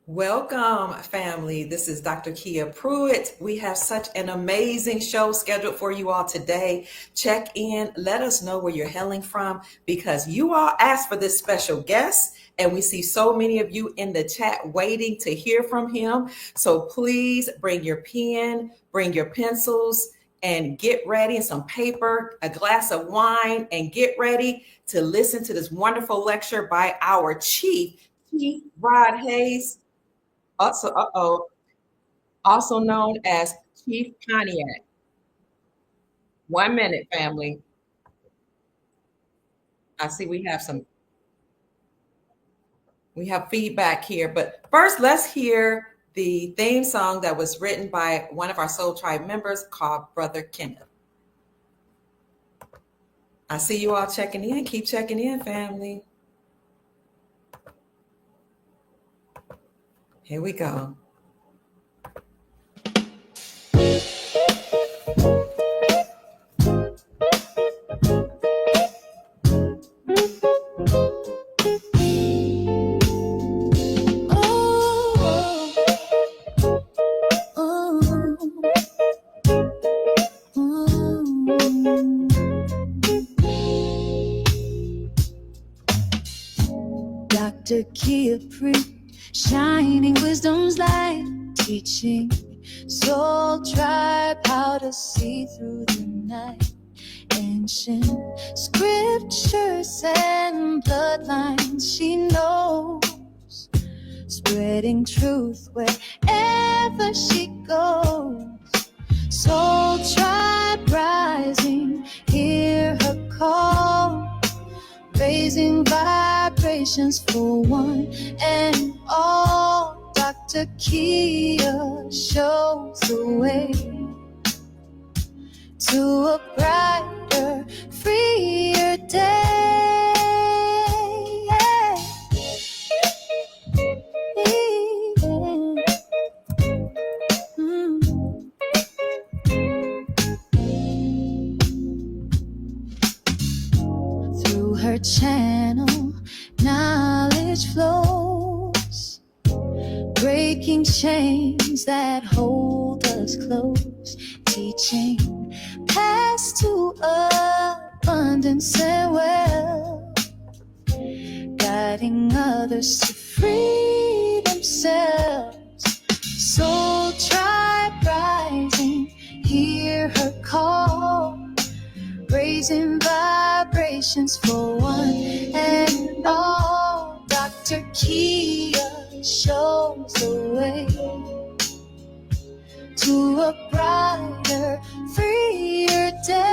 Welcome, family. This is Dr. Kia Pruitt. We have such an amazing show scheduled for you all today. Check in, let us know where you're hailing from because you all asked for this special guest, and we see so many of you in the chat waiting to hear from him. So please bring your pen, bring your pencils, and get ready, and some paper, a glass of wine, and get ready to listen to this wonderful lecture by our Chief Rod Hayes, also known as Chief Pontiac. 1 minute, family. I see we have feedback here, but first let's hear the theme song that was written by one of our Soul Tribe members called Brother Kenneth. I see you all checking in. Keep checking in, family. Here we go. Dr. Kia Pruitt, shining wisdom's light, teaching soul tribe how to see through the night. Ancient scriptures and bloodlines she knows, spreading truth wherever she goes. Soul tribe rising, hear her call, raising vibrations for one and all. Dr. Kia shows the way to a brighter, freer day. Through her channel, knowledge flows, breaking chains that hold us close, teaching paths to abundance and wealth, guiding others to free themselves. Soul tribe rising, hear her call, raising vibrations for one and all. Dr. Kia shows the way to a brighter, freer day.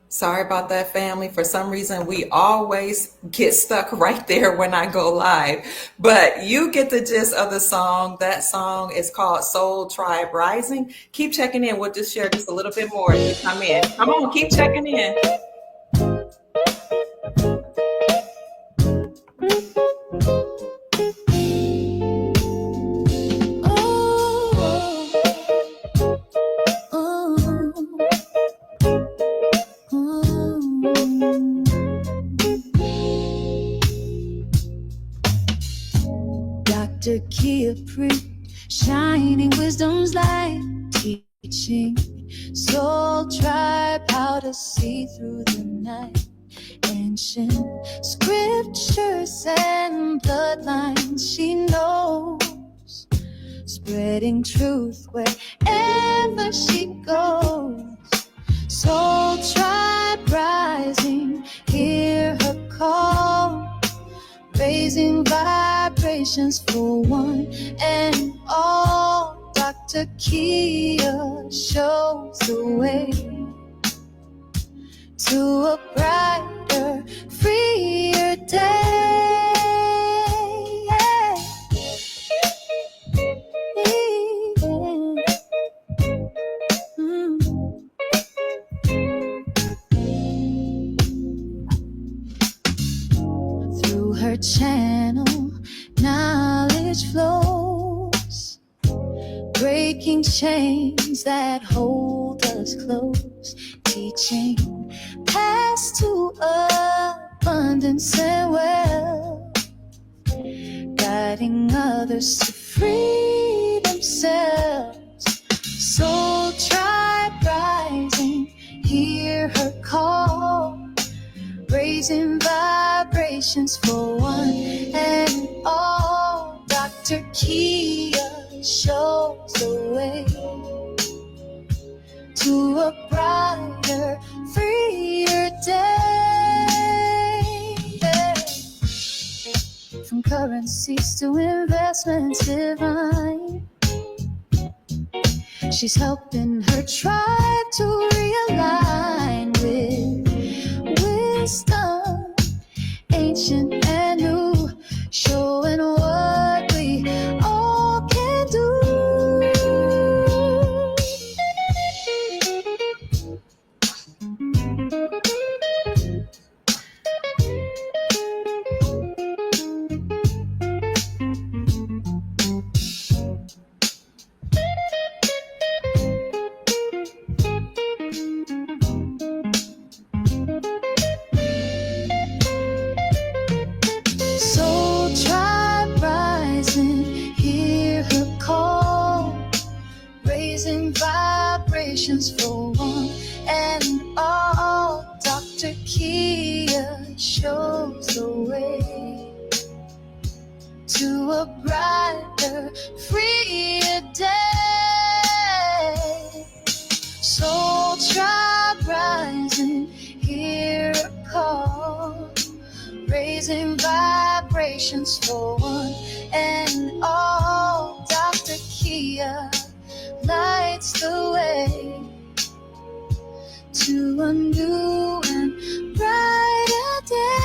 Sorry about that, family. For some reason, we always get stuck right there when I go live. But you get the gist of the song. That song is called Soul Tribe Rising. Keep checking in. We'll just share just a little bit more as you come in. Come on, keep checking in. Dr. Kia Pruitt, shining wisdom's light, teaching soul tribe how to see through the night. Ancient scriptures and bloodlines she knows, spreading truth wherever she goes. Soul tribe rising, hear her call, raising vibrations for one and all. Dr. Kia shows the way to a brighter, freer day. Through her channel, knowledge knowledge flows, breaking chains that hold us close, teaching paths to abundance and wealth, guiding others to free themselves. Soul tribe rising, hear her call, raising vibrations for one and all. Dr. Kia shows the way to a brighter, freer day. From currencies to investments divine, she's helping her tribe to realign with wisdom, ancient and new, showing what we all can do. Soul tribe rising, hear her call, raising vibrations for one and all. Dr. Kia shows the way to a brighter, freer day. Soul tribe rising, hear a call, raising vibrations for one and all. Dr. Kia lights the way to a new and brighter day.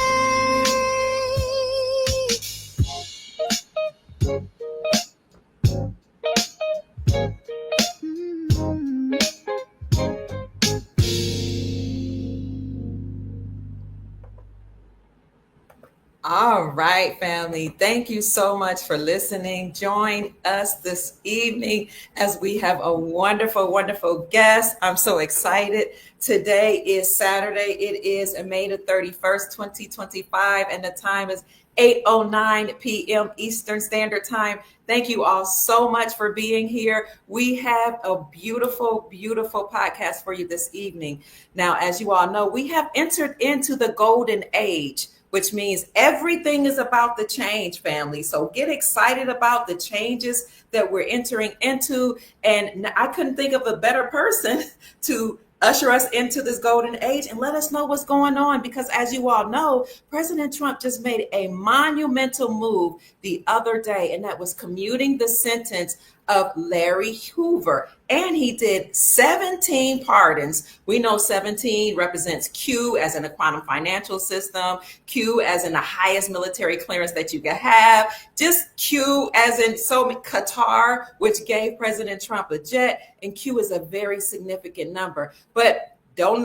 All right, family. Thank you so much for listening. Join us this evening as we have a wonderful, wonderful guest. I'm so excited. Today is Saturday. It is May the 31st, 2025, and the time is 8:09 p.m. Eastern Standard Time. Thank you all so much for being here. We have a beautiful, beautiful podcast for you this evening. Now, as you all know, we have entered into the golden age, which means everything is about the change, family. So get excited about the changes that we're entering into. And I couldn't think of a better person to usher us into this golden age and let us know what's going on. Because as you all know, President Trump just made a monumental move the other day, and that was commuting the sentence of Larry Hoover. And he did 17 pardons. We know 17 represents Q as in the quantum financial system, Q as in the highest military clearance that you can have, just Q as in Qatar, which gave President Trump a jet, and Q is a very significant number. But don't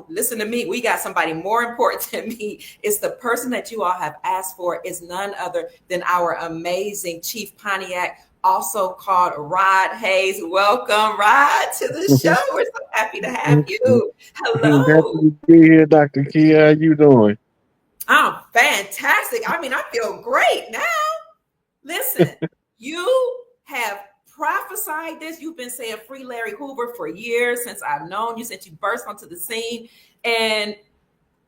listen to me. We got somebody more important than me. It's the person that you all have asked for is none other than our amazing Chief Pontiac, also called Rod Hayes. Welcome, Rod, to the show. We're so happy to have you. Hello. Happy to be here, Dr. Kia. How you doing? I'm fantastic. I mean, I feel great now. Listen, you have prophesied this. You've been saying free Larry Hoover for years, since I've known you, since you burst onto the scene. And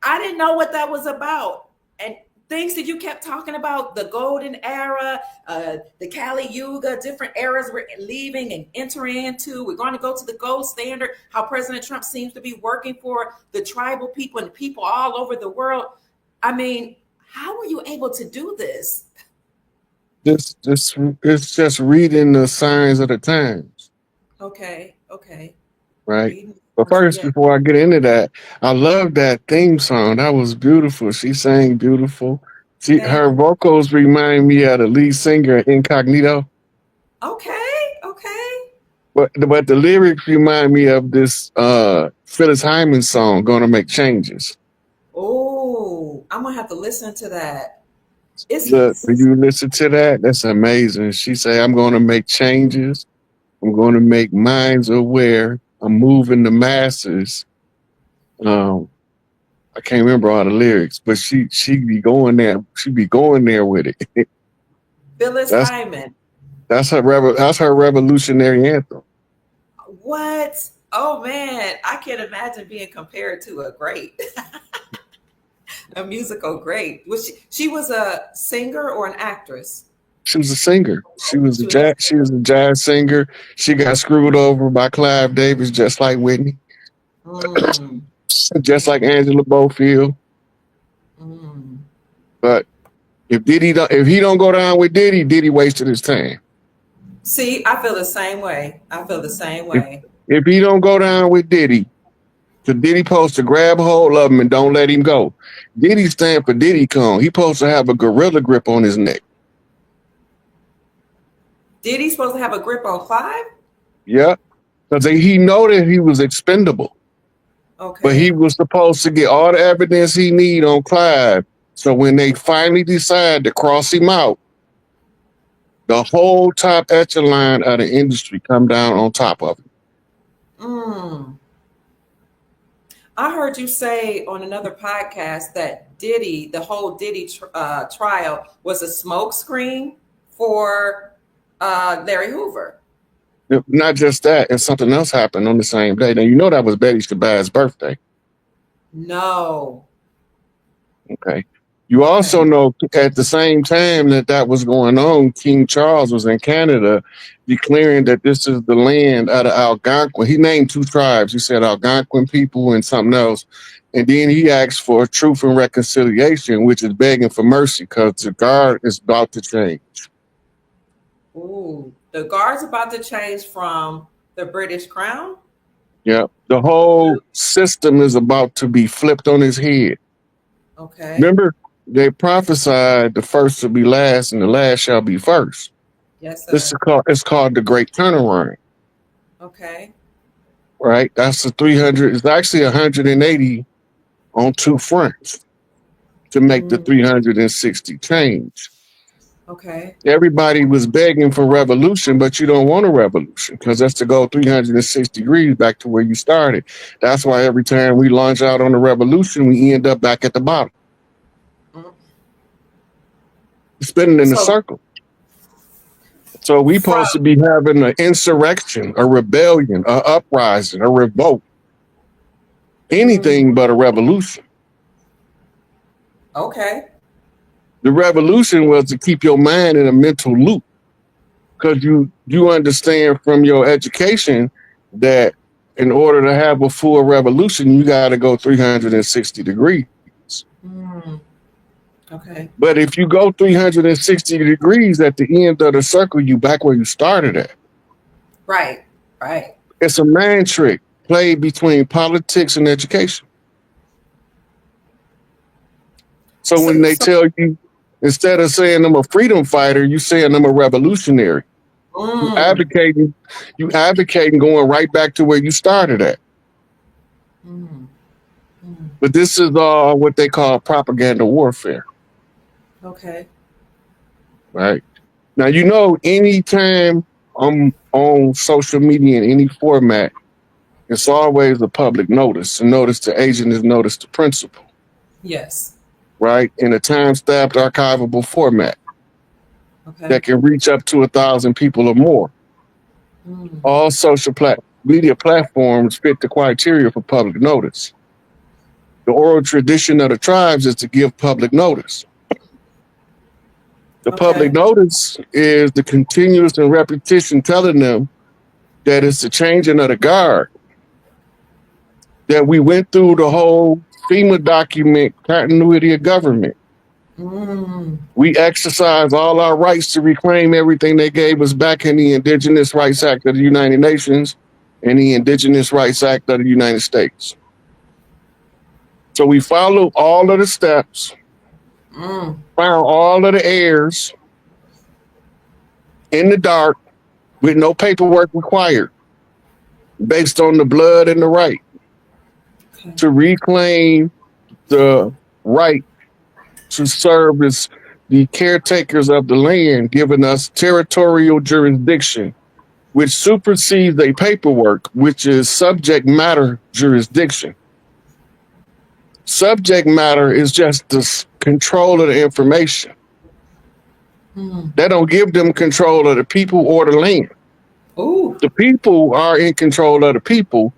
I didn't know what that was about. And things that you kept talking about, the golden era, the Kali Yuga, different eras we're leaving and entering into. We're going to go to the gold standard, how President Trump seems to be working for the tribal people and people all over the world. I mean, how were you able to do this? This it's just reading the signs of the times. Okay. Right. But first, before I get into that, I love that theme song. That was beautiful. She sang beautiful. Her vocals remind me of the lead singer Incognito. Okay. But the lyrics remind me of this Phyllis Hyman song, "Gonna Make Changes." Oh, I'm gonna have to listen to that. It's Look, when you listen to that, that's amazing. She say, I'm going to make changes. I'm going to make minds aware. I'm moving the masses. Um, I can't remember all the lyrics, but she be going there. She be going there with it. Phyllis that's Hyman. that's her revolutionary anthem. What? Oh man, I can't imagine being compared to a great, a musical great. Was she was a singer or an actress? She was a singer. She was a She was a jazz. She was a jazz singer. She got screwed over by Clive Davis, just like Whitney, mm, just like mm, Angela Bofield. mm. But if he don't go down with Diddy, Diddy wasted his time. See, I feel the same way. I feel the same If way. if he don't go down with Diddy, so Diddy supposed to grab hold of him and don't let him go. Diddy stand for Diddy Kong. He supposed to have a gorilla grip on his neck. Did he supposed to have a grip on Clive? Yeah, because he know that he was expendable, but he Okay. was supposed to get all the evidence he need on Clive. So when they finally decide to cross him out, the whole top echelon of the industry come down on top of him. Mm. I heard you say on another podcast that Diddy, the whole Diddy trial, was a smokescreen for Larry Hoover. Not just that, and something else happened on the same day. Now you know that was Betty Shabazz' birthday. No. Okay. You also Okay. know at the same time that that was going on, King Charles was in Canada declaring that this is the land out of Algonquin. He named two tribes. He said Algonquin people and something else. And then he asked for truth and reconciliation, which is begging for mercy because the guard is about to change. Ooh, the guard's about to change from the British Crown. Yeah. The whole system is about to be flipped on his head. Okay. Remember, they prophesied the first will be last and the last shall be first. Yes, This is sir. called the Great Turnaround, Okay. right? That's the 300. It's actually 180 on two fronts to make the Mm, 360 change. okay. Everybody was begging for revolution, but you don't want a revolution because that's to go 360 degrees back to where you started. That's why every time we launch out on a revolution, we end up back at the bottom, Mm. spinning in a So circle. So we from supposed to be having an insurrection, a rebellion, a uprising, a revolt, mm, anything but a revolution. okay. The revolution was to keep your mind in a mental loop because you understand from your education that in order to have a full revolution, you got to go 360 degrees. Mm, okay. But if you go 360 degrees at the end of the circle, you back where you started at. Right. Right. It's a mind trick played between politics and education. So when So they tell you, instead of saying I'm a freedom fighter, you saying I'm a revolutionary. You mm, advocating, you advocating going right back to where you started at. mm, mm, But this is all what they call propaganda warfare, okay. right? Now you know anytime I'm on social media in any format, it's always a public notice. A notice to agent is notice to principal, Yes. right? In a time-stamped archivable format Okay. that can reach up to 1,000 people or more. Mm, All social media platforms fit the criteria for public notice. The oral tradition of the tribes is to give public notice. The public okay. notice is the continuous and repetition telling them that it's the changing of the guard, that we went through the whole FEMA document continuity of government. Mm, We exercise all our rights to reclaim everything they gave us back in the Indigenous Rights Act of the United Nations and the Indigenous Rights Act of the United States. So we followed all of the steps, mm, found all of the heirs in the dark with no paperwork required, based on the blood and the right okay. to reclaim the right to serve as the caretakers of the land, giving us territorial jurisdiction, which supersedes a paperwork, which is subject matter jurisdiction. Subject matter is just the control of the information. That don't give them control of the people or the land. Ooh. The people are in control of the people,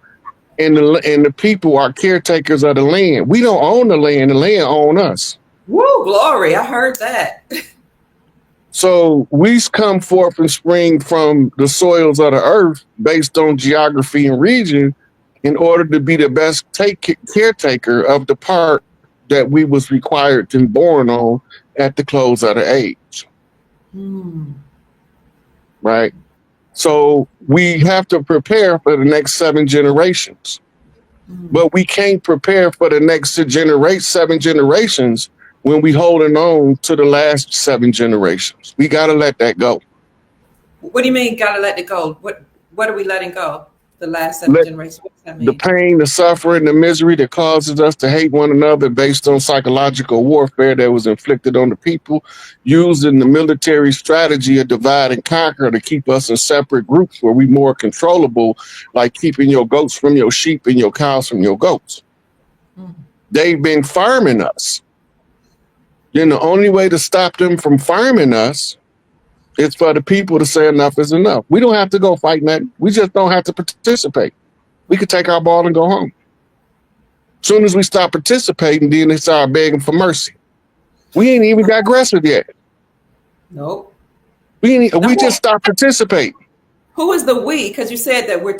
and the people are caretakers of the land. We don't own the land owns us. Woo, glory. I heard that. So we come forth and spring from the soils of the earth based on geography and region in order to be the best caretaker of the part that we was required to be born on at the close of the age. Right? So we have to prepare for the next 7 generations. But we can't prepare for the next 7 generations when we holding on to the last 7 generations. We got to let that go. What do you mean, got to let it go? What are we letting go? The last 7 generations? What does that mean? The pain, the suffering, the misery that causes us to hate one another based on psychological warfare that was inflicted on the people, using the military strategy of divide and conquer to keep us in separate groups where we more controllable, like keeping your goats from your sheep and your cows from your goats. They've been farming us. Then the only way to stop them from farming us is for the people to say enough is enough. We don't have to go fight nothing. We just don't have to participate. We could take our ball and go home. As soon as we stop participating, then they start begging for mercy. We ain't even got aggressive yet. Nope. We just stopped participating. Who is the we? Because you said that we're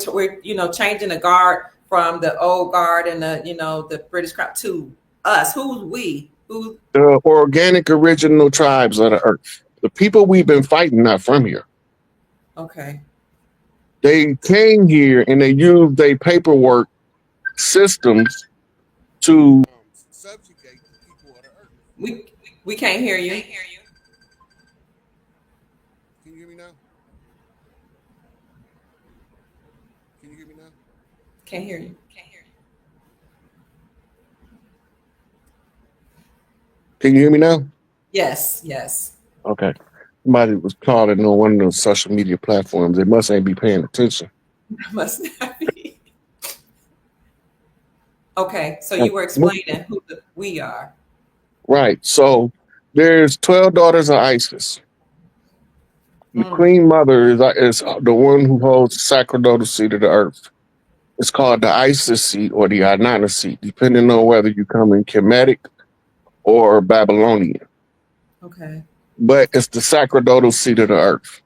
changing the guard from the old guard and the British Crown to us. Who's we? Who? The organic original tribes of the earth. The people we've been fighting not from here. Okay. They came here and they used their paperwork systems to subjugate the people of the earth. We can't hear you. Can you hear me now? Can you hear me now? Can't hear you. Can you hear me now? Yes. Okay. Somebody was calling on one of those social media platforms. They must ain't be paying attention. Must not be. Okay, so you were explaining who we are. Right. So there's 12 daughters of Isis. The Queen Mother is the one who holds the sacerdotal seat of the earth. It's called the Isis seat or the Inanna seat, depending on whether you come in Kemetic or Babylonian. Okay. But it's the sacerdotal seat of the earth.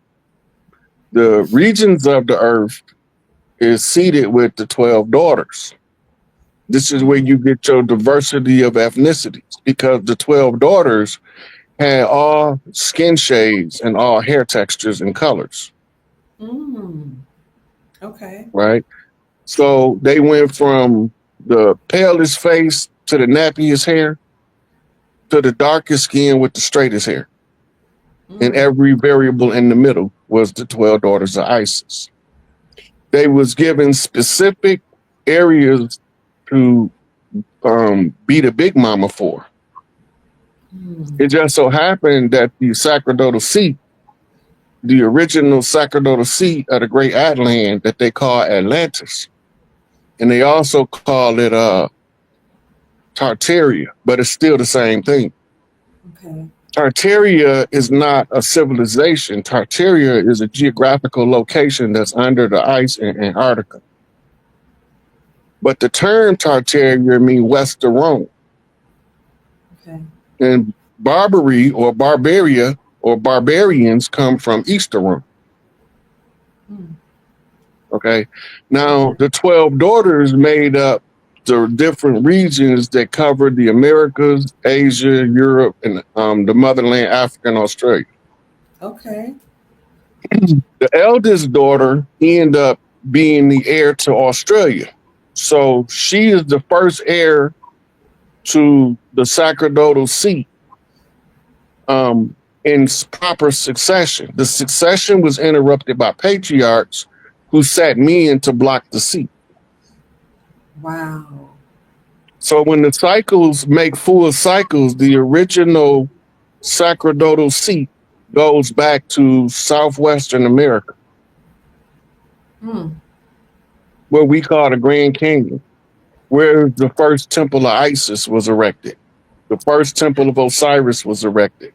The regions of the earth is seated with the 12 daughters. This is where you get your diversity of ethnicities, because the 12 daughters had all skin shades and all hair textures and colors. Okay. Right? So they went from the palest face to the nappiest hair to the darkest skin with the straightest hair. And every variable in the middle was the 12 daughters of Isis. They was given specific areas to be the big mama for. It just so happened that the sacerdotal seat, the original sacerdotal seat of the Great Atlant that they call Atlantis, and they also call it Tartaria, but it's still the same thing. Okay. Tartaria is not a civilization. Tartaria is a geographical location that's under the ice in Antarctica. But the term Tartaria means west of Rome. Okay. And Barbary or Barbaria or barbarians come from east of Rome. Okay. Now, the 12 daughters made up the different regions that covered the Americas, Asia, Europe, and the motherland, Africa, and Australia. Okay. The eldest daughter ended up being the heir to Australia. So she is the first heir to the sacerdotal seat in proper succession. The succession was interrupted by patriarchs who sat men to block the seat. Wow. So when the cycles make full cycles, the original sacerdotal seat goes back to southwestern America, what we call the Grand Canyon, where the first temple of Isis was erected. The first temple of Osiris was erected.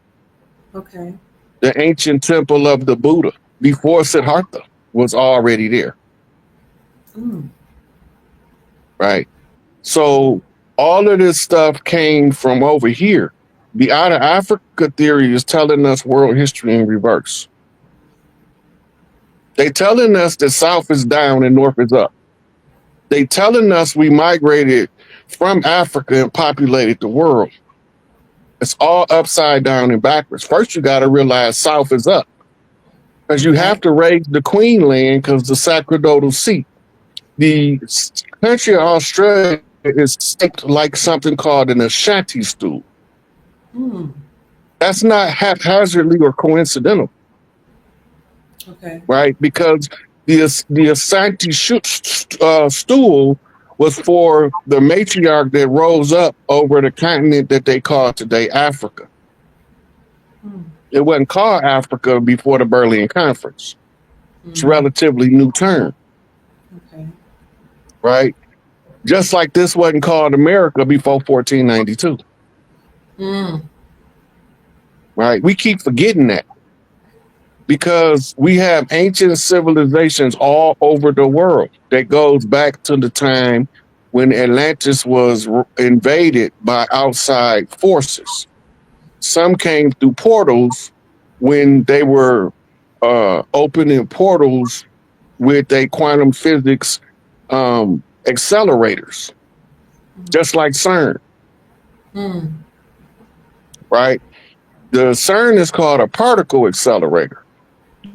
Okay. The ancient temple of the Buddha before Siddhartha was already there. Right? So all of this stuff came from over here. The out of Africa theory is telling us world history in reverse. They telling us that South is down and North is up. They telling us we migrated from Africa and populated the world. It's all upside down and backwards. First, you got to realize South is up, because you have to raise the Queen land, because the sacerdotal seat. The country of Australia is shaped like something called an Ashanti stool. That's not haphazardly or coincidental. Okay. Right? Because the Ashanti stool was for the matriarch that rose up over the continent that they call today Africa. It wasn't called Africa before the Berlin Conference. It's a relatively new term. Okay. Right? Just like this wasn't called America before 1492. Right? We keep forgetting that, because we have ancient civilizations all over the world that goes back to the time when Atlantis was invaded by outside forces. Some came through portals when they were opening portals with a quantum physics accelerators, just like CERN. Right? The CERN is called a particle accelerator.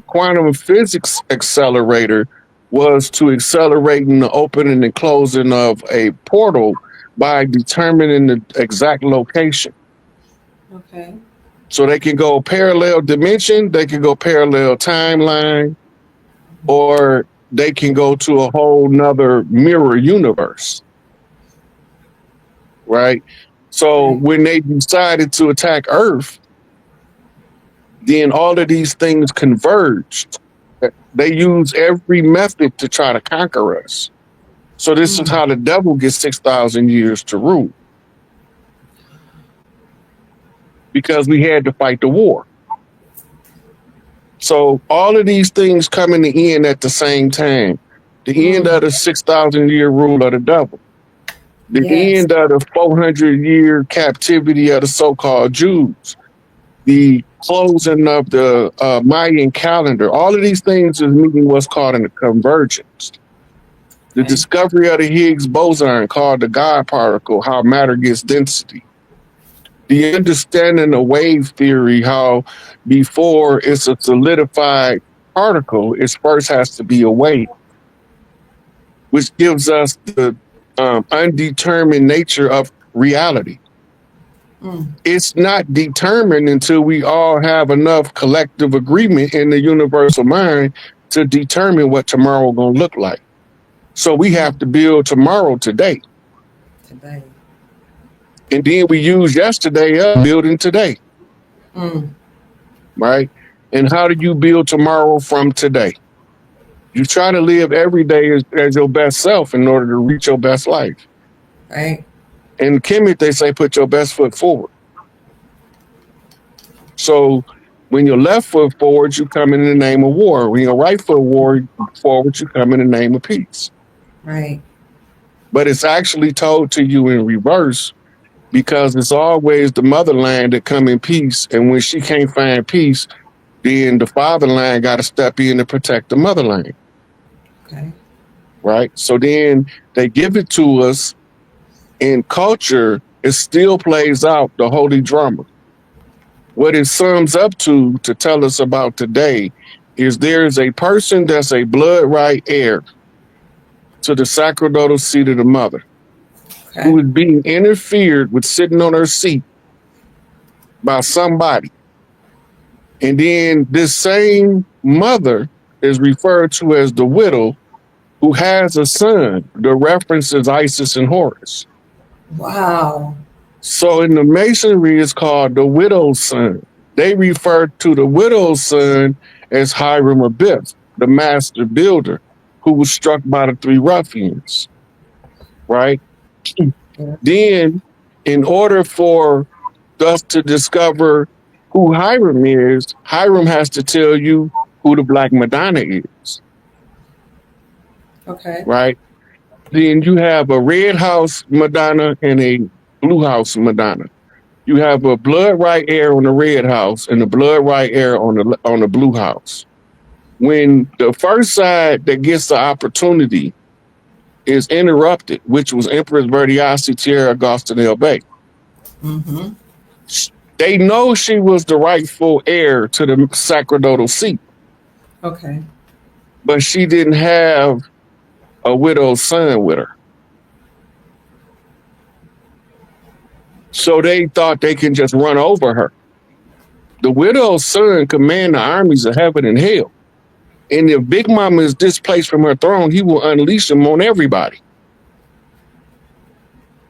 Quantum physics accelerator was to accelerate in the opening and closing of a portal by determining the exact location. Okay. So they can go parallel dimension, they can go parallel timeline, or they can go to a whole nother mirror universe. Right? So when they decided to attack Earth, then all of these things converged. They use every method to try to conquer us. So this is how the devil gets 6,000 years to rule. Because we had to fight the war. So all of these things come in the end at the same time. The end of the 6,000-year rule of the devil. The end of the 400-year captivity of the so-called Jews. The closing of the Mayan calendar. All of these things is meeting what's called a convergence. The discovery of the Higgs boson, called the God particle, how matter gets density. The understanding of wave theory, how before it's a solidified particle, it first has to be a wave, which gives us the undetermined nature of reality. It's not determined until we all have enough collective agreement in the universal mind to determine what tomorrow going to look like. So we have to build tomorrow today. And then we use yesterday up building today. Right? And how do you build tomorrow from today? You try to live every day as your best self in order to reach your best life. Right. In Kemet, they say put your best foot forward. So when your left foot forward, you come in the name of war. When your right foot forward, you come in the name of peace. Right. But it's actually told to you in reverse, because it's always the motherland that come in peace. And when she can't find peace, then the fatherland got to step in to protect the motherland. Okay. Right? So then they give it to us in culture. It still plays out the holy drama. What it sums up to tell us about today is there's a person that's a blood right heir to the sacerdotal seat of the mother, who is being interfered with sitting on her seat by somebody. And then this same mother is referred to as the widow, who has a son. The reference is Isis and Horus. Wow. So in the masonry, it's called the widow's son. They refer to the widow's son as Hiram Abiff, the master builder, who was struck by the three ruffians, right? Yeah. Then, in order for us to discover who Hiram is, Hiram has to tell you who the Black Madonna is, Okay. right? Then you have a red house Madonna and a blue house Madonna. You have a blood right heir on the red house and a blood right heir on the blue house. When the first side that gets the opportunity is interrupted, which was Empress Bertiasi Tierra Agustin El Bey, Mm-hmm. they know she was the rightful heir to the sacerdotal seat, Okay. but she didn't have a widow's son with her. So they thought they can just run over her. The widow's son command the armies of heaven and hell. And if Big Mama is displaced from her throne, he will unleash them on everybody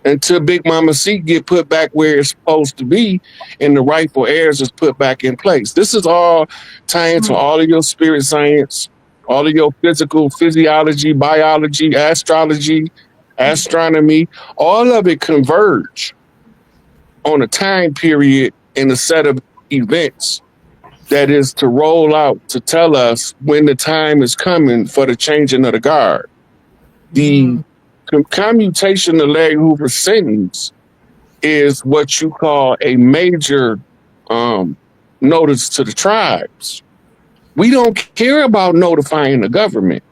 until Big Mama's seat get put back where it's supposed to be and the rightful heirs is put back in place. This is all tying to all of your spirit science, all of your physical physiology, biology, astrology, astronomy, all of it converge on a time period and a set of events that is to roll out to tell us when the time is coming for the changing of the guard. The commutation of Larry Hoover's sentence is what you call a major notice to the tribes. We don't care about notifying the government.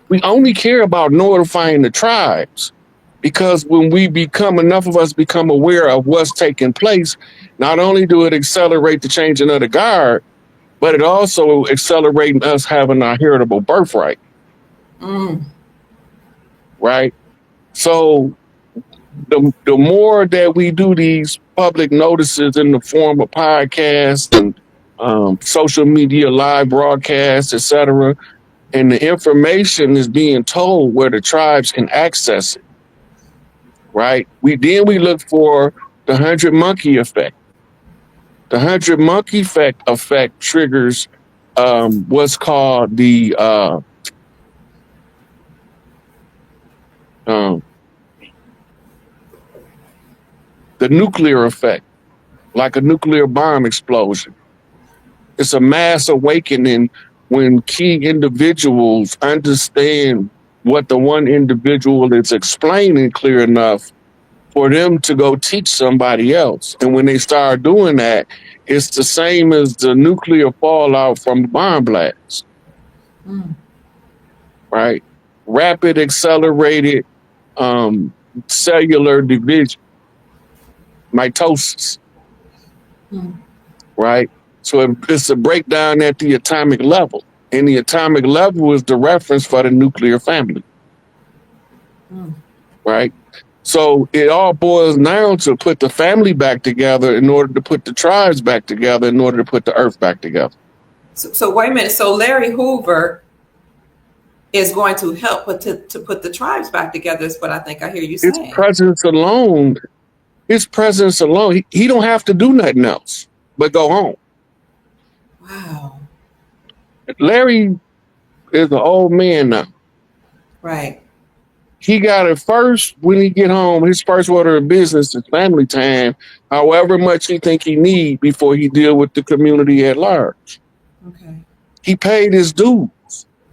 We only care about notifying the tribes, because when enough of us become aware of what's taking place, not only do it accelerate the changing of the guard, but it also accelerates us having our heritable birthright. Right? So the more that we do these public notices in the form of podcasts and social media live broadcasts, etc., and the information is being told where the tribes can access it, right? We look for the 100 monkey effect. The 100 monkey effect triggers what's called the nuclear effect, like a nuclear bomb explosion. It's a mass awakening when key individuals understand what the one individual is explaining clear enough for them to go teach somebody else. And when they start doing that, it's the same as the nuclear fallout from the bomb blast. Right? Rapid, accelerated cellular division, mitosis. Right? So it's a breakdown at the atomic level. And the atomic level is the reference for the nuclear family. Right? So it all boils down to put the family back together in order to put the tribes back together, in order to put the earth back together. So wait a minute. So Larry Hoover is going to help to put the tribes back together, is what I think I hear you saying. His presence alone, he don't have to do nothing else but go home. Wow. Larry is an old man now. Right. He got it first when he get home. His first order of business is family time, however much he think he need before he deal with the community at large. Okay. He paid his dues.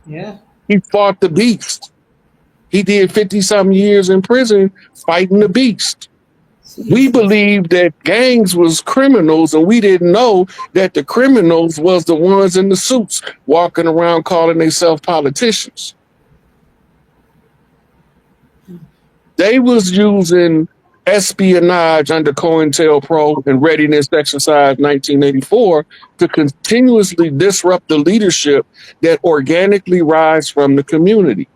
Yeah. He fought the beast. He did 50-something years in prison fighting the beast. We believed that gangs was criminals, and we didn't know that the criminals was the ones in the suits walking around calling themselves politicians. They was using espionage under COINTELPRO and Readiness Exercise 1984 to continuously disrupt the leadership that organically rise from the community.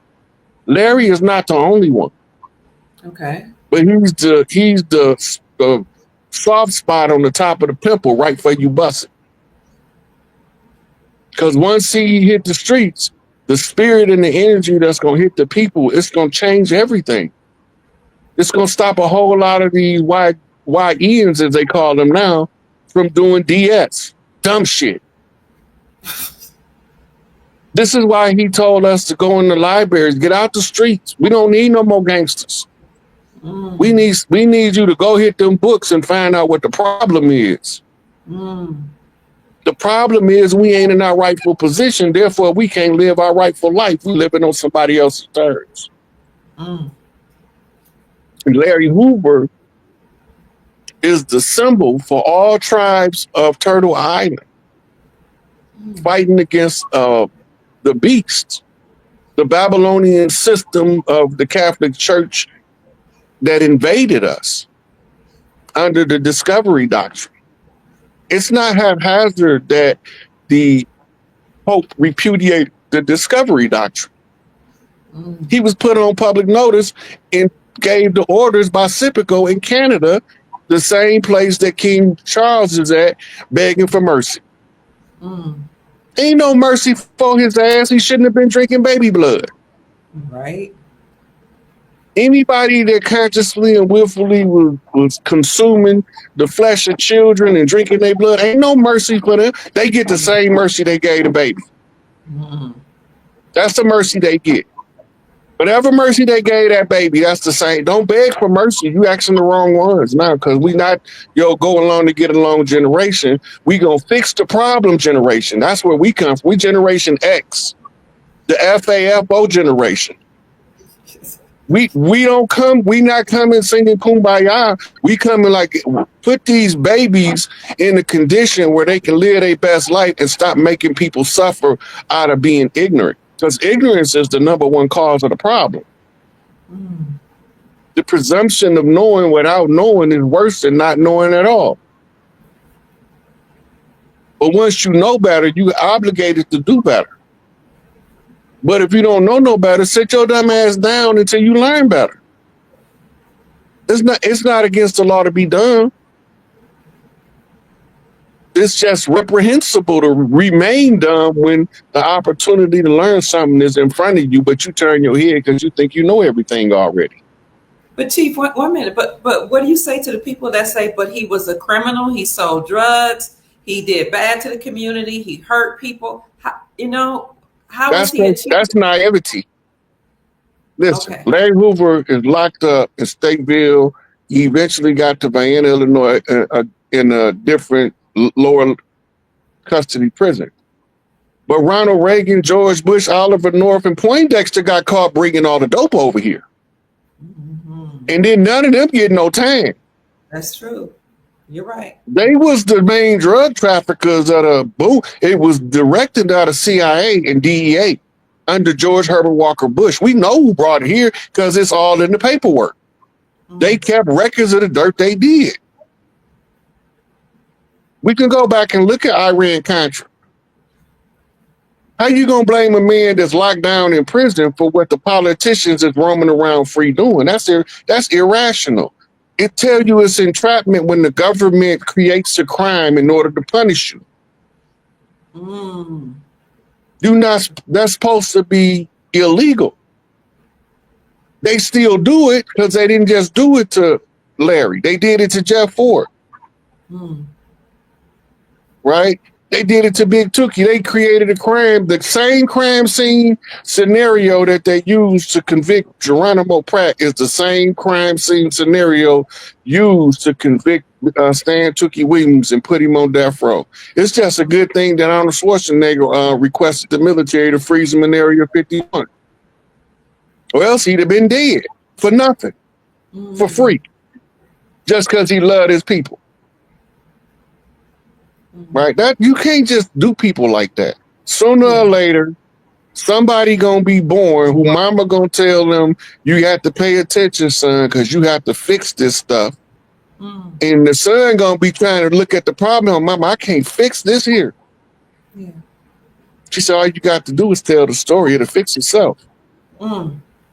Larry is not the only one. Okay. But he's the soft spot on the top of the pimple right for you busting. Because once he hit the streets, the spirit and the energy that's going to hit the people, it's going to change everything. It's going to stop a whole lot of these YNs, as they call them now, from doing DS. Dumb shit. This is why he told us to go in the libraries, get out the streets. We don't need no more gangsters. Mm. We need you to go hit them books and find out what the problem is. Mm. The problem is we ain't in our rightful position, therefore we can't live our rightful life. We living on somebody else's terms. Mm. And Larry Hoover is the symbol for all tribes of Turtle Island fighting against the beast, the Babylonian system of the Catholic Church that invaded us under the discovery doctrine. It's not haphazard that the Pope repudiated the discovery doctrine. Mm. He was put on public notice and gave the orders by Cipico in Canada, the same place that King Charles is at, begging for mercy. Mm. Ain't no mercy for his ass. He shouldn't have been drinking baby blood. Right. Anybody that consciously and willfully was consuming the flesh of children and drinking their blood, ain't no mercy for them. They get the same mercy they gave the baby. Mm. That's the mercy they get. Whatever mercy they gave that baby, that's the same. Don't beg for mercy. You asking the wrong ones now, because we not go along to get along generation. We gonna fix the problem generation. That's where we come from. We Generation X, the FAFO generation. We don't come. We not coming singing kumbaya. We coming like put these babies in a condition where they can live their best life and stop making people suffer out of being ignorant. Because ignorance is the number one cause of the problem. Mm. The presumption of knowing without knowing is worse than not knowing at all. But once you know better, you're obligated to do better. But if you don't know no better, sit your dumb ass down until you learn better. It's not against the law to be done. It's just reprehensible to remain dumb when the opportunity to learn something is in front of you, but you turn your head because you think you know everything already. But Chief, one minute. But what do you say to the people that say, but he was a criminal, he sold drugs, he did bad to the community, he hurt people? How was he achieved? That's naivety. Listen, Okay. Larry Hoover is locked up in Stateville. He eventually got to Vienna, Illinois, in a different lower custody prison. But Ronald Reagan, George Bush, Oliver North, and Poindexter got caught bringing all the dope over here. Mm-hmm. And then none of them get no time. That's true. You're right. They was the main drug traffickers of the boom. It was directed out of CIA and DEA under George Herbert Walker Bush. We know who brought it here because it's all in the paperwork. Mm-hmm. They kept records of the dirt they did. We can go back and look at Iran-Contra. How you gonna blame a man that's locked down in prison for what the politicians is roaming around free doing? That's irrational. It tells you it's entrapment when the government creates a crime in order to punish you. Mm. That's supposed to be illegal. They still do it because they didn't just do it to Larry. They did it to Jeff Ford. Mm. Right? They did it to Big Tookie. They created a crime, the same crime scene scenario that they used to convict Geronimo Pratt is the same crime scene scenario used to convict Stan Tookie Williams and put him on death row. It's just a good thing that Arnold Schwarzenegger requested the military to freeze him in Area 51. Or else he'd have been dead for nothing, for free, just because he loved his people. Right? That you can't just do people like that. Sooner or later, somebody gonna be born who mama gonna tell them you have to pay attention, son, because you have to fix this stuff. And the son gonna be trying to look at the problem. Mama, I can't fix this here. Yeah. She said, all you got to do is tell the story. It'll fix itself.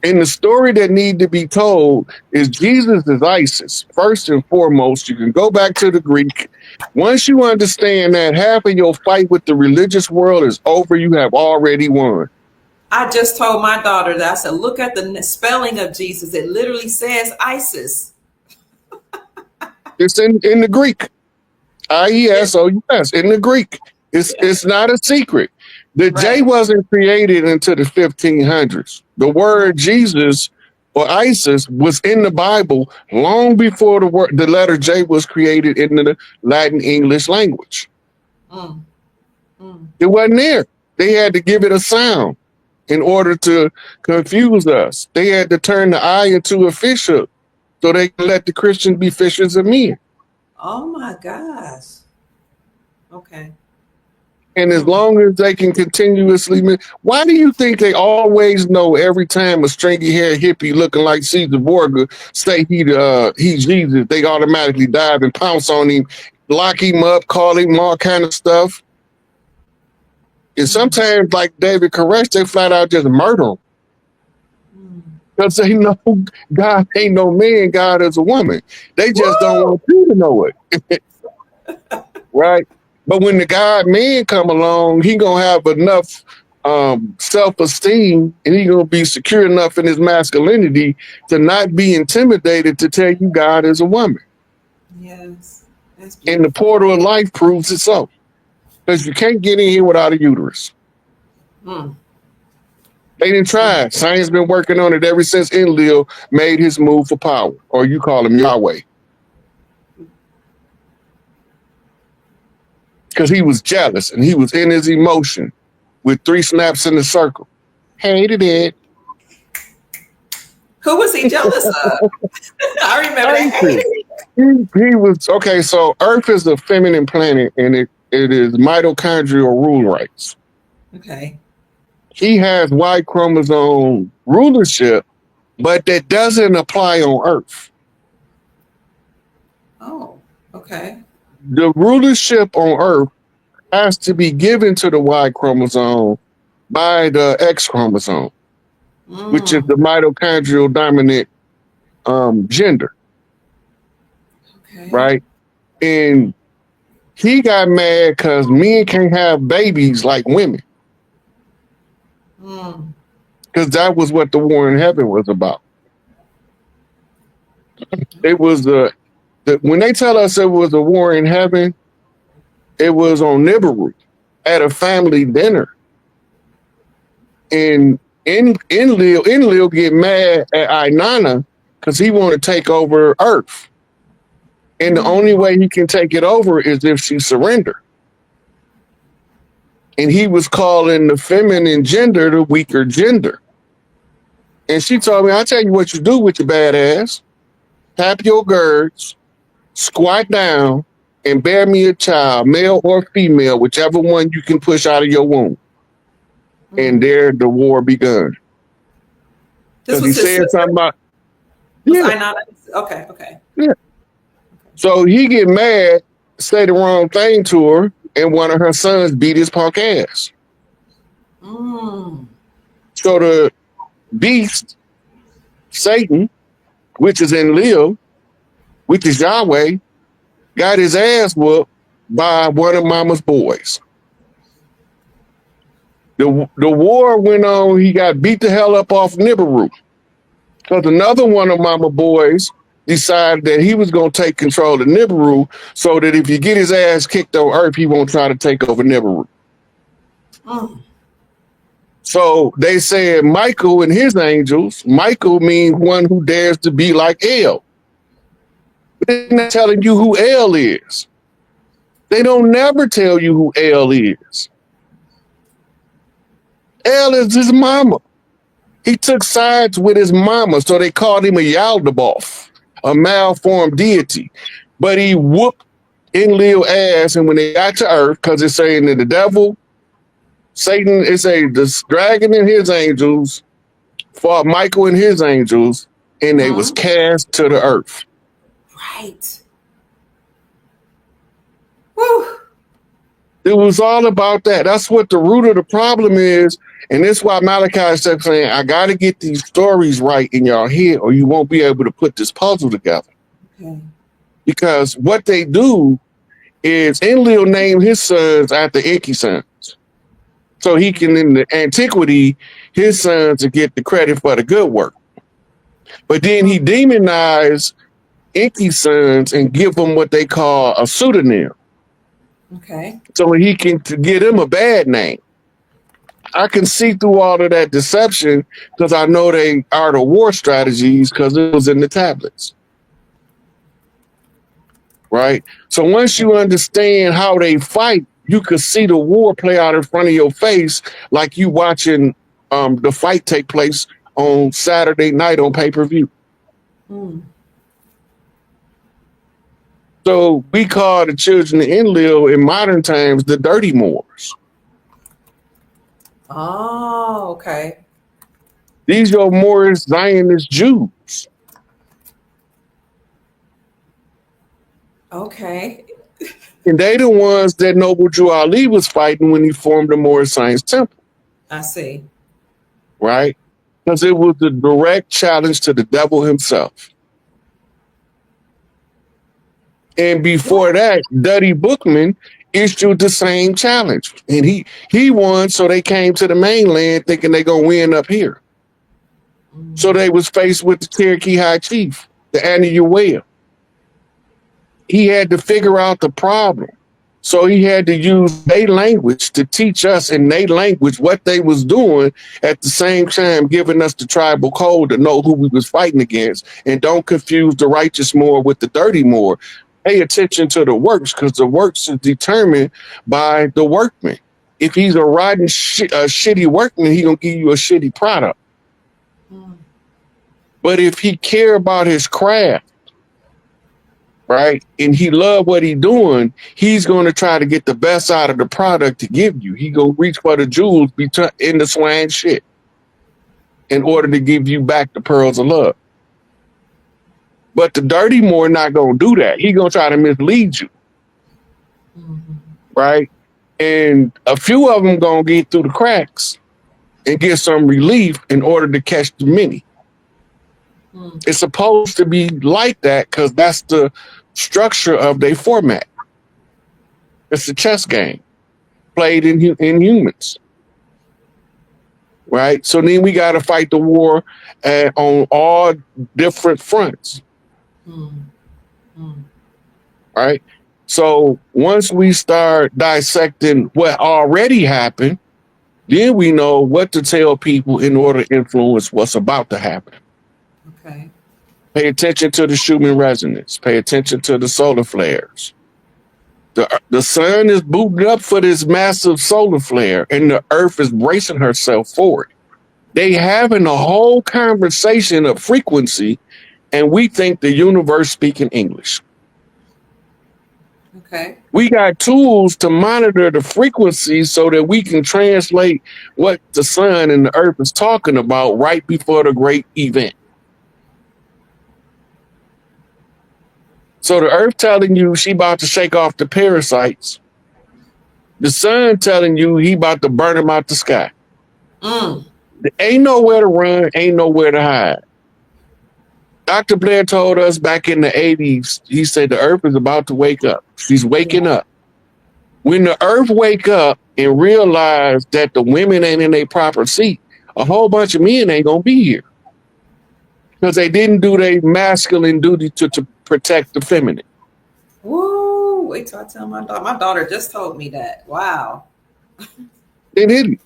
And the story that need to be told is Jesus is ISIS. First and foremost, you can go back to the Greek. Once you understand that half of your fight with the religious world is over, you have already won. I just told my daughter that. I said, look at the spelling of Jesus. It literally says ISIS. It's in the Greek. IESOUS in the Greek. It's not a secret. The J Right. wasn't created until the 1500s. The word Jesus or ISIS was in the Bible long before the letter J was created in the Latin English language. Mm. Mm. It wasn't there. They had to give it a sound in order to confuse us. They had to turn the I into a fish hook so they can let the Christians be fishers of men. Oh my gosh. Okay. And as long as they can continuously, why do you think they always know every time a stringy haired hippie looking like Caesar Borgia say he's Jesus, they automatically dive and pounce on him, lock him up, call him all kind of stuff? And sometimes, like David Koresh, they flat out just murder him. Because they know God ain't no man, God is a woman. They just don't want you to know it. Right? But when the God man come along, he gonna have enough self-esteem and he gonna be secure enough in his masculinity to not be intimidated to tell you God is a woman. Yes. That's beautiful. And the portal of life proves it so. Because you can't get in here without a uterus. Mm. They didn't try. Science been working on it ever since Enlil made his move for power, or you call him Yahweh. Because he was jealous and he was in his emotion with 3 snaps in the circle. Hated it. Who was he jealous of? I remember that. He was, okay, so Earth is a feminine planet and it is mitochondrial rule rights. Okay. He has Y chromosome rulership, but that doesn't apply on Earth. Oh, okay. The rulership on Earth has to be given to the Y chromosome by the X chromosome, which is the mitochondrial dominant gender. Okay. Right? And he got mad because men can't have babies like women. Because that was what the war in heaven was about. It was when they tell us it was a war in heaven, it was on Nibiru at a family dinner. And Enlil get mad at Inanna because he want to take over Earth. And the only way he can take it over is if she surrender. And he was calling the feminine gender the weaker gender. And she told me, I'll tell you what you do with your bad ass. Tap your girds, squat down, and bear me a child, male or female, whichever one you can push out of your womb. And there the war begun. This was he said something about, yeah. Okay. Yeah. So he get mad, say the wrong thing to her, and one of her sons beat his punk ass. So the beast, Satan, which is Enlil, which is Yahweh, got his ass whooped by one of Mama's boys. The war went on. He got beat the hell up off Nibiru because another one of Mama boys decided that he was going to take control of Nibiru so that if you get his ass kicked on Earth, he won't try to take over Nibiru. So they said Michael and his angels. Michael means one who dares to be like El. But they're not telling you who El is. They don't never tell you who El is. El is his mama. He took sides with his mama, so they called him a Yaldabaoth, a malformed deity. But he whooped Enlil ass, and when they got to Earth, because it's saying that the devil, Satan, the dragon and his angels fought Michael and his angels, and they was cast to the Earth. Right. Woo. It was all about that. That's what the root of the problem is. And that's why Malachi kept saying, I got to get these stories right in your head or you won't be able to put this puzzle together. Okay. Because what they do is Enlil named his sons after Enki sons. So he can, in the antiquity, his sons will get the credit for the good work. But then he demonized Enki's sons and give them what they call a pseudonym. Okay. So he can give them a bad name. I can see through all of that deception because I know they are the war strategies because it was in the tablets. Right? So once you understand how they fight, you could see the war play out in front of your face like you watching the fight take place on Saturday night on pay-per-view. So we call the children of Enlil in modern times the dirty Moors. Oh, okay. These are Moorish Zionist Jews. Okay. And they the ones that Noble Drew Ali was fighting when he formed the Moorish Science Temple. I see. Right? Because it was a direct challenge to the devil himself. And before that, Duddy Bookman issued the same challenge. And he won, so they came to the mainland thinking they're going to win up here. So they was faced with the Cherokee High Chief, the Anahuac. He had to figure out the problem. So he had to use their language to teach us in their language what they was doing, at the same time giving us the tribal code to know who we was fighting against. And don't confuse the righteous Moor with the dirty Moor. Pay attention to the works, because the works is determined by the workman. If he's a rotten, shitty workman, he gonna give you a shitty product. But if he care about his craft, right, and he love what he doing, he's going to try to get the best out of the product to give you. He gonna reach for the jewels in the swine shit in order to give you back the pearls of love. But the dirty Moor not going to do that. He going to try to mislead you. Right? And a few of them going to get through the cracks and get some relief in order to catch the many. It's supposed to be like that because that's the structure of their format. It's a chess game played in humans. Right? So then we got to fight the war on all different fronts. Right? So once we start dissecting what already happened, then we know what to tell people in order to influence what's about to happen. Okay. Pay attention to the Schumann resonance. Pay attention to the solar flares. The sun is booting up for this massive solar flare, and the earth is bracing herself for it. They having a whole conversation of frequency, and we think the universe speaking English. Okay. We got tools to monitor the frequency so that we can translate what the sun and the earth is talking about right before the great event. So the earth telling you she about to shake off the parasites. The sun telling you he about to burn them out the sky. Ain't nowhere to run, ain't nowhere to hide. Dr. Blair told us back in the 80s, he said the earth is about to wake up. She's waking up. When the earth wake up and realize that the women ain't in their proper seat, a whole bunch of men ain't going to be here. Because they didn't do their masculine duty to protect the feminine. Woo, wait till I tell my daughter. My daughter just told me that. Wow. They didn't.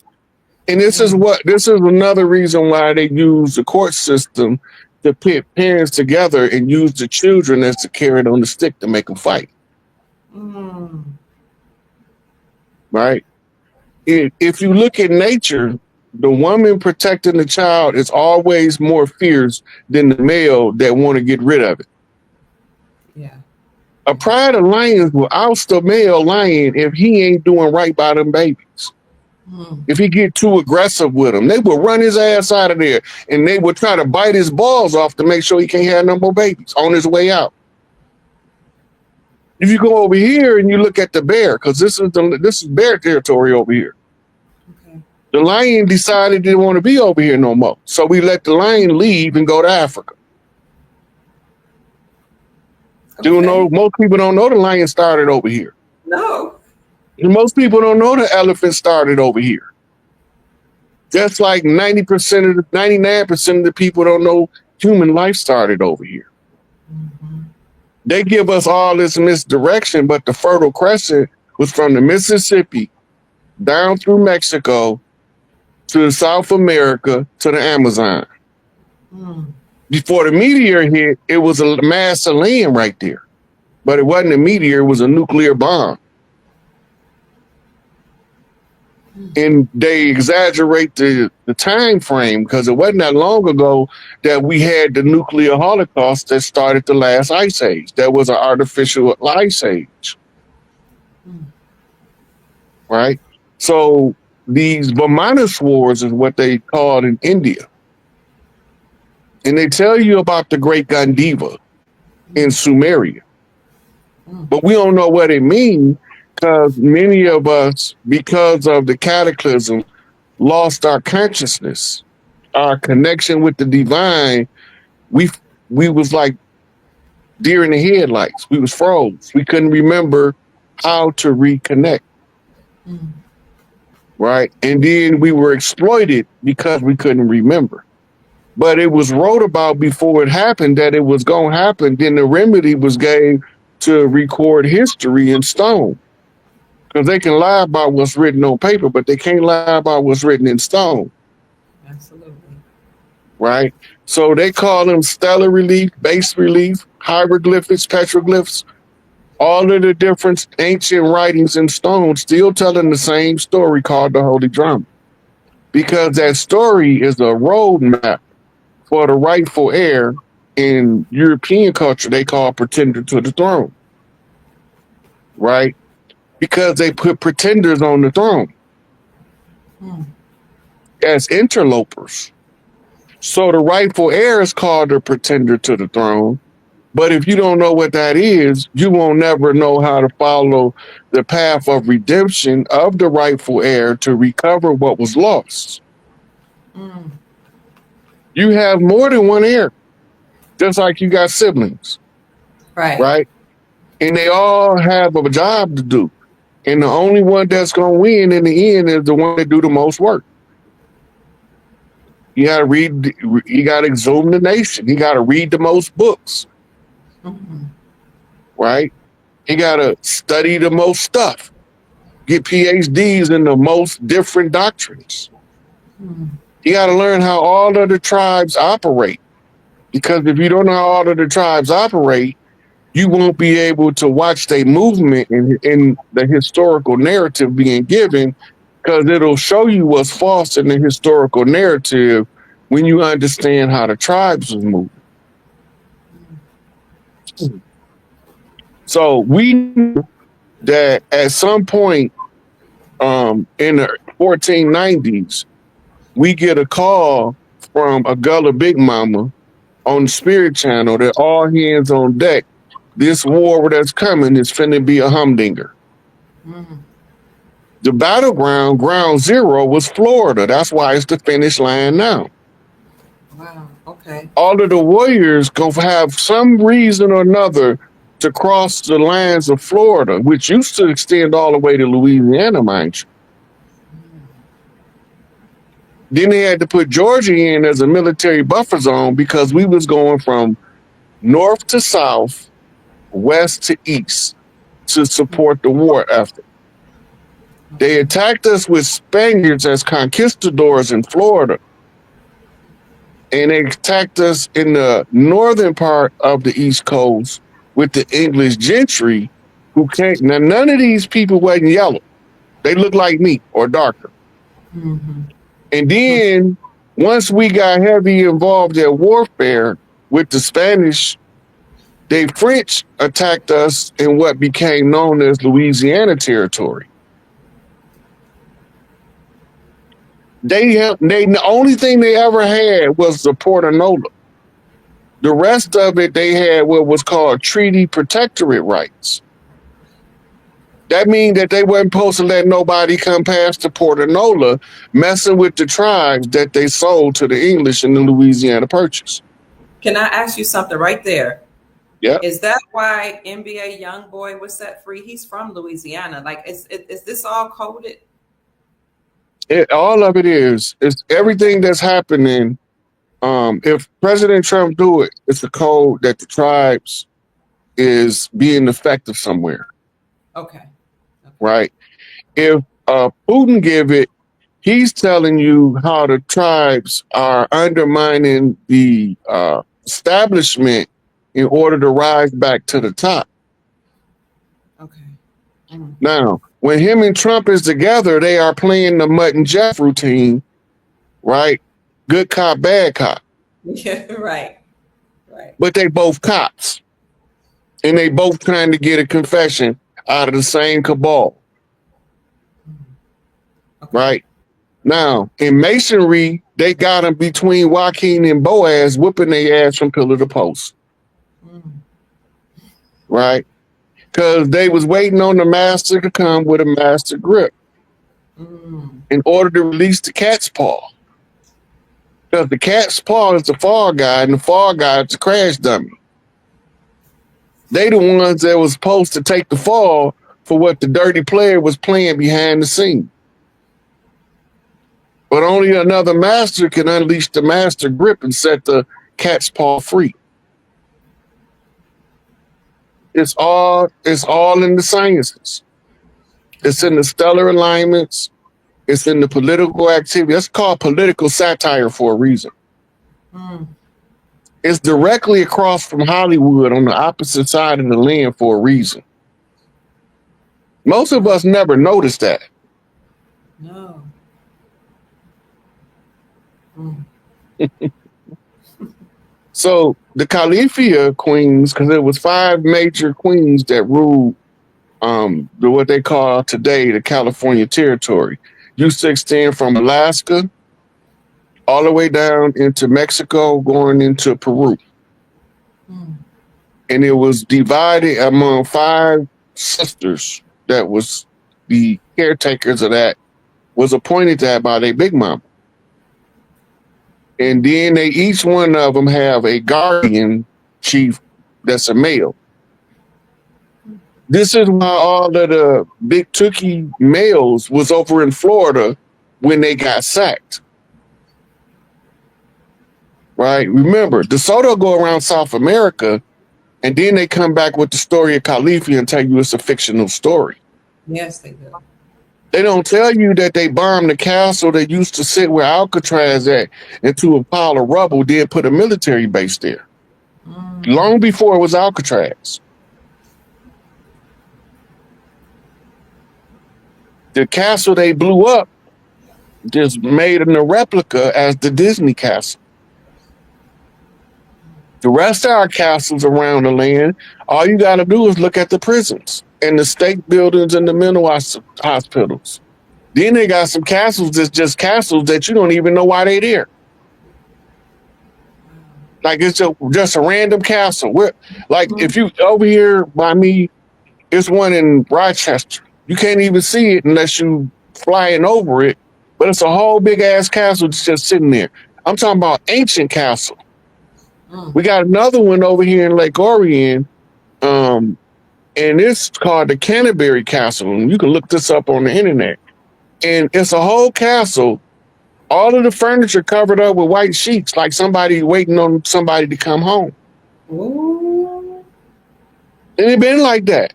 And this is another reason why they use the court system to pit parents together and use the children as the carrot on the stick to make them fight. Right? If you look at nature, the woman protecting the child is always more fierce than the male that want to get rid of it. Yeah. A pride of lions will oust a male lion if he ain't doing right by them babies. If he get too aggressive with them, they will run his ass out of there, and they will try to bite his balls off to make sure he can't have no more babies on his way out. If you go over here and you look at the bear, because this is bear territory over here. Okay. The lion decided he didn't want to be over here no more, so we let the lion leave and go to Africa. Okay. Most people don't know the lion started over here. No. And most people don't know the elephant started over here. Just like 90% of the 99% of the people don't know human life started over here. Mm-hmm. They give us all this misdirection, but the Fertile Crescent was from the Mississippi down through Mexico to South America to the Amazon. Mm. Before the meteor hit, it was a mass of land right there. But it wasn't a meteor, it was a nuclear bomb. And they exaggerate the time frame because it wasn't that long ago that we had the nuclear holocaust that started the last ice age. That was an artificial ice age. Right? So these Brahmanas wars is what they called in India. And they tell you about the great Gandiva in Sumeria. But we don't know what it means because many of us, because of the cataclysm, lost our consciousness, our connection with the divine. We was like deer in the headlights. We was froze. We couldn't remember how to reconnect. Right? And then we were exploited because we couldn't remember. But it was wrote about before it happened that it was going to happen. Then the remedy was gave to record history in stone. Because they can lie about what's written on paper, but they can't lie about what's written in stone. Absolutely. Right? So they call them stellar relief, bas relief, hieroglyphics, petroglyphs, all of the different ancient writings in stone still telling the same story called the Holy Drama. Because that story is a roadmap for the rightful heir in European culture they call pretender to the throne. Right? Because they put pretenders on the throne as interlopers. So the rightful heir is called a pretender to the throne. But if you don't know what that is, you won't never know how to follow the path of redemption of the rightful heir to recover what was lost. You have more than one heir, just like you got siblings. Right? And they all have a job to do. And the only one that's going to win in the end is the one that do the most work. You got to read, you got to exhume the nation. You got to read the most books. Right? You got to study the most stuff. Get PhDs in the most different doctrines. You got to learn how all of the tribes operate. Because if you don't know how all of the tribes operate, you won't be able to watch their movement in the historical narrative being given, because it'll show you what's false in the historical narrative when you understand how the tribes was moving. So we knew that at some point in the 1490s, we get a call from a Gullah Big Mama on the Spirit Channel that all hands on deck. This war that's coming is finna be a humdinger. The battleground, ground zero, was Florida. That's why it's the finish line now. Wow. Okay. All of the warriors gonna have some reason or another to cross the lands of Florida, which used to extend all the way to Louisiana, mind you. Then they had to put Georgia in as a military buffer zone because we was going from north to south, west to east to support the war effort. They attacked us with Spaniards as conquistadors in Florida. And they attacked us in the northern part of the East Coast with the English gentry who came. Now, none of these people wasn't yellow. They looked like me or darker. And then once we got heavy involved in warfare with the Spanish, the French attacked us in what became known as Louisiana territory. The only thing they ever had was the Port of Nola. The rest of it, they had what was called treaty protectorate rights. That means that they weren't supposed to let nobody come past the Port of Nola messing with the tribes that they sold to the English in the Louisiana Purchase. Can I ask you something right there? Yeah. Is that why NBA Youngboy was set free? He's from Louisiana. Like, is this all coded? All of it is everything that's happening. If President Trump do it, it's a code that the tribes is being effective somewhere. Okay. Right. If Putin give it, he's telling you how the tribes are undermining the establishment in order to rise back to the top. Okay. Now, when him and Trump is together, they are playing the Mutt and Jeff routine, right? Good cop, bad cop. Yeah, right. But they both cops. And they both trying to get a confession out of the same cabal. Okay. Right? Now, in Masonry, they got them between Joaquin and Boaz, whooping their ass from pillar to post. Right? Because they was waiting on the master to come with a master grip in order to release the cat's paw. Because the cat's paw is the fall guy, and the fall guy is the crash dummy. They the ones that was supposed to take the fall for what the dirty player was playing behind the scene. But only another master can unleash the master grip and set the cat's paw free. It's all in the sciences. It's in the stellar alignments. It's in the political activity. That's called political satire for a reason. It's directly across from Hollywood on the opposite side of the land for a reason. Most of us never noticed that. No. So the Califia queens, because there was 5 major queens that ruled what they call today the California territory. You extend from Alaska all the way down into Mexico, going into Peru. And it was divided among 5 sisters that was the caretakers of that, was appointed that by their big mama. And then they each one of them have a guardian chief that's a male. This is why all of the big Tookie males was over in Florida when they got sacked. Right? Remember, DeSoto go around South America, and then they come back with the story of Califia and tell you it's a fictional story. Yes, they do. They don't tell you that they bombed the castle that used to sit where Alcatraz at into a pile of rubble, then put a military base there. Long before it was Alcatraz. The castle they blew up just made in a replica as the Disney castle. The rest of our castles around the land, all you got to do is look at the prisons and the state buildings and the mental hospitals. Then they got some castles that's just castles that you don't even know why they there. Like it's just a random castle. If you over here by me, it's one in Rochester. You can't even see it unless you flying over it. But it's a whole big ass castle that's just sitting there. I'm talking about ancient castle. We got another one over here in Lake Orion, and it's called the Canterbury Castle. And you can look this up on the internet. And it's a whole castle, all of the furniture covered up with white sheets, like somebody waiting on somebody to come home. Ooh. And it been like that.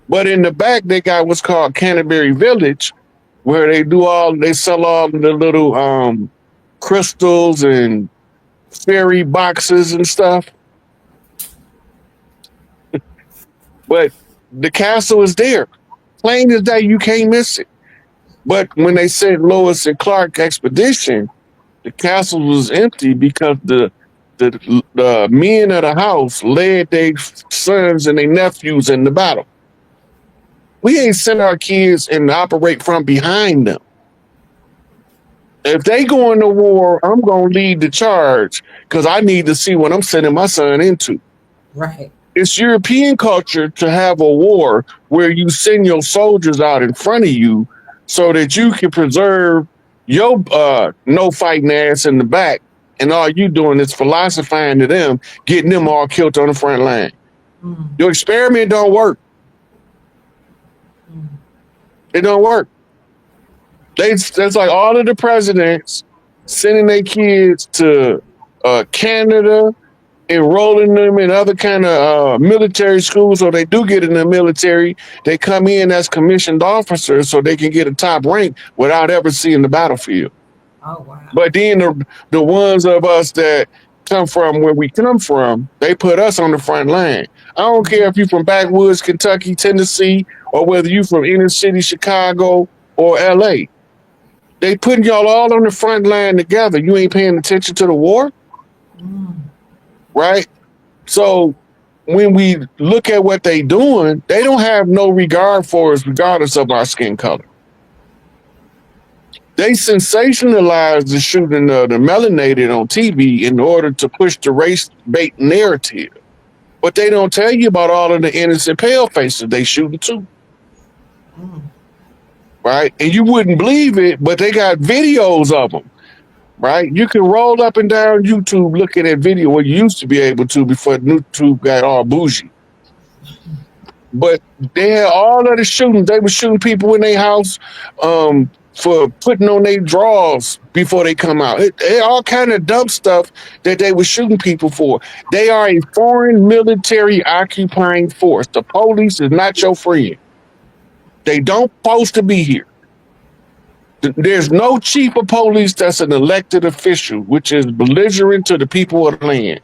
But in the back, they got what's called Canterbury Village, where they sell all the little crystals and fairy boxes and stuff. But the castle is there. Plain as day, you can't miss it. But when they said Lewis and Clark expedition, the castle was empty because the men of the house led their sons and their nephews in the battle. We ain't sent our kids and operate from behind them. If they go into war, I'm going to lead the charge because I need to see what I'm sending my son into. Right. It's European culture to have a war where you send your soldiers out in front of you so that you can preserve your no fighting ass in the back, and all you doing is philosophizing to them, getting them all killed on the front line. Your experiment don't work. It don't work. That's like all of the presidents sending their kids to Canada, enrolling them in other kind of military schools, so they do get in the military. They come in as commissioned officers, so they can get a top rank without ever seeing the battlefield. Oh, wow. But then the ones of us that come from where we come from, they put us on the front line. I don't care if you're from backwoods Kentucky, Tennessee, or whether you from inner city Chicago or LA. They putting y'all all on the front line together. You ain't paying attention to the war, right? So when we look at what they doing, they don't have no regard for us, regardless of our skin color. They sensationalize the shooting of the melanated on TV in order to push the race bait narrative. But they don't tell you about all of the innocent pale faces they shooting too. Right? And you wouldn't believe it, but they got videos of them. Right? You can roll up and down YouTube looking at video what you used to be able to before YouTube got all bougie. But they had all of the shootings. They were shooting people in their house for putting on their drawers before they come out. All kind of dumb stuff that they were shooting people for. They are a foreign military occupying force. The police is not your friend. They don't supposed to be here. There's no chief of police that's an elected official, which is belligerent to the people of the land.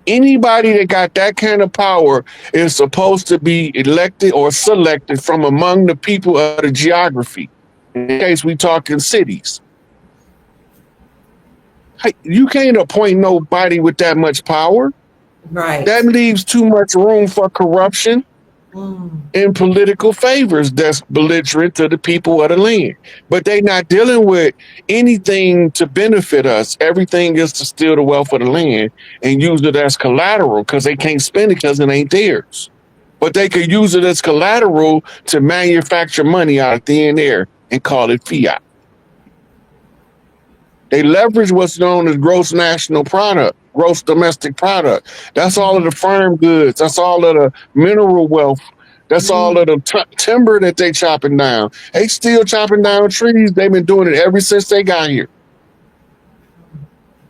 Anybody that got that kind of power is supposed to be elected or selected from among the people of the geography. In case we talk in cities. Hey, you can't appoint nobody with that much power. Right. That leaves too much room for corruption and political favors that's belligerent to the people of the land. But they're not dealing with anything to benefit us. Everything is to steal the wealth of the land and use it as collateral because they can't spend it because it ain't theirs. But they could use it as collateral to manufacture money out of thin air and call it fiat. They leverage what's known as gross national product, gross domestic product. That's all of the farm goods. That's all of the mineral wealth. That's all of the timber that they chopping down. They still chopping down trees. They've been doing it ever since they got here.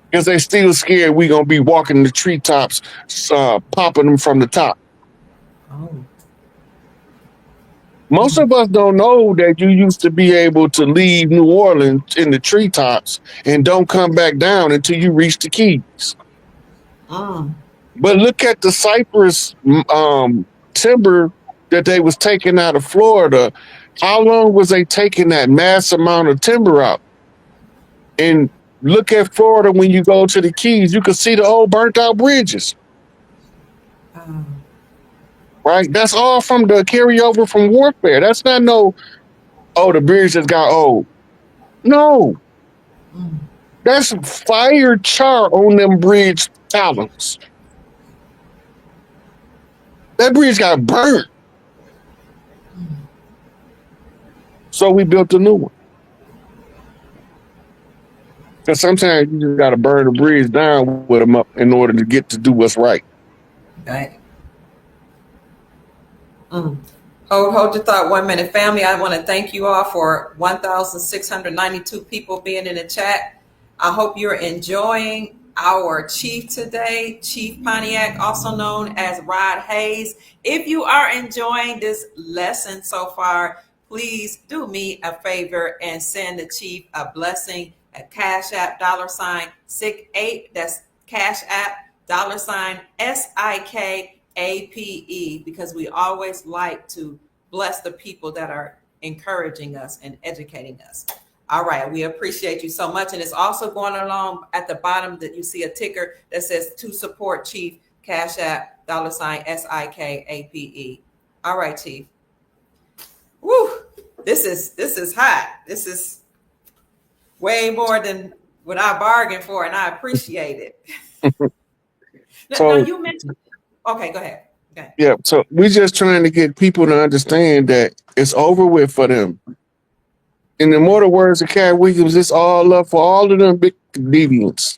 Because they still scared we going to be walking the treetops, popping them from the top. Oh. Most of us don't know that you used to be able to leave New Orleans in the treetops and don't come back down until you reach the Keys. But look at the cypress timber that they was taking out of Florida. How long was they taking that mass amount of timber out? And look at Florida when you go to the Keys, you can see the old burnt out bridges. Right? That's all from the carryover from warfare. That's not the bridge just got old. No. That's fire char on them bridge columns. That bridge got burnt. So we built a new one. Because sometimes you just got to burn the bridge down with them up in order to get to do what's right. Right. Hold your thought 1 minute. Family, I want to thank you all for 1,692 people being in the chat. I hope you're enjoying our chief today, Chief Pontiac, also known as Rod Hayes. If you are enjoying this lesson so far, please do me a favor and send the chief a blessing at Cash App $SIK8. That's Cash App $SIKAPE, because we always like to bless the people that are encouraging us and educating us. All right, we appreciate you so much. And it's also going along at the bottom that you see a ticker that says to support Chief, Cash App $SIKAPE. All right, Chief. Woo! This is hot. This is way more than what I bargained for, and I appreciate it. Now you mentioned. Okay, go ahead. Okay. Yeah, so we're just trying to get people to understand that it's over with for them. In the immortal words of Cat Williams, it's all up for all of them big deviants.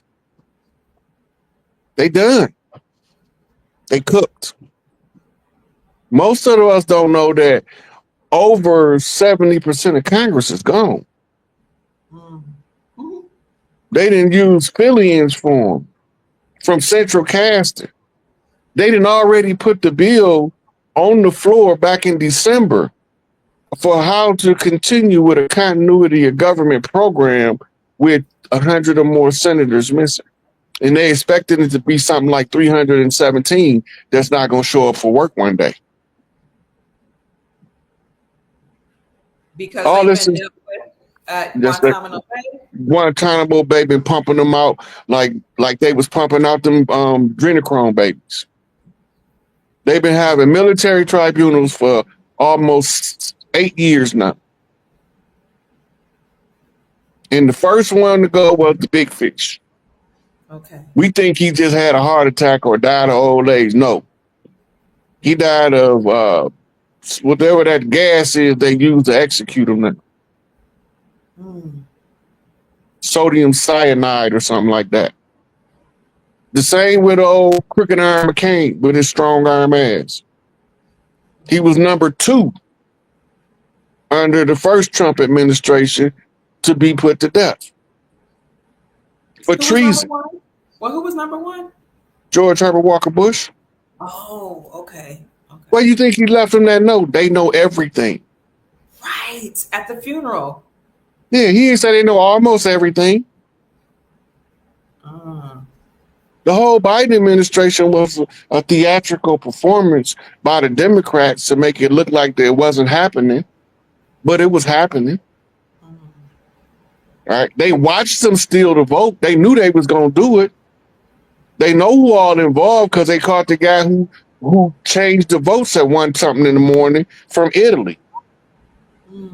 They done. They cooked. Most of us don't know that over 70% of Congress is gone. Mm-hmm. They didn't use fill-ins for them from central casting. They didn't already put the bill on the floor back in December for how to continue with a continuity of government program with 100 or more senators missing. And they expected it to be something like 317 that's not going to show up for work one day. Because All they've this been is dealt with at just like Guantanamo Bay. Guantanamo Bay been pumping them out like they was pumping out them adrenochrome babies. They've been having military tribunals for almost 8 years now. And the first one to go was the big fish. Okay. We think he just had a heart attack or died of old age. No. He died of whatever that gas is they use to execute him now. Sodium cyanide or something like that. The same with old Crooked Arm McCain with his strong arm ass. He was number 2 under the first Trump administration to be put to death for treason. Well, who was number 1? George Herbert Walker Bush. Oh, okay. Why you think he left him that note? They know everything. Right. At the funeral. Yeah, he didn't say they know almost everything. The whole Biden administration was a theatrical performance by the Democrats to make it look like it wasn't happening, but it was happening. Right? They watched them steal the vote. They knew they was going to do it. They know who all involved because they caught the guy who changed the votes at 1 something in the morning from Italy.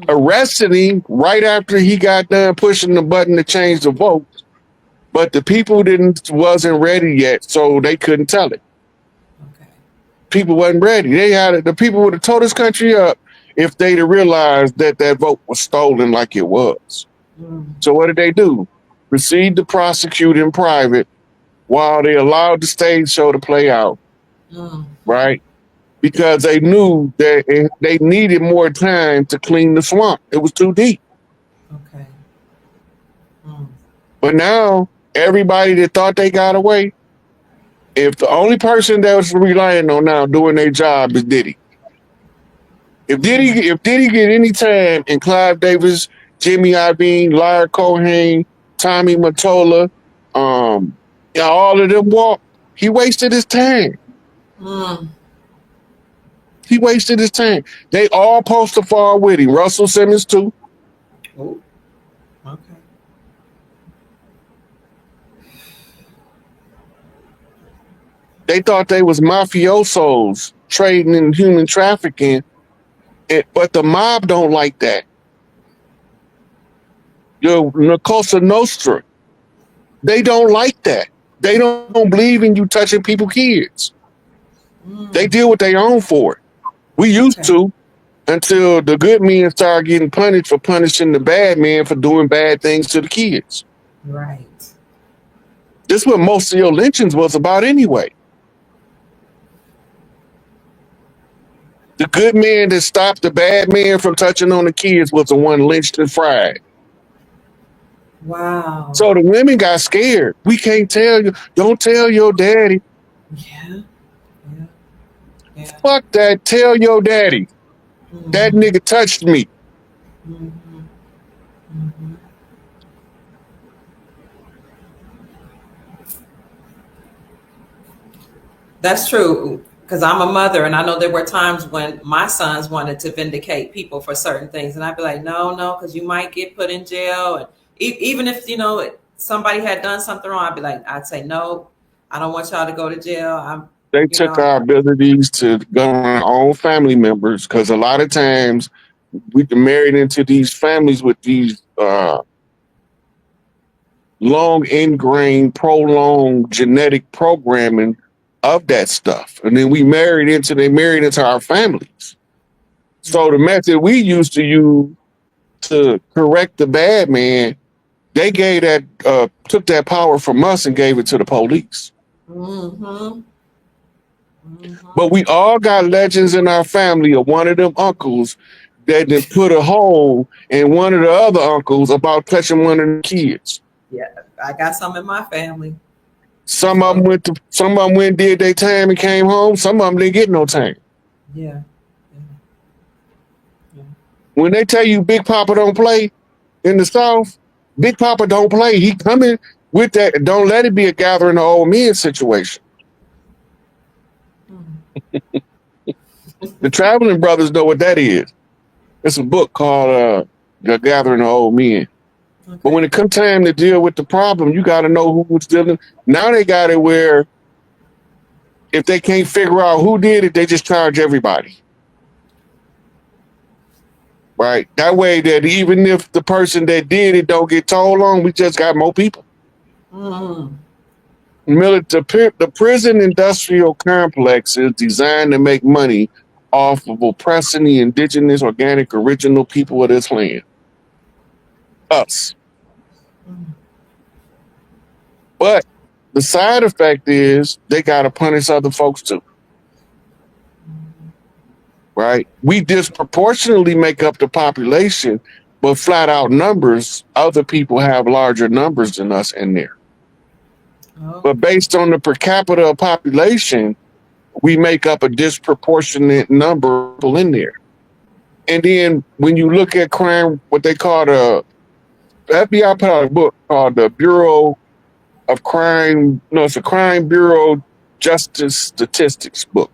Arrested him right after he got done pushing the button to change the vote. But the people wasn't ready yet, so they couldn't tell it. Okay. People wasn't ready. The people would have tore this country up if they'd have realized that vote was stolen like it was. So what did they do? Proceed to prosecute in private while they allowed the stage show to play out. Right? Because they knew that they needed more time to clean the swamp. It was too deep. Okay. But now, everybody that thought they got away, if the only person that was relying on now doing their job is Diddy. If Diddy get any time in Clive Davis, Jimmy Iovine, Lyra Cohen, Tommy Mottola, all of them walk, he wasted his time. He wasted his time. They all supposed to fall with him. Russell Simmons too. Oh, okay. They thought they was mafiosos trading in human trafficking, but the mob don't like that. La Cosa Nostra, they don't like that. They don't believe in you touching people's kids. They deal with their own for it. We used to, until the good men started getting punished for punishing the bad men for doing bad things to the kids. Right. This is what most of your lynchings was about anyway. The good man that stopped the bad man from touching on the kids was the one lynched and fried. Wow. So the women got scared. We can't tell you. Don't tell your daddy. Yeah. Fuck that. Tell your daddy. That nigga touched me. That's true. Because I'm a mother, and I know there were times when my sons wanted to vindicate people for certain things, and I'd be like, no, because you might get put in jail. And even if somebody had done something wrong, I'd say no, I don't want y'all to go to jail. They took our abilities to govern our own family members, because a lot of times we get married into these families with these long ingrained, prolonged genetic programming of that stuff. And then they married into our families. So the method we used to use to correct the bad man, they gave took that power from us and gave it to the police. But we all got legends in our family of one of them uncles that then put a hole in one of the other uncles about touching one of the kids. Yeah, I got some in my family. Some of them went and did their time and came home. Some of them didn't get no time. Yeah. When they tell you Big Papa don't play in the South, Big Papa don't play. He coming with that. Don't let it be a gathering of old men situation. The Traveling Brothers know what that is. It's a book called The Gathering of Old Men. Okay. But when it comes time to deal with the problem, you got to know who was dealing. Now they got it where if they can't figure out who did it, they just charge everybody. Right? That way that even if the person that did it don't get told on, we just got more people. The prison industrial complex is designed to make money off of oppressing the indigenous, organic, original people of this land. Us. But the side effect is they got to punish other folks too. Right? We disproportionately make up the population, but flat out numbers, other people have larger numbers than us in there. Oh. But based on the per capita population, we make up a disproportionate number of people in there. And then when you look at crime, what they call the FBI put out a book called the Bureau of Crime. No, it's a Crime Bureau Justice Statistics book.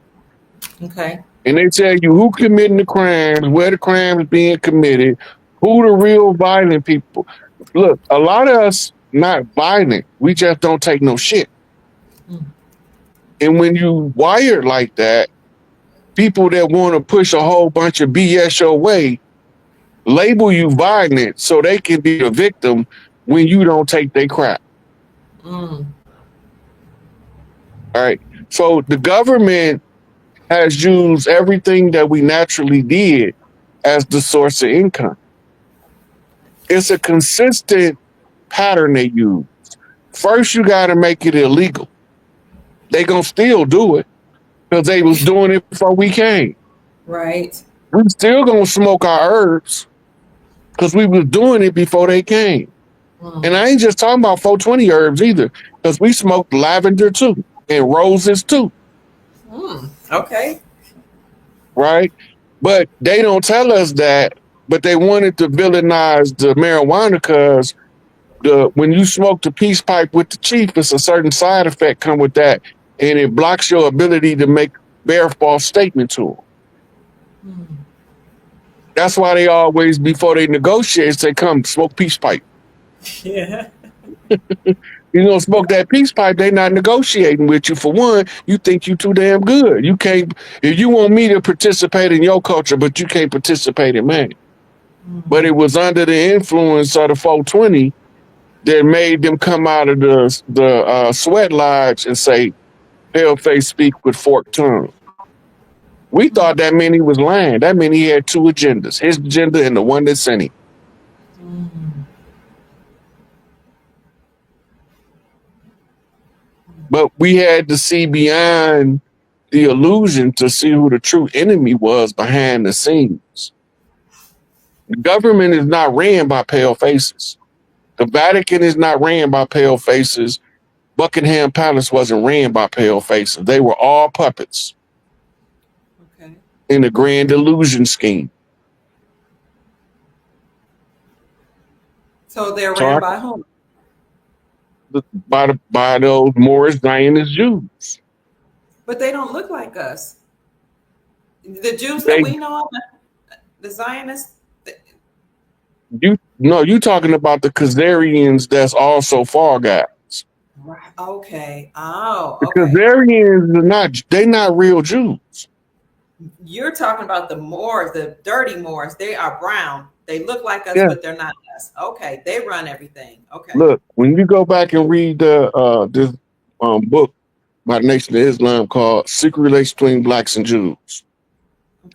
Okay. And they tell you who committing the crimes, where the crime is being committed, who the real violent people. Look, a lot of us not violent. We just don't take no shit. And when you wired like that, people that want to push a whole bunch of BS your way label you violent so they can be a victim when you don't take their crap. All right. So the government has used everything that we naturally did as the source of income. It's a consistent pattern they use. First, you got to make it illegal. They gonna still do it because they was doing it before we came. Right. We still gonna smoke our herbs because we was doing it before they came. And I ain't just talking about 420 herbs either, because we smoked lavender too and roses too. Okay. Right? But they don't tell us that, but they wanted to villainize the marijuana because when you smoke the peace pipe with the chief, it's a certain side effect come with that, and it blocks your ability to bear false statement to them. That's why they always, before they negotiate, say, come smoke peace pipe. Yeah. You know, smoke that peace pipe, they not negotiating with you. For one, you think you too damn good. You can't, if you want me to participate in your culture, but you can't participate in mine. But it was under the influence of the 420 that made them come out of the sweat lodge and say, paleface speak with forked tongue. We thought that meant he was lying. That meant he had two agendas, his agenda and the one that sent him. But we had to see beyond the illusion to see who the true enemy was behind the scenes. The government is not ran by pale faces. The Vatican is not ran by pale faces. Buckingham Palace wasn't ran by pale faces. They were all puppets. Okay. In the grand illusion scheme. So they're ran by whom? By those Moorish Zionist Jews. But they don't look like us. The Jews that we know, the Zionists. You talking about the Khazarians that's also Fall Guys. Right. Okay. Oh, okay. The Khazarians they're not real Jews. You're talking about the Moors, the dirty Moors. They are brown. They look like us, but they're not us. Okay, they run everything. Okay. Look, when you go back and read this book by the Nation of Islam called Secret Relations Between Blacks and Jews,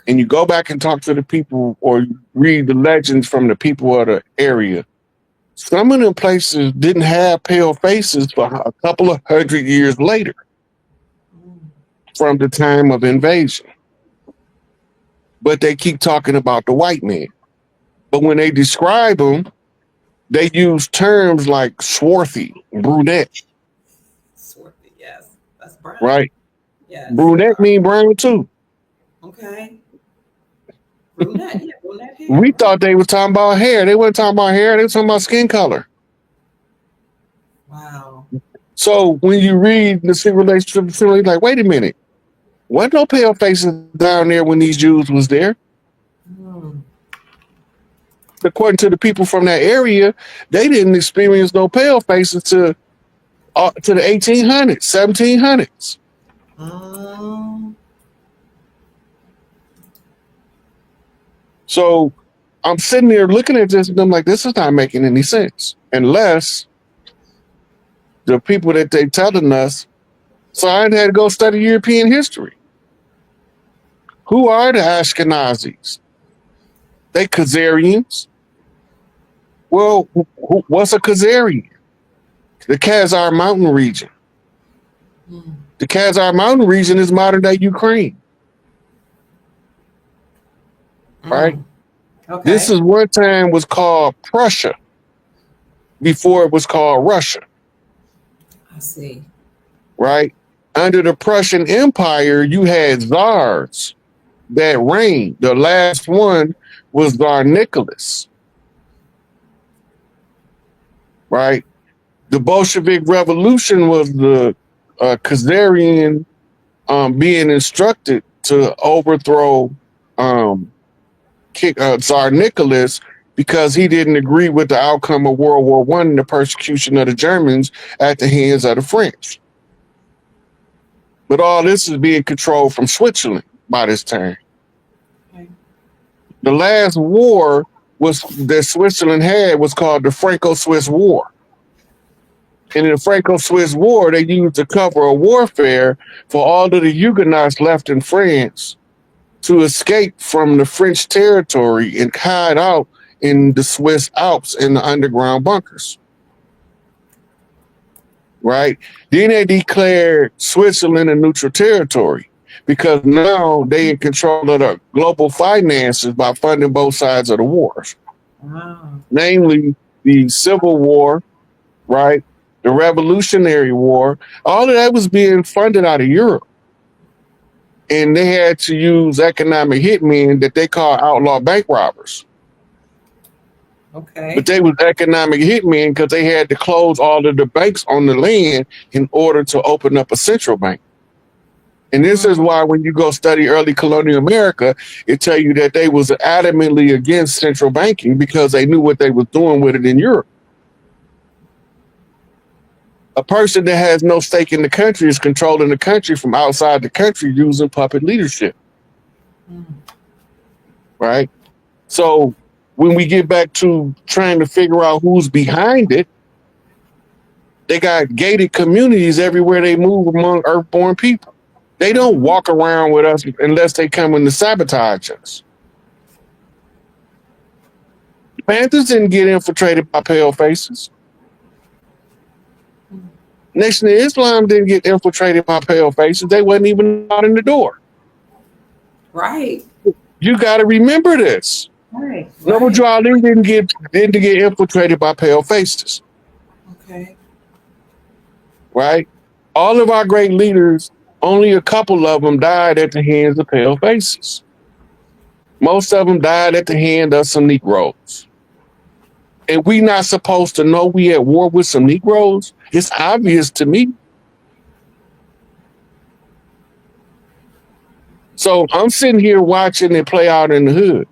and you go back and talk to the people or read the legends from the people of the area, some of them places didn't have pale faces for a couple of 100 years later from the time of invasion. but they keep talking about the white man. But when they describe them, they use terms like swarthy, brunette. Swarthy, yes. That's brown. Right? Yes. Brunette mean brown too. Okay. Brunette, yeah, brunette hair. We Right. thought they were talking about hair. They weren't talking about hair. They were talking about skin color. Wow. So when you read the secret relationship, you're like, wait a minute. Wasn't no pale faces down there when these Jews was there? Mm. According to the people from that area, they didn't experience no pale faces to the 1800s, 1700s. So I'm sitting there looking at this and I'm like, this is not making any sense unless the people that they telling us. So I had to go study European history. Who are the Ashkenazis? They Khazarians. Well, what's a Khazarian? The Khazar Mountain region. The Khazar Mountain region is modern day Ukraine. Right? Okay. This is one time was called Prussia before it was called Russia. I see. Right? Under the Prussian Empire, you had czars that reigned. The last one was Tsar Nicholas. Right? The Bolshevik Revolution was the Khazarian being instructed to overthrow Tsar Nicholas because he didn't agree with the outcome of World War I and the persecution of the Germans at the hands of the French. But all this is being controlled from Switzerland by this time. Okay. The last war that Switzerland had was called the Franco-Swiss War. And in the Franco-Swiss War, they used the cover of warfare for all of the Huguenots left in France to escape from the French territory and hide out in the Swiss Alps in the underground bunkers. Right? Then they declared Switzerland a neutral territory because now they in control of the global finances by funding both sides of the wars. Wow. Namely, the Civil War, right? The Revolutionary War. All of that was being funded out of Europe. And they had to use economic hitmen that they call outlaw bank robbers. Okay. But they was economic hitmen because they had to close all of the banks on the land in order to open up a central bank. And this is why when you go study early colonial America, it tell you that they was adamantly against central banking because they knew what they was doing with it in Europe. A person that has no stake in the country is controlling the country from outside the country using puppet leadership. Right? So when we get back to trying to figure out who's behind it, they got gated communities everywhere they move among Earthborn people. They don't walk around with us unless they come in to sabotage us. The Panthers didn't get infiltrated by pale faces. Nation of Islam didn't get infiltrated by pale faces. They wasn't even out in the door. Right. You got to remember this. Right. Noble Drew Ali didn't get infiltrated by pale faces. Okay. Right? All of our great leaders, only a couple of them died at the hands of pale faces. Most of them died at the hand of some Negroes. And we not supposed to know we at war with some Negroes? It's obvious to me. So I'm sitting here watching it play out in the hood.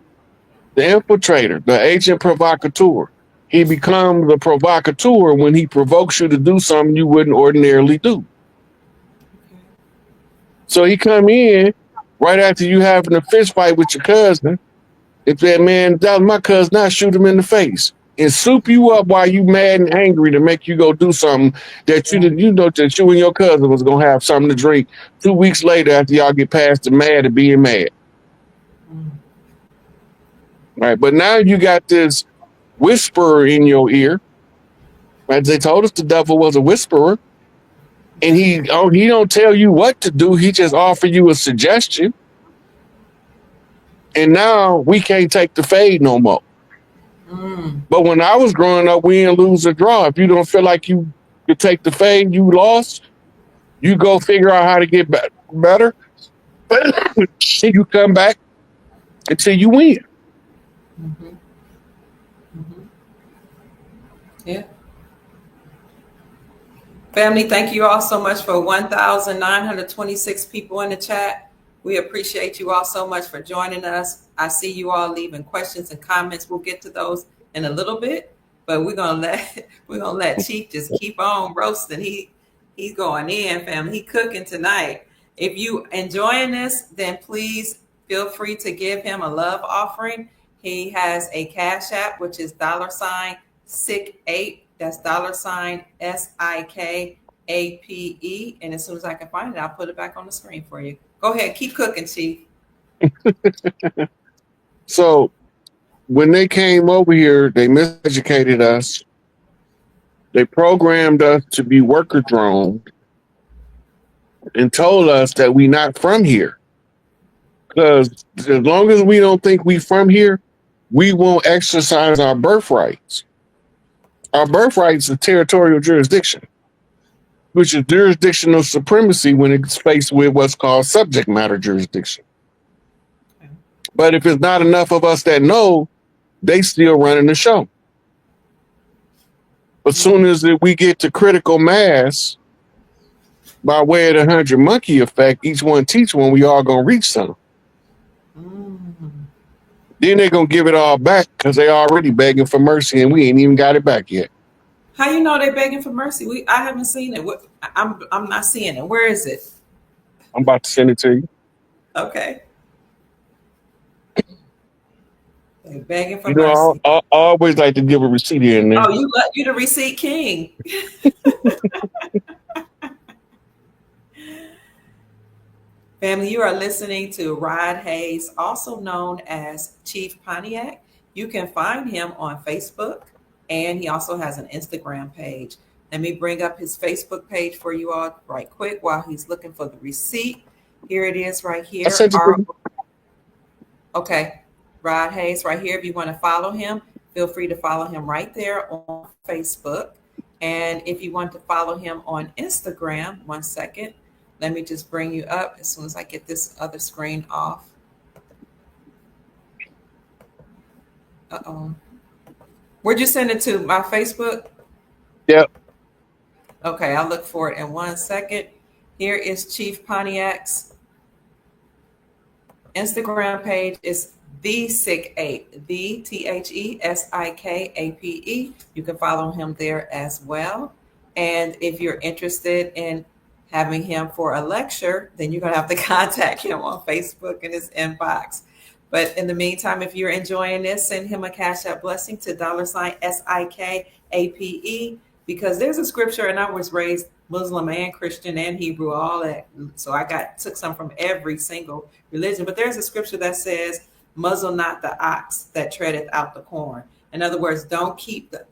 The infiltrator, the agent provocateur. He becomes a provocateur when he provokes you to do something you wouldn't ordinarily do. So he come in right after you having a fist fight with your cousin. If that man, that was my cousin, I shoot him in the face and soup you up while you mad and angry to make you go do something that you know that you and your cousin was gonna have something to drink 2 weeks later after y'all get past the mad and being mad. Right, but now you got this whisperer in your ear. Right, they told us the devil was a whisperer, and he don't tell you what to do. He just offer you a suggestion, And now we can't take the fade no more. But when I was growing up, we didn't lose or draw. If you don't feel like you could take the fade, you lost. You go figure out how to get better. You come back until you win. Mm-hmm. Mm-hmm. Yeah. Family, thank you all so much for 1,926 people in the chat. We appreciate you all so much for joining us. I see you all leaving questions and comments. We'll get to those in a little bit, but we're gonna let Chief just keep on roasting. He's going in, family. He cooking tonight. If you enjoying this, then please feel free to give him a love offering. He has a cash app, which is $SIK8. That's $SIKAPE. And as soon as I can find it, I'll put it back on the screen for you. Go ahead, keep cooking, Chief. So when they came over here, they miseducated us. They programmed us to be worker drones and told us that we not from here. Because as long as we don't think we from here, we won't exercise our birthrights. Our birthrights is territorial jurisdiction, which is jurisdictional supremacy when it's faced with what's called subject matter jurisdiction. But if it's not enough of us that know, they still running the show. But soon as we get to critical mass, by way of the 100 monkey effect, each one teach one, we all gonna reach something. Then they're gonna give it all back because they already begging for mercy and we ain't even got it back yet. How you know they begging for mercy? I haven't seen it. I'm not seeing it. Where is it? I'm about to send it to you. Okay. They begging for You know, mercy. I always like to give a receipt here and there. Oh, you the receipt king. Family, you are listening to Rod Hayes, also known as Chief Pontiac. You can find him on Facebook, and he also has an Instagram page. Let me bring up his Facebook page for you all right quick while he's looking for the receipt. Here it is right here. I sent it to you. Okay, Rod Hayes right here. If you want to follow him, feel free to follow him right there on Facebook. And if you want to follow him on Instagram, one second. Let me just bring you up as soon as I get this other screen off. Uh-oh. Where'd you send it to? My Facebook? Yep. Okay, I'll look for it in 1 second. Here is Chief Pontiac's Instagram page. Is the SIK8, the THESIKAPE. You can follow him there as well. And if you're interested in having him for a lecture, then you're going to have to contact him on Facebook in his inbox. But in the meantime, if you're enjoying this, send him a Cash App blessing to $SIKAPE, because there's a scripture, and I was raised Muslim and Christian and Hebrew, all that. So I took some from every single religion. But there's a scripture that says, muzzle not the ox that treadeth out the corn. In other words, don't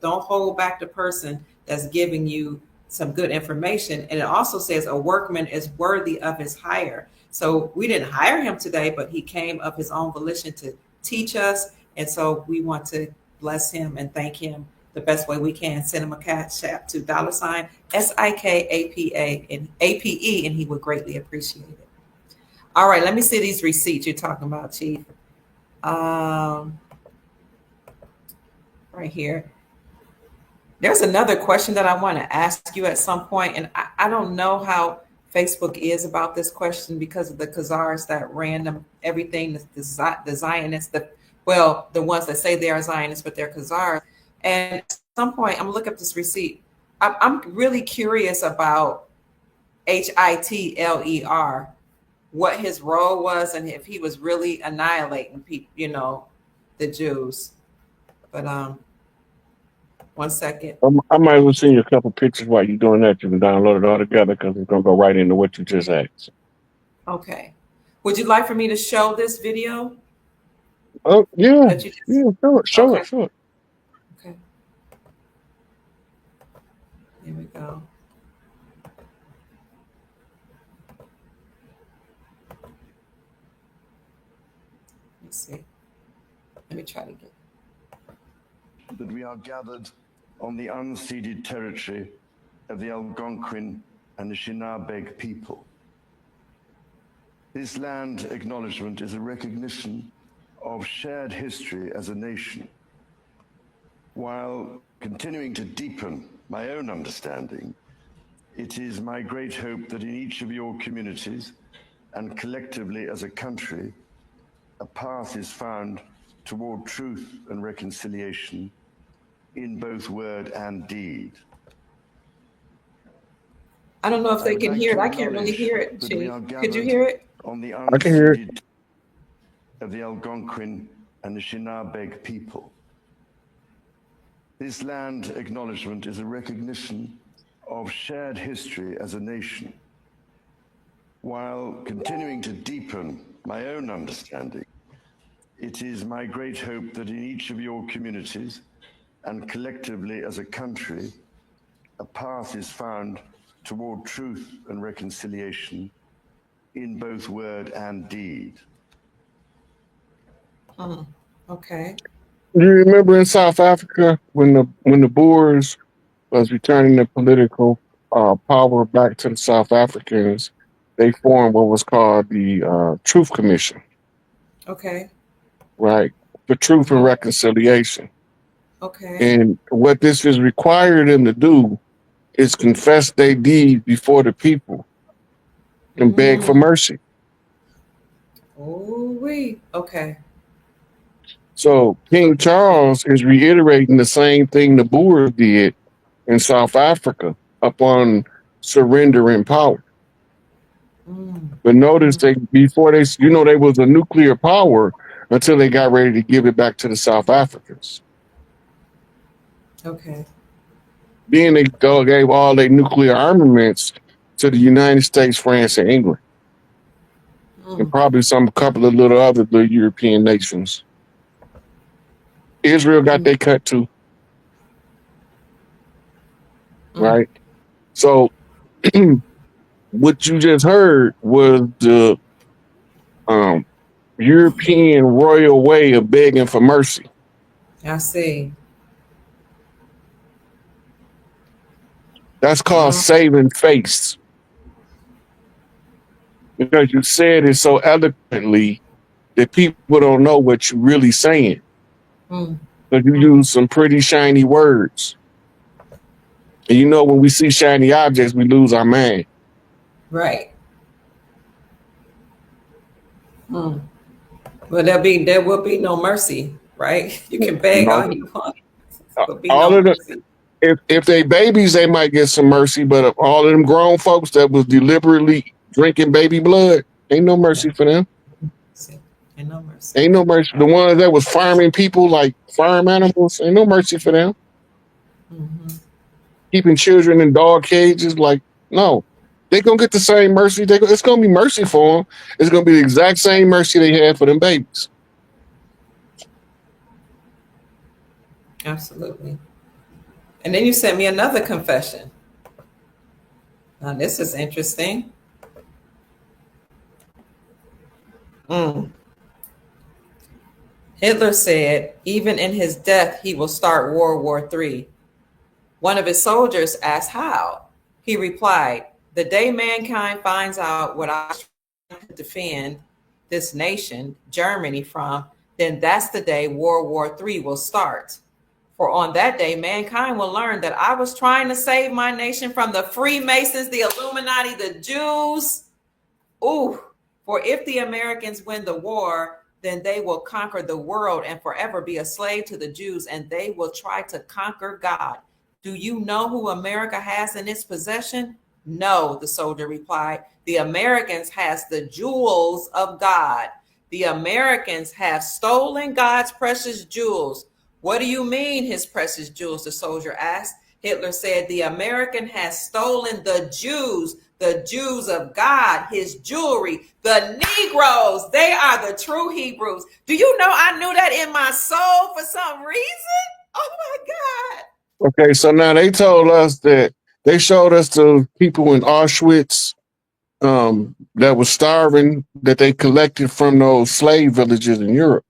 hold back the person that's giving you some good information. And it also says a workman is worthy of his hire. So we didn't hire him today, but he came of his own volition to teach us. And so we want to bless him and thank him the best way we can. Send him a Cash App to $SIKAPA and APE, and he would greatly appreciate it. All right, let me see these receipts you're talking about, Chief. Right here. There's another question that I want to ask you at some point, and I don't know how Facebook is about this question because of the Khazars that random everything, the Zionists, the ones that say they are Zionists, but they're Khazars. And at some point, I'm gonna look up this receipt. I'm really curious about Hitler, what his role was, and if he was really annihilating people, the Jews. But 1 second. I might as well send you a couple pictures while you're doing that. You can download it all together because it's going to go right into what you just asked. Okay. Would you like for me to show this video? Oh, yeah. Show Okay. it. Okay. Here we go. Let me see. Let me try to get. That we are gathered on the unceded territory of the Algonquin and the Shinabeg people. This land acknowledgement is a recognition of shared history as a nation, while continuing to deepen my own understanding. It is my great hope that in each of your communities and collectively as a country, a path is found toward truth and reconciliation in both word and deed. I don't know if they can hear it. I can't really hear it, Chief. Could you hear it? On the I can hear it. unceded of the Algonquin and the Shinabeg people. This land acknowledgement is a recognition of shared history as a nation, while continuing to deepen my own understanding. It is my great hope that in each of your communities and collectively as a country, a path is found toward truth and reconciliation in both word and deed. Okay. Do you remember in South Africa when the Boers was returning the political power back to the South Africans, they formed what was called the Truth Commission, Okay. right? For truth and reconciliation. Okay. And what this is required them to do is confess their deeds before the people and beg for mercy. Oh, wait. Okay. So King Charles is reiterating the same thing the Boers did in South Africa upon surrendering power. But notice they before they they was a nuclear power until they got ready to give it back to the South Africans. Okay. Then they gave all their nuclear armaments to the United States, France, and England. And probably a couple of other European nations. Israel got their cut too. Right? So what you just heard was the European royal way of begging for mercy. I see. That's called saving face. Because you said it so eloquently that people don't know what you're really saying. But you use some pretty shiny words. And when we see shiny objects, we lose our mind. Right. Well, there will be no mercy, right? You can beg all you want. There'll be no mercy. If they babies, they might get some mercy, but all of them grown folks that was deliberately drinking baby blood, ain't no mercy for them. Ain't no mercy. Ain't no mercy. The ones that was farming people like farm animals, ain't no mercy for them. Keeping children in dog cages, no. They're going to get the same mercy. It's going to be mercy for them. It's going to be the exact same mercy they had for them babies. Absolutely. And then you sent me another confession. Now, this is interesting. Hitler said, even in his death, he will start World War III. One of his soldiers asked how. He replied, the day mankind finds out what I try to defend this nation, Germany, from, then that's the day World War III will start. For on that day, mankind will learn that I was trying to save my nation from the Freemasons, the Illuminati, the Jews. Ooh, for if the Americans win the war, then they will conquer the world and forever be a slave to the Jews, and they will try to conquer God. Do you know who America has in its possession? No, the soldier replied. The Americans has the jewels of God. The Americans have stolen God's precious jewels. What do you mean, his precious jewels? The soldier asked. Hitler said, the American has stolen the Jews of God, his jewelry, the Negroes. They are the true Hebrews. Do you know I knew that in my soul for some reason? Oh my God. Okay, so now they told us that they showed us the people in Auschwitz that was starving that they collected from those slave villages in Europe,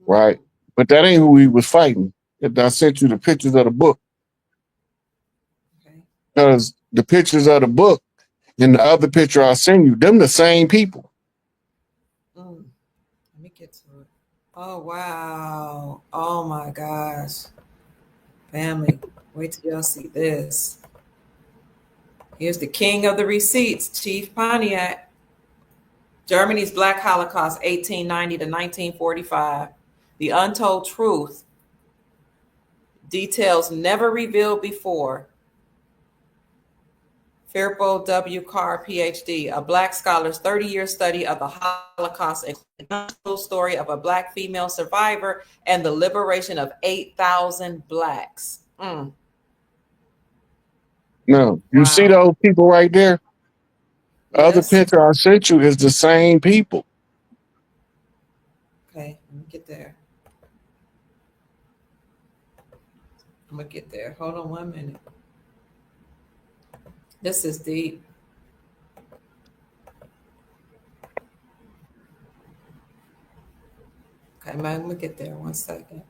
right? But that ain't who he was fighting. I sent you the pictures of the book because the pictures of the book and the other picture I send you, them the same people. Let me get to it. Oh, wow. Oh, my gosh. Family, wait till y'all see this. Here's the king of the receipts, Chief Pontiac. Germany's Black Holocaust, 1890 to 1945. The Untold Truth. Details never revealed before. Firpo W. Carr, PhD, a Black scholar's 30-year study of the Holocaust, including the untold story of a Black female survivor and the liberation of 8,000 Blacks. No, you see those people right there? Yes. Other picture I sent you is the same people. Okay, let me get there. I'm gonna get there. Hold on 1 minute. This is deep. Okay, man, I'm gonna get there. 1 second.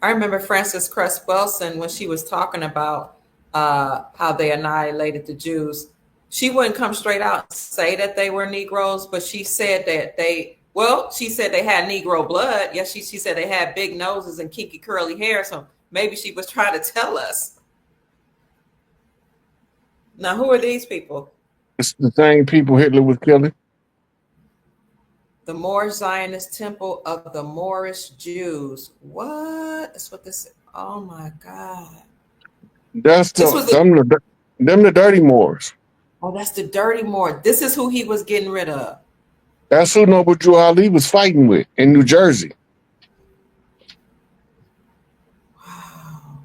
I remember Frances Cress Welsing when she was talking about how they annihilated the Jews. She wouldn't come straight out and say that they were Negroes, but she said that she said they had Negro blood. Yes, she said they had big noses and kinky curly hair. So maybe she was trying to tell us. Now, who are these people? It's the same people Hitler was killing. The Moorish Zionist Temple of the Moorish Jews. What? That's what this is. Oh my God. That's them the dirty Moors. Oh, that's the dirty Moor. This is who he was getting rid of. That's who Noble Drew Ali was fighting with in New Jersey. Wow.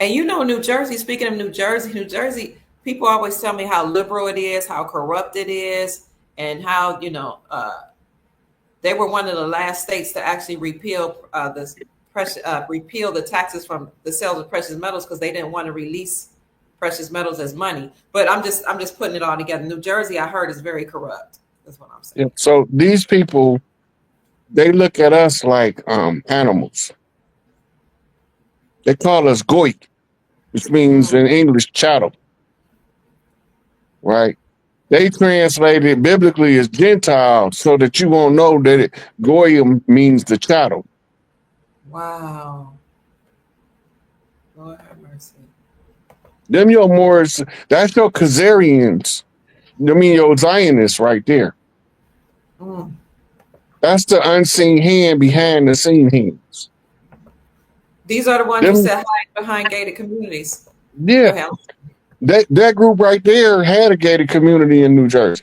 And you know, New Jersey, speaking of New Jersey, people always tell me how liberal it is, how corrupt it is, and how, they were one of the last states to actually repeal the taxes from the sales of precious metals because they didn't want to release precious metals as money. But I'm just putting it all together. New Jersey, I heard, is very corrupt. That's what I'm saying. Yeah, so these people, they look at us like animals. They call us goy, which means in English chattel. Right? They translate it biblically as Gentile so that you won't know that goyim means the chattel. Wow. Lord have mercy. Them your Moors, that's your Khazarians. I mean your Zionists right there. That's the unseen hand behind the seen hands. These are the ones who said hide behind gated communities. Yeah. That group right there had a gated community in New Jersey.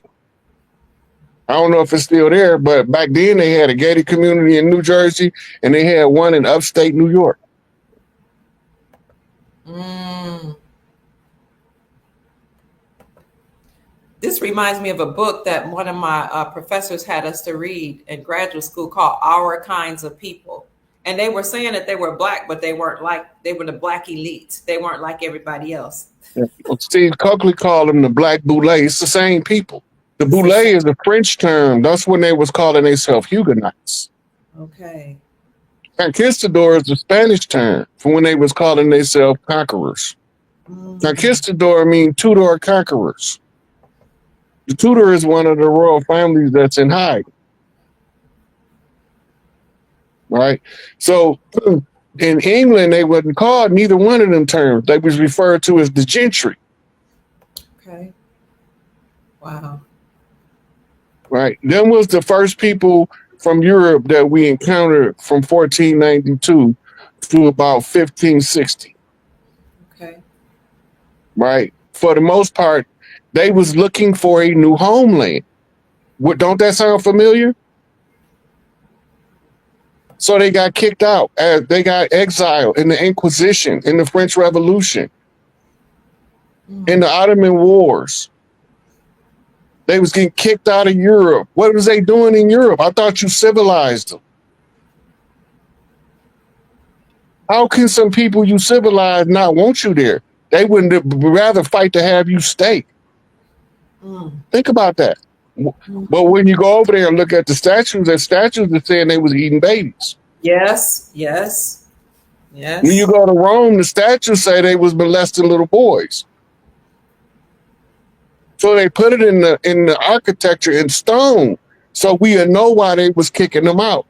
I don't know if it's still there, but back then they had a gated community in New Jersey and they had one in upstate New York. This reminds me of a book that one of my professors had us to read in graduate school called Our Kinds of People. And they were saying that they were Black, but they were the Black elite. They weren't like everybody else. Steve Coakley called them the Black Boule. It's the same people. The Boule is a French term. That's when they was calling themselves Huguenots. Okay. Conquistador is the Spanish term for when they was calling themselves conquerors. Conquistador means Tudor conquerors. The Tudor is one of the royal families that's in hiding. Right? So in England, they wasn't called neither one of them terms. They was referred to as the gentry. Okay. Wow. Right. Them was the first people from Europe that we encountered from 1492 to about 1560. Okay. Right. For the most part, they was looking for a new homeland. Don't that sound familiar? So they got kicked out. They got exiled in the Inquisition, in the French Revolution, in the Ottoman Wars. They was getting kicked out of Europe. What was they doing in Europe? I thought you civilized them. How can some people you civilize not want you there? They wouldn't rather fight to have you stay. Think about that. But when you go over there and look at the statues are saying they was eating babies. Yes, yes, yes. When you go to Rome, the statues say they was molesting little boys. So they put it in the architecture in stone, so we know why they was kicking them out.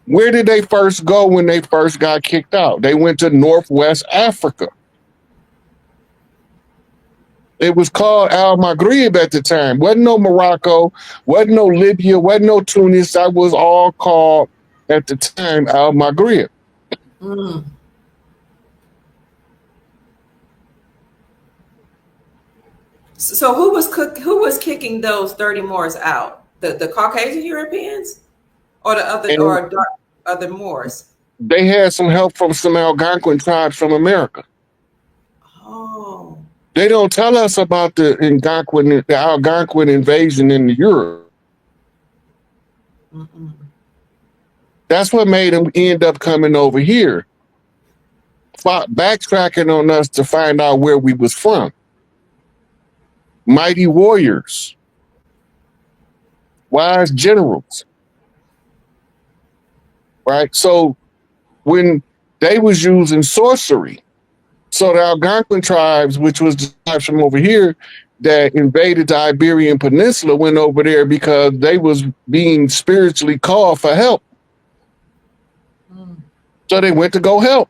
Where did they first go when they first got kicked out? They went to Northwest Africa. It was called Al Maghrib at the time. Wasn't no Morocco, wasn't no Libya, wasn't no Tunis. That was all called at the time Al Maghrib. So who was kicking those dirty Moors out? The Caucasian Europeans, or the other Moors? They had some help from some Algonquin tribes from America. Oh. They don't tell us about the Algonquin invasion in Europe. That's what made them end up coming over here, backtracking on us to find out where we was from. Mighty warriors, wise generals, right? So when they was using sorcery, so the Algonquin tribes, which was the tribes from over here that invaded the Iberian Peninsula, went over there because they was being spiritually called for help. So they went to go help.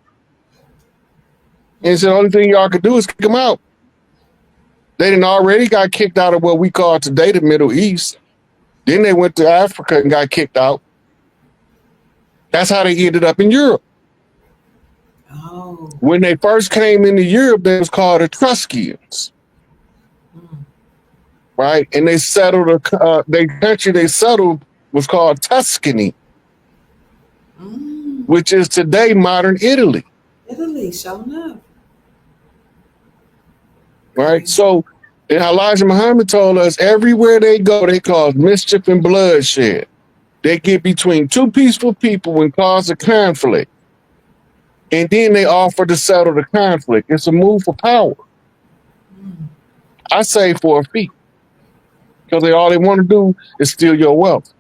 And said, the only thing y'all could do is kick them out. They didn't already got kicked out of what we call today the Middle East. Then they went to Africa and got kicked out. That's how they ended up in Europe. Oh. When they first came into Europe, they was called Etruscans. Right? And they settled, the country they settled was called Tuscany, which is today modern Italy. Italy, showing up. Right? So Elijah Muhammad told us everywhere they go, they cause mischief and bloodshed. They get between two peaceful people and cause a conflict. And then they offer to settle the conflict. It's a move for power. I say for a fee. Because all they want to do is steal your wealth.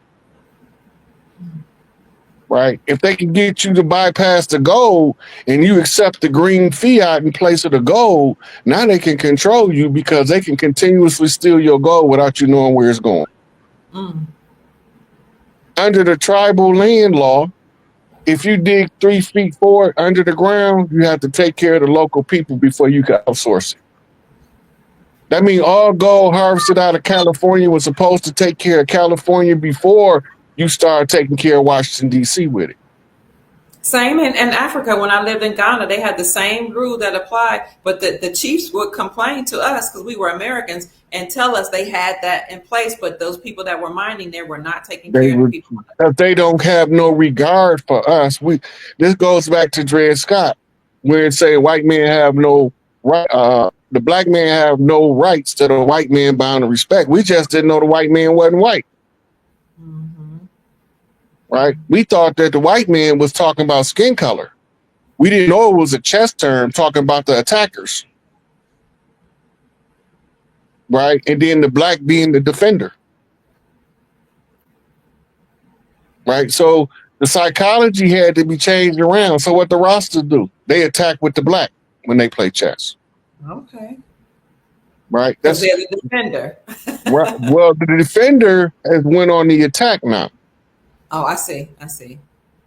Right? If they can get you to bypass the gold and you accept the green fiat in place of the gold, now they can control you because they can continuously steal your gold without you knowing where it's going. Under the tribal land law, if you dig 3 feet forward under the ground, you have to take care of the local people before you can outsource it. That means all gold harvested out of California was supposed to take care of California before you start taking care of Washington, D.C. with it. Same in Africa. When I lived in Ghana, they had the same rule that applied, but the chiefs would complain to us because we were Americans and tell us they had that in place, but those people that were mining there were not taking care of people. They don't have no regard for us. This goes back to Dred Scott, where it say white men have no right, the black man have no rights to the white man bound to respect. We just didn't know the white man wasn't white. Right? We thought that the white man was talking about skin color. We didn't know it was a chess term talking about the attackers. Right? And then the black being the defender. Right? So the psychology had to be changed around. So what the rosters do? They attack with the black when they play chess. Okay. Right? Because they're the defender. Right. Well, the defender has went on the attack now. Oh, I see.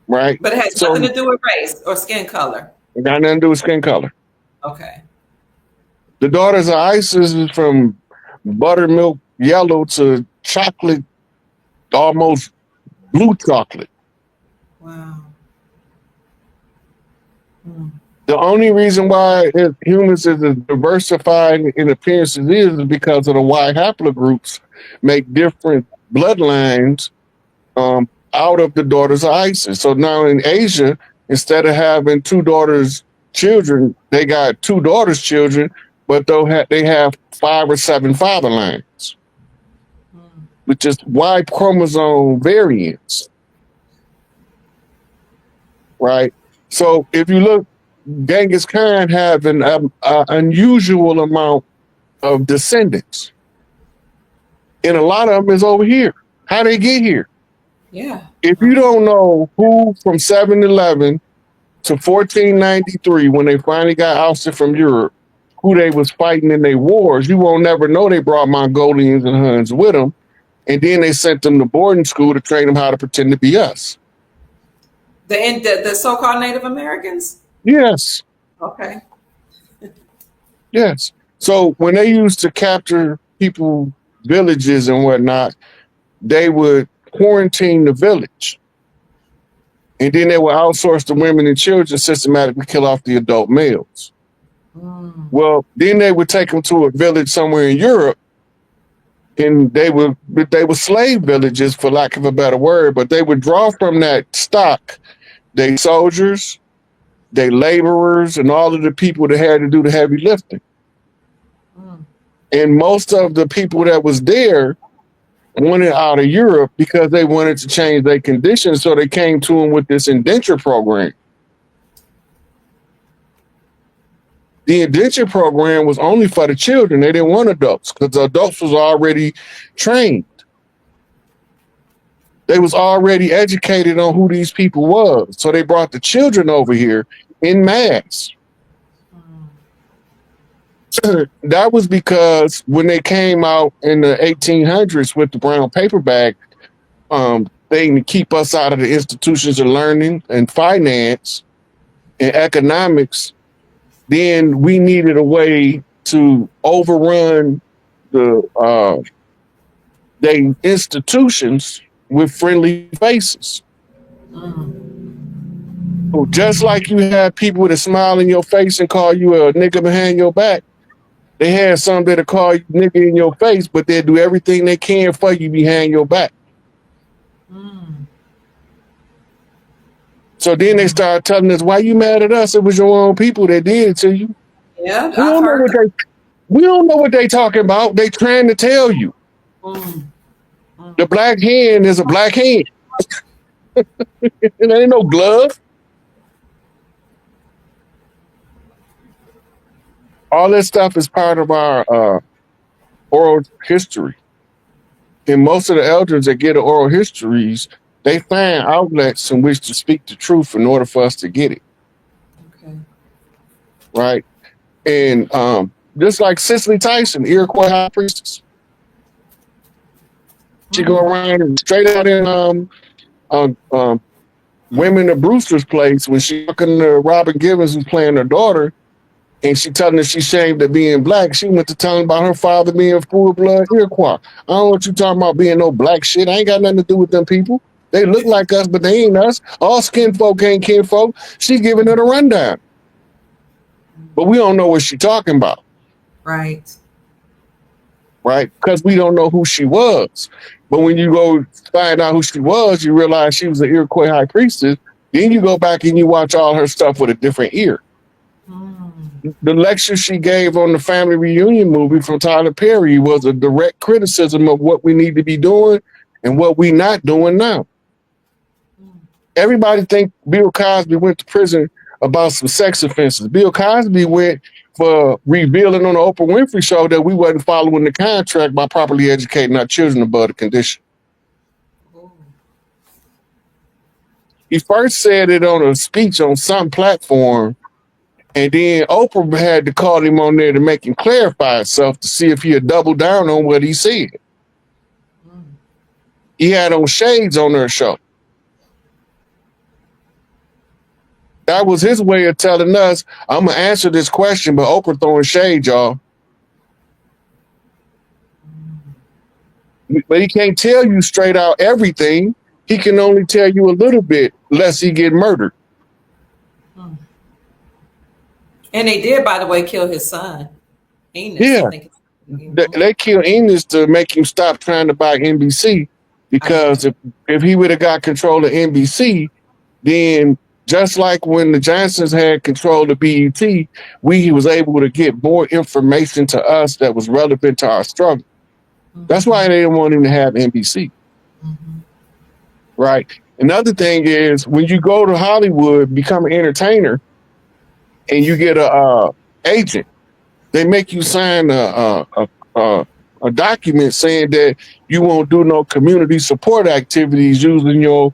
Right. But it has nothing to do with race or skin color. It got nothing to do with skin color. Okay. The Daughters of ISIS is from buttermilk yellow to chocolate, almost blue chocolate. Wow. The only reason why humans is as diversified in appearances is because of the Y haplogroups make different bloodlines out of the Daughters of ISIS. So now in Asia, instead of having 2 daughters' children, they got 2 daughters' children, but they have 5 or 7 father lines, which is Y chromosome variants. Right? So if you look, Genghis Khan have an unusual amount of descendants, and a lot of them is over here. How they get here? Yeah. If you don't know who from 711 to 1493, when they finally got ousted from Europe, who they was fighting in their wars, you won't never know they brought Mongolians and Huns with them, and then they sent them to boarding school to train them how to pretend to be us. The so-called Native Americans? Yes. Okay. Yes. So when they used to capture people, villages and whatnot, they would quarantine the village. And then they would outsource the women and children, systematically kill off the adult males. Well, then they would take them to a village somewhere in Europe, and they were slave villages, for lack of a better word, but they would draw from that stock they soldiers, they laborers, and all of the people that had to do the heavy lifting. And most of the people that was there wanted out of Europe because they wanted to change their conditions, so they came to them with this indenture program. The indenture program was only for the children. They didn't want adults because the adults was already trained. They was already educated on who these people was. So they brought the children over here in mass. That was because when they came out in the 1800s with the brown paper bag thing to keep us out of the institutions of learning and finance and economics, then we needed a way to overrun the institutions with friendly faces. So just like you had people with a smile in your face and call you a nigga behind your back, they had some that'll call you nigga in your face, but they'll do everything they can for you behind your back. So then they started telling us, why you mad at us? It was your own people that did it to you. Yeah, we don't know what they talking about. They trying to tell you. The black hand is a black hand. It ain't no glove. All that stuff is part of our oral history. And most of the elders that get oral histories, they find outlets in which to speak the truth in order for us to get it. Okay. Right? And just like Cicely Tyson, Iroquois high priestess. She go around and straight out in Women of Brewster's place when she talking to Robin Givens, who's playing her daughter, and she telling her she's ashamed of being black. She went to telling about her father being full blood Iroquois. I don't know what you talking about being no black shit. I ain't got nothing to do with them people. They look like us, but they ain't us. All skin folk ain't kin folk. She giving her the rundown. But we don't know what she talking about. Right. Right? Because we don't know who she was. But when you go find out who she was, you realize she was an Iroquois high priestess. Then you go back and you watch all her stuff with a different ear. The lecture she gave on the family reunion movie from Tyler Perry was a direct criticism of what we need to be doing and what we not doing now. Everybody think Bill Cosby went to prison about some sex offenses. Bill Cosby went for revealing on the Oprah Winfrey Show that we wasn't following the contract by properly educating our children about the condition. He first said it on a speech on some platform, and then Oprah had to call him on there to make him clarify himself to see if he had doubled down on what he said. He had on shades on her show. That was his way of telling us, I'm going to answer this question, but Oprah throwing shade, y'all. But he can't tell you straight out everything. He can only tell you a little bit, lest he get murdered. And they did, by the way, kill his son, Enos. Yeah. They killed Enos to make him stop trying to buy NBC, because if he would have got control of NBC, then just like when the Johnsons had control of BET, he was able to get more information to us that was relevant to our struggle. That's why they didn't want him to have NBC. Right? Another thing is when you go to Hollywood, become an entertainer, and you get a agent, they make you sign a document saying that you won't do no community support activities using your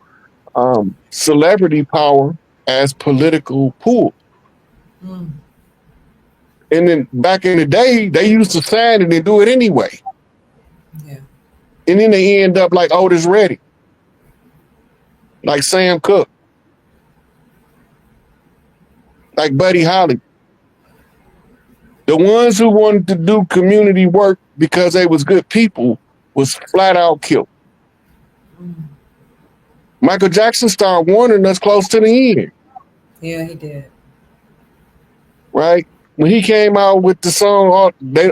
celebrity power as political pull. Mm. And then back in the day, they used to sign it and do it anyway. Yeah. And then they end up like Otis Reddy, like Sam Cooke, like Buddy Holly. The ones who wanted to do community work because they was good people was flat out killed. Mm. Michael Jackson started warning us close to the end. Yeah, he did. Right? When he came out with the song,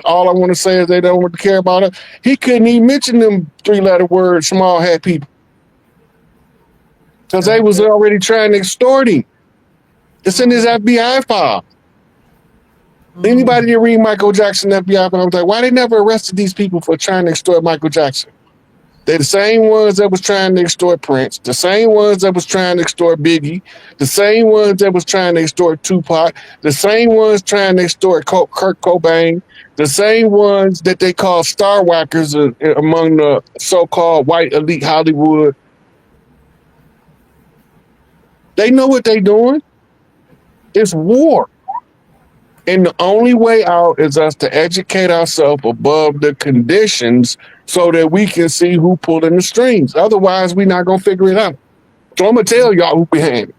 all I want to say is they don't want to care about it. He couldn't even mention them 3-letter words, small hat people. Because they was already trying to extort him. It's in his FBI file. Anybody that read Michael Jackson FBI file was like, why they never arrested these people for trying to extort Michael Jackson? They're the same ones that was trying to extort Prince, the same ones that was trying to extort Biggie, the same ones that was trying to extort Tupac, the same ones trying to extort Kurt Cobain, the same ones that they call star whackers among the so-called white elite Hollywood. They know what they're doing. It's war. And the only way out is us to educate ourselves above the conditions so that we can see who pulling the strings. Otherwise, we're not going to figure it out. So I'm going to tell y'all who behind it.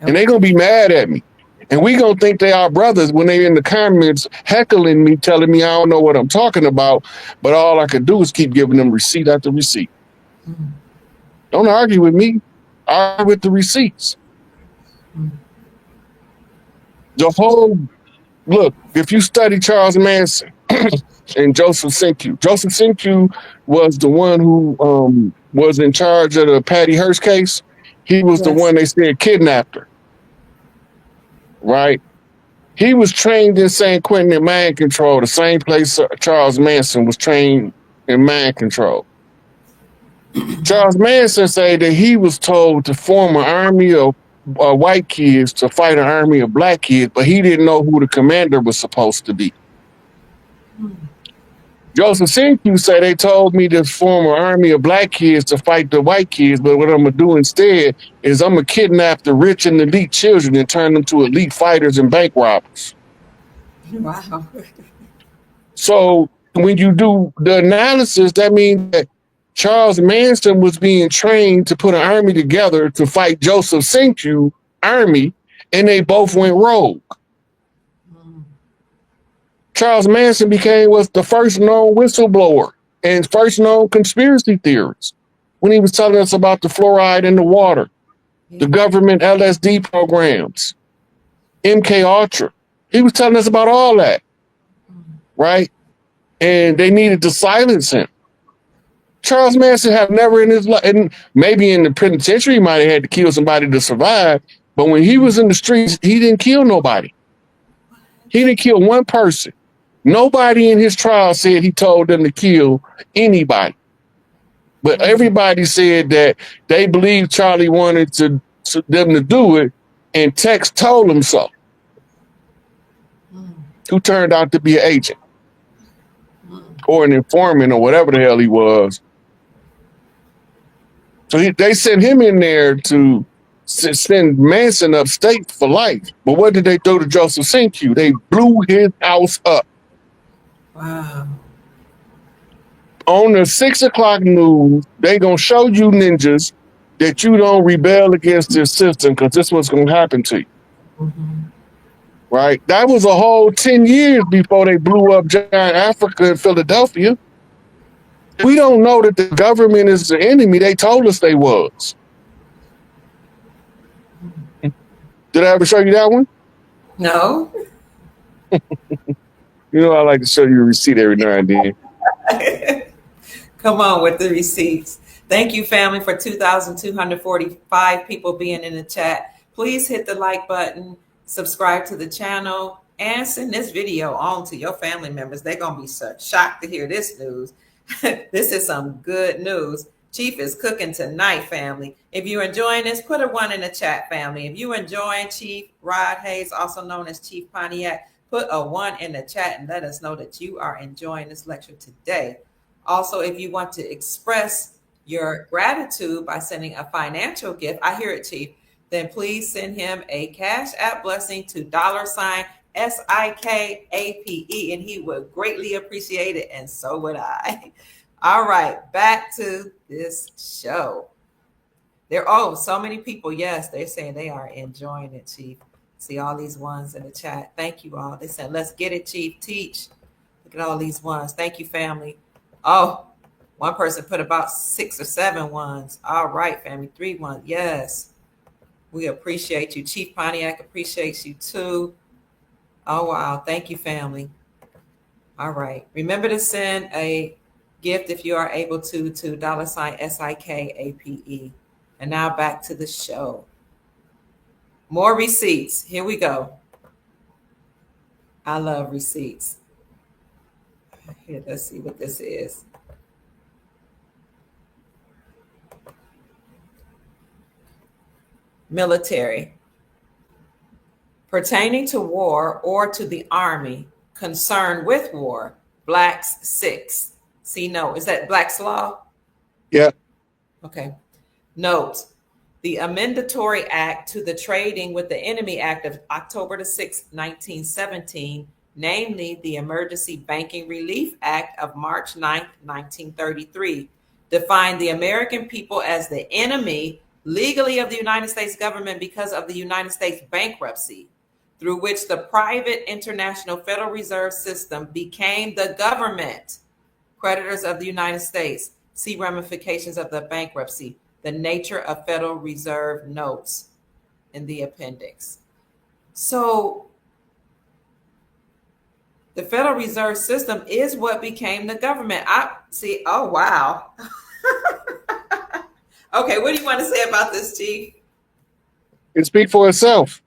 And they're going to be mad at me. And we going to think they are brothers when they in the comments heckling me, telling me I don't know what I'm talking about. But all I could do is keep giving them receipt after receipt. Mm-hmm. Don't argue with me. Argue with the receipts. Mm-hmm. The whole... Look, if you study Charles Manson and Joseph Sinque was the one who was in charge of the Patty Hearst case. He was the one they said kidnapped her. Right? He was trained in San Quentin in mind control, the same place Charles Manson was trained in mind control. Charles Manson said that he was told to form an army of white kids to fight an army of black kids, but he didn't know who the commander was supposed to be. Joseph Sinque said they told me to form an army of black kids to fight the white kids, but what I'm going to do instead is I'm going to kidnap the rich and elite children and turn them to elite fighters and bank robbers. Wow. So when you do the analysis, that means that Charles Manson was being trained to put an army together to fight Joseph Sinque army, and they both went rogue. Charles Manson was the first known whistleblower and first known conspiracy theorist when he was telling us about the fluoride in the water, the government LSD programs, MK Ultra. He was telling us about all that, right? And they needed to silence him. Charles Manson have never in his life, and maybe in the penitentiary he might have had to kill somebody to survive, but when he was in the streets, he didn't kill nobody. He didn't kill one person. Nobody in his trial said he told them to kill anybody. But everybody said that they believed Charlie wanted them to do it, and Tex told him so. Who turned out to be an agent or an informant or whatever the hell he was. So they sent him in there to send Manson upstate for life. But what did they do to Joseph Sinque? They blew his house up. Wow. On the 6 o'clock news, they gonna show you ninjas that you don't rebel against this system because this is what's gonna happen to you. Mm-hmm. Right? That was a whole 10 years before they blew up Giant Africa in Philadelphia. We don't know that the government is the enemy. They told us they was. Did I ever show you that one? No. You know, I like to show you a receipt every now and then. Come on with the receipts. Thank you, family, for 2,245 people being in the chat. Please hit the like button, subscribe to the channel, and send this video on to your family members. They're going to be so shocked to hear this news. This is some good news. Chief is cooking tonight, family. If you're enjoying this, put a 1 in the chat, family. If you're enjoying Chief Rod Hayes, also known as Chief Pontiac, put a 1 in the chat and let us know that you are enjoying this lecture today. Also, if you want to express your gratitude by sending a financial gift, I hear it, Chief, then please send him a Cash App blessing to $SIKAPE, and he would greatly appreciate it, and so would I. All right, back to this show. So many people, yes, they're saying they are enjoying it, Chief. See all these ones in the chat. Thank you all. They said, let's get it, Chief. Teach. Look at all these ones. Thank you, family. Oh, one person put about 6 or 7 ones. All right, family. 3 ones. Yes. We appreciate you. Chief Pontiac appreciates you too. Oh, wow. Thank you, family. All right. Remember to send a gift if you are able to $SIKAPE. And now back to the show. More receipts. Here we go. I love receipts. Here, let's see what this is. Military. Pertaining to war or to the Army, concerned with war, Blacks 6. See, no, is that Black's Law? Yeah. Okay. Note, the Amendatory Act to the Trading with the Enemy Act of October 6, 1917, namely the Emergency Banking Relief Act of March 9, 1933, defined the American people as the enemy legally of the United States government because of the United States bankruptcy, through which the private international Federal Reserve System became the government. Creditors of the United States. See ramifications of the bankruptcy. The nature of Federal Reserve notes in the appendix. So the Federal Reserve System is what became the government. Oh, wow. Okay, what do you want to say about this, Chief? It speaks for itself.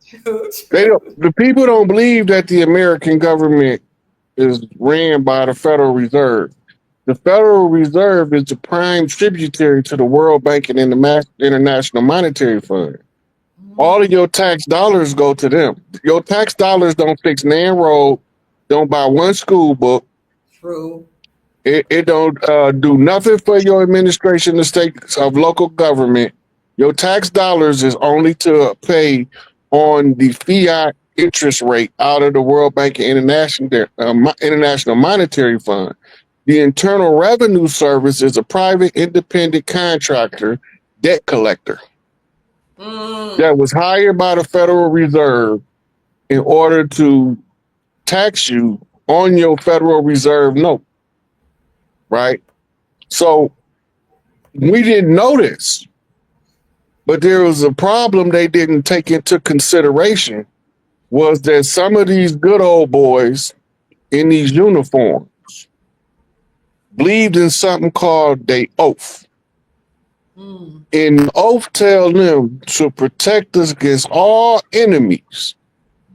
The people don't believe that the American government is ran by the Federal Reserve. The Federal Reserve is the prime tributary to the World Bank and International Monetary Fund. All of your tax dollars go to them. Your tax dollars don't fix Nan Road, don't buy one school book. True. It don't do nothing for your administration, the states of local government. Your tax dollars is only to pay on the fiat interest rate out of the World Bank and International Monetary Fund. The Internal Revenue Service is a private independent contractor debt collector that was hired by the Federal Reserve in order to tax you on your Federal Reserve note. Right? So we didn't know this, but there was a problem they didn't take into consideration, was that some of these good old boys in these uniforms believed in something called the oath. And the oath tell them to protect us against all enemies,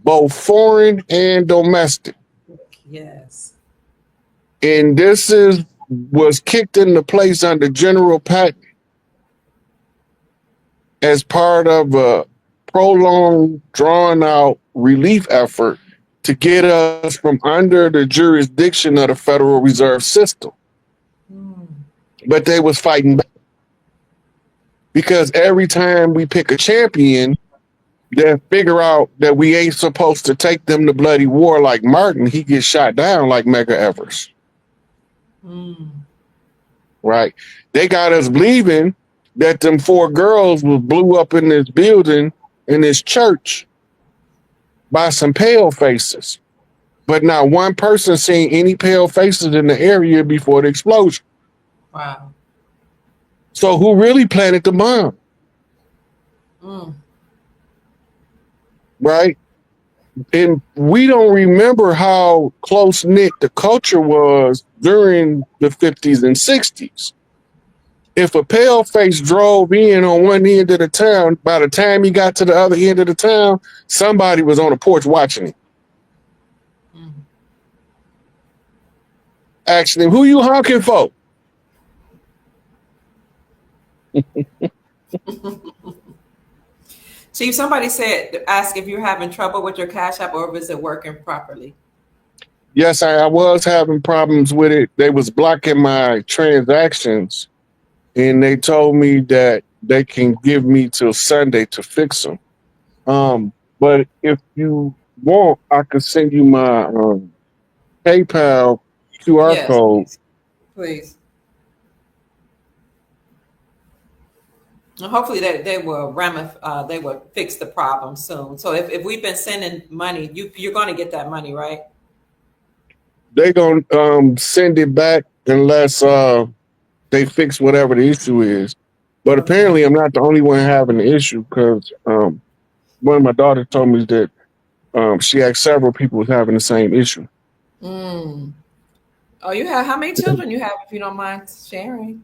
both foreign and domestic. Yes. And this was kicked into place under General Patton as part of a prolonged, drawn-out relief effort to get us from under the jurisdiction of the Federal Reserve System. But they was fighting back. Because every time we pick a champion that figure out that we ain't supposed to take them to bloody war like Martin, he gets shot down like Medgar Evers. Right? They got us believing that them 4 girls was blew up in this building, in this church, by some pale faces. But not one person seen any pale faces in the area before the explosion. Wow. So who really planted the bomb? Right? And we don't remember how close-knit the culture was during the 50s and 60s. If a pale face drove in on one end of the town, by the time he got to the other end of the town, somebody was on the porch watching him. Asking him, who you honking for? Chief, somebody said, ask if you're having trouble with your Cash App or if it's working properly. Yes, I was having problems with it. They was blocking my transactions, and they told me that they can give me till Sunday to fix them. But if you want, I could send you my PayPal QR Yes, code. please. And hopefully they will they will fix the problem soon. So if we've been sending money, you're going to get that money, right? They gonna send it back unless they fix whatever the issue is. But Okay. apparently, I'm not the only one having the issue because one of my daughters told me that she had several people was having the same issue. Mm. Oh, you have how many children you have, if you don't mind sharing?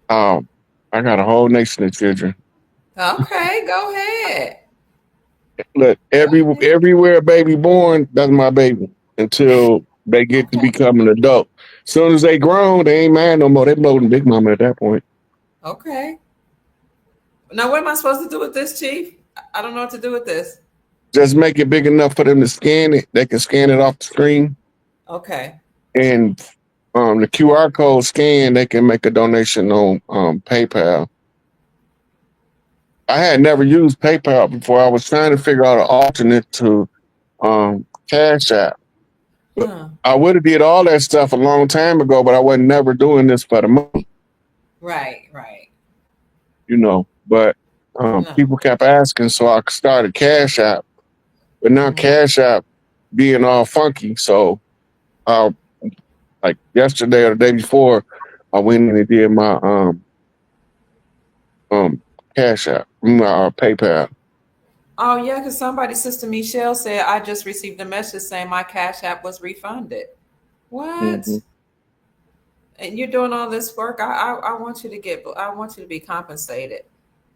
Um, I got a whole nation of children. Okay, go ahead. Look, Go ahead. everywhere a baby born, that's my baby until they get to Okay. become an adult. As soon as they grown, they ain't mad no more. They bloating big mama at that point. Okay. Now, what am I supposed to do with this, Chief? I don't know what to do with this. Just make it big enough for them to scan it. They can scan it off the screen, Okay. and the QR code scan, they can make a donation on PayPal. I had never used PayPal before. I was trying to figure out an alternate to Cash App. Huh. I would have did all that stuff a long time ago, but I wasn't never doing this for the money, Right, right. But No. people kept asking, so I started Cash App. But now Mm-hmm. Cash App being all funky, so like yesterday or the day before, I went in and did my um Cash App, my PayPal. Oh, yeah, because somebody, Sister Michelle, said, I just received a message saying my Cash App was refunded. Mm-hmm. What? And you're doing all this work. I want you to I want you to be compensated.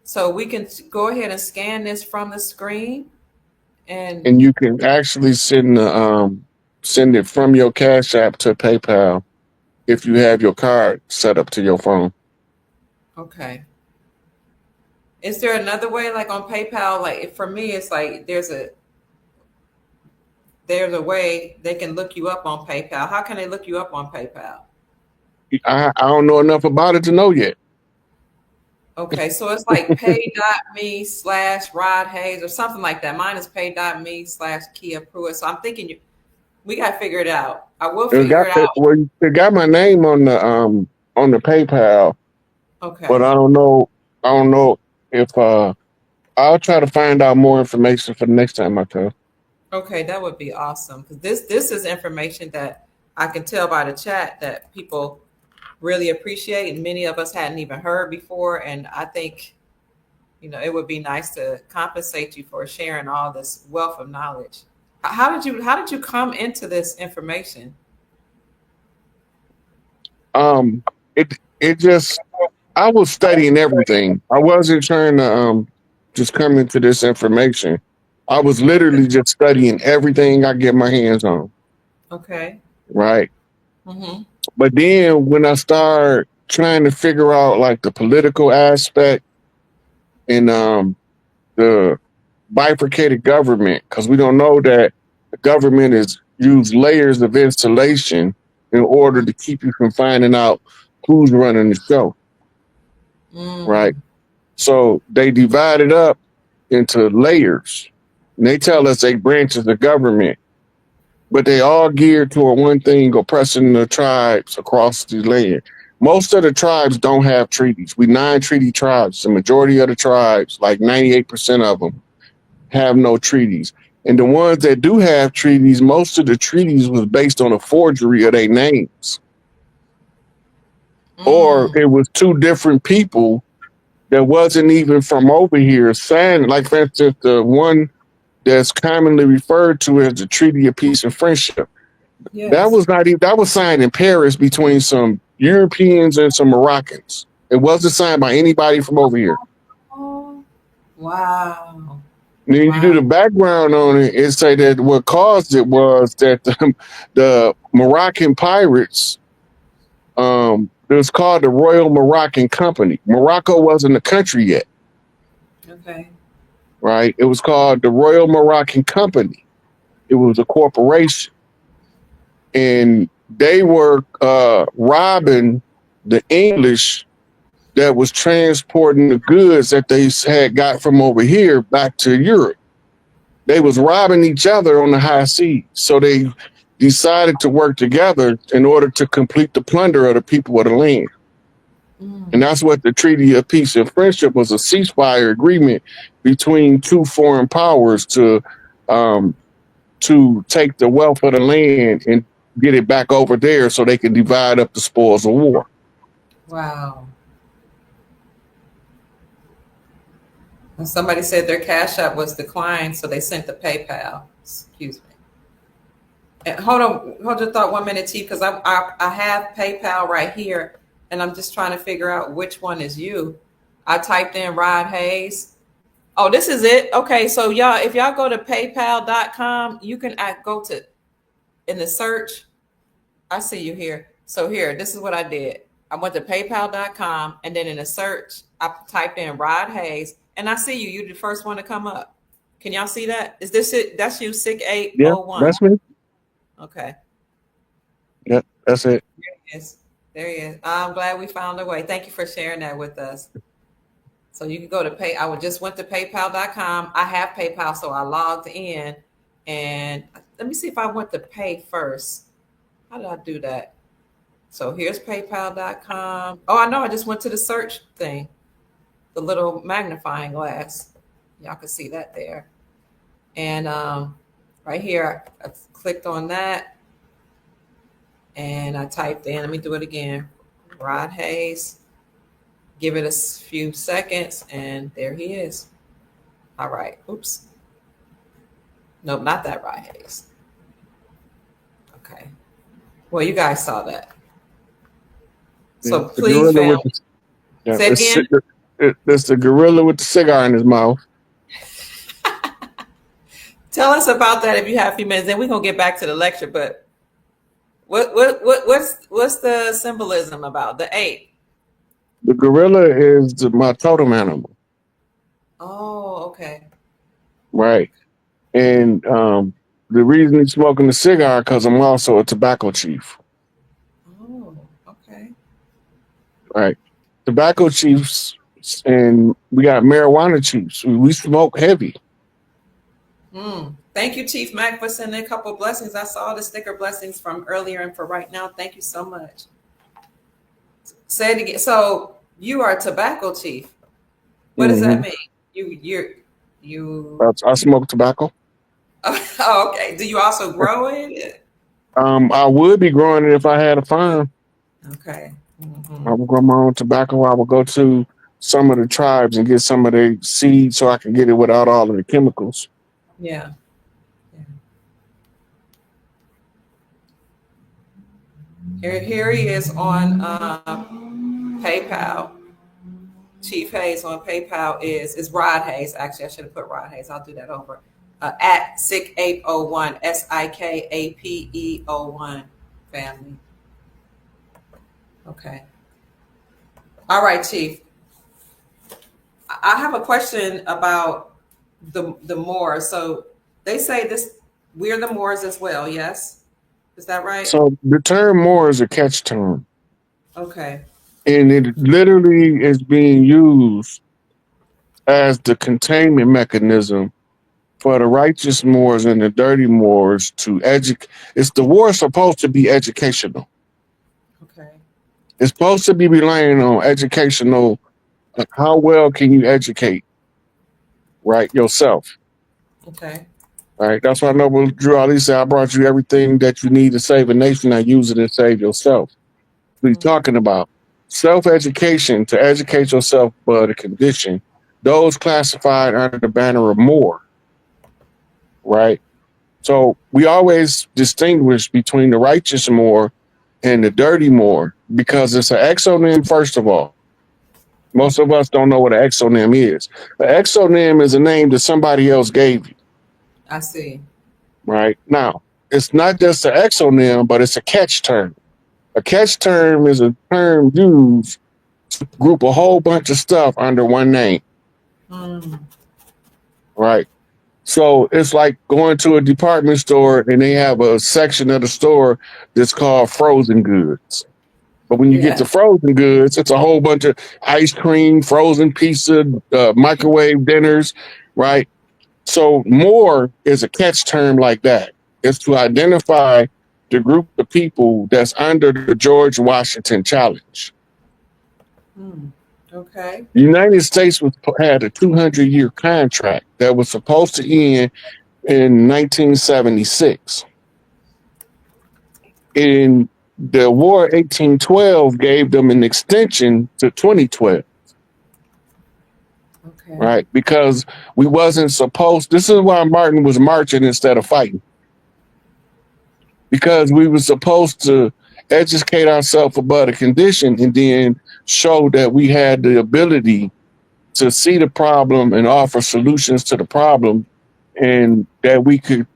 So we can go ahead and scan this from the screen. And And you can actually send it from your Cash App to PayPal if you have your card set up to your phone. okay. Is there another way, like on PayPal? Like for me, it's like there's a way they can look you up on PayPal. How can they look you up on PayPal? I don't know enough about it to know yet. Okay, so it's like pay.me/Rod Hayes or something like that. Mine is pay.me/Kia Pruitt. So I'm thinking we got to figure it out. I will figure it out. It got my name on the PayPal, but Okay. I don't know. I don't know if I'll try to find out more information for the next time I come. Okay, that would be awesome because this is information that I can tell by the chat that people really appreciate, and many of us hadn't even heard before. And I think it would be nice to compensate you for sharing all this wealth of knowledge. How did you come into this information? Um, it just I was studying everything. I wasn't trying to just come into this information. I was literally just studying everything I get my hands on. Okay. Right. Mm-hmm. But then when I start trying to figure out like the political aspect and the bifurcated government, because we don't know that the government is use layers of insulation in order to keep you from finding out who's running the show. Right. Mm. So they divide it up into layers. And they tell us they branches of government, but they all geared toward one thing, oppressing the tribes across the land. Most of the tribes don't have treaties. We 9 treaty tribes. The majority of the tribes, like 98% of them, have no treaties. And the ones that do have treaties, most of the treaties was based on a forgery of their names. Or Mm. it was two different people that wasn't even from over here signed. Like, for instance, the one that's commonly referred to as the Treaty of Peace and Friendship. That Yes. was not even, that was signed in Paris between some Europeans and some Moroccans. It wasn't signed by anybody from over here. Oh, wow. And then you do Wow. the background on it and say that what caused it was that the Moroccan pirates, It was called the Royal Moroccan Company. Morocco wasn't a country yet. Okay. Right? It was called the Royal Moroccan Company. It was a corporation. And they were robbing the English that was transporting the goods that they had got from over here back to Europe. They was robbing each other on the high seas. So they decided to work together in order to complete the plunder of the people of the land. And that's what the Treaty of Peace and Friendship was, a ceasefire agreement between two foreign powers to take the wealth of the land and get it back over there so they can divide up the spoils of war. Wow. And somebody said their Cash App was declined, so they sent the PayPal. Excuse me. And hold your thought 1 minute, T, because I have PayPal right here, and I'm just trying to figure out which one is you. I typed in Rod Hayes. Oh, this is it. Okay, so y'all, if y'all go to paypal.com, you can go to in the search. I see you here. So here, this is what I did. I went to paypal.com, and then in the search, I typed in Rod Hayes, and I see you. You're the first one to come up. Can y'all see that? Is this it? That's you, 6801. Yeah, that's me. Okay. Yep, that's it. There he is. There he is. I'm glad we found a way. Thank you for sharing that with us. So you can go to pay. I just went to paypal.com. I have PayPal, so I logged in. And let me see if I went to pay first. How did I do that? So here's paypal.com. Oh, I know. I just went to the search thing, the little magnifying glass. Y'all can see that there. And right here, I clicked on that. And I typed in, let me do it again, Rod Hayes. Give it a few seconds, and there he is. All right. Oops. Nope, not that Rod Hayes. Okay. Well, you guys saw that. So please, family. Say again. It's the gorilla with the cigar in his mouth. Tell us about that if you have a few minutes. Then we're gonna get back to the lecture. But what's the symbolism about the ape? The gorilla is my totem animal. Oh, okay. Right. And the reason he's smoking the cigar because I'm also a tobacco chief. Oh, okay. Right. Tobacco chiefs, and we got marijuana chiefs. We smoke heavy. Thank you, Chief Mac, for sending a couple blessings. I saw the sticker blessings from earlier and for right now. Thank you so much. Say it again. So you are a tobacco chief. What does that mean? You. I smoke tobacco. Oh, okay. Do you also grow it? I would be growing it if I had a farm. Okay. I would grow my own tobacco. I would go to some of the tribes and get some of the seeds so I can get it without all of the chemicals. Yeah. Here he is on PayPal. Chief Hayes on PayPal is Rod Hayes. Actually, I should have put Rod Hayes. I'll do that over. At SIK801, SIKAPE01 family. Okay. All right, Chief. I have a question about the Moors. So they say we're the Moors as well, yes? Is that right? So the term Moor is a catch term. Okay. And it literally is being used as the containment mechanism for the righteous Moors and the dirty Moors to educate. The war supposed to be educational. Okay. It's supposed to be relying on educational. How well can you educate, right, yourself? Okay. Right. That's why Noble Drew Ali said, I brought you everything that you need to save a nation. Now use it and save yourself. What he's talking about. Self-education, to educate yourself but a condition. Those classified under the banner of Moor. Right? So we always distinguish between the righteous Moor and the dirty Moor because it's an exonym, first of all. Most of us don't know what an exonym is. An exonym is a name that somebody else gave you. I see. Right? Now, it's not just an exonym, but it's a catch term. A catch term is a term used to group a whole bunch of stuff under one name. Right. So it's like going to a department store and they have a section of the store that's called frozen goods. But when you get to frozen goods, it's a whole bunch of ice cream, frozen pizza, microwave dinners, right? So more is a catch term like that. It's to identify the group of people that's under the George Washington Challenge. Okay. The United States had a 200-year contract that was supposed to end in 1976. In the War 1812 gave them an extension to 2012. Okay. Right? Because we wasn't supposed, this is why Martin was marching instead of fighting. Because we were supposed to educate ourselves about a condition and then show that we had the ability to see the problem and offer solutions to the problem, and that we could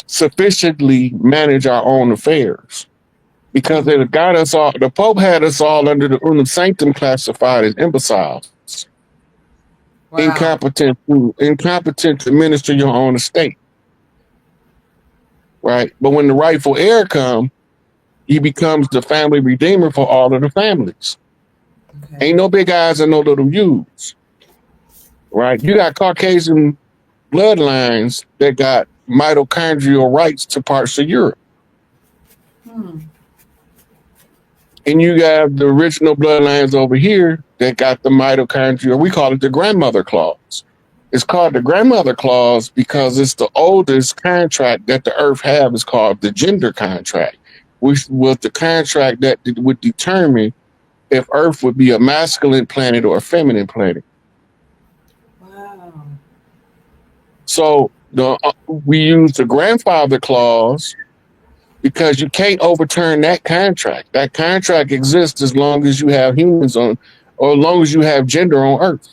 sufficiently manage our own affairs. Because it got us all, the Pope had us all under the Unum Sanctum classified as imbeciles. Wow. Incompetent to administer your own estate. Right? But when the rightful heir comes, he becomes the family redeemer for all of the families. Okay. Ain't no big eyes and no little U's. Right? You got Caucasian bloodlines that got mitochondrial rights to parts of Europe. And you got the original bloodlines over here that got the mitochondrial, we call it the grandmother clause. It's called the grandmother clause because it's the oldest contract that the earth have. Is called the gender contract, which was the contract that would determine if earth would be a masculine planet or a feminine planet. Wow. So we use the grandfather clause because you can't overturn that contract. That contract exists as long as you have humans on, or as long as you have gender on earth.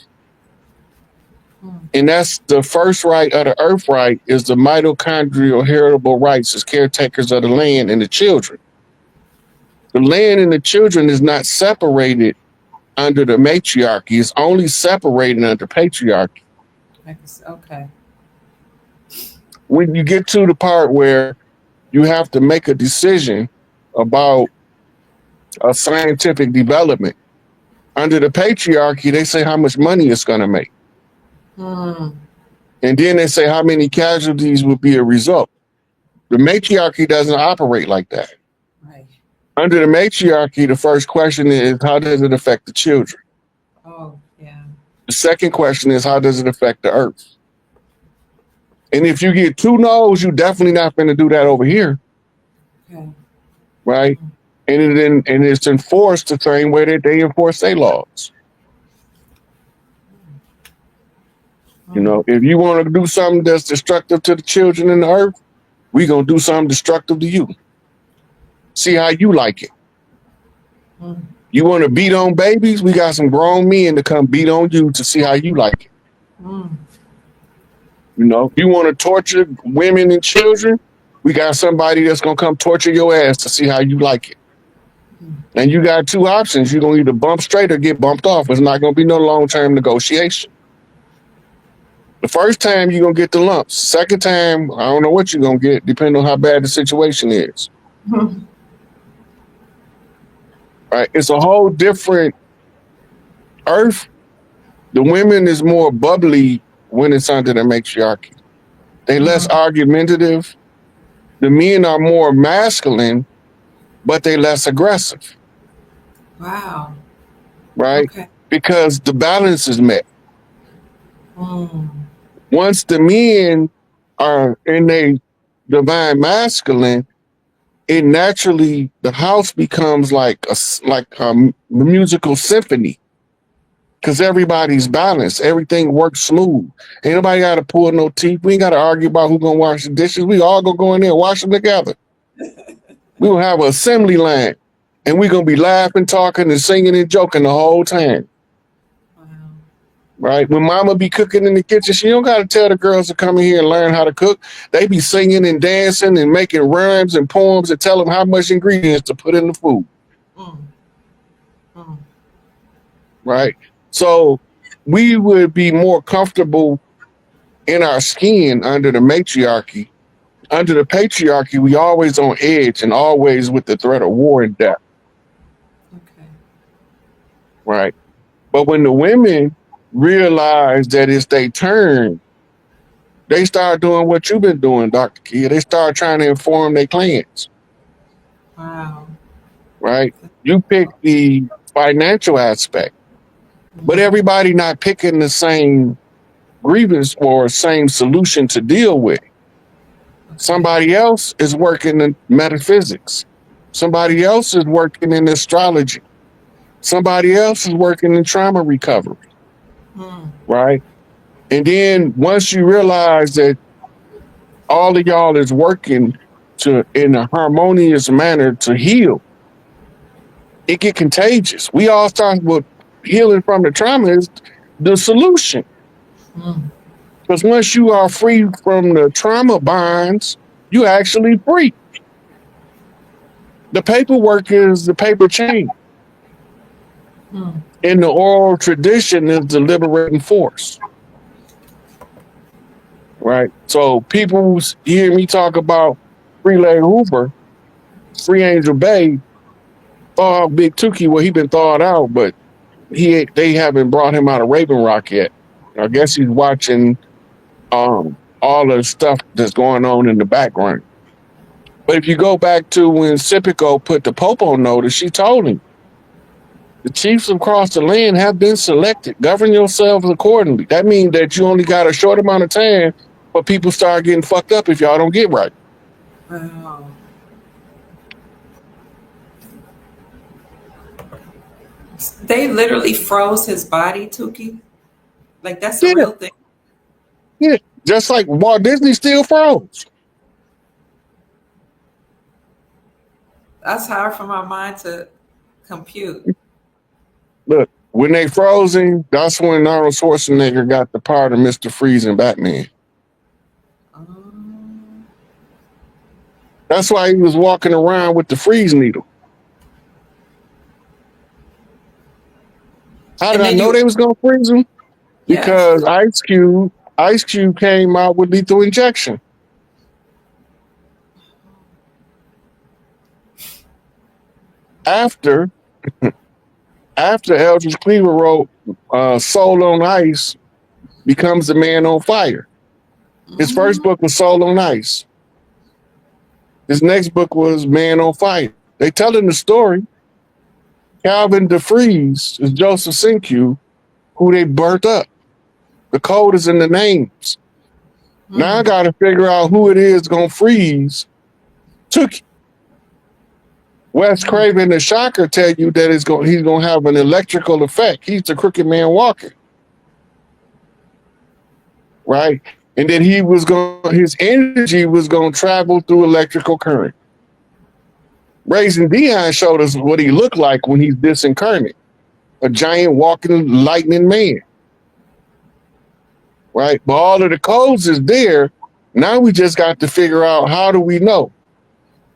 And that's the first right of the earth right, is the mitochondrial heritable rights as caretakers of the land and the children. The land and the children is not separated under the matriarchy. It's only separated under patriarchy. Okay. When you get to the part where you have to make a decision about a scientific development, under the patriarchy, they say how much money it's going to make. And then they say how many casualties would be a result. The matriarchy doesn't operate like that. Right. Under the matriarchy, the first question is, how does it affect the children? Oh, yeah. The second question is, how does it affect the earth? And if you get two no's, you're definitely not going to do that over here. Okay. Right? And it's enforced the same way that they enforce their laws. You know, if you want to do something that's destructive to the children and the earth, we're going to do something destructive to you. See how you like it. You want to beat on babies? We got some grown men to come beat on you to see how you like it. You know, you want to torture women and children? We got somebody that's going to come torture your ass to see how you like it. And you got two options. You're going to either bump straight or get bumped off. It's not going to be no long-term negotiation. The first time you're going to get the lumps. Second time, I don't know what you're going to get, depending on how bad the situation is. Right? It's a whole different earth. The women is more bubbly when it's under the matriarchy. They less argumentative. The men are more masculine, but they less aggressive. Wow. Right? Okay. Because the balance is met. Once the men are in a divine masculine, it naturally, the house becomes like a musical symphony. Because everybody's balanced. Everything works smooth. Ain't nobody got to pull no teeth. We ain't got to argue about who's going to wash the dishes. We all gonna go in there and wash them together. We will have an assembly line. And we're going to be laughing, talking, and singing and joking the whole time. Wow. right? When mama be cooking in the kitchen, she don't got to tell the girls to come in here and learn how to cook. They be singing and dancing and making rhymes and poems and tell them how much ingredients to put in the food, Mm. Mm. right? So we would be more comfortable in our skin under the matriarchy. Under the patriarchy, we always on edge and always with the threat of war and death, Okay. right? But when the women realize that it's their turn, they start doing what you've been doing, Dr. Kia. They start trying to inform their clans, Wow. right? You pick the financial aspect, but Mm. everybody not picking the same grievance or same solution to deal with. Okay. Somebody else is working in metaphysics. Somebody else is working in astrology. Somebody else is working in trauma recovery, Mm. right? And then once you realize that all of y'all is working to in a harmonious manner to heal, it get contagious. We all start with healing from the trauma is the solution. Mm. Because once you are free from the trauma bonds, you actually free. The paperwork is the paper chain. Mm. And the oral tradition is the liberating force. Right. So people hear me talk about Freelay Hoover, Free Angel Bay, thaw out Big Tookie. Well, he been thawed out, but they haven't brought him out of Raven Rock yet. I guess he's watching all the stuff that's going on in the background. But if you go back to when Sipico put the Pope on notice, she told him the chiefs across the land have been selected. Govern yourselves accordingly. That means that you only got a short amount of time for people start getting fucked up if y'all don't get right. Wow. They literally froze his body, Tuki. Like that's a Yeah, real thing. yeah. Just like Walt Disney still froze. That's hard for my mind to compute. Look, when they froze him, that's when Arnold Schwarzenegger got the part of Mr. Freeze in Batman. Um, That's why he was walking around with the freeze needle. How did and I then know you, they was gonna freeze him? yes. Because Ice Cube came out with lethal injection. After Eldridge Cleaver wrote Soul on Ice becomes the Man on Fire. His first Mm. book was Soul on Ice. His next book was Man on Fire. They telling the story. Calvin DeFreeze is Joseph Sinkyu, who they burnt up. The code is in the names. Now I Mm. got to figure out who it is going to freeze. Took Wes Mm. Craven, the Shocker, tell you that he's going to have an electrical effect. He's the crooked man walking, right? And then his energy was going to travel through electrical current. Raising Dion showed us what he looked like when he's disincarnate, a giant walking lightning man, right? But all of the codes is there. Now we just got to figure out how do we know?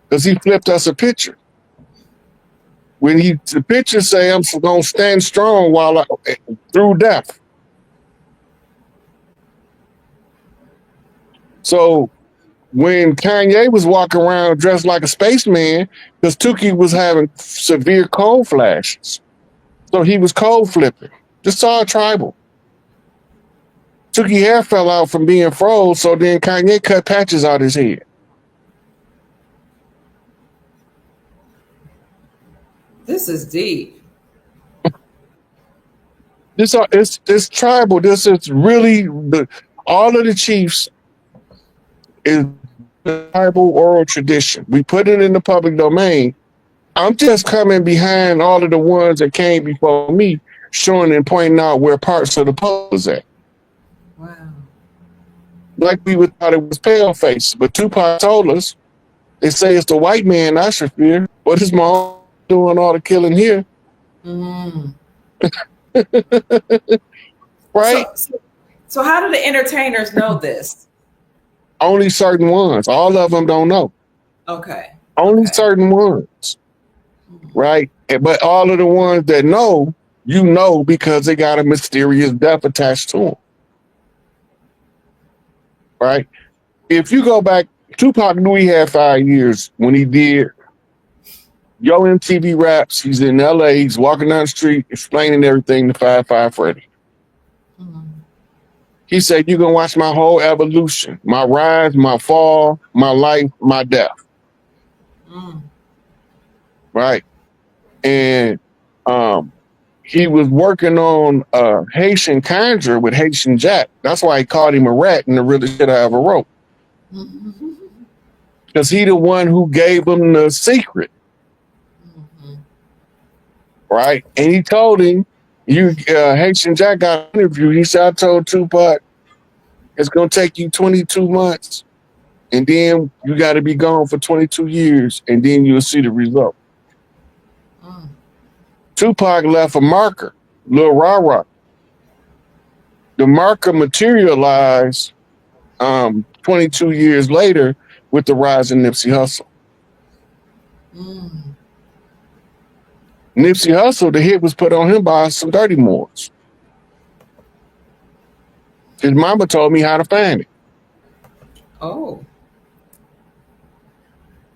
Because he flipped us a picture. When the picture say, I'm going to stand strong through death. So when Kanye was walking around dressed like a spaceman, because Tuki was having severe cold flashes. So he was cold flipping. Just saw a tribal. Tuki hair fell out from being froze, so then Kanye cut patches out his head. This is deep. It's tribal. This is really all of the chiefs is tribal oral tradition. We put it in the public domain. I'm just coming behind all of the ones that came before me, showing and pointing out where parts of the puzzle is at. Wow. Like we would thought it was paleface, but Tupac told us they say it's the white man I should fear. What is my own doing all the killing here? Mm. right? So how do the entertainers know this? Only certain ones. All of them don't know. Okay. Only Okay. certain ones, Mhm. right? But all of the ones that know, you know, because they got a mysterious death attached to them, right? If you go back, Tupac knew he had 5 years when he did Yo MTV Raps. He's in LA. He's walking down the street explaining everything to 5 Freddy. Mhm. He said, "You can watch my whole evolution, my rise, my fall, my life, my death." Mm. Right? And he was working on Haitian Conjure with Haitian Jack. That's why he called him a rat and the realest shit I ever wrote. Mhm. Because he the one who gave him the secret. Mhm. Right? And he told him, Haitian Jack got an interview. He said, "I told Tupac, it's going to take you 22 months. And then you got to be gone for 22 years. And then you'll see the result." Mm. Tupac left a marker, Lil Rah. The marker materialized 22 years later with the rise of Nipsey Hussle. Mm. Nipsey Hussle, the hit was put on him by some Dirty Moors. His mama told me how to find it. Oh.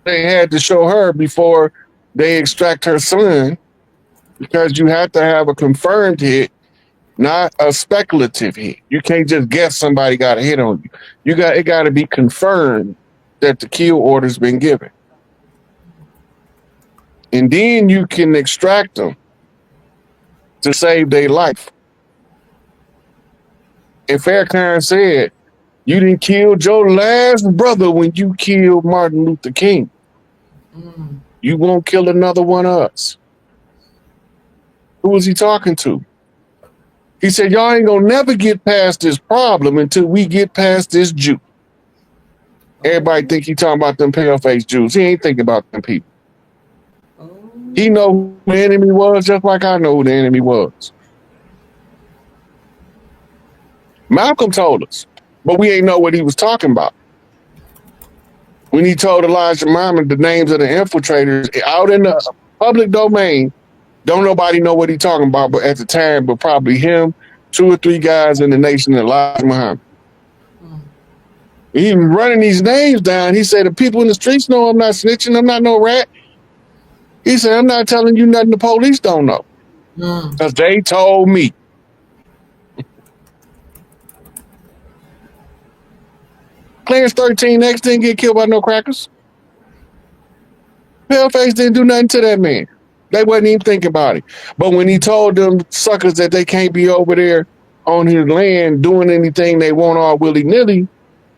They had to show her before they extract her son, because you have to have a confirmed hit, not a speculative hit. You can't just guess somebody got a hit on you. It got to be confirmed that the kill order's been given. And then you can extract them to save their life. And Farrakhan said, "You didn't kill your last brother when you killed Martin Luther King. Mm. You won't kill another one of us." Who was he talking to? He said, "Y'all ain't gonna never get past this problem until we get past this Jew." Everybody think he talking about them pale-faced Jews. He ain't thinking about them people. Oh. He know who the enemy was just like I know who the enemy was. Malcolm told us, but we ain't know what he was talking about. When he told Elijah Muhammad the names of the infiltrators out in the public domain, don't nobody know what he talking about, but at the time, but probably him, 2 or 3 guys in the nation, Elijah Muhammad. Mm. He was running these names down. He said, "The people in the streets know I'm not snitching. I'm not no rat." He said, "I'm not telling you nothing the police don't know. Mm. Because they told me." Clarence 13X didn't get killed by no crackers. Paleface didn't do nothing to that man. They wasn't even thinking about it. But when he told them suckers that they can't be over there on his land doing anything they want all willy-nilly,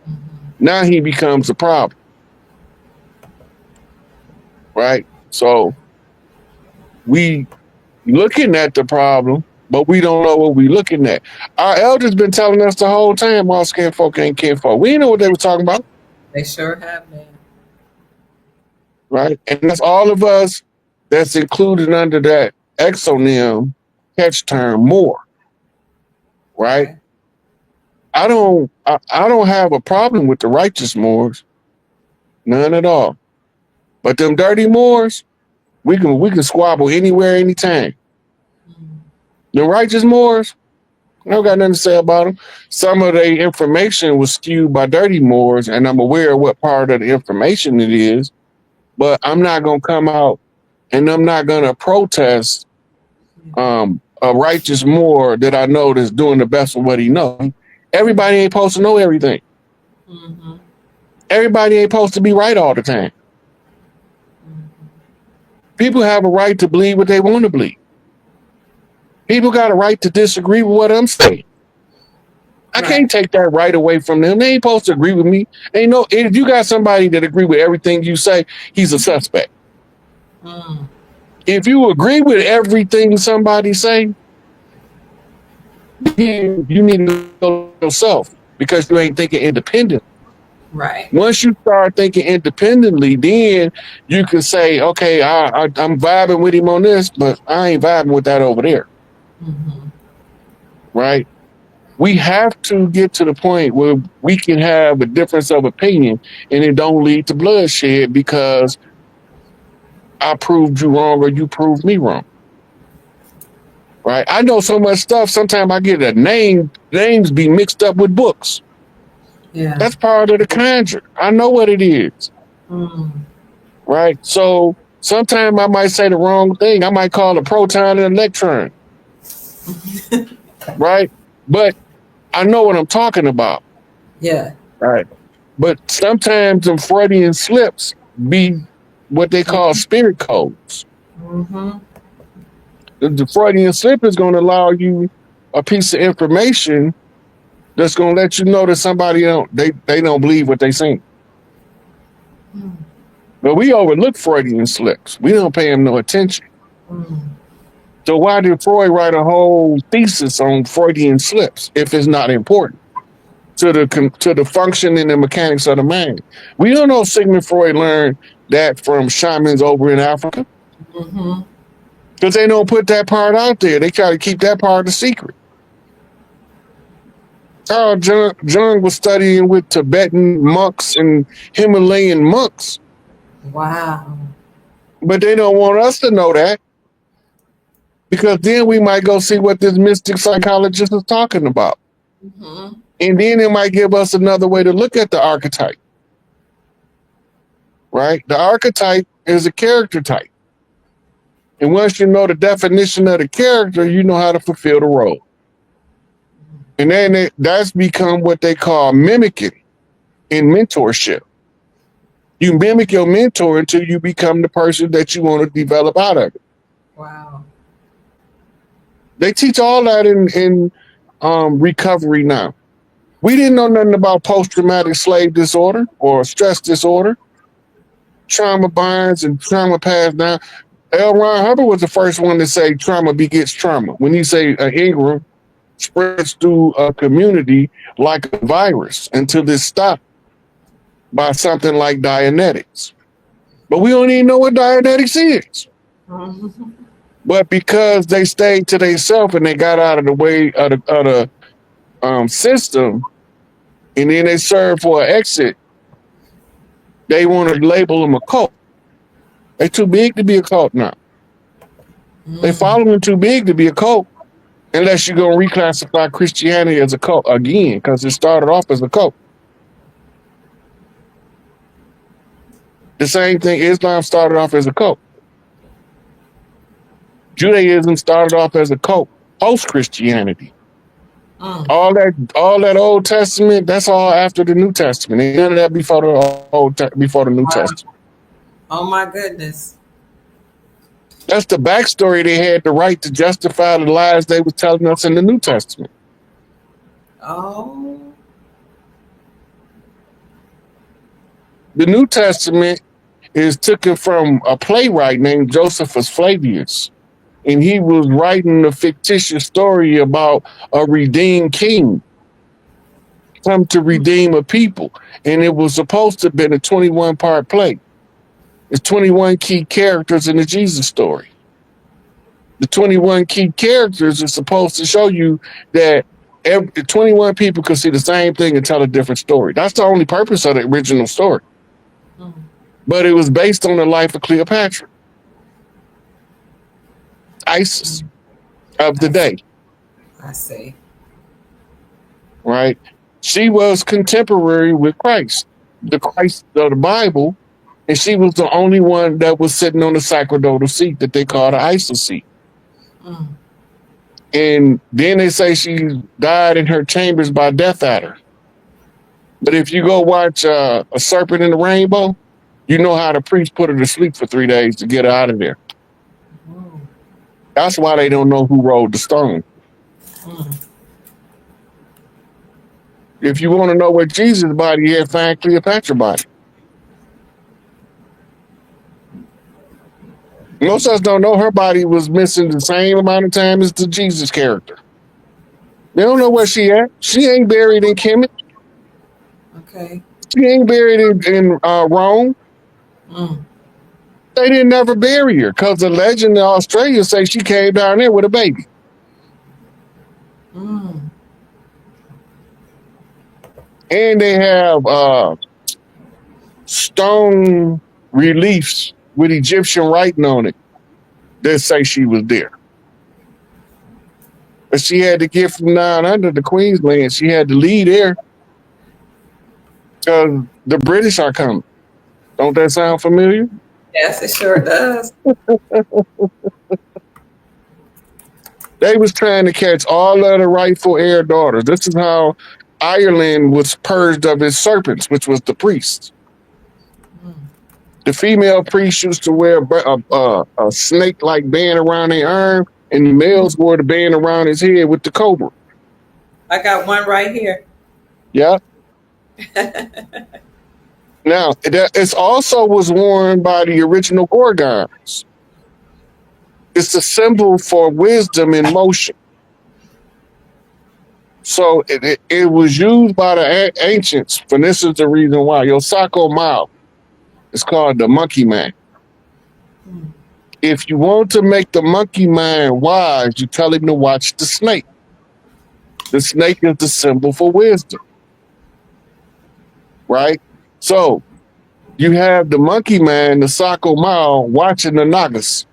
Mhm. now he becomes a problem. Right? So we looking at the problem, but we don't know what we looking at. Our elders been telling us the whole time all skin folk ain't kinfolk. We didn't know what they were talking about. They sure have been. Right? And that's all of us that's included under that exonym catch term more. Right? Okay. I don't have a problem with the righteous Moors. None at all. But them dirty Moors, we can squabble anywhere, anytime. Mm. The righteous Moors, I don't got nothing to say about them. Some of the information was skewed by dirty Moors, and I'm aware of what part of the information it is, but I'm not gonna come out and I'm not gonna protest a righteous Moor that I know that's doing the best of what he knows. Everybody ain't supposed to know everything. Mm-hmm. Everybody ain't supposed to be right all the time. Mm-hmm. People have a right to believe what they want to believe. People got a right to disagree with what I'm saying. I can't take that right away from them. They ain't supposed to agree with me. Ain't no. If you got somebody that agree with everything you say, he's a suspect. Mm. If you agree with everything somebody say, you need to know yourself because you ain't thinking independent. Right. Once you start thinking independently, then you can say, okay, I'm vibing with him on this, but I ain't vibing with that over there. Mm-hmm. Right? We have to get to the point where we can have a difference of opinion and it don't lead to bloodshed because I proved you wrong or you proved me wrong. Right? I know so much stuff. Sometimes I get names be mixed up with books. Yeah. That's part of the conjure. I know what it is. Right? So sometimes I might say the wrong thing. I might call a proton an electron. Right? But I know what I'm talking about. Yeah. Right. But sometimes them Freudian slips be what they call spirit codes. The Freudian slip is going to allow you a piece of information that's going to let you know that somebody they don't believe what they saying. But we overlook Freudian slips. We don't pay them no attention. So why did Freud write a whole thesis on Freudian slips if it's not important to the function and the mechanics of the mind? We don't know Sigmund Freud learned that from shamans over in Africa because they don't put that part out there. They try to keep that part a secret. Carl Jung was studying with Tibetan monks and Himalayan monks. Wow. But they don't want us to know that because then we might go see what this mystic psychologist is talking about. And then it might give us another way to look at the archetype. Right? The archetype is a character type. And once you know the definition of the character, you know how to fulfill the role. And then that's become what they call mimicking in mentorship. You mimic your mentor until you become the person that you want to develop out of it. Wow. They teach all that in recovery now. We didn't know nothing about post-traumatic slave disorder or stress disorder, trauma bonds and trauma passed down. L. Ron Hubbard was the first one to say trauma begets trauma. When you say Ingram spreads through a community like a virus until it's stopped by something like Dianetics. But we don't even know what Dianetics is. But because they stayed to themselves and they got out of the way of the system, and then they served for an exit, they want to label them a cult. They're too big to be a cult now. They follow them too big to be a cult, unless you're going to reclassify Christianity as a cult again, because it started off as a cult. The same thing, Islam started off as a cult. Judaism started off as a cult, post-Christianity. All that Old Testament, that's all after the New Testament. Ain't none of that before the New Testament. Oh my goodness. That's the backstory they had the right to justify the lies they were telling us in the New Testament. Oh. The New Testament is taken from a playwright named Josephus Flavius. And he was writing a fictitious story about a redeemed king come to redeem a people. And it was supposed to have been a 21-part play. There's 21 key characters in the Jesus story. The 21 key characters are supposed to show you that 21 people could see the same thing and tell a different story. That's the only purpose of the original story. But it was based on the life of Cleopatra, Isis of the day. I see. Right? She was contemporary with Christ, the Christ of the Bible, and she was the only one that was sitting on the sacerdotal seat that they call the Isis seat. And then they say she died in her chambers by death adder. But if you go watch A Serpent in the Rainbow, you know how the priest put her to sleep for 3 days to get her out of there. That's why they don't know who rolled the stone. If you want to know what Jesus' body is, find Cleopatra's body. Most of us don't know her body was missing the same amount of time as the Jesus character. They don't know where she at. She ain't buried in Kemet. Okay. She ain't buried in Rome. They didn't never bury her because the legend in Australia say she came down there with a baby. And they have stone reliefs with Egyptian writing on it that say she was there. But she had to get from down under the Queensland. She had to leave there because the British are coming. Don't that sound familiar? Yes, it sure does. They was trying to catch all of the rightful heir daughters. This is how Ireland was purged of its serpents, which was the priests. The female priests used to wear a snake-like band around their arm, and the males wore the band around his head with the cobra. I got one right here. Yeah. Now, it also was worn by the original Gorgons. It's a symbol for wisdom in motion. So it was used by the ancients, and this is the reason why. Yosako Mao is called the monkey man. If you want to make the monkey man wise, you tell him to watch the snake. The snake is the symbol for wisdom, right? So you have the monkey man, the Sako Mao, watching the Nagas.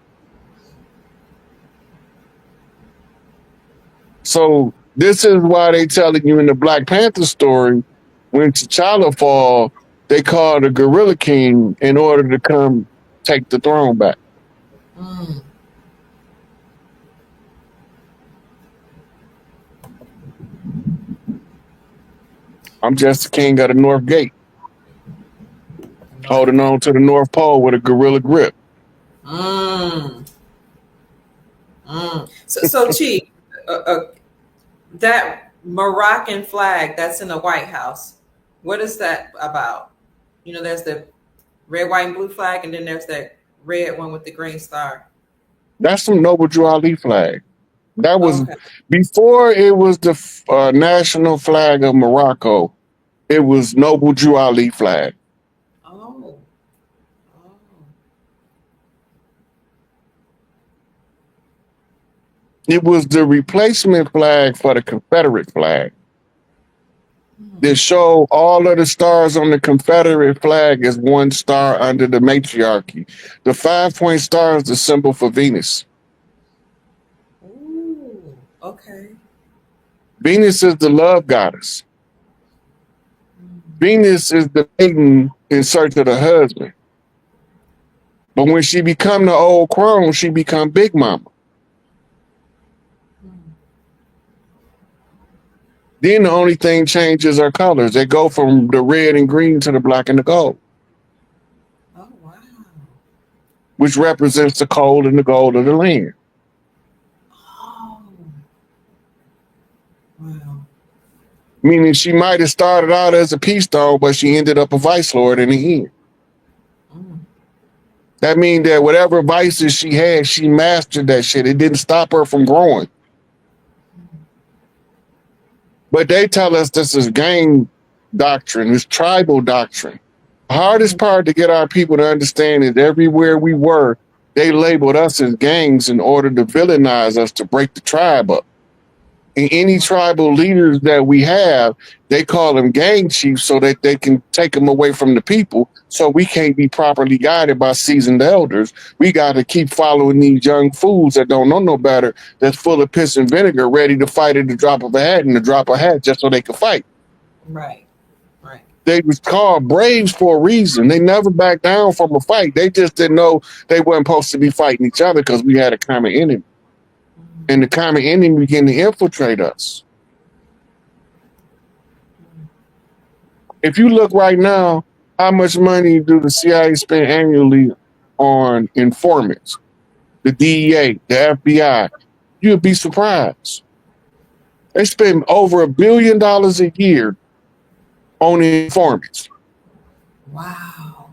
So this is why they telling you in the Black Panther story, when T'Challa fall, they call the Gorilla King in order to come take the throne back. I'm just the king of the North Gate, holding on to the North Pole with a gorilla grip. So Chief, that Moroccan flag that's in the White House, what is that about? You know, there's the red, white, and blue flag, and then there's that red one with the green star. That's some Noble Drew Ali flag. That was Okay. before it was the national flag of Morocco. It was Noble Drew Ali flag. Oh. Oh. It was the replacement flag for the Confederate flag. They show all of the stars on the Confederate flag as one star under the matriarchy. The 5-point star is the symbol for Venus. Ooh, okay. Venus is the love goddess. Venus is the maiden in search of the husband. But when she become the old crone, she become Big Mama. Then the only thing changes are colors. They go from the red and green to the black and the gold. Oh, wow. Which represents the cold and the gold of the land. Oh. Wow. Meaning she might have started out as a peace stone, but she ended up a vice lord in the end. That means that whatever vices she had, she mastered that shit. It didn't stop her from growing. But they tell us this is gang doctrine, this tribal doctrine. The hardest part to get our people to understand is everywhere we were, they labeled us as gangs in order to villainize us, to break the tribe up. And any tribal leaders that we have, they call them gang chiefs so that they can take them away from the people. So we can't be properly guided by seasoned elders. We got to keep following these young fools that don't know no better, that's full of piss and vinegar, ready to fight at the drop of a hat and the drop of a hat just so they can fight. Right. Right. They was called braves for a reason. They never backed down from a fight. They just didn't know they weren't supposed to be fighting each other because we had a common enemy. And the common enemy began to infiltrate us. If you look right now, how much money do the CIA spend annually on informants? The DEA, the FBI, you'd be surprised. They spend over $1 billion a year on informants. Wow.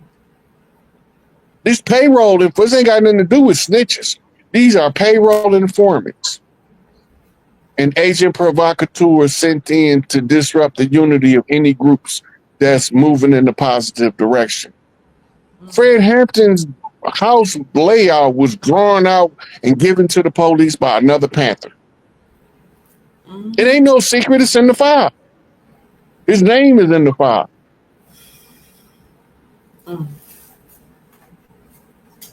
These payroll informants ain't got nothing to do with snitches. These are payroll informants. An agent provocateur sent in to disrupt the unity of any groups that's moving in a positive direction. Fred Hampton's house layout was drawn out and given to the police by another Panther. It ain't no secret, it's in the file. His name is in the file. Mm.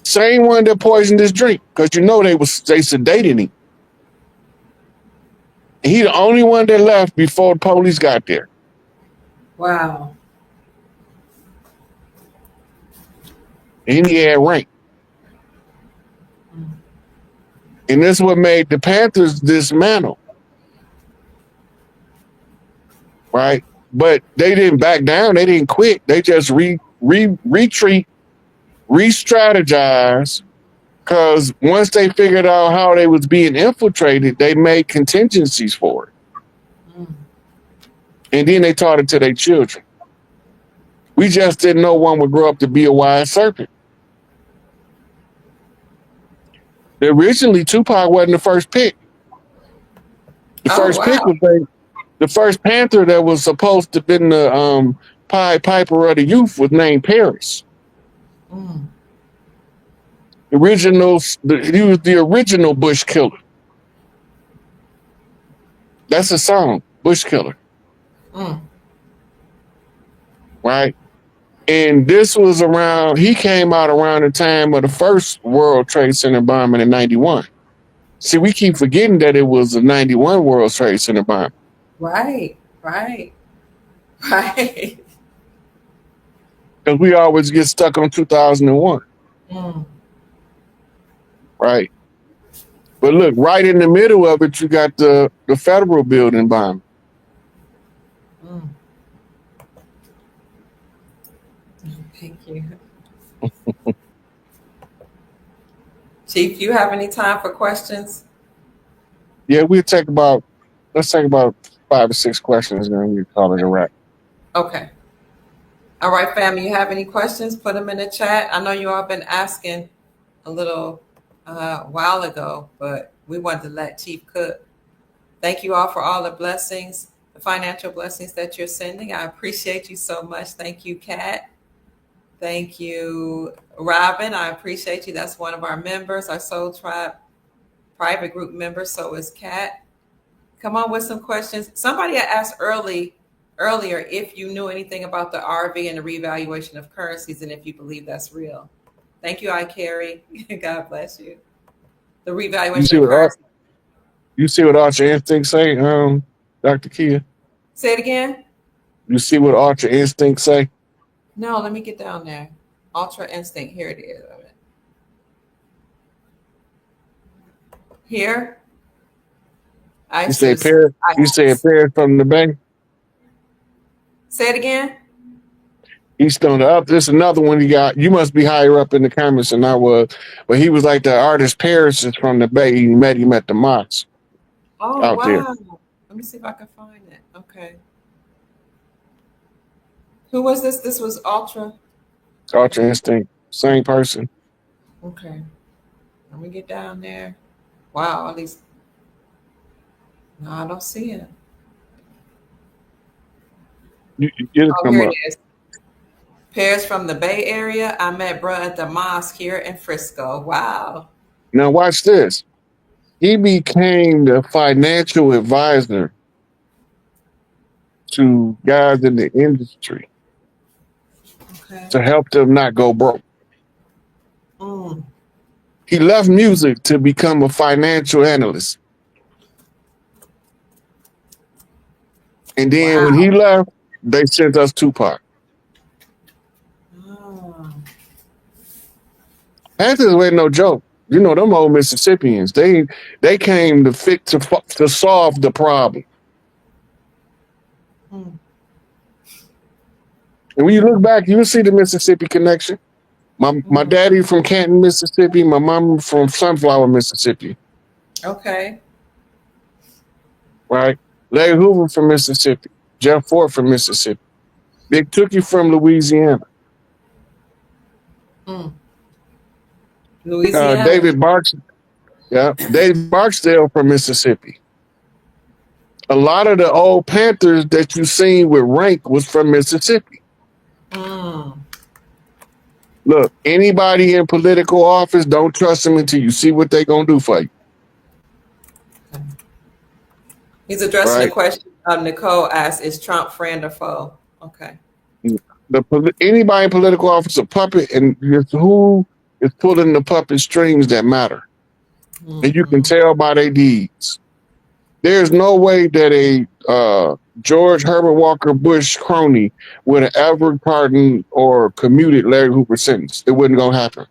Same one that poisoned his drink, because they sedated him. And he the only one that left before the police got there. Wow. And he had rank. Mm. And this is what made the Panthers dismantle. Right? But they didn't back down. They didn't quit. They just retreat, re-strategize. Because once they figured out how they was being infiltrated, they made contingencies for it. Mm. And then they taught it to their children. We just didn't know one would grow up to be a wise serpent. Originally, Tupac wasn't the first pick. The first pick was the first Panther that was supposed to have been the Pied Piper of the youth was named Paris. Mm. He was the original Bush Killer. That's a song, Bush Killer. Mm. Right? And this was he came out around the time of the first World Trade Center bombing in 91. See, we keep forgetting that it was a 91 World Trade Center bombing. Right. Because we always get stuck on 2001. Mm. Right? But look, right in the middle of it, you got the federal building bombing. Mm. Thank you. Chief, you have any time for questions? Yeah, let's take about 5 or 6 questions and then we call it a wrap. Okay. All right, family, you have any questions? Put them in the chat. I know you all been asking a little while ago, but we wanted to let Chief cook. Thank you all for all the blessings, the financial blessings that you're sending. I appreciate you so much. Thank you, Kat. Thank you, Robin. I appreciate you. That's one of our members, our Soul Tribe private group member. So is Kat. Come on with some questions. Somebody had asked earlier if you knew anything about the RV and the revaluation of currencies and if you believe that's real. Thank you, I Carrie. God bless you. The revaluation of currency. You see what Archer Instinct say, Dr. Kia? Say it again. You see what Archer Instinct say? No, let me get down there. Ultra Instinct. Here it is. Here. You say Paris from the Bay? Say it again. East on the up. There's another one you got. You must be higher up in the comments than I was. But he was like the artist Paris is from the Bay. You met him at the mosque. Oh, out wow. there. Let me see if I can find it. Okay. Who was this? This was Ultra Instinct. Same person. Okay. Let me get down there. Wow, at least. No, I don't see it. It'll come here up. it is. Paris from the Bay Area. I met bruh at the mosque here in Frisco. Wow. Now watch this. He became the financial advisor to guys in the industry to help them not go broke. Mm. He left music to become a financial analyst. And then when he left, they sent us Tupac. Oh. Panthers ain't no joke. You know, them old Mississippians, they came to solve the problem. Mm. And when you look back, you'll see the Mississippi connection. My daddy from Canton, Mississippi. My mom from Sunflower, Mississippi. Okay. Right? Larry Hoover from Mississippi. Jeff Ford from Mississippi. Big Tookie from Louisiana. Mm. Louisiana. David Barksdale from Mississippi. A lot of the old Panthers that you seen with rank was from Mississippi. Mm. Look, anybody in political office, don't trust them until you see what they're going to do for you. He's addressing the question. Nicole asks, is Trump friend or foe? Okay. Anybody in political office a puppet, and it's who is pulling the puppet strings that matter, and you can tell by their deeds. There's no way that a George Herbert Walker Bush crony would have ever pardoned or commuted Larry Hoover's sentence. It wasn't going to happen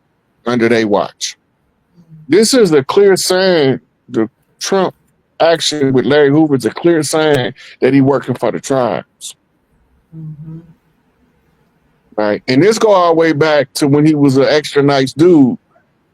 under their watch. This is a clear sign. The Trump action with Larry Hoover is a clear sign that he's working for the tribes. Right. And this go all the way back to when he was an extra nice dude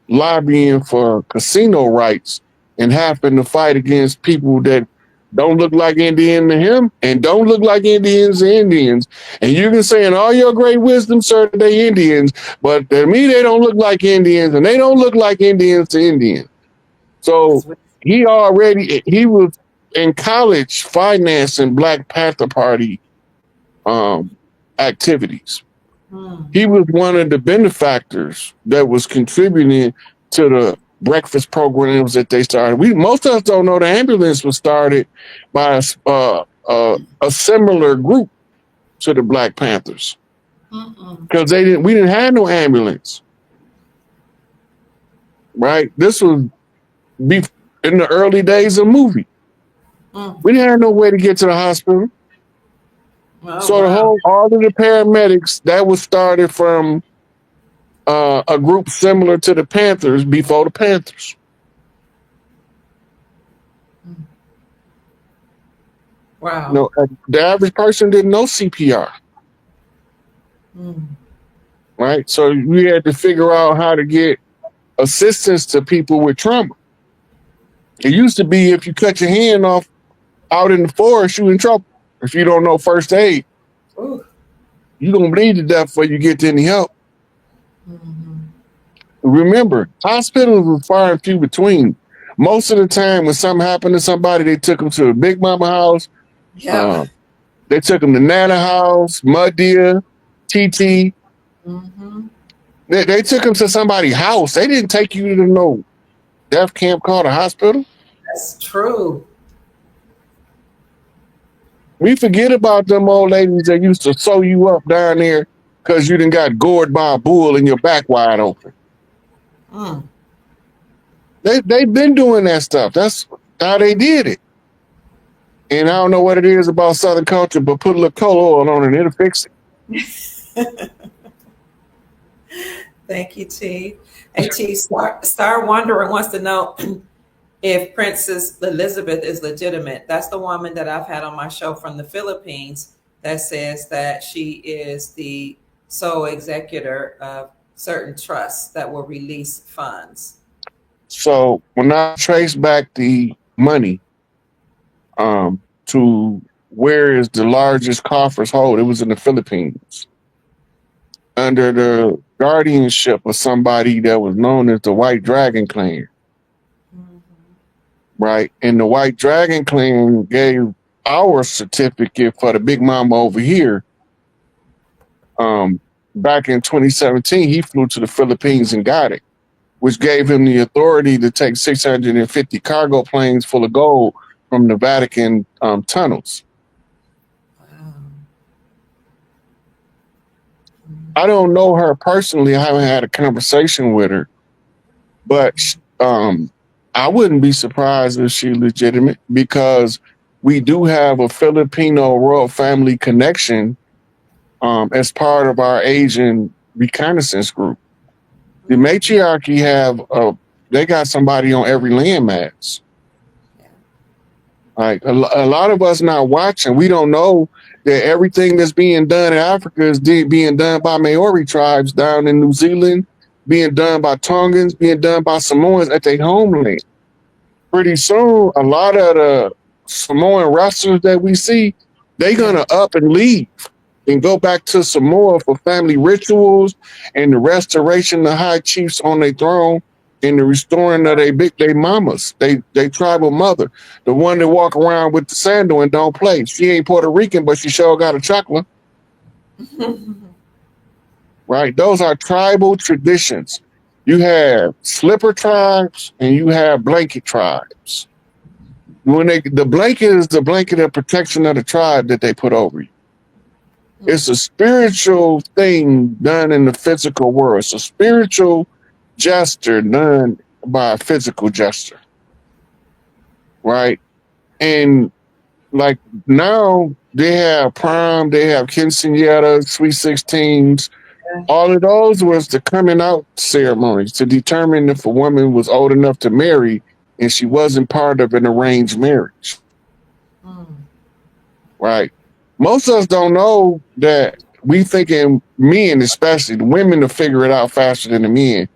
lobbying for casino rights and having to fight against people that don't look like Indian to him and don't look like Indians to Indians. And you can say in all your great wisdom, sir, they Indians, but to me, they don't look like Indians and they don't look like Indians to Indians. So he was in college financing Black Panther Party activities. He was one of the benefactors that was contributing to the breakfast programs that they started. Most of us don't know the ambulance was started by a similar group to the Black Panthers because we didn't have no ambulance, right? This was in the early days of movie. We didn't have no way to get to the hospital. So all of the paramedics that was started from a group similar to the Panthers before the Panthers. Wow. No, the average person didn't know CPR. Right? So we had to figure out how to get assistance to people with trauma. It used to be if you cut your hand off out in the forest, you're in trouble. If you don't know first aid, you're going to bleed to death before you get to any help. Remember, hospitals were far and few between. Most of the time when something happened to somebody, they took them to a Big Mama house. Yeah. They took them to Nana house, Mud Deer, TT. They took them to somebody's house. They didn't take you to no death camp called a hospital. That's true. We forget about them old ladies that used to sew you up down there because you done got gored by a bull and your back wide open. They've been doing that stuff. That's how they did it. And I don't know what it is about Southern culture, but put a little coal oil on it and it'll fix it. Thank you, T. Hey, T, Star Wanderer wants to know if Princess Elizabeth is legitimate. That's the woman that I've had on my show from the Philippines that says that she is the sole executor of certain trusts that will release funds. So when I trace back the money to where is the largest coffers hold, it was in the Philippines under the guardianship of somebody that was known as the White Dragon Clan. Right? And the White Dragon Clan gave our certificate for the Big Mama over here. Back in 2017, he flew to the Philippines and got it, which gave him the authority to take 650 cargo planes full of gold from the Vatican tunnels. I don't know her personally. I haven't had a conversation with her, but I wouldn't be surprised if she's legitimate because we do have a Filipino royal family connection as part of our Asian reconnaissance group. The matriarchy they got somebody on every landmass. Like a lot of us not watching, we don't know that everything that's being done in Africa is being done by Maori tribes down in New Zealand, being done by Tongans, being done by Samoans at their homeland. Pretty soon, a lot of the Samoan wrestlers that we see, they're gonna up and leave and go back to Samoa for family rituals and the restoration of high chiefs on their throne and the restoring of their mamas, they tribal mother, the one that walk around with the sandal and don't play. She ain't Puerto Rican, but she sure got a chocolate. Right? Those are tribal traditions. You have slipper tribes and you have blanket tribes. the blanket is the blanket of protection of the tribe that they put over you. It's a spiritual thing done in the physical world. It's a spiritual gesture done by a physical gesture, right? And like now they have prom, they have quinceañeras, sweet 16s. All of those was the coming out ceremonies to determine if a woman was old enough to marry and she wasn't part of an arranged marriage. Right? Most of us don't know that. We thinking men, especially the women, to figure it out faster than the men.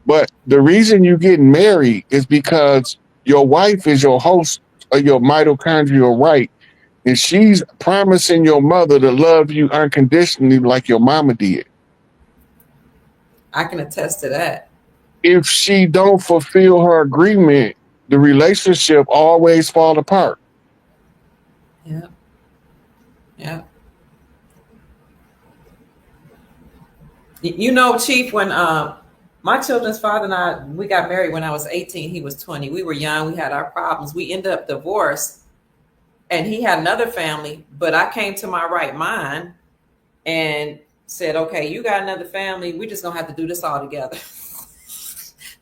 But the reason you getting married is because your wife is your host of your mitochondrial right, and she's promising your mother to love you unconditionally like your mama did. I can attest to that. If she don't fulfill her agreement, the relationship always fall apart. Yeah. Yeah. You know, Chief, when my children's father and I, we got married when I was 18, he was 20. We were young, we had our problems. We ended up divorced, and he had another family, but I came to my right mind and said, okay, you got another family. We just gonna have to do this all together.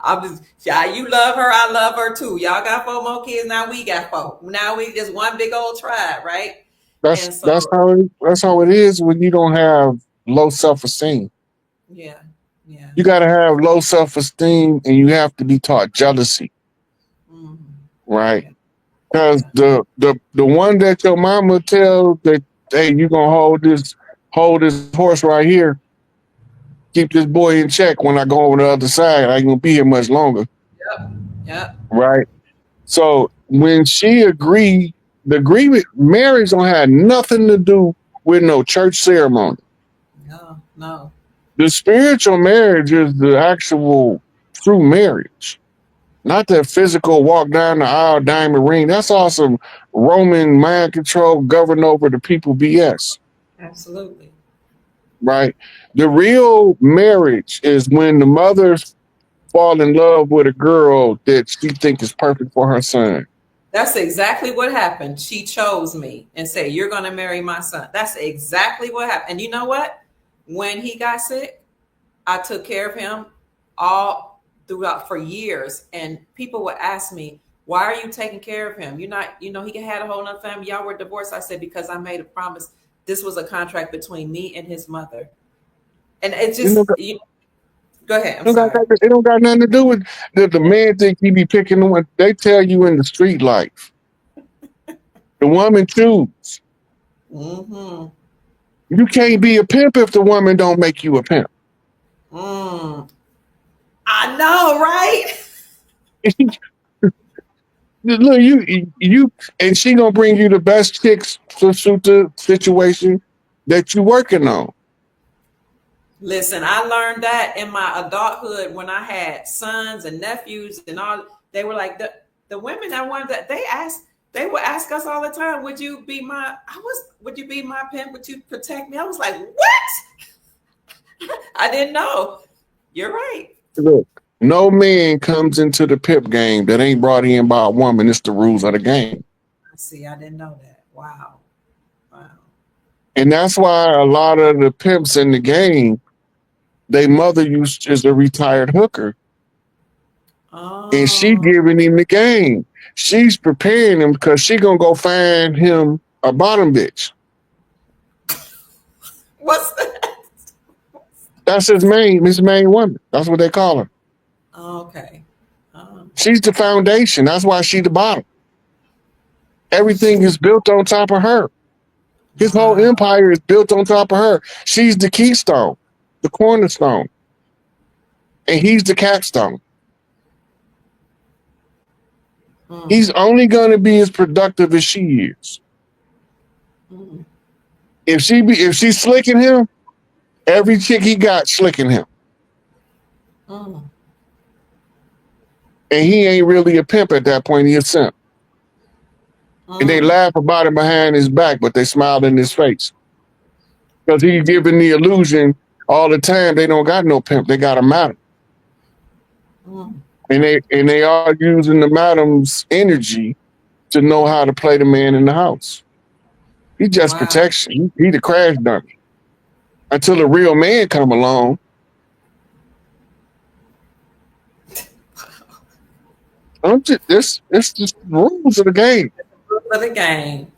You love her, I love her too. Y'all got 4 more kids, now we got 4. Now we just one big old tribe, right? That's how it is when you don't have low self-esteem. Yeah. Yeah. You got to have low self-esteem, and you have to be taught jealousy, right? Because the one that your mama tell that, hey, you gonna hold this horse right here, keep this boy in check. When I go over the other side, I ain't gonna be here much longer. Yep. Right. So when she agreed, the agreement, marriage don't have nothing to do with no church ceremony. No. The spiritual marriage is the actual true marriage, not that physical walk down the aisle, diamond ring. That's all some Roman mind control, govern over the people BS. Absolutely. Right. The real marriage is when the mothers fall in love with a girl that she thinks is perfect for her son. That's exactly what happened. She chose me and said, you're going to marry my son. That's exactly what happened. And you know what? When he got sick, I took care of him all throughout for years. And people would ask me, why are you taking care of him? You're not, he had a whole nother family. Y'all were divorced. I said, because I made a promise. This was a contract between me and his mother. And it just, go ahead. I'm sorry. It don't got nothing to do with the man think he be picking the one. They tell you in the street life. The woman choose. Mm-hmm. You can't be a pimp if the woman don't make you a pimp. I know, right? Look, you, and she gonna bring you the best chicks to suit the situation that you working on. Listen, I learned that in my adulthood when I had sons and nephews and all. They were like the women that wanted that. They would ask us all the time, would you be my pimp? Would you protect me? I was like, what? I didn't know. You're right. Look, no man comes into the pimp game that ain't brought in by a woman. It's the rules of the game. See, I didn't know that. Wow. And that's why a lot of the pimps in the game, they mother is a retired hooker. Oh. And she giving him the game. She's preparing him because she gonna go find him a bottom bitch. What's that? That's his main woman. That's what they call her. Okay. She's the foundation. That's why she's the bottom. Everything is built on top of her. His whole empire is built on top of her. She's the keystone, the cornerstone, and he's the capstone. He's only going to be as productive as she is. If she's slicking him, every chick he got slicking him. And he ain't really a pimp at that point. He's a simp. And they laugh about him behind his back, but they smile in his face. Because he's giving the illusion all the time they don't got no pimp. They got a madam. And they are using the madam's energy to know how to play the man in the house. He just Wow. protection. He the crash dummy. Until a real man come along. It's just the rules of the game. For the game.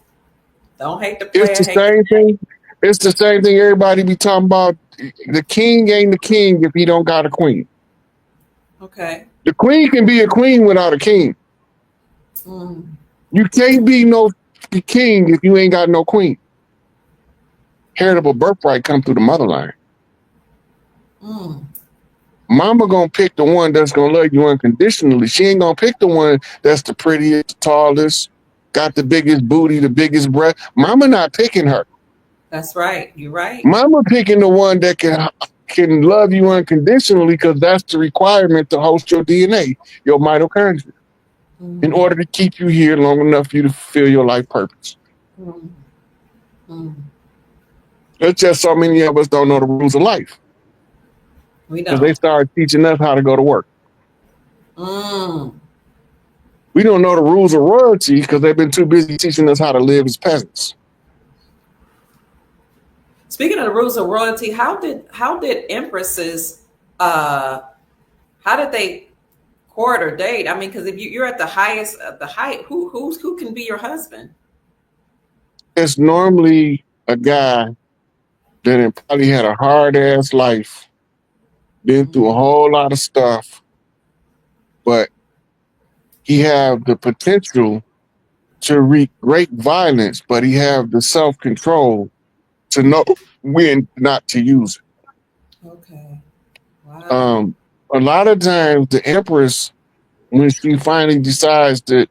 Don't hate the It's player. the same thing. It's the same thing everybody be talking about. The king ain't the king if he don't got a queen. Okay. The queen can be a queen without a king. Mm. You can't be no king if you ain't got no queen. Heritable birthright come through the motherline. Mm. Mama gonna pick the one that's gonna love you unconditionally. She ain't gonna pick the one that's the prettiest, the tallest, got the biggest booty, the biggest breast. Mama not picking her. That's right. You're right. Mama picking the one that can love you unconditionally because that's the requirement to host your DNA, your mitochondria, in order to keep you here long enough for you to fulfill your life purpose. It's just so many of us don't know the rules of life. We Because they don't. started teaching us how to go to work. We don't know the rules of royalty because they've been too busy teaching us how to live as peasants. Speaking of the rules of royalty, how did empresses how did they court or date? I mean, because if you're at the highest of the height, who can be your husband? It's normally a guy that probably had a hard ass life, been through a whole lot of stuff, but he have the potential to wreak great violence, but he have the self-control to know when not to use it. Okay. Wow. A lot of times the empress, when she finally decides that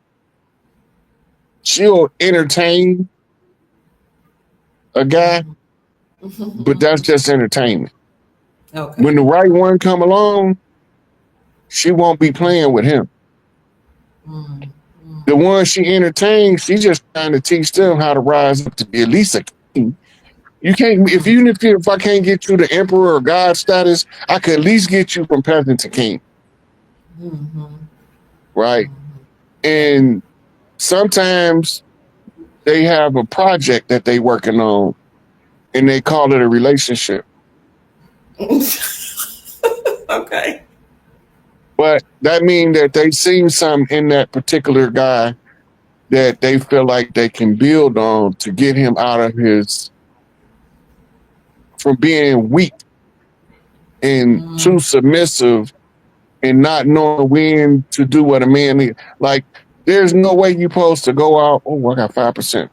she'll entertain a guy, but that's just entertainment. Okay. When the right one come along, she won't be playing with him. The one she entertains, she just trying to teach them how to rise up to be at least a king. You can't, if I can't get you the emperor or god status, I could at least get you from peasant to king. Right? And sometimes they have a project that they working on and they call it a relationship. Okay. But that means that they seen something in that particular guy that they feel like they can build on to get him out of from being weak and too submissive and not knowing when to do what a man needs. Like, there's no way you're supposed to go out. Oh, I got 5%.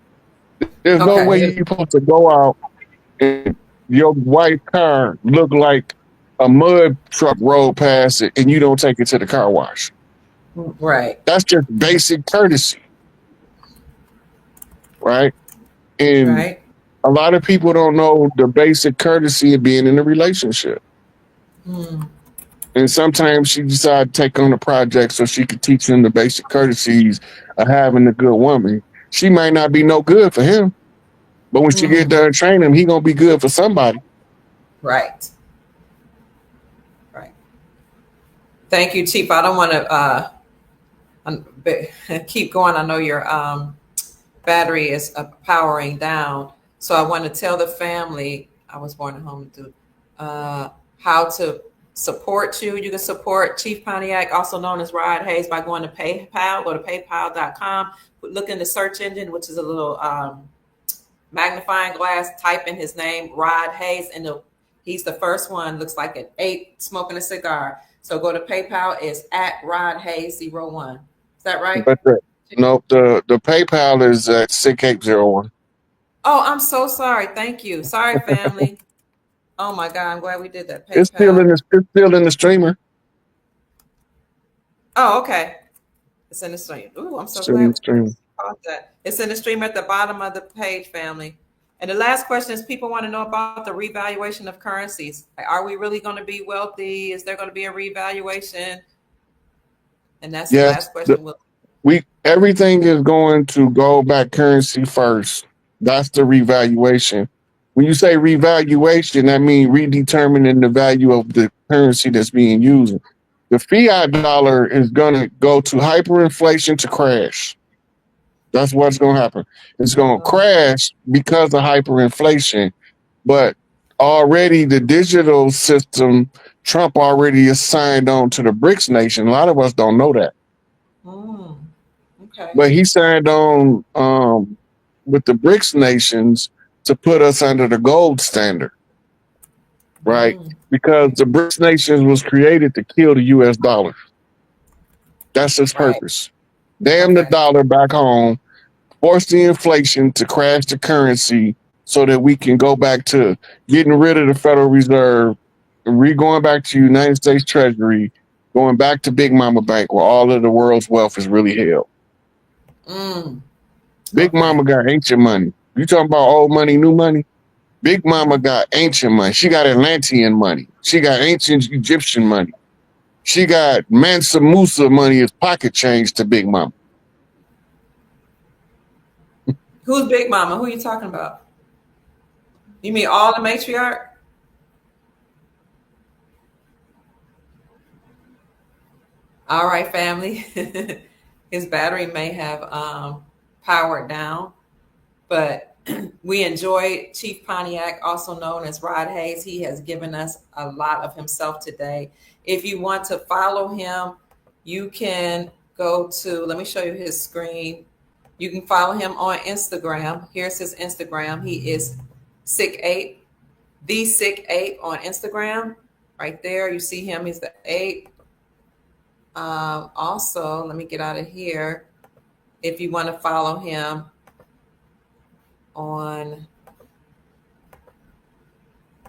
There's no way you're supposed to go out and your white car look like a mud truck rolled past it and you don't take it to the car wash. Right. That's just basic courtesy. Right? And a lot of people don't know the basic courtesy of being in a relationship. And sometimes she decided to take on a project so she could teach them the basic courtesies of having a good woman. She might not be no good for him, but when she get done training him, he gonna be good for somebody. Right. Right. Thank you, Chief. I don't want to keep going. I know your battery is powering down. So I want to tell the family, I was born at home to how to support you. You can support Chief Pontiac, also known as Rod Hayes, by going to PayPal. Go to paypal.com. Look in the search engine, which is a little magnifying glass. Type in his name, Rod Hayes, and he's the first one. Looks like an 8 smoking a cigar. So go to PayPal. It's at Rod Hayes 01. Is that right? That's right. No, the PayPal is at 6801. Oh, I'm so sorry. Thank you. Sorry, family. Oh my God, I'm glad we did that. PayPal. It's still in the streamer. Oh, okay. It's in the stream. Ooh, I'm so glad. It's in the stream at the bottom of the page, family. And the last question is, people want to know about the revaluation of currencies. Are we really going to be wealthy? Is there going to be a revaluation? And that's the last question. Everything is going to go back currency first. That's the revaluation. When you say revaluation, that means redetermining the value of the currency that's being used. The fiat dollar is going to go to hyperinflation to crash. That's what's going to happen. It's going to crash because of hyperinflation. But already the digital system, Trump already is signed on to the BRICS nation. A lot of us don't know that. Okay. But he signed on with the BRICS nations to put us under the gold standard, right? Because the BRICS nations was created to kill the U.S. dollar. That's its purpose. Damn the dollar back home, force the inflation to crash the currency so that we can go back to getting rid of the Federal Reserve, going back to United States Treasury, going back to Big Mama Bank where all of the world's wealth is really held. Big Mama got ancient money. You talking about old money, new money? Big Mama got ancient money. She got Atlantean money. She got ancient Egyptian money. She got Mansa Musa money as pocket change to Big Mama. Who's Big Mama? Who are you talking about? You mean all the matriarch? All right, family. His battery may have powered down, but we enjoyed Chief Pontiac, also known as Rod Hayes. He has given us a lot of himself today. If you want to follow him, you can go to, let me show you his screen. You can follow him on Instagram. Here's his Instagram. He is Sick8, the Sick8 on Instagram. Right there, you see him. He's the 8. Also, let me get out of here. If you want to follow him on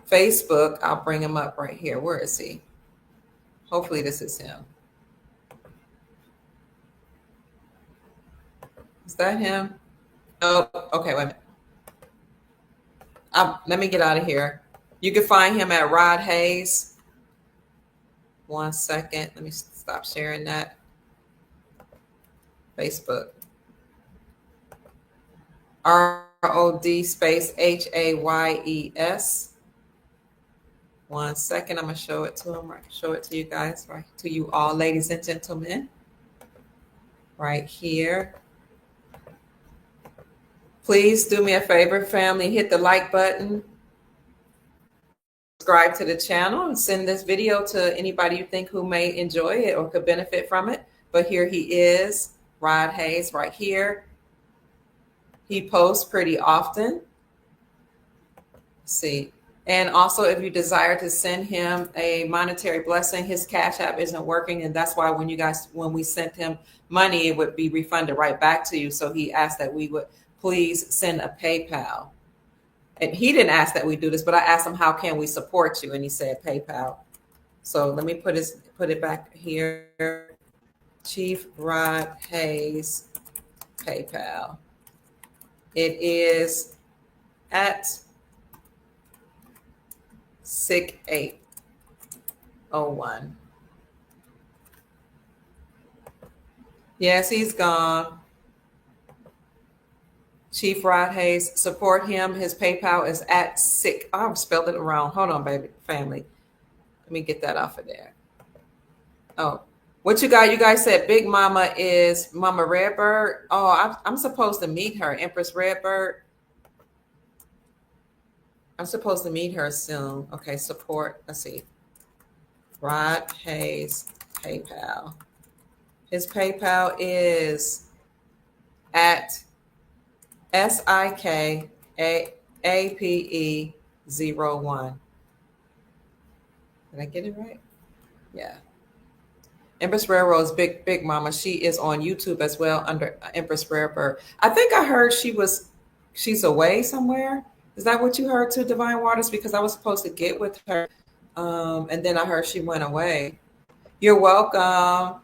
Facebook, I'll bring him up right here. Where is he? Hopefully this is him. Is that him? Oh, okay, wait a minute. Let me get out of here. You can find him at Rod Hayes. 1 second. Let me stop sharing that. Facebook. ROD space HAYES. 1 second. I'm going to show it to him. Right, show it to you guys, right? To you all, ladies and gentlemen. Right here. Please do me a favor, family. Hit the like button. Subscribe to the channel and send this video to anybody you think who may enjoy it or could benefit from it. But here he is, Rod Hayes, right here. He posts pretty often. Let's see. And also, if you desire to send him a monetary blessing, his Cash App isn't working. And that's why when we sent him money, it would be refunded right back to you. So he asked that we would please send a PayPal. And he didn't ask that we do this, but I asked him, how can we support you? And he said PayPal. So let me put it back here. Chief Rod Hayes, PayPal. It is at Sick801. Yes, he's gone. Chief Rod Hayes, support him. His PayPal is at Sick. Oh, I've spelled it wrong. Hold on, baby, family. Let me get that off of there. Oh, what you got? You guys said Big Mama is Mama Redbird. Oh, I'm supposed to meet her, Empress Redbird. I'm supposed to meet her soon. Okay, support. Let's see. Rod Hayes, PayPal. His PayPal is at SIKAPE01. Did I get it right? Yeah. Empress Railroad's Big Mama. She is on YouTube as well under Empress Rarebird. I think I heard she's away somewhere. Is that what you heard too, Divine Waters? Because I was supposed to get with her. And then I heard she went away. You're welcome.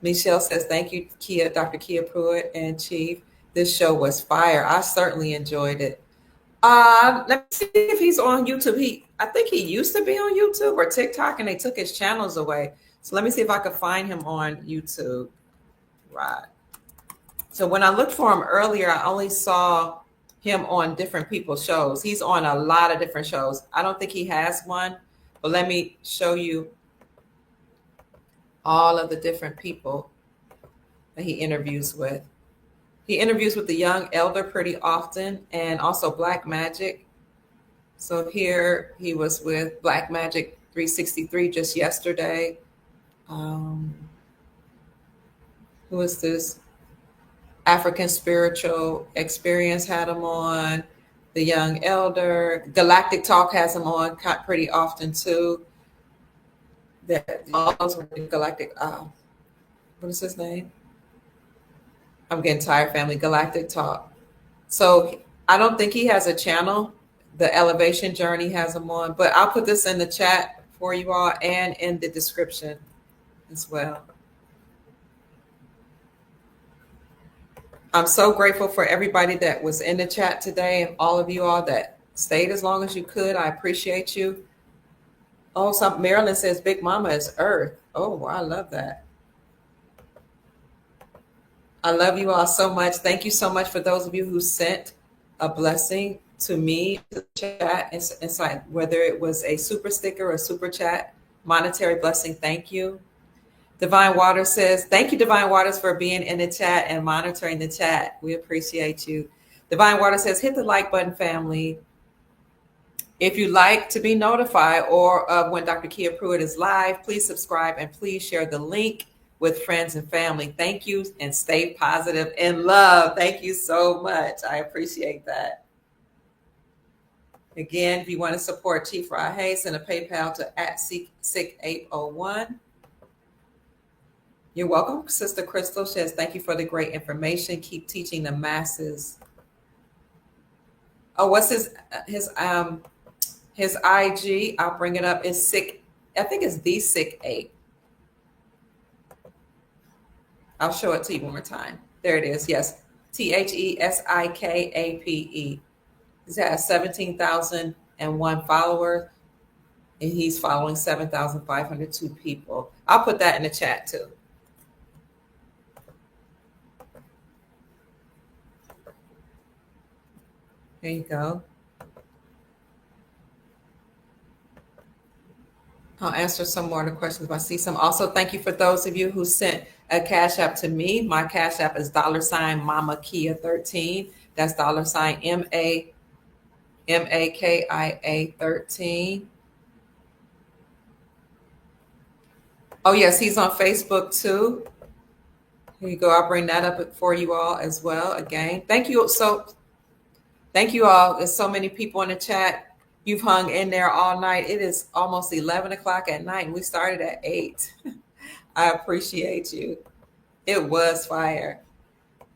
Michelle says, thank you, Kia, Dr. Kia Pruitt and Chief. This show was fire. I certainly enjoyed it. Let me see if he's on YouTube. I think he used to be on YouTube or TikTok, and they took his channels away. So let me see if I could find him on YouTube. Right. So when I looked for him earlier, I only saw him on different people's shows. He's on a lot of different shows. I don't think he has one, but let me show you all of the different people that he interviews with. He interviews with the young elder pretty often, and also Black Magic. So here he was with Black Magic 363 just yesterday. Who is this? African Spiritual Experience had him on. The Young Elder. Galactic Talk has him on pretty often too. That also Galactic. What is his name? I'm getting tired, family. Galactic Talk. So I don't think he has a channel. The Elevation Journey has him on, but I'll put this in the chat for you all and in the description as well. I'm so grateful for everybody that was in the chat today and all of you all that stayed as long as you could. I appreciate you. Oh, Marilyn says Big Mama is Earth. Oh, I love that. I love you all so much. Thank you so much for those of you who sent a blessing to me to the chat inside, whether it was a super sticker or super chat, monetary blessing. Thank you. Divine Water says, thank you, Divine Waters, for being in the chat and monitoring the chat. We appreciate you. Divine Water says, hit the like button, family. If you'd like to be notified or when Dr. Kia Pruitt is live, please subscribe and please share the link with friends and family. Thank you, and stay positive and love. Thank you so much. I appreciate that. Again, if you want to support Chief Rahe, send a PayPal to @SIC801. You're welcome. Sister Crystal says, thank you for the great information. Keep teaching the masses. Oh, what's his IG? I'll bring it up. Is Sick. I think it's the Sick8. I'll show it to you one more time. There it is. Yes. THESIKAPE. He has 17,001 followers, and he's following 7,502 people. I'll put that in the chat too. There you go. I'll answer some more of the questions if I see some. Also, thank you for those of you who sent a Cash App to me. My Cash App is $ Mama Kia 13. That's $ MAKIA 13. Oh, yes, he's on Facebook too. Here you go. I'll bring that up for you all as well. Again, thank you. Thank you all. There's so many people in the chat. You've hung in there all night. It is almost 11 o'clock at night, and we started at 8. I appreciate you. It was fire.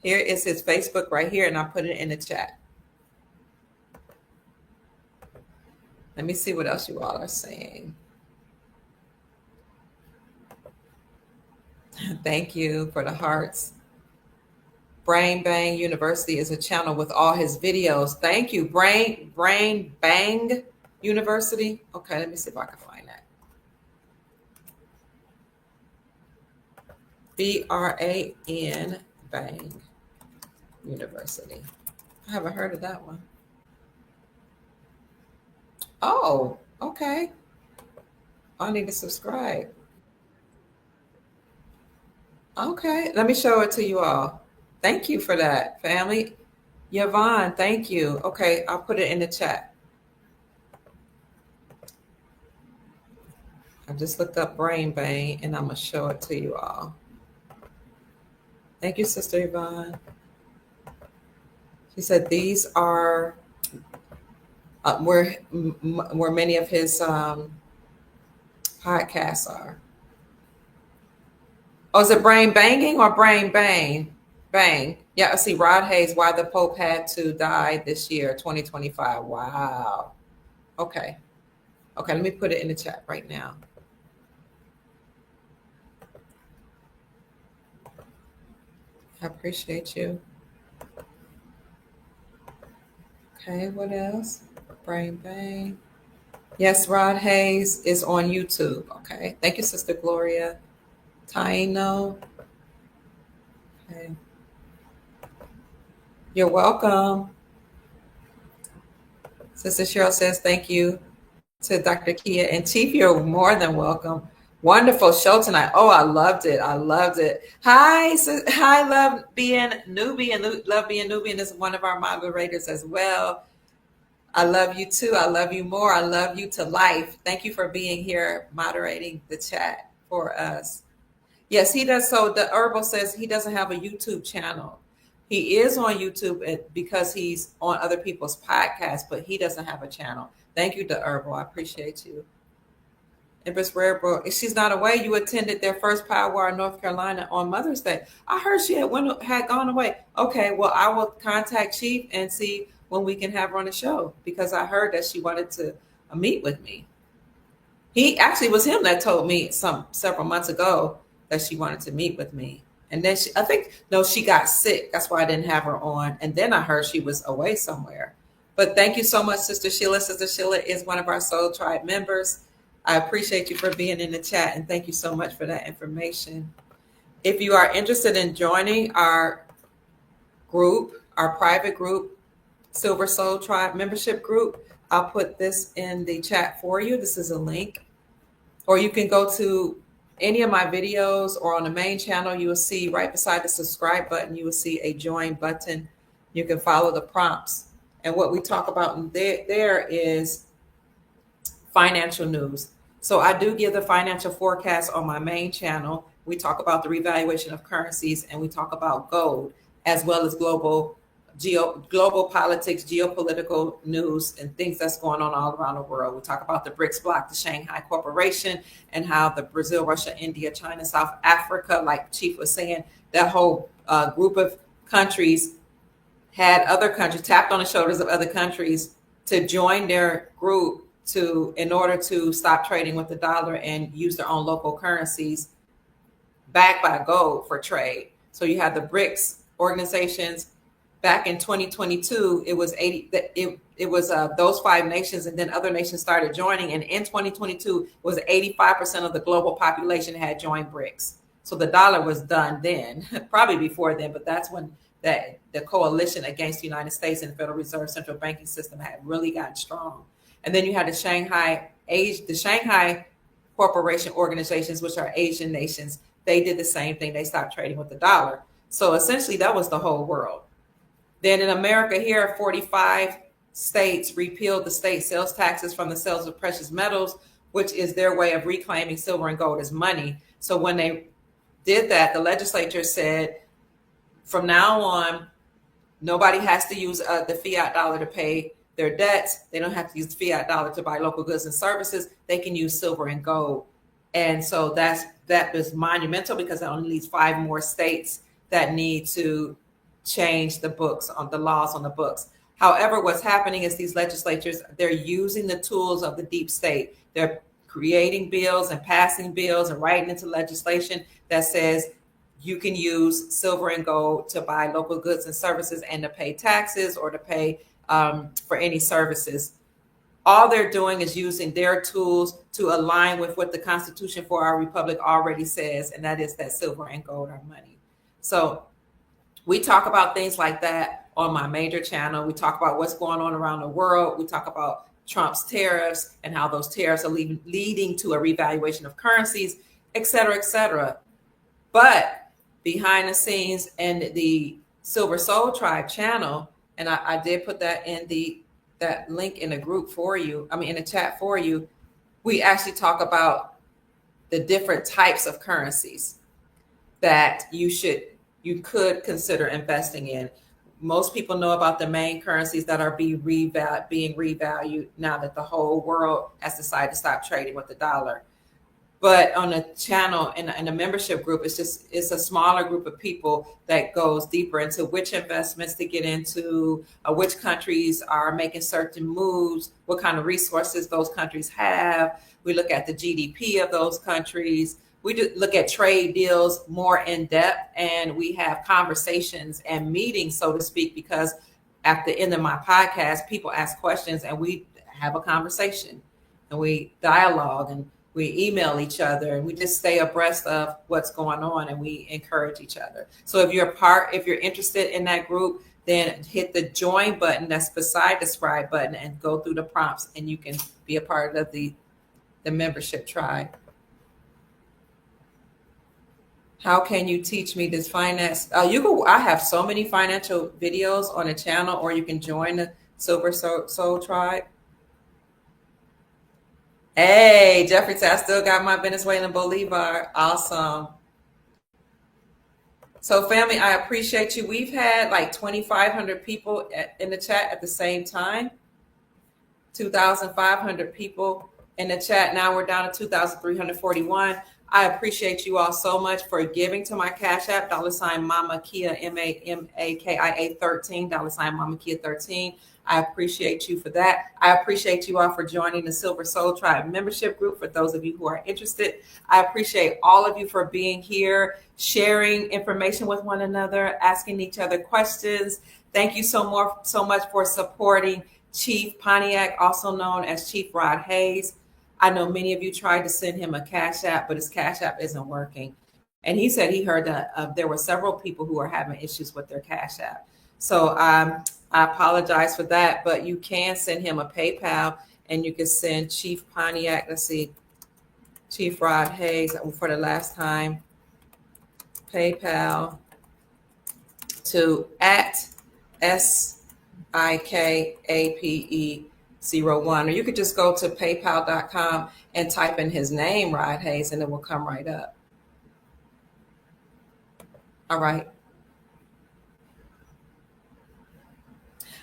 Here is his Facebook right here, and I'll put it in the chat. Let me see what else you all are saying. Thank you for the hearts. Brain Bang University is a channel with all his videos. Thank you. Brain Bang University. Okay, let me see if I can find that. BRAN Bang University. I haven't heard of that one. Oh, okay. I need to subscribe. Okay, let me show it to you all. Thank you for that, family. Yvonne, thank you. Okay, I'll put it in the chat. I just looked up Brain Bang, and I'm going to show it to you all. Thank you, Sister Yvonne. She said these are where many of his podcasts are. Oh, is it Brain Banging or Brain Bang? Bang. Yeah, I see Rod Hayes, Why the Pope Had to Die This Year, 2025. Wow. Okay. Okay, let me put it in the chat right now. I appreciate you. Okay, what else? Brain Bang. Yes, Rod Hayes is on YouTube. Okay. Thank you, Sister Gloria. Taino. Okay. You're welcome. Sister Cheryl says thank you to Dr. Kia and Chief. You're more than welcome. Wonderful show tonight. Oh, I loved it. I loved it. Hi, hi, love being newbie, and love being newbie, and is one of our moderators as well. I love you too. I love you more. I love you to life. Thank you for being here, moderating the chat for us. Yes, he does. So the Herbal says he doesn't have a YouTube channel. He is on YouTube because he's on other people's podcasts, but he doesn't have a channel. Thank you, the Herbal. I appreciate you. Empress Rarebrook, if she's not away, you attended their first powwow in North Carolina on Mother's Day. I heard she had gone away. Okay, well, I will contact Chief and see when we can have her on the show, because I heard that she wanted to meet with me. He actually was him that told me several months ago that she wanted to meet with me. And then she got sick. That's why I didn't have her on. And then I heard she was away somewhere. But thank you so much, Sister Sheila. Sister Sheila is one of our Soul Tribe members. I appreciate you for being in the chat, and thank you so much for that information. If you are interested in joining our group, our private group, Silver Soul Tribe membership group, I'll put this in the chat for you. This is a link. Or you can go to any of my videos, or on the main channel, you will see right beside the subscribe button, you will see a join button. You can follow the prompts. And what we talk about there is financial news. So I do give the financial forecast on my main channel. We talk about the revaluation of currencies, and we talk about gold, as well as global politics, geopolitical news, and things that's going on all around the world. We talk about the BRICS bloc, the Shanghai Corporation, and how the Brazil, Russia, India, China, South Africa, like Chief was saying, that whole group of countries had other countries, tapped on the shoulders of other countries to join their group in order to stop trading with the dollar and use their own local currencies backed by gold for trade. So you have the BRICS organizations. Back in 2022, it was those 5 nations, and then other nations started joining. And in 2022, it was 85% of the global population had joined BRICS. So the dollar was done then, probably before then, but that's when the coalition against the United States and the Federal Reserve central banking system had really gotten strong. And then you had the Shanghai Corporation organizations, which are Asian nations. They did the same thing. They stopped trading with the dollar. So essentially, that was the whole world. Then in America here, 45 states repealed the state sales taxes from the sales of precious metals, which is their way of reclaiming silver and gold as money. So when they did that, the legislature said, from now on, nobody has to use the fiat dollar to pay their debts. They don't have to use the fiat dollar to buy local goods and services. They can use silver and gold. And so that is monumental, because it only leaves 5 more states that need to change the books on the laws on the books. However, what's happening is these legislatures, they're using the tools of the deep state. They're creating bills and passing bills and writing into legislation that says you can use silver and gold to buy local goods and services and to pay taxes or to pay for any services. All they're doing is using their tools to align with what the Constitution for our republic already says, and that is that silver and gold are money. So we talk about things like that on my major channel. We talk about what's going on around the world. We talk about Trump's tariffs and how those tariffs are leading to a revaluation of currencies, et cetera, et cetera. But behind the scenes in the Silver Soul Tribe channel, and I did put that in that link in the group for you, in the chat for you, we actually talk about the different types of currencies that you could consider investing in. Most people know about the main currencies that are being revalued now that the whole world has decided to stop trading with the dollar. But on the channel and the membership group, it's a smaller group of people that goes deeper into which investments to get into, which countries are making certain moves, what kind of resources those countries have. We look at the GDP of those countries. We do look at trade deals more in depth, and we have conversations and meetings, so to speak, because at the end of my podcast, people ask questions and we have a conversation and we dialogue and we email each other, and we just stay abreast of what's going on, and we encourage each other. So if you're interested in that group, then hit the join button that's beside the subscribe button and go through the prompts, and you can be a part of the membership tribe. How can you teach me this finance? You go. I have so many financial videos on the channel, or you can join the Silver Soul Tribe. Hey, Jeffrey said, I still got my Venezuelan Bolivar. Awesome. So, family, I appreciate you. We've had like 2,500 people in the chat at the same time. 2,500 people in the chat. Now we're down to 2,341. I appreciate you all so much for giving to my Cash App, $ Mama Kia, MAMAKIA 13, $ Mama Kia 13. I appreciate you for that. I appreciate you all for joining the Silver Soul Tribe membership group. For those of you who are interested, I appreciate all of you for being here, sharing information with one another, asking each other questions. Thank you so much for supporting Chief Pontiac, also known as Chief Rod Hayes. I know many of you tried to send him a Cash App, but his Cash App isn't working. And he said he heard that there were several people who are having issues with their Cash App. So I apologize for that, but you can send him a PayPal, and you can send Chief Pontiac, let's see, Chief Rod Hayes for the last time, PayPal to @SIKAPE01, or you could just go to paypal.com and type in his name, Rod Hayes, and it will come right up. All right.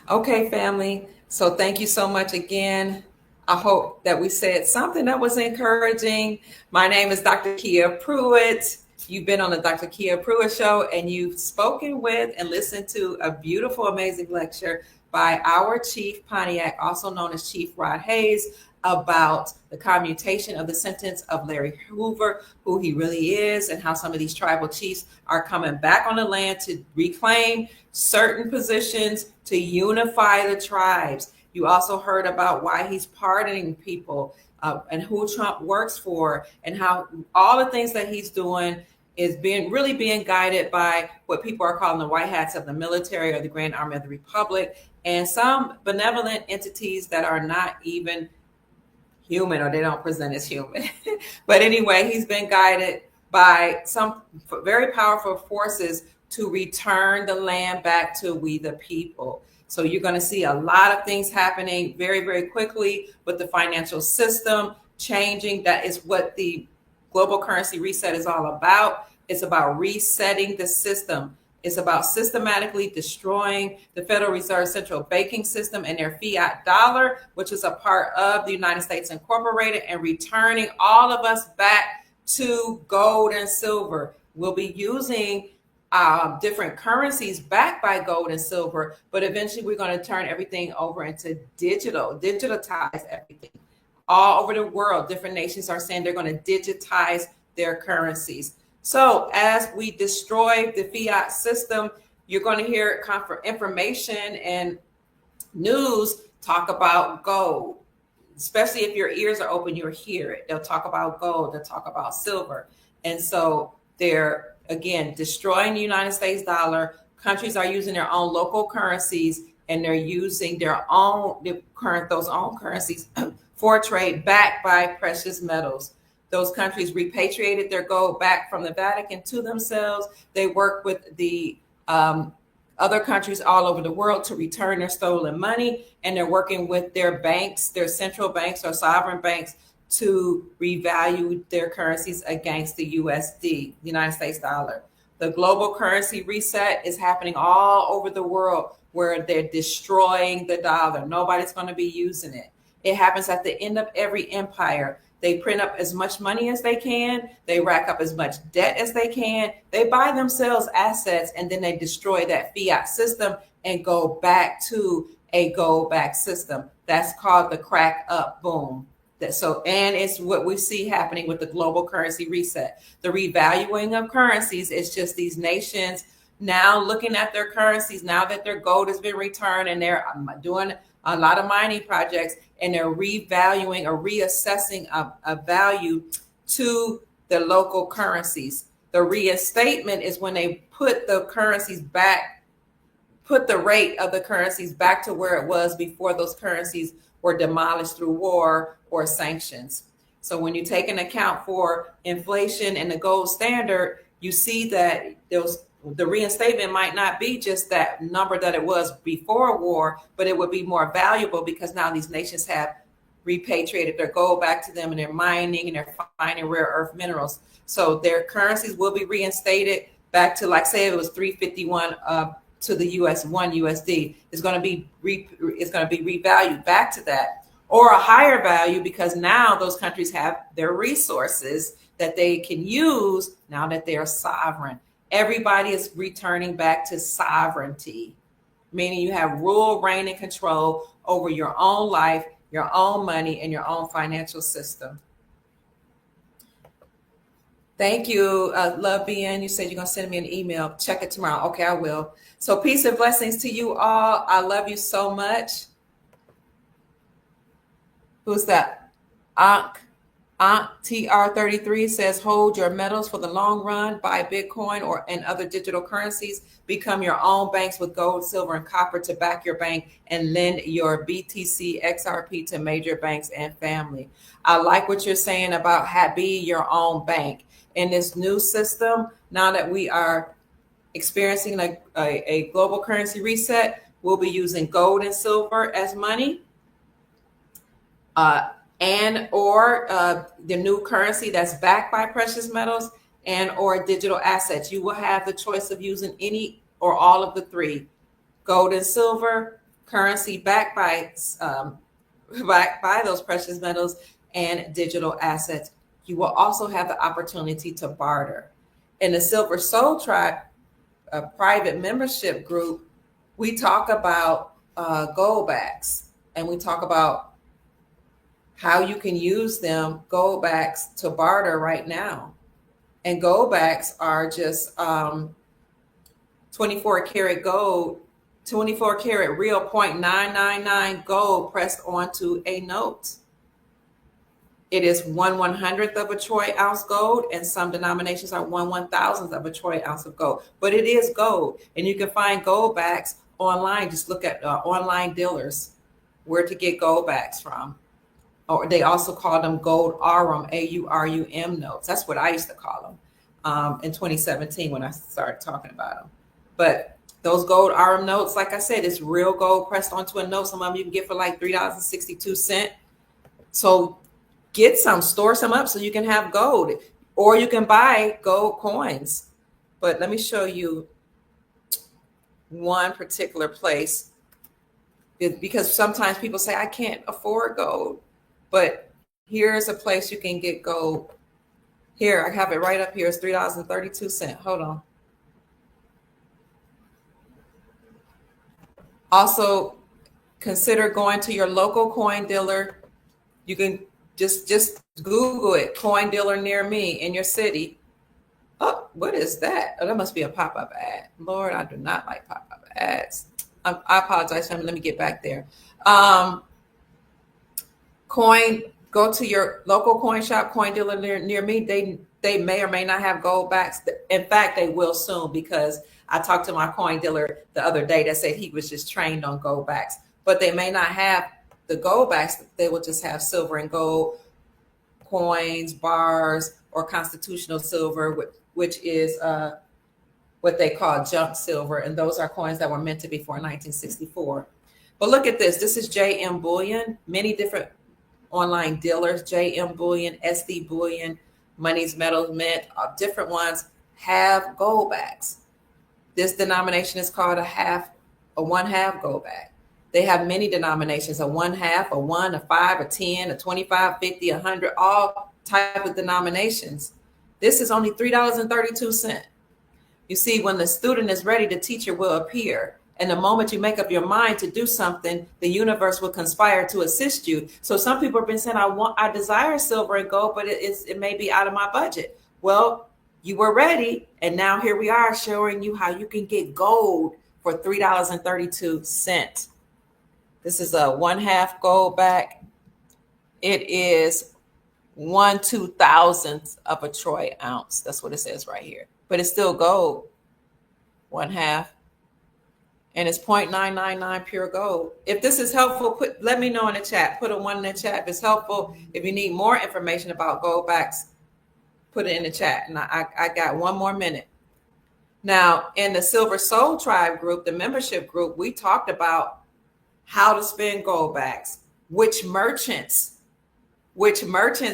Okay, family. So thank you so much again. I hope that we said something that was encouraging. My name is Dr. Kia Pruitt. You've been on the Dr. Kia Pruitt Show, and you've spoken with and listened to a beautiful, amazing lecture by our Chief Pontiac, also known as Chief Rod Hayes, about the commutation of the sentence of Larry Hoover, who he really is, and how some of these tribal chiefs are coming back on the land to reclaim certain positions, to unify the tribes. You also heard about why he's pardoning people and who Trump works for, and how all the things that he's doing is really being guided by what people are calling the white hats of the military or the Grand Army of the Republic, and some benevolent entities that are not even human, or they don't present as human. But anyway, he's been guided by some very powerful forces to return the land back to we the people. So you're going to see a lot of things happening very, very quickly with the financial system changing. That is what the global currency reset is all about. It's about resetting the system. It's about systematically destroying the Federal Reserve central banking system and their fiat dollar, which is a part of the United States Incorporated, and returning all of us back to gold and silver. We'll be using different currencies backed by gold and silver, but eventually we're going to turn everything over into digitize everything. All over the world, different nations are saying they're going to digitize their currencies. So as we destroy the fiat system, you're going to hear information and news talk about gold. Especially if your ears are open, you'll hear it. They'll talk about gold, they'll talk about silver. And so they're, again, destroying the United States dollar. Countries are using their own local currencies, and they're using those own currencies for trade backed by precious metals. Those countries repatriated their gold back from the Vatican to themselves. They work with the other countries all over the world to return their stolen money, and they're working with their banks, their central banks or sovereign banks, to revalue their currencies against the USD, the United States dollar. The global currency reset is happening all over the world, where they're destroying the dollar. Nobody's going to be using it. It happens at the end of every empire. They print up as much money as they can. They rack up as much debt as they can. They buy themselves assets, and then they destroy that fiat system and go back to a gold-backed system. That's called the crack up boom. And it's what we see happening with the global currency reset. The revaluing of currencies is just these nations now looking at their currencies, now that their gold has been returned, and they're doing a lot of mining projects, and they're revaluing or reassessing a value to the local currencies. The reinstatement is when they put the currencies back, put the rate of the currencies back to where it was before those currencies were demolished through war or sanctions. So when you take into account for inflation and the gold standard, you see that the reinstatement might not be just that number that it was before war, but it would be more valuable because now these nations have repatriated their gold back to them, and they're mining and they're finding rare earth minerals. So their currencies will be reinstated back to, like, say it was 351 to the US, 1 USD is going to be revalued back to that, or a higher value, because now those countries have their resources that they can use now that they are sovereign. Everybody is returning back to sovereignty, meaning you have rule, reign, and control over your own life, your own money, and your own financial system. Thank you, Love BN. You said you're going to send me an email. Check it tomorrow. Okay, I will. So peace and blessings to you all. I love you so much. Who's that? Aunt TR33 says, hold your metals for the long run, buy Bitcoin and other digital currencies, become your own banks with gold, silver, and copper to back your bank, and lend your BTC XRP to major banks and family. I like what you're saying about be your own bank. In this new system, now that we are experiencing a global currency reset, we'll be using gold and silver as money. Or the new currency that's backed by precious metals and or digital assets. You will have the choice of using any or all of the three: gold and silver, currency backed by those precious metals, and digital assets. You will also have the opportunity to barter. In the Silver Soul Tribe private membership group, we talk about gold backs, and we talk about how you can use them, gold backs, to barter right now. And gold backs are just 24 karat gold, 24 karat real 0.999 gold pressed onto a note. It is 1/100th of a troy ounce gold, and some denominations are 1/1000th of a troy ounce of gold. But it is gold, and you can find gold backs online. Just look at online dealers, where to get gold backs from. Or they also call them gold AURUM, AURUM notes. That's what I used to call them in 2017 when I started talking about them. But those gold AURUM notes, like I said, it's real gold pressed onto a note. Some of them you can get for like $3.62. So get some, store some up so you can have gold, or you can buy gold coins. But let me show you one particular place, because sometimes people say, I can't afford gold. But here's a place you can get gold. Here, I have it right up here. It's $3.32. Hold on. Also, consider going to your local coin dealer. You can just Google it, coin dealer near me in your city. Oh, what is that? Oh, that must be a pop-up ad. Lord, I do not like pop-up ads. I apologize. Let me get back there. Go to your local coin shop, coin dealer near me. They may or may not have gold backs. In fact, they will soon, because I talked to my coin dealer the other day that said he was just trained on gold backs. But they may not have the gold backs. They will just have silver and gold coins, bars, or constitutional silver, which is what they call junk silver. And those are coins that were minted before 1964. But look at this. This is JM Bullion. Many different online dealers, JM Bullion, SD Bullion, Money's Metals Mint, different ones have gold backs. This denomination is called a 1/2 gold back. They have many denominations: a 1/2, a 1, a 5, a 10, a 25, 50, 100, all type of denominations. This is only $3.32. You see, when the student is ready, the teacher will appear. And the moment you make up your mind to do something, the universe will conspire to assist you. So some people have been saying, I desire silver and gold, but it may be out of my budget. Well, you were ready. And now here we are showing you how you can get gold for $3.32. This is a 1/2 gold back. It is 1/2000th of a troy ounce. That's what it says right here. But it's still gold. 1/2. And it's 0.999 pure gold. If this is helpful, let me know in the chat. Put a 1 in the chat if it's helpful. If you need more information about gold backs, Put it in the chat. And I got one more minute. Now, in the Silver Soul Tribe group, the membership group, we talked about how to spend goldbacks, which merchants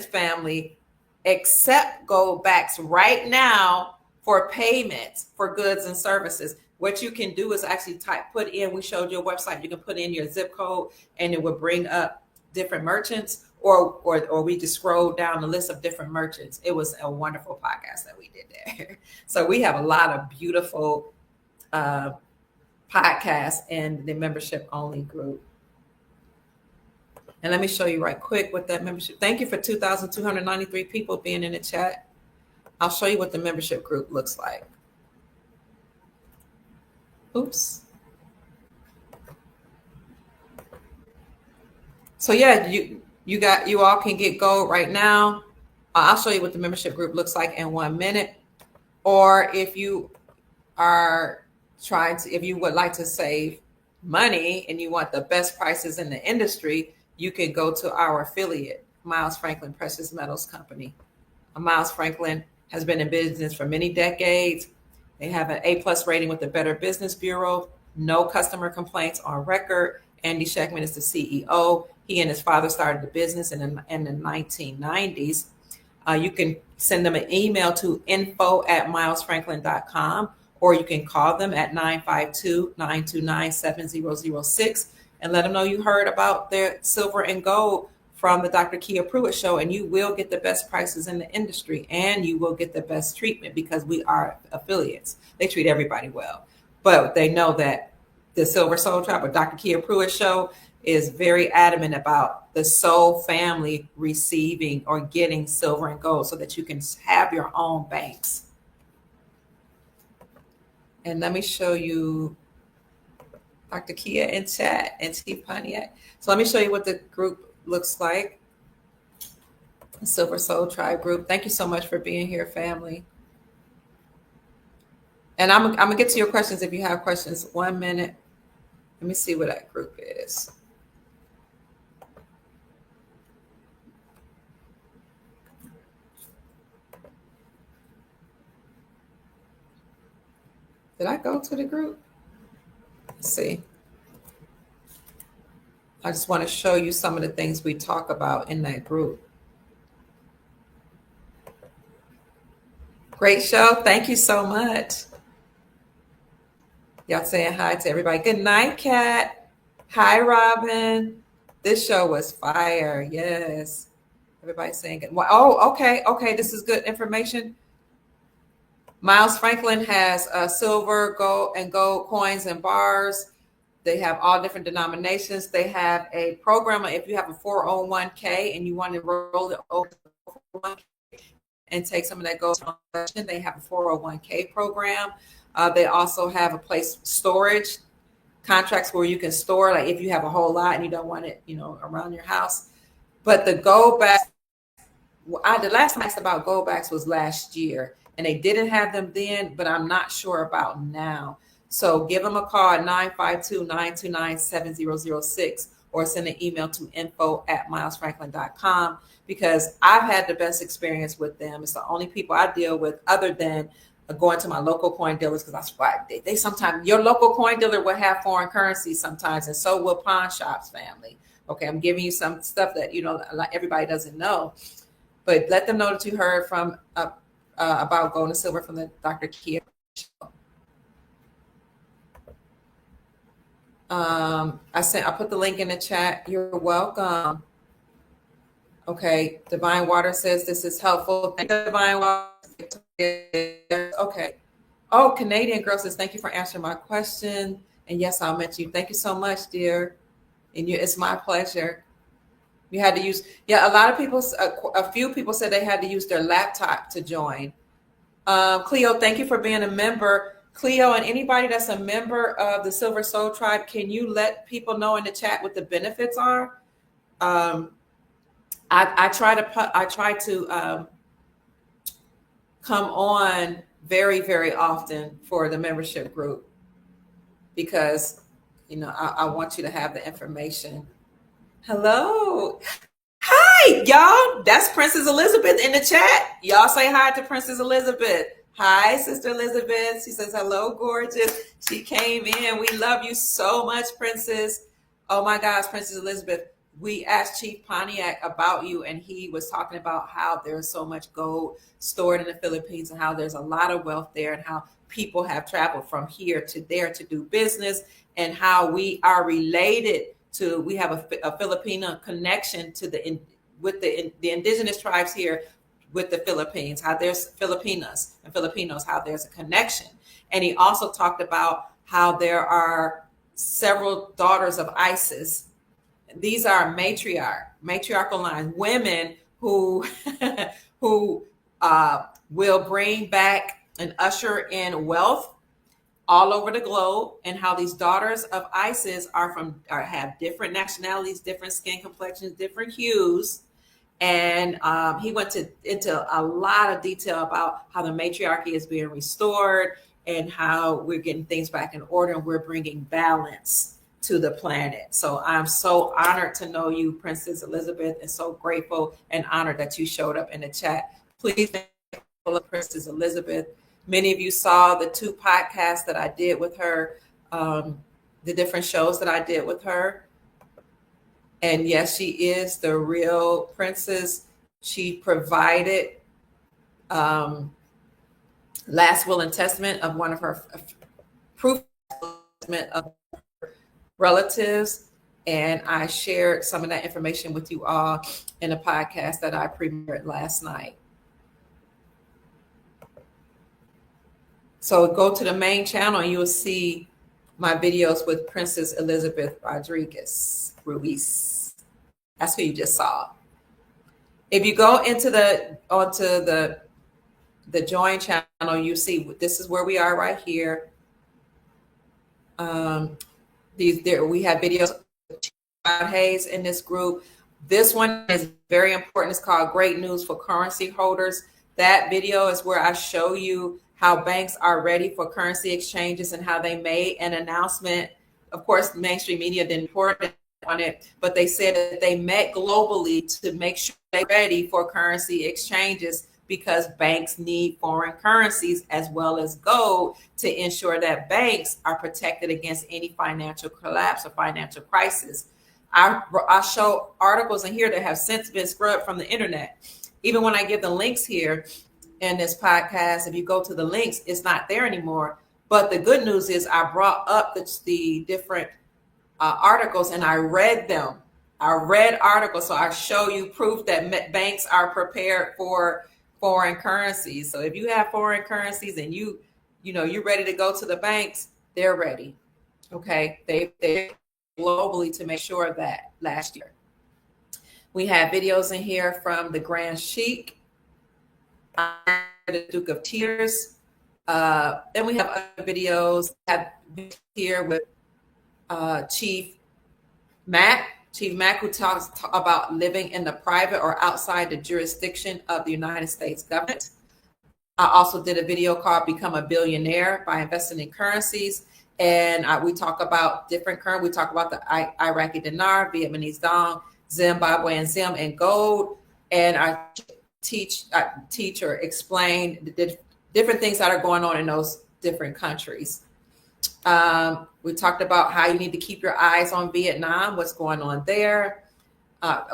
family accept goldbacks right now for payments for goods and services. What you can do is actually put in, we showed you a website, you can put in your zip code and it will bring up different merchants, or we just scroll down the list of different merchants. It was a wonderful podcast that we did there. So we have a lot of beautiful podcasts in the membership only group. And let me show you right quick what that membership. Thank you for 2,293 people being in the chat. I'll show you what the membership group looks like. Oops. So yeah, you all can get gold right now. I'll show you what the membership group looks like in 1 minute. Or if you are if you would like to save money and you want the best prices in the industry, you can go to our affiliate, Miles Franklin Precious Metals Company. Miles Franklin has been in business for many decades. They have an A+ rating with the Better Business Bureau. No customer complaints on record. Andy Scheckman is the CEO. He and his father started the business in the 1990s. You can send them an email to info@milesfranklin.com, or you can call them at 952-929-7006 and let them know you heard about their silver and gold from the Dr. Kia Pruitt Show, and you will get the best prices in the industry, and you will get the best treatment because we are affiliates. They treat everybody well, but they know that the Silver Soul Tribe or Dr. Kia Pruitt Show is very adamant about the soul family receiving or getting silver and gold so that you can have your own banks. And let me show you Dr. Kia in chat and T Pontiac. So let me show you what the group looks like. The Silver Soul Tribe group. Thank you so much for being here, family. And I'm gonna get to your questions if you have questions. 1 minute. Let me see what that group is. Did I go to the group? Let's see. I just want to show you some of the things we talk about in that group. Great show. Thank you so much. Y'all saying hi to everybody. Good night, Kat. Hi, Robin. This show was fire. Yes. Everybody's saying good. Oh, okay. Okay. This is good information. Miles Franklin has silver, gold, and gold coins and bars. They have all different denominations. They have a program. If you have a 401k and you want to roll it over and take some of that gold, they have a 401k program. They also have a place storage contracts where you can store, like if you have a whole lot and you don't want it, around your house. But the gold backs, the last time I asked about gold backs was last year, and they didn't have them then, but I'm not sure about now. So give them a call at 952-929-7006 or send an email to info@milesfranklin.com, because I've had the best experience with them. It's the only people I deal with other than going to my local coin dealers, because that's why they sometimes, your local coin dealer will have foreign currency sometimes, and so will pawn shops, family. Okay, I'm giving you some stuff that everybody doesn't know, but let them know that you heard from about gold and silver from the Dr. Kia show. I put the link in the chat. You're welcome. Okay, Divine Water says this is helpful. Thank you, Divine Water. Okay. Oh, Canadian Girl says thank you for answering my question. And yes, I'll mention you. Thank you so much, dear. And it's my pleasure. You had to use, a lot of people, a few people said they had to use their laptop to join. Cleo, thank you for being a member. Cleo, and anybody that's a member of the Silver Soul Tribe, can you let people know in the chat what the benefits are? I try to come on very, very often for the membership group, because I want you to have the information. Hello. Hi. right, y'all. That's Princess Elizabeth in the chat. Y'all say hi to Princess Elizabeth. Hi, Sister Elizabeth. She says, hello, gorgeous. She came in. We love you so much, Princess. Oh my gosh, Princess Elizabeth. We asked Chief Pontiac about you, and he was talking about how there's so much gold stored in the Philippines and how there's a lot of wealth there and how people have traveled from here to there to do business and how we are related to, we have a Filipino connection to the indigenous tribes here with the Philippines, how there's Filipinas and Filipinos, how there's a connection. And he also talked about how there are several daughters of ISIS. These are matriarchal lines, women who who will bring back and usher in wealth all over the globe, and how these daughters of ISIS have different nationalities, different skin complexions, different hues. And he went into a lot of detail about how the matriarchy is being restored and how we're getting things back in order and we're bringing balance to the planet. So I'm so honored to know you, Princess Elizabeth, and so grateful and honored that you showed up in the chat. Please thank Princess Elizabeth. Many of you saw the 2 podcasts that I did with her, the different shows that I did with her. And yes, she is the real princess. She provided last will and testament of one of her proof of relatives, and I shared some of that information with you all in a podcast that I premiered last night. So go to the main channel and you will see my videos with Princess Elizabeth Ruiz. That's who you just saw. If you go onto the join channel, you see this is where we are right here. We have videos of Hayes in this group. This one is very important. It's called Great News for Currency Holders. That video is where I show you how banks are ready for currency exchanges and how they made an announcement. Of course, mainstream media didn't report on it, but they said that they met globally to make sure they're ready for currency exchanges because banks need foreign currencies as well as gold to ensure that banks are protected against any financial collapse or financial crisis. I show articles in here that have since been scrubbed from the internet. Even when I give the links here in this podcast, if you go to the links, it's not there anymore. But the good news is I brought up the different articles and I read them. I read articles, so I show you proof that banks are prepared for foreign currencies. So if you have foreign currencies and you're ready to go to the banks, they're ready. Okay, they globally to make sure of that last year. We have videos in here from the Grand Sheik, the Duke of Tears, and we have other videos here with Chief Mac, who talks about living in the private or outside the jurisdiction of the United States government. I also did a video called Become a Billionaire by Investing in Currencies. And we talk about different currencies. We talk about the Iraqi dinar, Vietnamese dong, Zimbabwean zim, and gold. And I teach or explain the different things that are going on in those different countries. We talked about how you need to keep your eyes on Vietnam, what's going on there.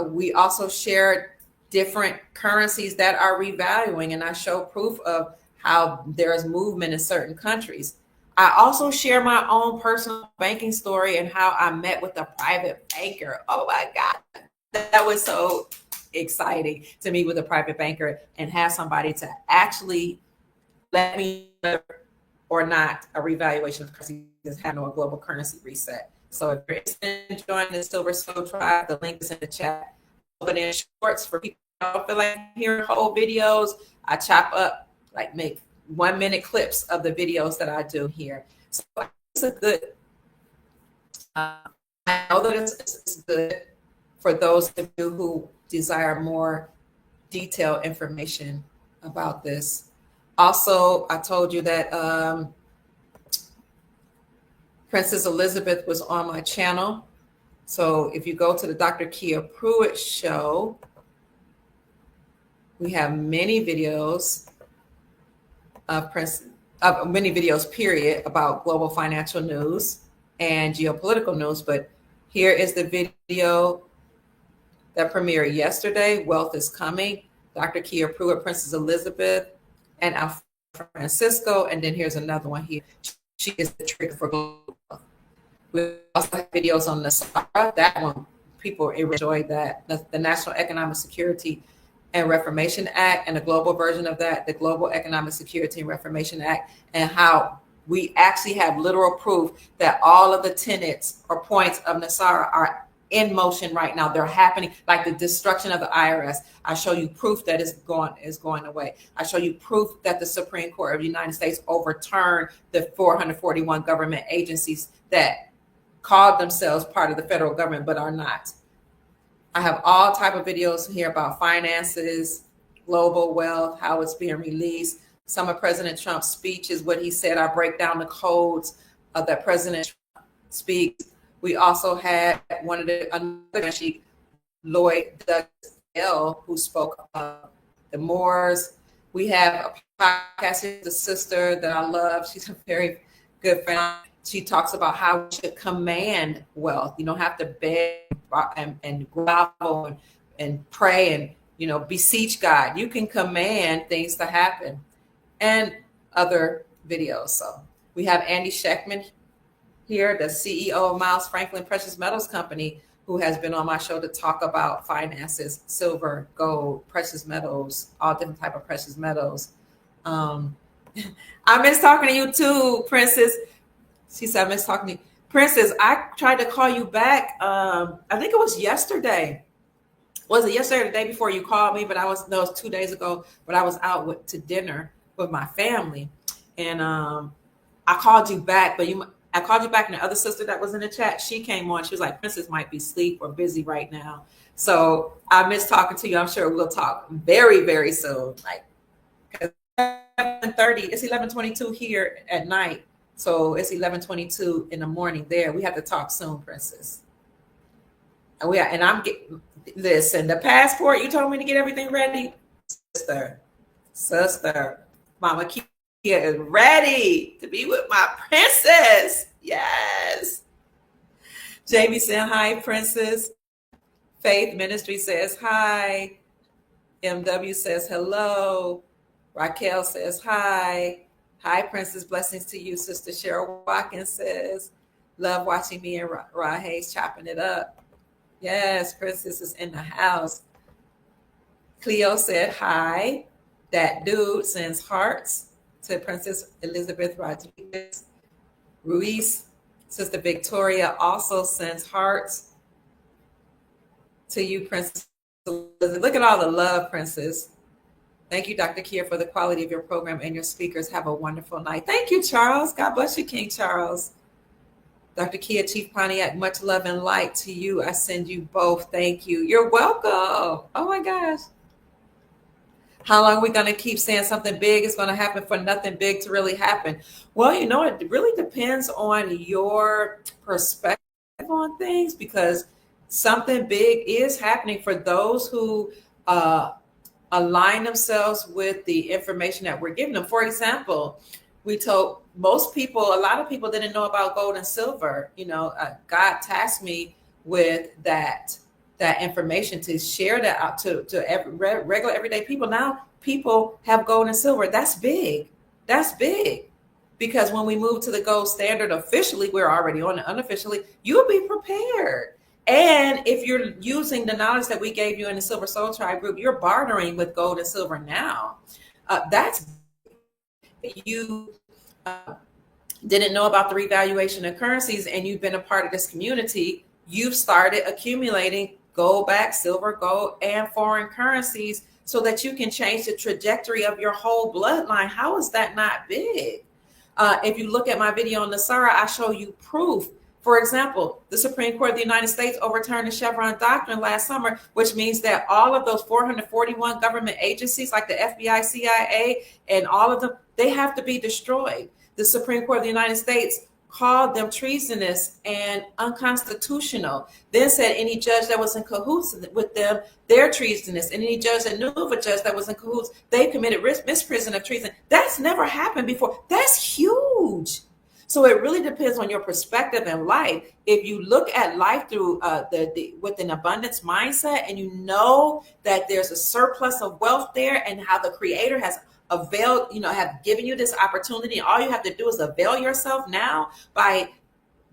We also shared different currencies that are revaluing, and I show proof of how there's movement in certain countries. I also share my own personal banking story and how I met with a private banker. Oh my God, that was so exciting to meet with a private banker and have somebody to actually let me know or not a revaluation of currency is happening on a global currency reset. So if you're interested in joining the Silver Soul Tribe, the link is in the chat. But in shorts for people who don't feel like hearing whole videos, I chop up, like make 1 minute clips of the videos that I do here. So it's a good, I know that it's good for those of you who desire more detailed information about this. Also, I told you that Princess Elizabeth was on my channel. So if you go to the Dr. Kia Pruitt show, We have many videos many videos, period, about global financial news and geopolitical news. But here is the video that premiered yesterday, Wealth is Coming, Dr. Kia Pruitt, Princess Elizabeth, and Alfred Francisco. And then here's another one here. She is the trigger for global wealth. We also have videos on NASARA. That one, people enjoyed that. The National Economic Security and Reformation Act, and the global version of that, the Global Economic Security and Reformation Act, and how we actually have literal proof that all of the tenets or points of NASARA are in motion right now. They're happening, like the destruction of the IRS. I show you proof that is going away. I show you proof that the Supreme Court of the United States overturned the 441 government agencies that called themselves part of the federal government but are not. I have all type of videos here about finances, global wealth, how it's being released. Some of President Trump's speeches, what he said. I break down the codes that President Trump speaks. We also had another Lloyd Douglas, who spoke about the Moors. We have a podcast, the sister that I love. She's a very good friend. She talks about how we should command wealth. You don't have to beg and grovel and pray and beseech God. You can command things to happen, and other videos. So we have Andy Schechtman here, the CEO of Miles Franklin Precious Metals Company, who has been on my show to talk about finances, silver, gold, precious metals, all different type of precious metals. I miss talking to you too, Princess. She said, I miss talking to you. Princess, I tried to call you back. I think it was yesterday. Was it yesterday or the day before you called me? But it was 2 days ago. But I was out to dinner with my family. And I called you back. I called you back, and the other sister that was in the chat, she came on. She was like, Princess might be asleep or busy right now. So I miss talking to you. I'm sure we'll talk very, very soon. Like 11:30, it's 11:22 here at night. So it's 11:22 in the morning there. We have to talk soon, Princess. And I'm getting, listen, the passport, you told me to get everything ready. Sister, Mama Kia is ready to be with my princess. Yes. Jamie saying hi, Princess. Faith Ministry says hi. MW says hello. Raquel says hi. Hi, Princess. Blessings to you. Sister Cheryl Watkins says, love watching me and Ra Hayes chopping it up. Yes, Princess is in the house. Cleo said hi. That dude sends hearts to Princess Elizabeth Rodriguez. Ruiz, Sister Victoria also sends hearts to you, Princess Elizabeth. Look at all the love, Princess. Thank you, Dr. Kia, for the quality of your program and your speakers. Have a wonderful night. Thank you, Charles. God bless you, King Charles. Dr. Kia, Chief Pontiac, much love and light to you. I send you both. Thank you. You're welcome. Oh, my gosh. How long are we going to keep saying something big is going to happen for nothing big to really happen? Well, it really depends on your perspective on things, because something big is happening for those who align themselves with the information that we're giving them. For example, we told a lot of people didn't know about gold and silver. God tasked me with that information to share that out to regular everyday people. Now people have gold and silver. That's big. That's big. Because when we move to the gold standard officially, we're already on it. Unofficially, you'll be prepared. And if you're using the knowledge that we gave you in the Silver Soul Tribe group, you're bartering with gold and silver now. That's you didn't know about the revaluation of currencies, and you've been a part of this community. You've started accumulating gold-backed, silver, gold, and foreign currencies so that you can change the trajectory of your whole bloodline. How is that not big? If you look at my video on NASARA, I show you proof. For example, the Supreme Court of the United States overturned the Chevron doctrine last summer, which means that all of those 441 government agencies like the FBI, CIA, and all of them, they have to be destroyed. The Supreme Court of the United States called them treasonous and unconstitutional, then said any judge that was in cahoots with them, they're treasonous, and any judge that knew of a judge that was in cahoots, they committed misprision of treason. That's never happened before. That's huge. So it really depends on your perspective in life. If you look at life through with an abundance mindset, and you know that there's a surplus of wealth there, and how the Creator has availed, have given you this opportunity, all you have to do is avail yourself now by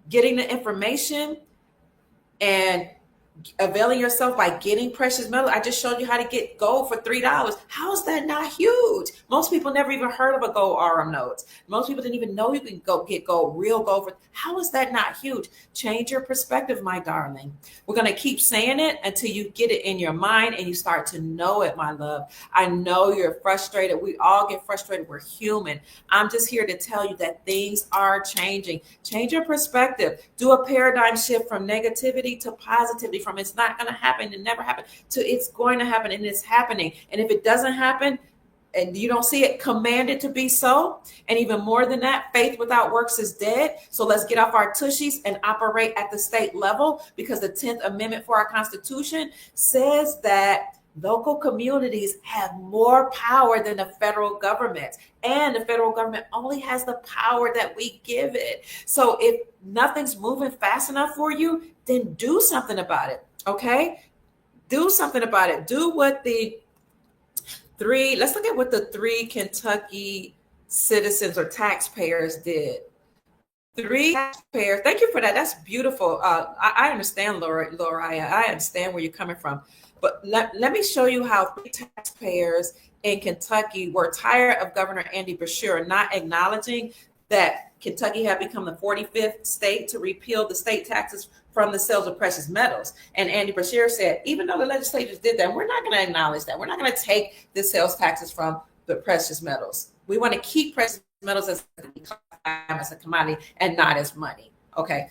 getting the information and availing yourself by getting precious metal. I just showed you how to get gold for $3. How is that not huge? Most people never even heard of a gold RM notes. Most people didn't even know you can go get gold, real gold. How is that not huge? Change your perspective, my darling. We're going to keep saying it until you get it in your mind and you start to know it, my love. I know you're frustrated. We all get frustrated. We're human. I'm just here to tell you that things are changing. Change your perspective. Do a paradigm shift from negativity to positivity, from it's not going to happen, it never happened, to it's going to happen, and it's happening. And if it doesn't happen and you don't see it, command it to be so. And even more than that, faith without works is dead. So let's get off our tushies and operate at the state level, because the 10th Amendment for our Constitution says that local communities have more power than the federal government, and the federal government only has the power that we give it. So if nothing's moving fast enough for you, then do something about it. Okay? Do something about it. Do what let's look at what the 3 Kentucky citizens or taxpayers did. 3 taxpayers. Thank you for that. That's beautiful. I understand, Laura. I understand where you're coming from. But let me show you how 3 taxpayers in Kentucky were tired of Governor Andy Beshear not acknowledging that Kentucky had become the 45th state to repeal the state taxes from the sales of precious metals. And Andy Beshear said, even though the legislators did that, we're not going to acknowledge that. We're not going to take the sales taxes from the precious metals. We want to keep precious metals as a commodity and not as money. Okay.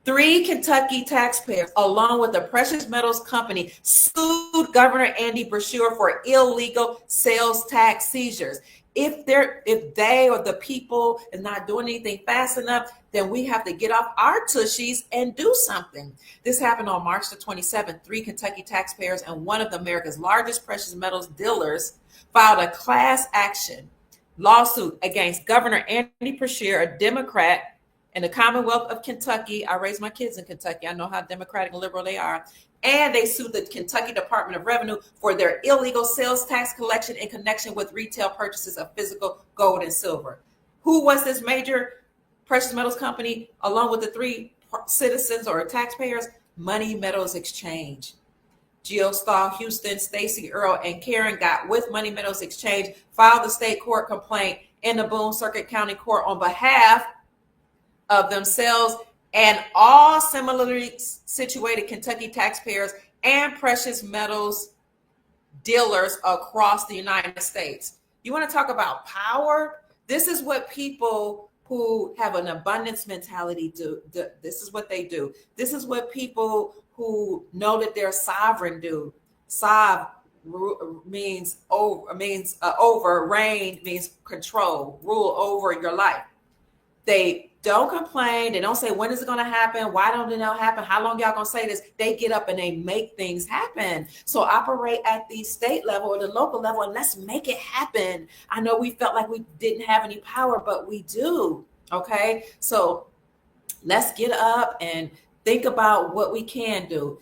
3 Kentucky taxpayers, along with the precious metals company, sued Governor Andy Beshear for illegal sales tax seizures. If they or the people is not doing anything fast enough, then we have to get off our tushies and do something. This happened on March the 27th. 3 Kentucky taxpayers and one of America's largest precious metals dealers filed a class action lawsuit against Governor Andy Beshear, a Democrat in the Commonwealth of Kentucky. I raised my kids in Kentucky. I know how democratic and liberal they are. And they sued the Kentucky Department of Revenue for their illegal sales tax collection in connection with retail purchases of physical gold and silver. Who was this major precious metals company, along with the 3 citizens or taxpayers? Money Metals Exchange. Geostal Houston, Stacey Earl, and Karen Gott with Money Metals Exchange filed the state court complaint in the Boone Circuit County Court on behalf of themselves and all similarly situated Kentucky taxpayers and precious metals dealers across the United States. You want to talk about power? This is what people who have an abundance mentality do. This is what they do. This is what people who know that they're sovereign do. Sov means over, reign means control, rule over your life. They don't complain. They don't say, when is it going to happen? Why don't it happen? How long y'all going to say this? They get up and they make things happen. So operate at the state level or the local level, and let's make it happen. I know we felt like we didn't have any power, but we do. Okay. So let's get up and think about what we can do.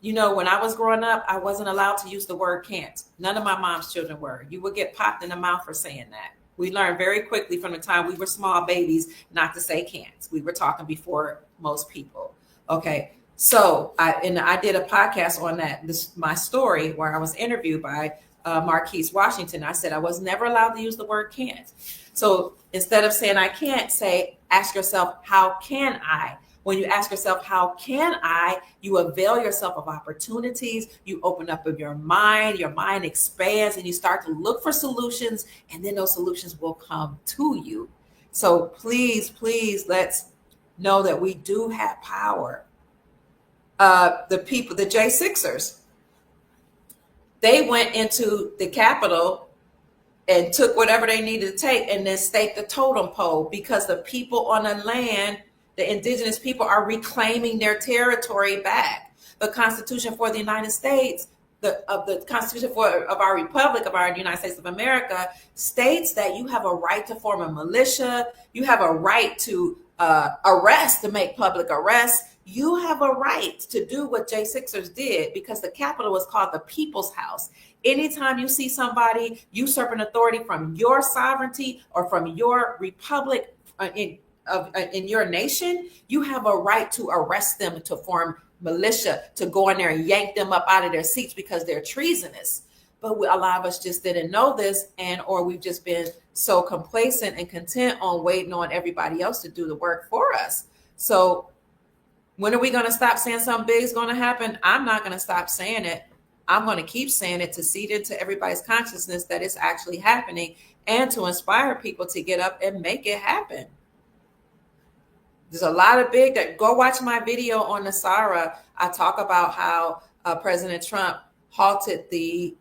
You know, when I was growing up, I wasn't allowed to use the word can't. None of my mom's children were. You would get popped in the mouth for saying that. We learned very quickly from the time we were small babies not to say can't. We were talking before most people. Okay. So I did a podcast on that. My story where I was interviewed by Marquise Washington. I said I was never allowed to use the word can't. So instead of saying I can't, ask yourself, how can I? When you ask yourself, how can I, you avail yourself of opportunities, you open up your mind expands, and you start to look for solutions, and then those solutions will come to you. So please, let's know that we do have power. The people, the J6ers, they went into the Capitol and took whatever they needed to take and then staked the totem pole, because the people on the land The indigenous people are reclaiming their territory back. The Constitution for the United States, the Constitution of our Republic, of our United States of America, states that you have a right to form a militia. You have a right to arrest, to make public arrests. You have a right to do what J6ers did, because the Capitol was called the People's House. Anytime you see somebody usurping authority from your sovereignty or from your republic in your nation, you have a right to arrest them, to form militia, to go in there and yank them up out of their seats because they're treasonous. But a lot of us just didn't know this, or we've just been so complacent and content on waiting on everybody else to do the work for us. So when are we going to stop saying something big is going to happen? I'm not going to stop saying it. I'm going to keep saying it to seed into everybody's consciousness that it's actually happening, and to inspire people to get up and make it happen. There's a lot of big, go watch my video on Nasara. I talk about how President Trump halted the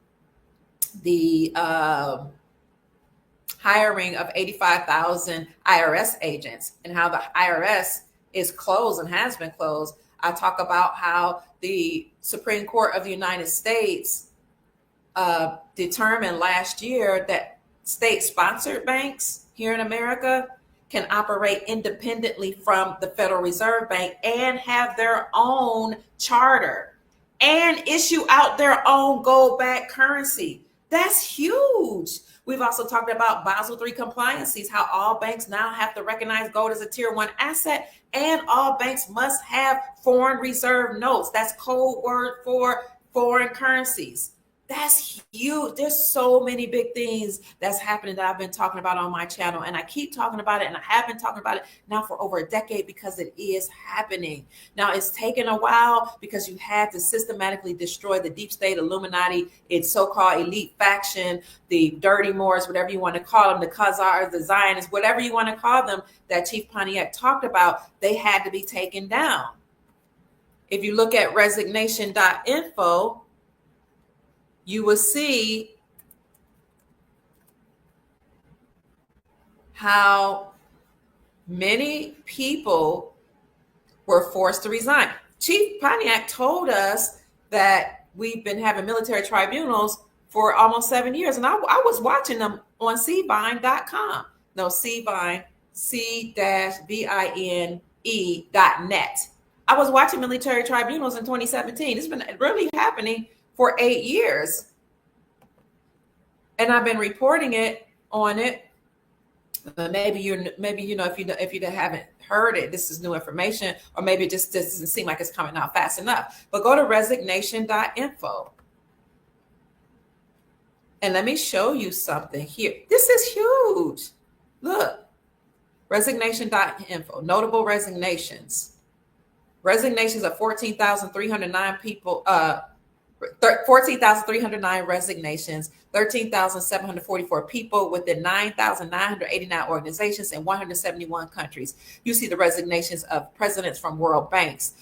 hiring of 85,000 IRS agents, and how the IRS is closed and has been closed. I talk about how the Supreme Court of the United States determined last year that state-sponsored banks here in America can operate independently from the Federal Reserve Bank and have their own charter and issue out their own gold-backed currency. That's huge. We've also talked about Basel III compliances, how all banks now have to recognize gold as a tier 1 asset, and all banks must have foreign reserve notes. That's code word for foreign currencies. That's huge. There's so many big things that's happening that I've been talking about on my channel, and I keep talking about it, and I have been talking about it now for over a decade, because it is happening. Now, it's taken a while because you had to systematically destroy the deep state, Illuminati, its so-called elite faction, the Dirty Moors, whatever you want to call them, the Khazars, the Zionists, whatever you want to call them, that Chief Pontiac talked about. They had to be taken down. If you look at resignation.info, you will see how many people were forced to resign. Chief Pontiac told us that we've been having military tribunals for almost 7 years, and I was watching them on cvine.com. No, cvine, c-vine.net. I was watching military tribunals in 2017. It's been really happening for 8 years. And I've been reporting on it. Maybe if you haven't heard it, this is new information, or maybe it just doesn't seem like it's coming out fast enough. But go to resignation.info. And let me show you something here. This is huge. Look, resignation.info, notable resignations. Resignations of 14,309 people, 14,309 resignations, 13,744 people within 9,989 organizations in 171 countries. You see the resignations of presidents from world banks,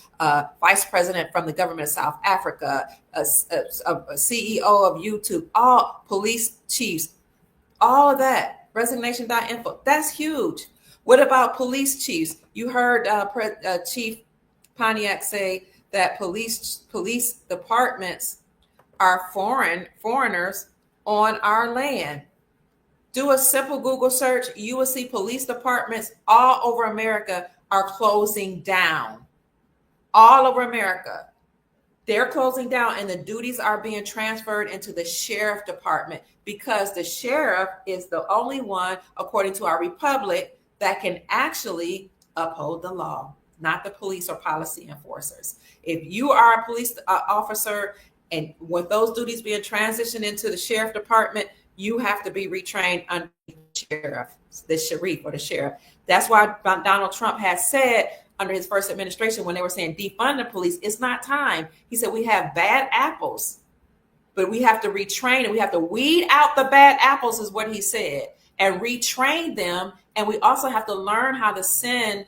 vice president from the government of South Africa, a CEO of YouTube, all police chiefs, all of that. Resignation.info. That's huge. What about police chiefs? You heard Chief Pontiac say that police departments are foreigners on our land. Do a simple Google search. You will see police departments all over America are closing down. All over America. They're closing down, and the duties are being transferred into the sheriff department, because the sheriff is the only one, according to our republic, that can actually uphold the law, not the police or policy enforcers. If you are a police officer, and with those duties being transitioned into the sheriff department, you have to be retrained under the sheriff, the sheriff or the sheriff. That's why Donald Trump has said under his first administration, when they were saying defund the police, it's not time. He said, we have bad apples, but we have to retrain, and we have to weed out the bad apples, is what he said, and retrain them. And we also have to learn how to send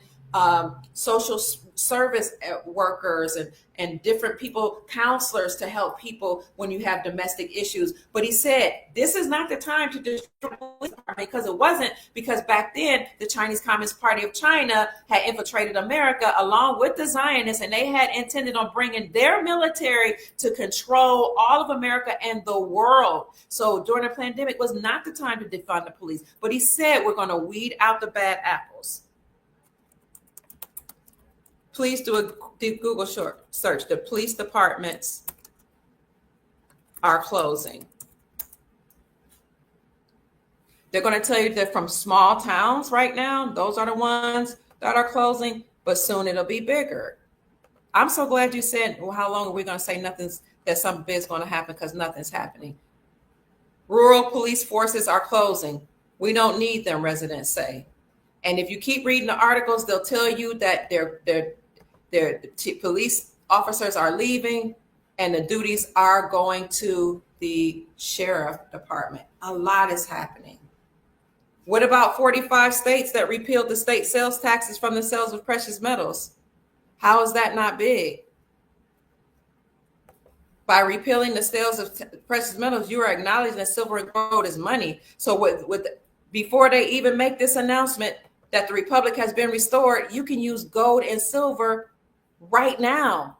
social service workers and different people, counselors to help people when you have domestic issues. But he said, this is not the time to destroy the police department, because it wasn't, because back then the Chinese Communist Party of China had infiltrated America along with the Zionists, and they had intended on bringing their military to control all of America and the world. So during the pandemic was not the time to defund the police. But he said, we're going to weed out the bad apples. Please do a Google search. The police departments are closing. They're going to tell you that from small towns right now, those are the ones that are closing, but soon it'll be bigger. I'm so glad you said, well, how long are we going to say that something big's going to happen, because nothing's happening. Rural police forces are closing. We don't need them, residents say. And if you keep reading the articles, they'll tell you that their police officers are leaving and the duties are going to the sheriff department. A lot is happening. What about 45 states that repealed the state sales taxes from the sales of precious metals? How is that not big? By repealing the sales of precious metals, you are acknowledging that silver and gold is money. So before they even make this announcement that the republic has been restored, you can use gold and silver right now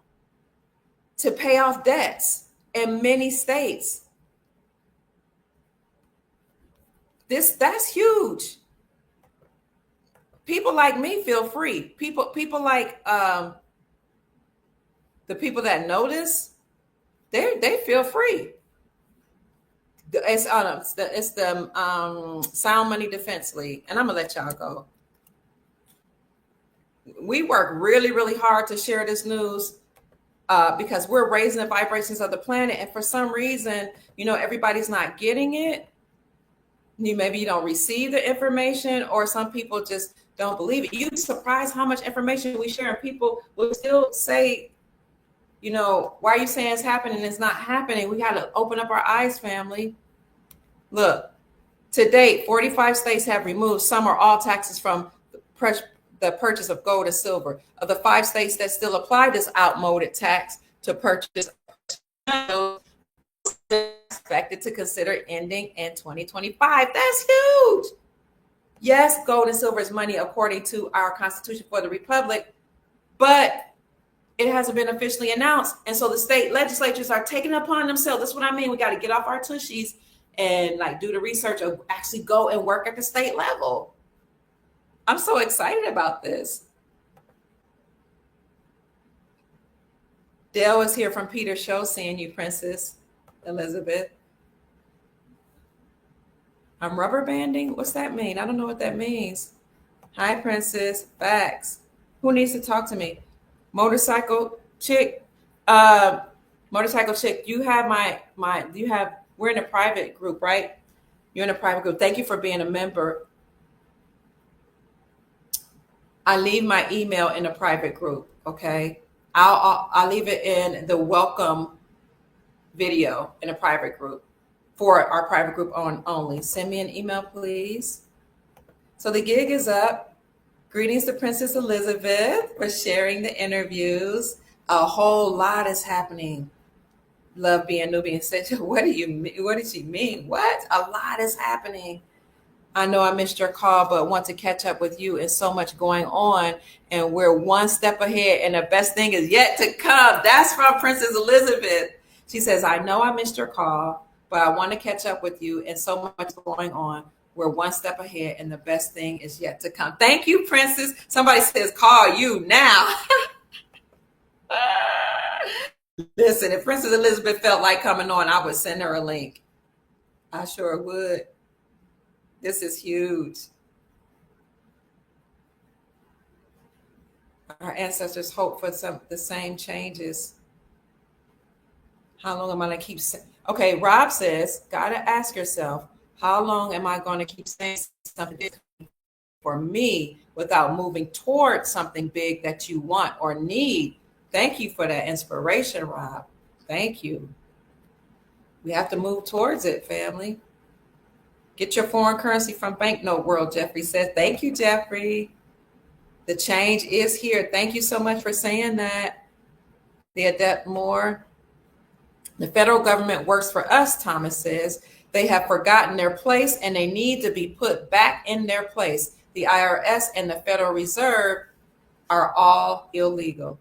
to pay off debts in many states. That's huge. People like me feel free. People like the people that notice, they feel free. It's the Sound Money Defense League, and I'm gonna let y'all go. We work really, really hard to share this news because we're raising the vibrations of the planet. And for some reason, everybody's not getting it. Maybe you don't receive the information, or some people just don't believe it. You'd be surprised how much information we share, and people will still say, why are you saying it's happening? It's not happening. We got to open up our eyes, family. Look, to date, 45 states have removed some or all taxes from the purchase of gold and silver. Of the 5 states that still apply this outmoded tax to purchase, expected to consider ending in 2025. That's huge. Yes, gold and silver is money according to our Constitution for the Republic, but it hasn't been officially announced. And so the state legislatures are taking it upon themselves. That's what I mean. We got to get off our tushies and do the research, or actually go and work at the state level. I'm so excited about this. Dale is here from Peter's show. Seeing you, Princess Elizabeth. I'm rubber banding. What's that mean? I don't know what that means. Hi, Princess. Facts. Who needs to talk to me? Motorcycle chick. Motorcycle chick. You have we're in a private group, right? You're in a private group. Thank you for being a member. I leave my email in a private group. Okay. I'll leave it in the welcome video in a private group for our private group only. Send me an email, please. So the gig is up. Greetings to Princess Elizabeth for sharing the interviews. A whole lot is happening. Love being Nubian said, what do you mean? What did she mean? What? A lot is happening. I know I missed your call, but want to catch up with you, and so much going on. And we're one step ahead, and the best thing is yet to come. That's from Princess Elizabeth. She says, I know I missed your call, but I want to catch up with you, and so much going on. We're one step ahead, and the best thing is yet to come. Thank you, Princess. Somebody says, call you now. Listen, if Princess Elizabeth felt like coming on, I would send her a link. I sure would. This is huge. Our ancestors hope for the same changes. How long am I going to keep saying? Okay, Rob says, got to ask yourself, how long am I going to keep saying something for me without moving towards something big that you want or need? Thank you for that inspiration, Rob. Thank you. We have to move towards it, family. Get your foreign currency from Banknote World, Jeffrey says. Thank you, Jeffrey. The change is here. Thank you so much for saying that, the Adept Moore. The federal government works for us, Thomas says. They have forgotten their place and they need to be put back in their place. The IRS and the Federal Reserve are all illegal.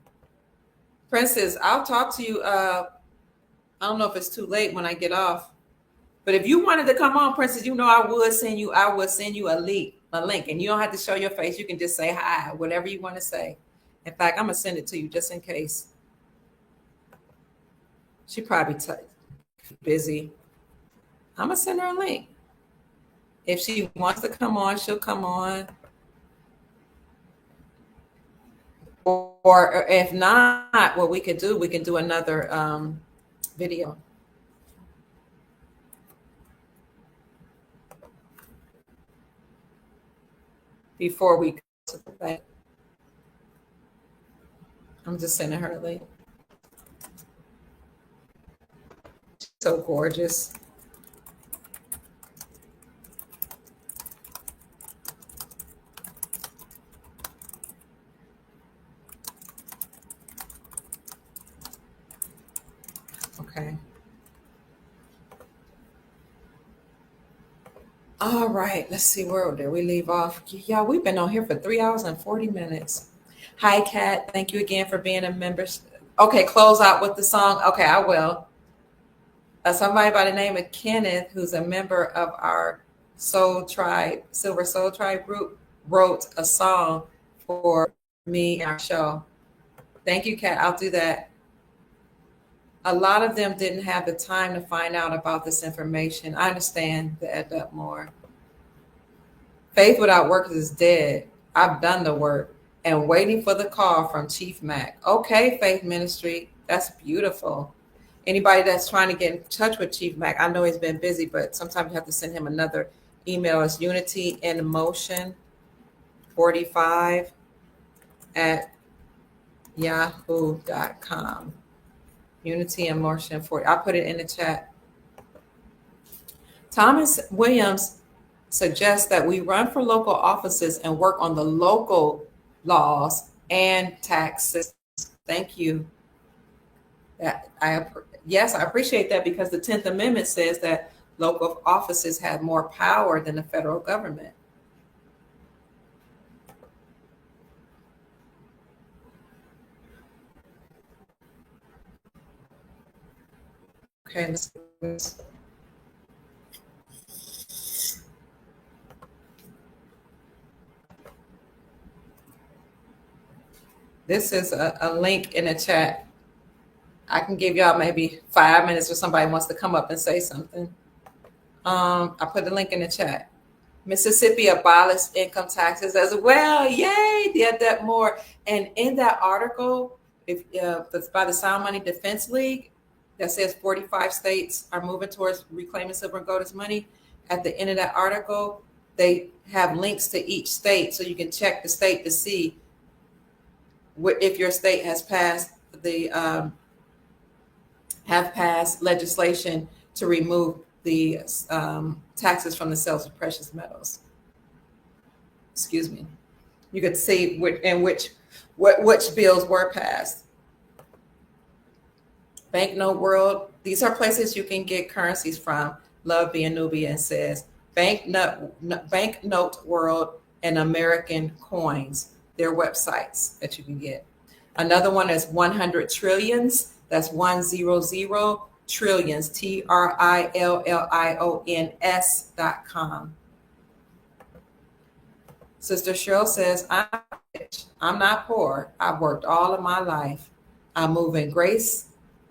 Princess, I'll talk to you. I don't know if it's too late when I get off, but if you wanted to come on, Princess, I would send you. I would send you a link, and you don't have to show your face. You can just say hi, whatever you want to say. In fact, I'm gonna send it to you just in case. She probably busy. I'm gonna send her a link. If she wants to come on, she'll come on. Or if not, what we can do another video. Before we go to the back. I'm just sending her a link. She's so gorgeous. Okay. All right, let's see, where did we leave off? Yeah, we've been on here for 3 hours and 40 minutes. Hi, Kat. Thank you again for being a member. Okay, close out with the song. Okay, I will. Somebody by the name of Kenneth, who's a member of our Soul Tribe, Silver Soul Tribe group, wrote a song for me and our show. Thank you, Kat. I'll do that. A lot of them didn't have the time to find out about this information. I understand the Adept Moore. Faith without works is dead. I've done the work and waiting for the call from Chief Mac. Okay, Faith Ministry. That's beautiful. Anybody that's trying to get in touch with Chief Mac, I know he's been busy, but sometimes you have to send him another email. It's unityinmotion45@yahoo.com. Unity in Motion 40. I'll put it in the chat. Thomas Williams suggests that we run for local offices and work on the local laws and tax systems. Thank you. Yes, I appreciate that, because the 10th Amendment says that local offices have more power than the federal government. Okay, let's do this. This is a link in the chat. I can give y'all maybe 5 minutes if somebody wants to come up and say something. I put the link in the chat. Mississippi abolished income taxes as well. Yay, did that more. And in that article, if it's by the Sound Money Defense League, that says 45 states are moving towards reclaiming silver and gold as money. At the end of that article, they have links to each state, so you can check the state to see if your state has passed legislation to remove the taxes from the sales of precious metals. Excuse me. You could see which bills were passed. Banknote World. These are places you can get currencies from. Love being Nubian says Banknote World and American Coins. They're websites that you can get. Another one is 100 Trillions. That's 100 trillions. TRILLIONS.com. Sister Cheryl says, I'm rich. I'm not poor. I've worked all of my life. I move in grace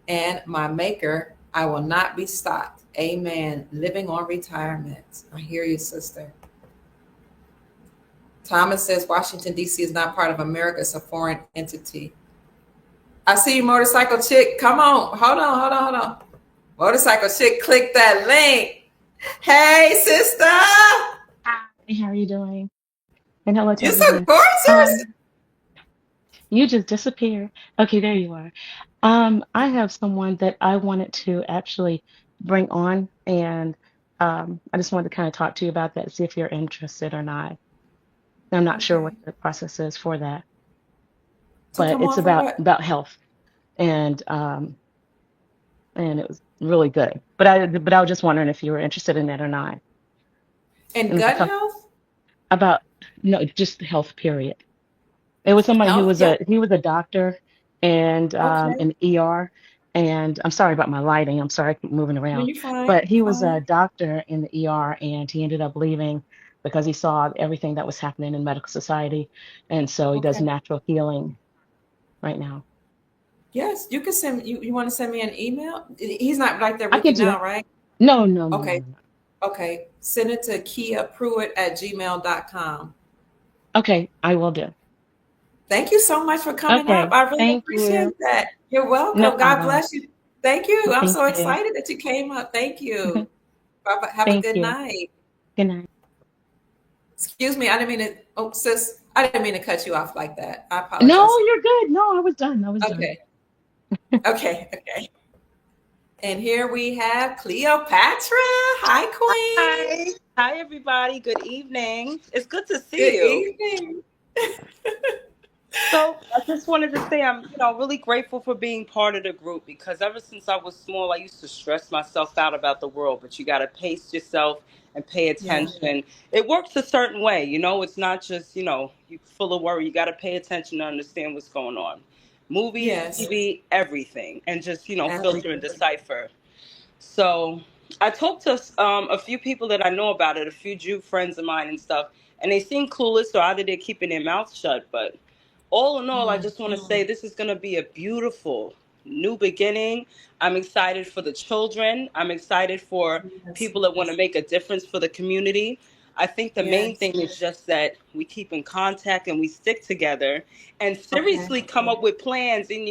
and my maker. I will not be stopped. Amen. Living on retirement. I hear you, sister. Thomas says Washington, D.C. is not part of America. It's a foreign entity. I see you, Motorcycle Chick. Come on. Hold on. Motorcycle Chick, click that link. Hey, sister. Hi, how are you doing? And hello to You're so everyone. gorgeous. You just disappeared. Okay, there you are. I have someone that I wanted to actually bring on, and I just wanted to kind of talk to you about that, see if you're interested or not. I'm not sure what Okay. the process is for that, To but come it's on for what? about health, and it was really good. But I was just wondering if you were interested in it or not. And And it's gut health? about no, just health period. It was somebody who Health? was Yeah. a doctor and Okay. an ER. And I'm sorry about my lighting. I'm sorry I keep moving No, around. you're fine. But he was a Fine. doctor in the ER, and he ended up leaving because he saw everything that was happening in medical society. And so he does Okay. natural healing right now. Yes, you can send you want to send me an email? He's not right there I with can you do now, that. right? No, no, no, no, Okay. no. Okay. Send it to kiapruitt@gmail.com. Okay, I will do. Thank you so much for coming up. Okay, I really thank you. appreciate that. You're No welcome. God problem. bless you. Thank you. I'm Thank so you. excited that you came up. Thank you. Bye. Have a Thank good you. night. Good night. Excuse me. I didn't mean to. Oh, sis, I didn't mean to cut you off like that. I No, apologize. you're good. No, I was done. I was done. Okay. Okay. Okay. And here we have Cleopatra. Hi, Queen. Hi. Hi, everybody. Good evening. It's good to see Good you. evening. So I just wanted to say I'm, really grateful for being part of the group because ever since I was small, I used to stress myself out about the world. But you got to pace yourself and pay Yeah. attention. It works a certain way, It's not just, you full of worry. You got to pay attention to understand what's going on. Movies, Yes. TV, everything, and just, filter and Everything. decipher. So I talked to a few people that I know about it, a few Jew friends of mine and stuff, and they seem clueless, or either they're keeping their mouths shut. But all in all, I Mm. just want to say this is going to be a beautiful new beginning. I'm excited for the children. I'm excited for Yes. people that want to make a difference for the community. I think the main Yes. thing is just that we keep in contact and we stick together and Okay. seriously come up with plans and,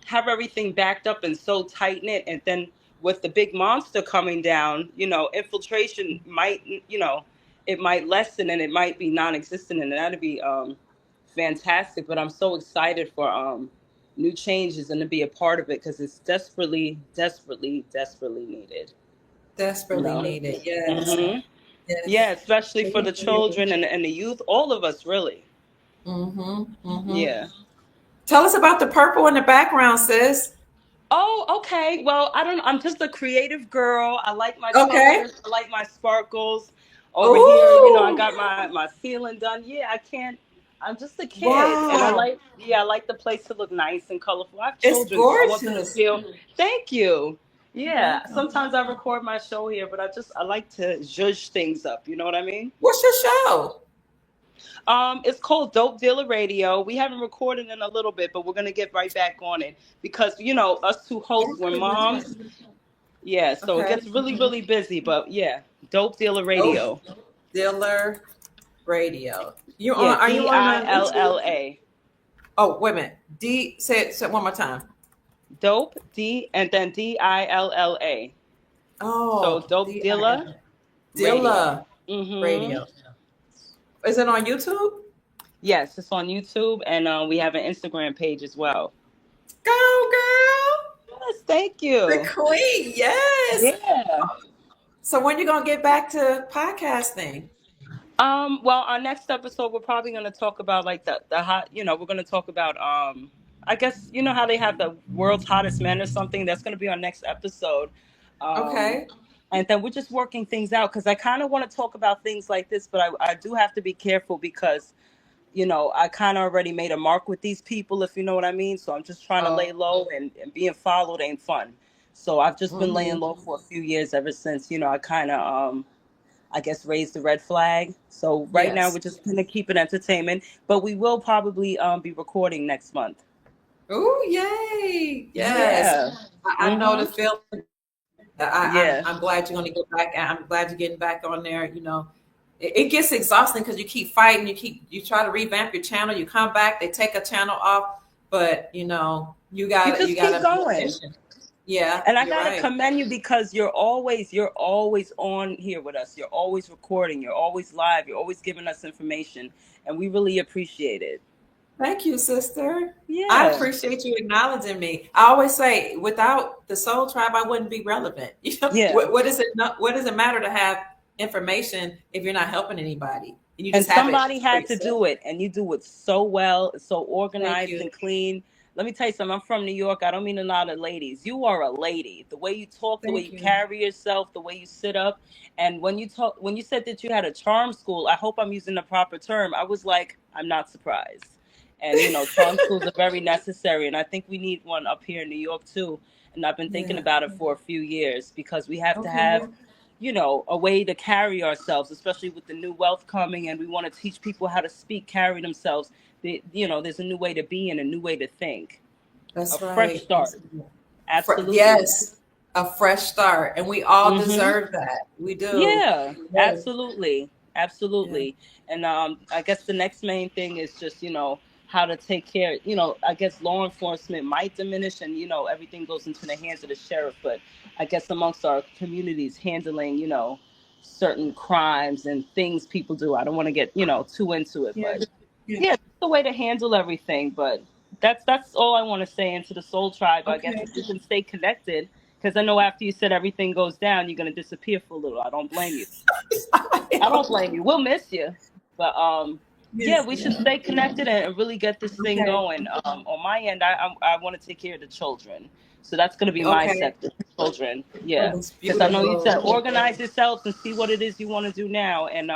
have everything backed up and so tight knit. And then with the big monster coming down, infiltration might, it might lessen and it might be non-existent, and that'd be fantastic. But I'm so excited for new changes and to be a part of it because it's desperately, desperately, desperately needed. You Desperately know. needed. Yes. Hmm. Yeah, Yes. especially for the children and the youth, all of us really. Mm-hmm. Mm-hmm. Yeah. Tell us about the purple in the background, sis. Oh, okay. Well, I don't. I'm just a creative girl. I like my Okay. colors. I like my sparkles. Over here, I Ooh. got my ceiling done. Yeah, I can't. I'm just a kid, and I Wow. like. Yeah, I like the place to look nice and colorful. I have It's children, so I want them to gorgeous. feel. Thank you. You're Yeah. welcome. Sometimes I record my show here, but I like to zhuzh things up. You know what I mean? What's your show? It's called Dope Dealer Radio. We haven't recorded in a little bit, but we're gonna get right back on it because us two hosts, we're Okay. moms. Yeah, so it Okay. gets really, really busy. But yeah, Dope Dealer Dope Radio. Dealer Radio. Yeah, Are you on YouTube? DILLA. Oh, wait a minute. Say it one more time. Dope D and then DILLA. So Oh, Dope Dealer DIL. Radio. Dilla Mm-hmm. Radio. Is it on YouTube? Yes, it's on YouTube, and we have an Instagram page as well. Go, girl. Yes, thank The you. queen. Yes. Yeah. So when you gonna get back to podcasting? Well, our next episode, we're probably going to talk about like the hot. We're going to talk about I guess how they have the world's hottest men or something. That's going to be our next episode. Um, Okay. and then we're just working things out because I kind of want to talk about things like this, but I do have to be careful because I kind of already made a mark with these people, if you know what I mean. So I'm just trying to lay Oh. low, and being followed ain't fun. So I've just been laying Hmm. low for a few years ever since I kind of I guess raise the red flag. So right now Yes. we're just gonna keep it entertainment, but we will probably be recording next month. Oh, yay. Yes. Yeah. I know the Mhm. feeling. Yeah. I'm glad you're going to get back. I'm glad you're getting back on there. It gets exhausting because you keep fighting. You try to revamp your channel. You come back, they take a channel off, but You you just keep gotta be going. patient. Yeah, And I you're gotta right. commend you because you're always on here with us. You're always recording. You're always live. You're always giving us information, and we really appreciate it. Thank you, sister. I Yeah. appreciate you acknowledging me. I always say, without the Soul Tribe, I wouldn't be relevant. Yeah. What does it not, what does it matter to have information if you're not helping anybody? and you And just have it somebody for had to yourself. do it, and you do it so well, it's so Thank organized you. and clean. Let me tell you something. I'm from New York. I don't mean a lot of ladies. You are a lady. The way you talk, the way Thank you you. carry yourself, the way you sit up, and when you said that you had a charm school, I hope I'm using the proper term. I was like, I'm not surprised. And charm schools are very necessary, and I think we need one up here in New York too. And I've been thinking Yeah. about it for a few years because we have to Okay. have a way to carry ourselves, especially with the new wealth coming, and we want to teach people how to speak, carry themselves. There's a new way to be and a new way to think. A That's fresh right. start. Absolutely. Yes, a fresh start, and we all Hmm. deserve that. We do. Yeah, Yes. absolutely. Yeah. Absolutely. And I guess the next main thing is just, how to take care. I guess law enforcement might diminish and, everything goes into the hands of the sheriff. But I guess amongst our communities handling, certain crimes and things people do. I don't want to get, too into it, Yeah. but Yeah. yeah, that's the way to handle everything. But that's all I want to say. Into the Soul Tribe, I guess Okay. if you can stay connected, because I know after you said everything goes down, you're gonna disappear for a little. I don't blame you. I don't blame you. We'll miss you, but yeah, Yes. we should stay connected and really get this thing Okay. going. On my end, I want to take care of the children, so that's gonna be my Okay. sector, children. Oh, Yeah, that's because I know you said beautiful. organize yourselves and see what it is you want to do now, and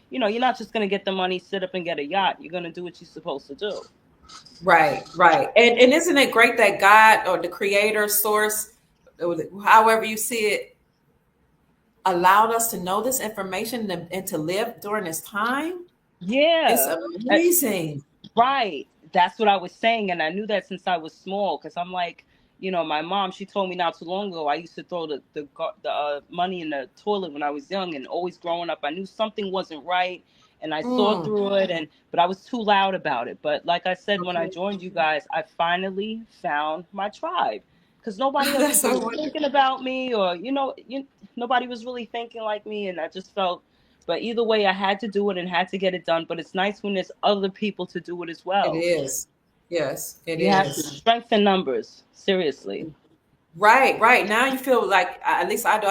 you're not just gonna get the money, sit up and get a yacht. You're gonna do what you're supposed to do. Right, right. And isn't it great that God or the creator source, or however you see it, allowed us to know this information and to live during this time? It's Yeah. amazing. Right. That's what I was saying. And I knew that since I was small because I'm like, my mom, she told me not too long ago, I used to throw the money in the toilet when I was young and always growing up. I knew something wasn't right and I saw Mm, through it but I was too loud about it. But like I said, when I okay. joined you guys, I finally found my tribe because nobody else That's was so really wonderful. thinking about me or, nobody was really thinking like me. And I just felt but either way, I had to do it and had to get it done. But it's nice when there's other people to do it as It well. is. Yes, it You have to is. strengthen numbers. Seriously. Right, right. Now you feel like, at least I do,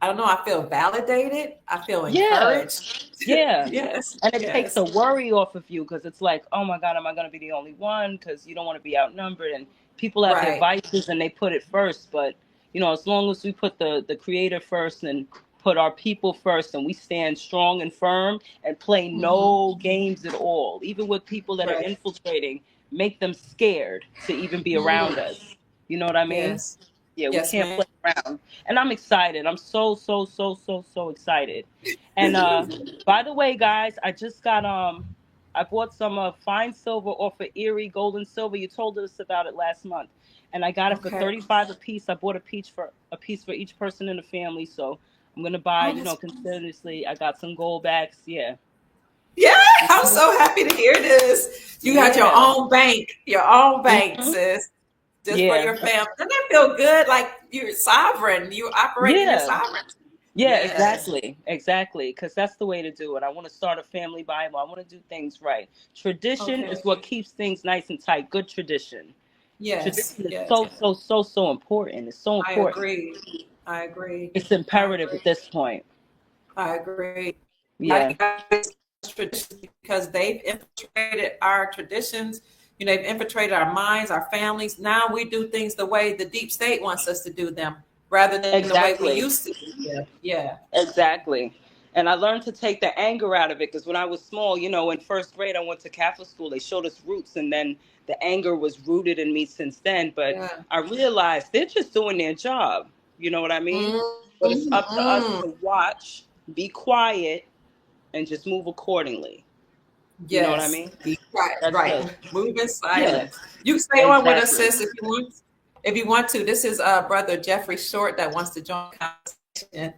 I don't know, I feel validated. I feel Yeah. encouraged. Yeah. Yes, And it takes yes. a worry off of you because it's like, oh my God, am I going to be the only one? Because you don't want to be outnumbered. And people have their Right. vices and they put it first. But, as long as we put the creator first and put our people first and we stand strong and firm and play Hmm. no games at all, even with people that are Right. infiltrating, make them scared to even be around Mm, us. You know what I mean? yes. Yeah, we Yes, can't ma'am. play around. And I'm excited. I'm so, so, so, so, so excited. And by the way, guys, I bought some fine silver off of Erie Gold and Silver. You told us about it last month. And I got it for Okay. 35 a piece. I bought a piece for each person in the family. So I'm gonna buy, Oh, that's continuously. I got some gold backs. Yeah. yeah. I'm Mhm. so happy to hear this. You got Yeah. your own bank, Hmm. sis, just for Yeah. your family. Doesn't that feel good? Like you're sovereign. You operate in your Yeah. sovereignty. Yeah, Yes. exactly. Exactly. Because that's the way to do it. I want to start a family Bible. I want to do things right. Tradition Okay. is what keeps things nice and tight. Good tradition. Yes. Tradition is Yes. so, so, so, so important. It's so I important. agree. I agree. It's I imperative agree. at this point. I agree. Yeah. Traditions because they've infiltrated our traditions. They've infiltrated our minds, our families. Now we do things the way the deep state wants us to do them, rather than the way we Exactly. used to do them. Yeah. Exactly. And I learned to take the anger out of it because when I was small, in first grade, I went to Catholic school. They showed us roots, and then the anger was rooted in me since then. But Yeah. I realized they're just doing their job. You know what I mean? But it's up to us Mm-hmm. to watch, be quiet, and just move accordingly. You know what I Yes. mean? Be quiet. That's Right. it. Move in Yeah, silence. You can stay on with us, exactly. sis, if you want. If you want to. This is brother Jeffrey Short that wants to join the conversation.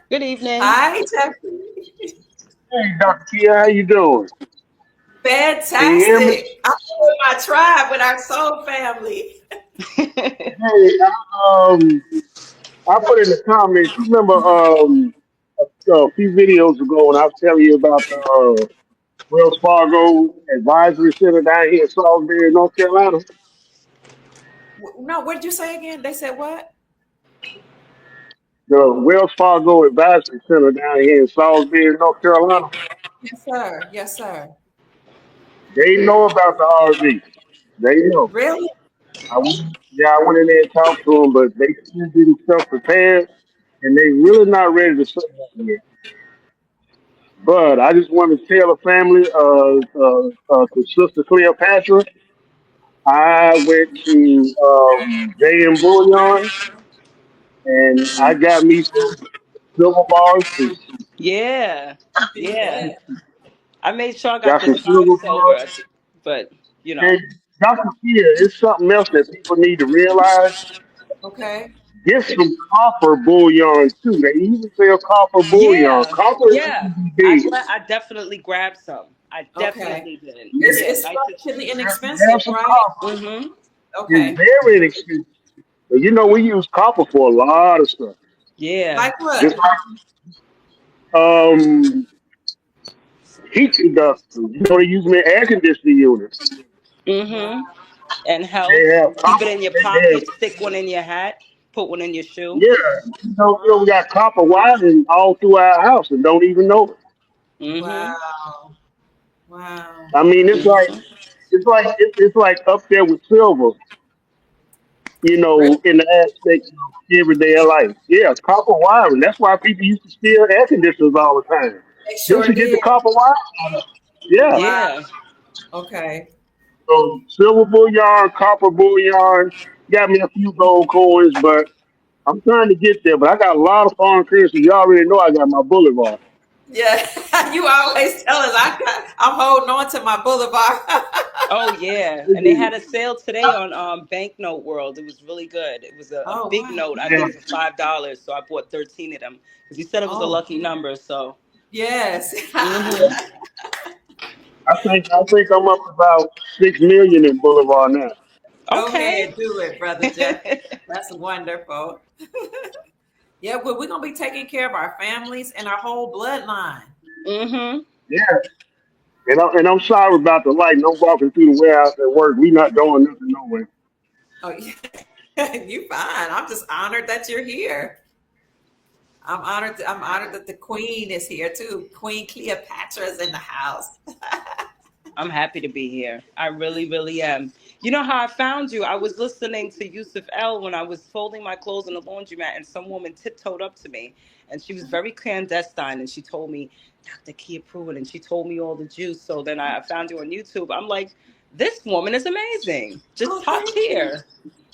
Good evening. Hi, Jeffrey. Hey, Dr. Kia, how you doing? Can you hear me? Fantastic. I'm with my tribe, with our soul family. Hey, I put in the comments. You remember a few videos ago when I was telling you about the Wells Fargo Advisory Center down here in Salisbury, North Carolina? No, what did you say again? They said what? the Wells Fargo Advisory Center down here in Salisbury, North Carolina. Yes, sir. Yes, sir. They know about the RV. They know. Really? I went in there and talked to them, but they still getting stuff prepared, and they really not ready to sell that yet. But I just want to tell the family, to Sister Cleopatra, I went to J.M. Bullion, and I got me some silver bars too. Yeah, yeah. Yeah. I made sure I got Got the some spot silver bars. silver, but you know. And Dr. Kia, it's something else that people need to realize. Okay. Get some copper bullion too. They even sell copper bullion. Yeah, Copper is yeah. going to be big. I definitely grabbed some. I Okay. definitely did. Yeah. Yeah, It's nice and relatively cheap. Have inexpensive, some right? copper. Mhm. It's Okay. very inexpensive. But you know, we use copper for a lot of stuff. Yeah. Like Just what? like heat conductors. You know, they use them in air conditioning units. Mhm. Wow. And They health. have Keep copper. it in your They have, pocket. Stick one in your hat. Put one in your shoe. yeah, we got copper wiring all through our house and don't even know it. Mhm. Wow. Wow. I mean, Mhm. it's like up there with silver. You Really? know, in the aspect of everyday life. Yeah, copper wiring. That's why people used to steal air conditioners all the time. They Just sure to get the did. copper wire. Yeah. Wow. Yeah. Okay. So silver bullion, copper bullion, got me a few gold coins, but I'm trying to get there. But I got a lot of foreign currency. You already know I got my boulevard. Yeah. You always tell us I'm holding on to my boulevard. Oh yeah, and they had a sale today on Banknote World. It was really good. It was a Oh big wow. note, I Yeah. think, for $5. So I bought 13 of them because he said it was a Oh lucky number. So. yes. Mhm. I think I'm up to about 6 million in boulevard now. Go Okay. ahead, do it, brother Jeffy. That's wonderful. Yeah, well, we're gonna be taking care of our families and our whole bloodline. Mhm. Yeah. And I'm sorry about the light. And I'm walking through the warehouse at work. We not doing nothing nowhere. Oh yeah, you fine. I'm just honored that you're here. I'm honored that the queen is here too. Queen Cleopatra is in the house. I'm happy to be here. I really, really am. You know how I found you? I was listening to Yusuf L when I was folding my clothes in the laundromat, and some woman tiptoed up to me, and she was very clandestine, and she told me, Dr. Kia Pruitt, and she told me all the juice. So then I found you on YouTube. I'm like, this woman is amazing. Just Oh, top thank you. tier.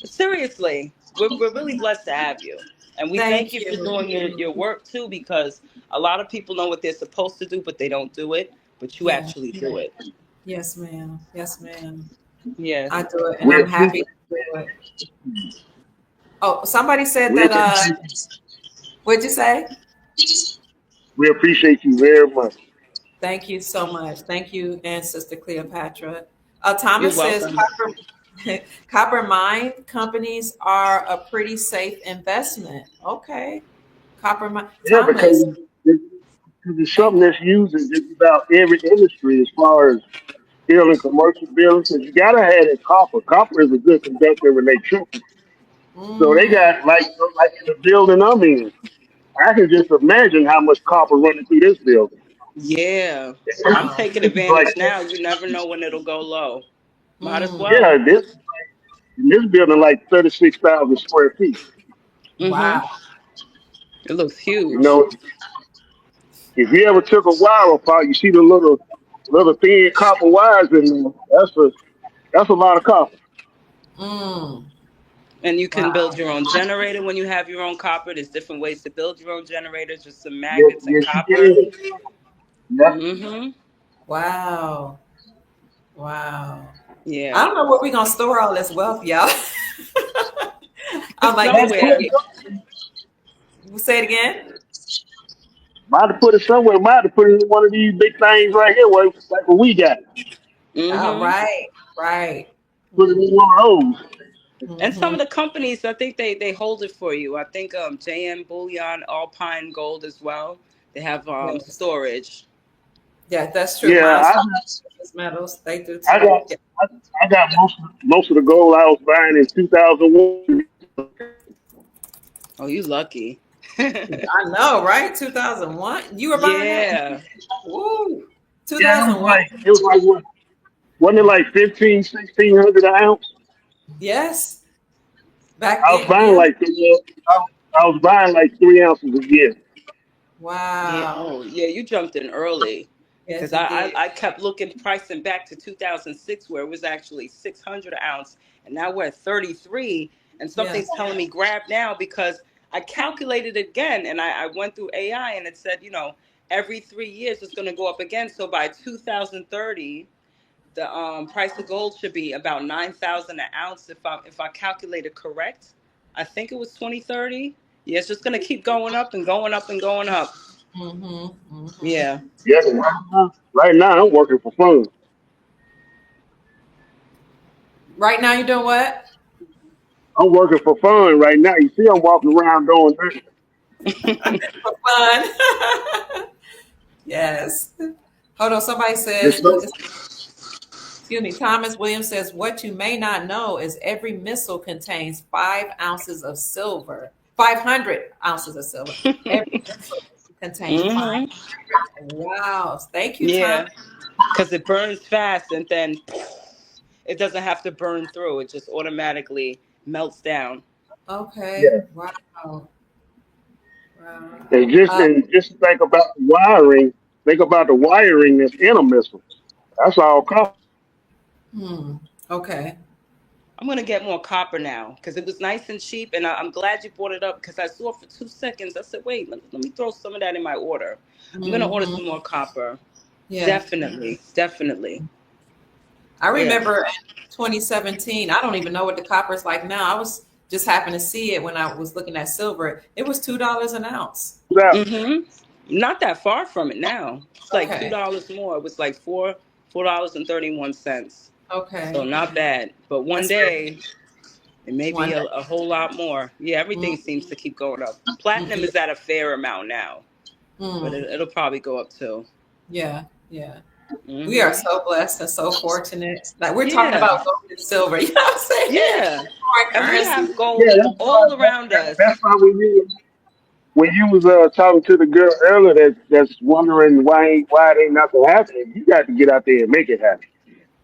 Seriously, we're really blessed to have you. And we thank Thank you for you. doing your work too, because a lot of people know what they're supposed to do, but they don't do it. But you Yeah. actually do it. Yes, ma'am. Yes, ma'am. I Yes. do it, and We I'm happy appreciate, to do it. Oh, somebody said we that. appreciate, What'd you say? we appreciate you very much. Thank you so much. Thank you, and Sister Cleopatra. You're Thomas says welcome. copper mine companies are a pretty safe investment. Okay, copper mine. Yeah, Thomas, because it's thank something that's used in just about every industry as far as building commercial buildings. Because you gotta have that copper. Copper is a good conductor of electricity. you. So they got like in the building I'm in. I can just imagine how much copper running through this building. Yeah. I'm Wow. taking This is like advantage now. You never know when it'll go low. Might as Mm, well. yeah, this in this building like 36,000 square feet. Mm-hmm. wow. It looks You huge. know, if you ever took a wire apart, you see the little thin copper wires in there. That's a lot of copper. Mm, And you can build wow. your own generator when you have your own copper. There's different ways to build your own generators, just some Yes, magnets and yes, you copper. can. Yeah. Mm-hmm. Wow. Wow. I Yeah. don't know where we're gonna store all this wealth, y'all. I'm like, Might put Somewhere. it, say it again. might have put it somewhere. Might have put it in one of these big things right here, like what we got. Oh, Mm-hmm. right, right. Put it in one of those. And some Mm-hmm. of the companies, I think they hold it for you. I think JM Bullion, Alpine Gold as well. They have Yes. storage. Yeah, that's true. Yeah, Mine's precious metals. They do I too. got Yeah. I got most of the gold I was buying in 2001. Oh, you lucky. I know, right? 2001. You were buying that? Yeah. Woo. Yeah, it 2001. was like what? Wasn't it like 15, 1600 an ounce? Yes. Back I was then, buying yeah. like I was buying like 3 ounces a year. Yeah. Wow. Oh, yeah. You jumped in early, Yes, because he did. I kept looking pricing back to 2006 where it was actually 600 an ounce, and now we're at 33. And Yeah. something's telling me grab now because I calculated again, and I went through AI and it said, every 3 years it's going to go up again. So by 2030, the price of gold should be about 9,000 an ounce if I calculated correct. I think it was 2030. Yeah, it's just gonna keep going up and going up and going up. Mm-hmm. Mm-hmm. Yeah. Yeah, right now I'm working for fun. Right now, you're doing what? I'm working for fun right now. You see, I'm walking around doing that. For fun. Yes. Hold on. Somebody Yes, says, sir. excuse me, Thomas Williams says, what you may not know is every missile contains 5 ounces of silver, 500 ounces of silver. Every missile contains Hmm. 500. Wow. Thank you, Thomas. Yeah, because it burns fast and then it doesn't have to burn through. It just automatically melts down. Okay. Yeah, Wow. Wow. and just think about the wiring. Think about the wiring that's in a missile. That's all cost. Hmm. Okay. I'm gonna get more copper now because it was nice and cheap, and I'm glad you brought it up because I saw it for 2 seconds. I said, "Wait, let me throw some of that in my order." I'm gonna order Hmm. some more copper. Yeah. Definitely, definitely. I Yeah. remember in 2017, I don't even know what the copper is like now. I was just happened to see it when I was looking at silver. It was $2 an ounce. Out. Mm-hmm. Not that far from it now. It's like two Okay. dollars more. It was like $4.31. So Okay. not bad. But one That's very day it may be one a whole lot more. Yeah, day. everything seems to keep going up. Platinum Mm-hmm. is at a fair amount now, but Mm. it'll probably go up too. Yeah. Yeah. We are Hmm. so blessed and so fortunate. Like we're talking Yeah, about gold and silver. You know what I'm saying? yeah. Foreign And we currency. have gold Yeah, that's why. all around That's us. why when you was talking to the girl earlier that's wondering why it ain't nothing happening. You got to get out there and make it happen.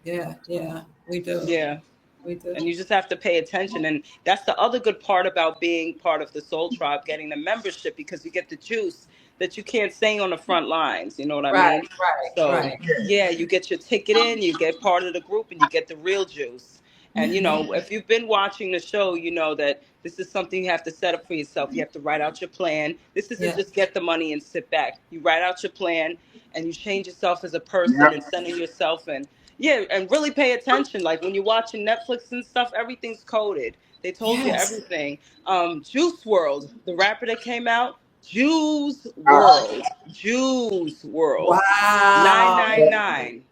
Yeah. Yeah. We do. Yeah. We do. And you just have to pay attention, and that's the other good part about being part of the Soul Tribe, getting the membership, because you get the juice that you can't say on the front lines, you know what I Right. mean? Right. So Right. yeah, you get your ticket in, you get part of the group, and you get the real juice. And if you've been watching the show, you know that this is something you have to set up for yourself. You have to write out your plan. This isn't Yeah. just get the money and sit back. You write out your plan and you change yourself as a person and Yeah, center yourself, and yeah, and really pay attention. Like when you're watching Netflix and stuff, everything's coded. They told you Yes. everything. Juice World, the rapper that came out, uh, Juice World, Wow. 999.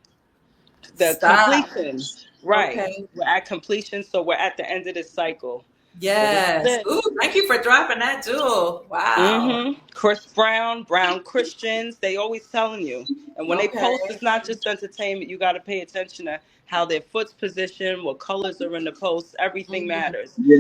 The Stop. completion, right? Okay. We're at completion, so we're at the end of this cycle. So this is Yes. it. Ooh, thank you for dropping that jewel. Wow. Chris Brown, Brown Christians, they always telling you. And when they Okay. post, it's not just entertainment. You got to pay attention to how their foot's positioned, what colors are in the posts. Everything Mhm. matters. yeah,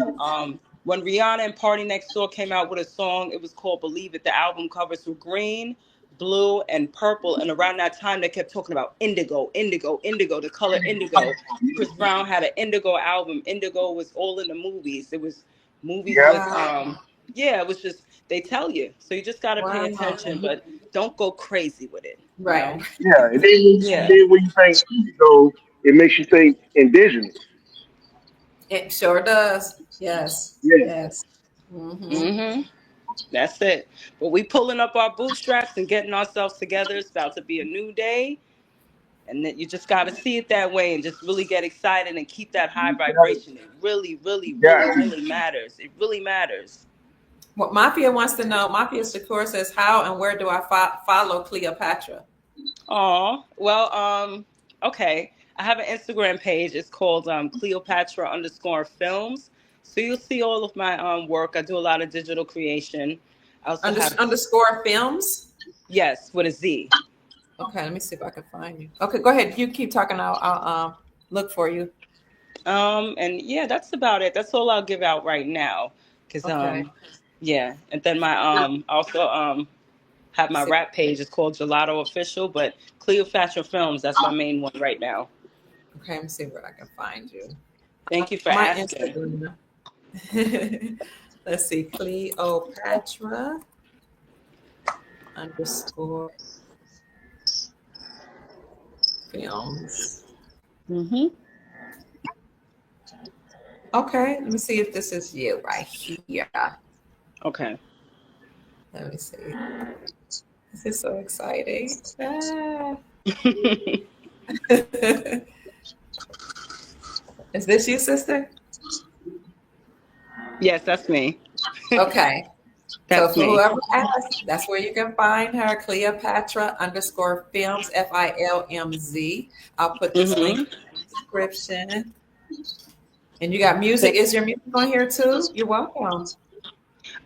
When Rihanna and Party Next Door came out with a song, it was called Believe It. The album covers were green, blue, and purple. And around that time, they kept talking about indigo, indigo, indigo, the color indigo. Chris Brown had an indigo album. Indigo was all in the movies. It was movies yeah, with Wow. yeah, it was just they tell you. So you just got to pay Wow. attention, but don't go crazy with it, you Right. know? yeah. And Yeah. then when you think ego, it makes you think indigenous. It sure does. Yes. Yeah, Yes. Hmm. Mhm. That's it. But we pulling up our bootstraps and getting ourselves together. It's about to be a new day, and that you just got to see it that way and just really get excited and keep that high you got it. vibration. It really, really, You really, got it. really matters. It really matters. What Mafia wants to know, Mafia Shakur says, how and where do I follow Cleopatra? Oh, well, okay. I have an Instagram page. It's called Cleopatra underscore films. So you'll see all of my work. I do a lot of digital creation. I also have, Underscore films. yes, with a Z. Okay, let me see if I can find you. Okay, go ahead. You keep talking. I'll look for you. And yeah, that's about it. That's all I'll give out right now. Cause Okay. Yeah, and then my also have my See, rap page. It's called Gelato Official, but Cleopatra Films. That's my main one right now. okay, let me see where I can find you. Thank you for My asking. Instagram. Let's see, Cleopatra underscore films. Mm-hmm. Okay, let me see if this is you right here. Okay. Let me see. This is so exciting. Ah. Is this you, sister? Yes, that's me. Okay. So That's for me. whoever asks, that's where you can find her, Cleopatra underscore films, FILMZ. I'll put this link Mm-hmm. in the description. And you got music. Is your music on here too? You're welcome.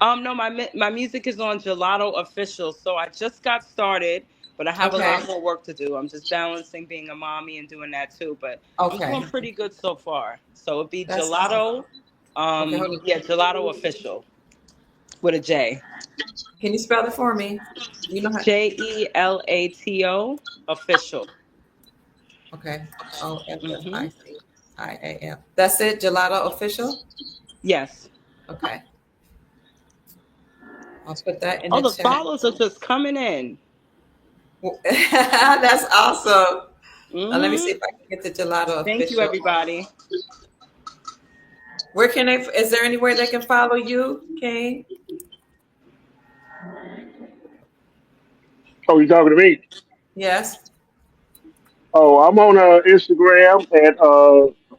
No, my music is on Gelato Official, so I just got started, but I have a Okay. lot more work to do. I'm just balancing being a mommy and doing that too, but I'm doing Okay. pretty good so far. So it'd be That's Gelato, okay. Hold on. yeah, Gelato Official with a J. Can you spell it for me? You know how? Jelato Official. Okay. O F F Mm-hmm. I C I A M. That's it. Gelato official. Yes. Okay. I'll put that in Oh, the the chat. follows are just coming in. That's awesome. Now let me see Mm-hmm. if I can get the gelato Thank you, official. everybody. Where can they? Is there anywhere they can follow you, King? Oh, you talking to me? Yes. Oh, I'm on Instagram at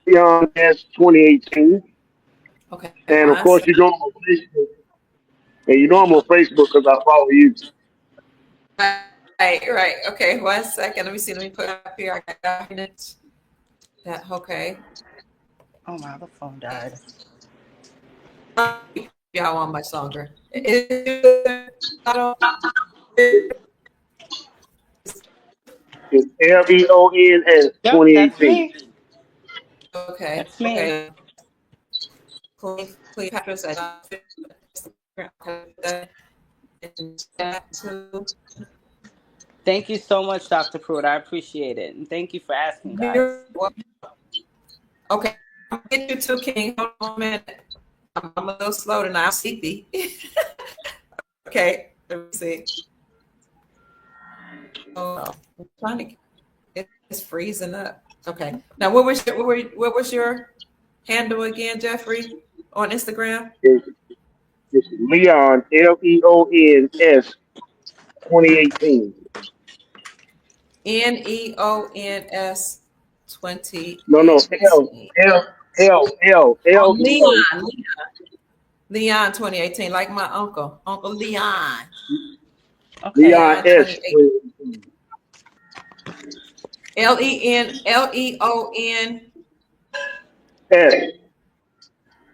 Beyond S 2018, Okay. and of One course second. you know I'm on Facebook, and you know I'm on Facebook because I follow you. Right. Right. Okay. 1 second. Let me see. Let me put it up here. I got it. That okay. Oh my other phone died. Y'all want much longer? It's LEONS Yep, that's 2018. me. Okay. That's me. Okay. Cleopatra's at Instagram. In chat too. Thank you so much, Dr. Pruitt. I appreciate it. And thank you for asking, You're guys. welcome. Okay, I'll get you too, King. Hold on a minute. I'm a little slow tonight. I'm sleepy. Okay, let me see. Oh, I'm trying to. It's freezing up. Okay. Now, what was your handle again, Jeffrey, on Instagram? It's, it's Leon LEONS 2018. NEONS No, no, 2018. Oh, Leon. Leon 2018, like my uncle, Uncle Leon. Okay. Leon Leon S 2018. 2018. LEON S.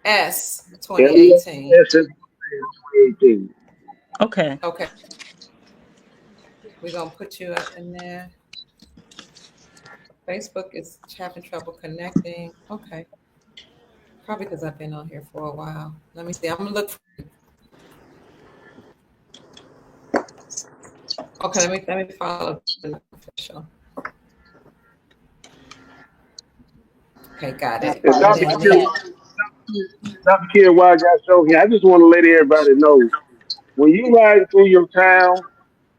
S LEONS 2018. 2018. Okay. Okay, we're gonna put you up in there. Facebook is having trouble connecting. Okay, probably because I've been on here for a while. Let me see. I'm gonna look. Okay, let me follow the official. Okay, got My it. And And apologies. Dr. then My Kidd, cat. Dr. Kidd, while I got show here, I just want to let everybody know when you ride through your town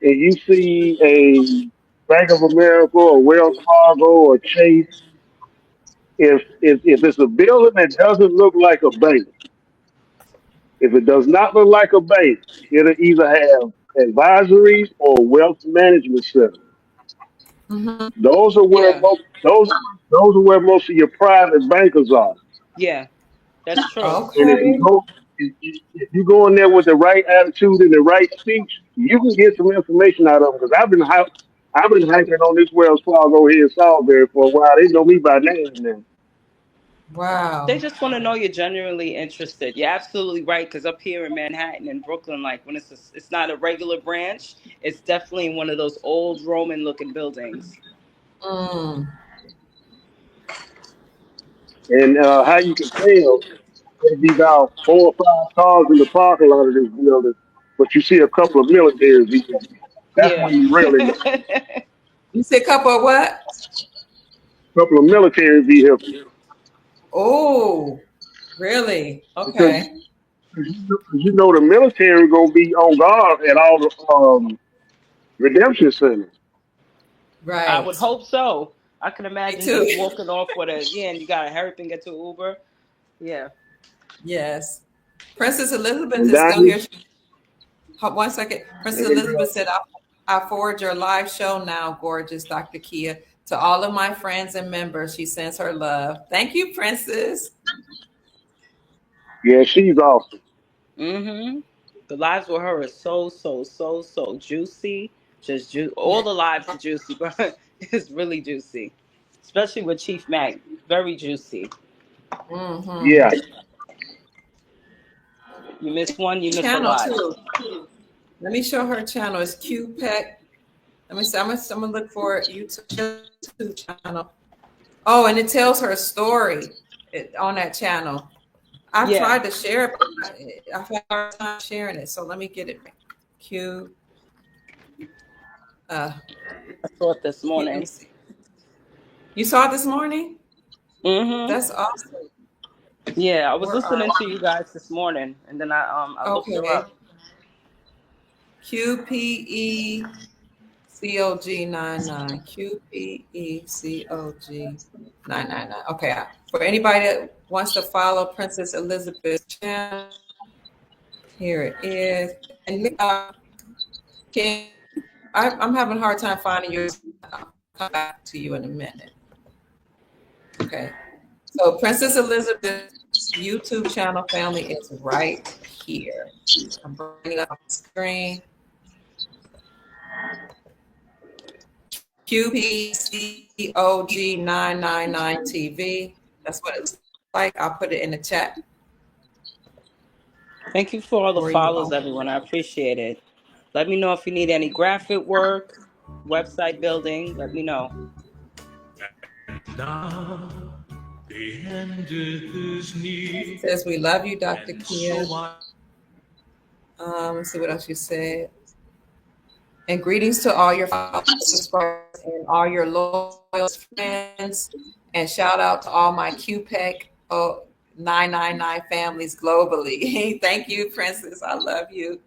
and you see a Bank of America or Wells Fargo or Chase, if it's a building that doesn't look like a bank, if it does not look like a bank, it'll either have advisories or wealth management center. mhm. Those are where Yeah. most those are where most of your private bankers are. Yeah, that's true. And if you Okay. go if you go in there with the right attitude and the right speech, you can get some information out of them. Because I've been hiking on this Wells Fargo here in Salisbury for a while. They know me by name now. They Wow. just want to know you're genuinely interested. You're absolutely right. Because up here in Manhattan and Brooklyn, like when it's not a regular branch, it's definitely one of those old Roman looking buildings. Mm. And how you can tell? There'd be about 4 or 5 cars in the parking lot of this building, but you see a couple of military vehicles. That's Yeah. when you really know. You said a couple of what? A couple of military vehicles Oh, really? because Okay. you know the military gonna be on guard at all the redemption centers. I would Right. hope so. I can Me imagine too. just walking off with a yeah, and you gotta hurry up and get to Uber. Yeah. Yes. Princess Elizabeth And is still here. Danny, One second. Princess and Elizabeth said, I forward your live show now, gorgeous Dr. Kia, to all of my friends and members. She sends her love. Thank you, Princess. yeah, she's awesome. Mm-hmm. The lives with her are so juicy. Just all Yeah. the lives are juicy, but it's really juicy. Especially with Chief Mac. Very juicy. Mm-hmm. Yeah, You miss one, you miss a Channel lot. too. Let me show her channel. It's QPEC. Let me see. I'm gonna look for YouTube channel. Oh, and it tells her story on that channel. I've Yeah, tried to share it, but I've had a hard time sharing it. So let me get it. Q. Uh, I saw it this Let me morning. see. You saw it this morning? Mm-hmm. That's awesome. Yeah, I was Where are listening to you guys this morning, and then I looked her okay? up. QPECOG 99. QPECOG 999. Okay. For anybody that wants to follow Princess Elizabeth's channel, here it is. And can I'm having a hard time finding yours. I'll come back to you in a minute. Okay. So Princess Elizabeth's YouTube channel family is right here. I'm bringing up the screen. QPCOG 999 TV. That's what it's like. I'll put it in the chat Thank you for all the for you follows, all. everyone. I appreciate it. Let me know if you need any graphic work, website building. Let me know. Now the end is near, Says we love you, Dr. and Kia. so I Let's see what else you said. And greetings to all your subscribers and all your loyal friends. And shout out to all my QPEC 999 families globally. Thank you, Princess. I love you.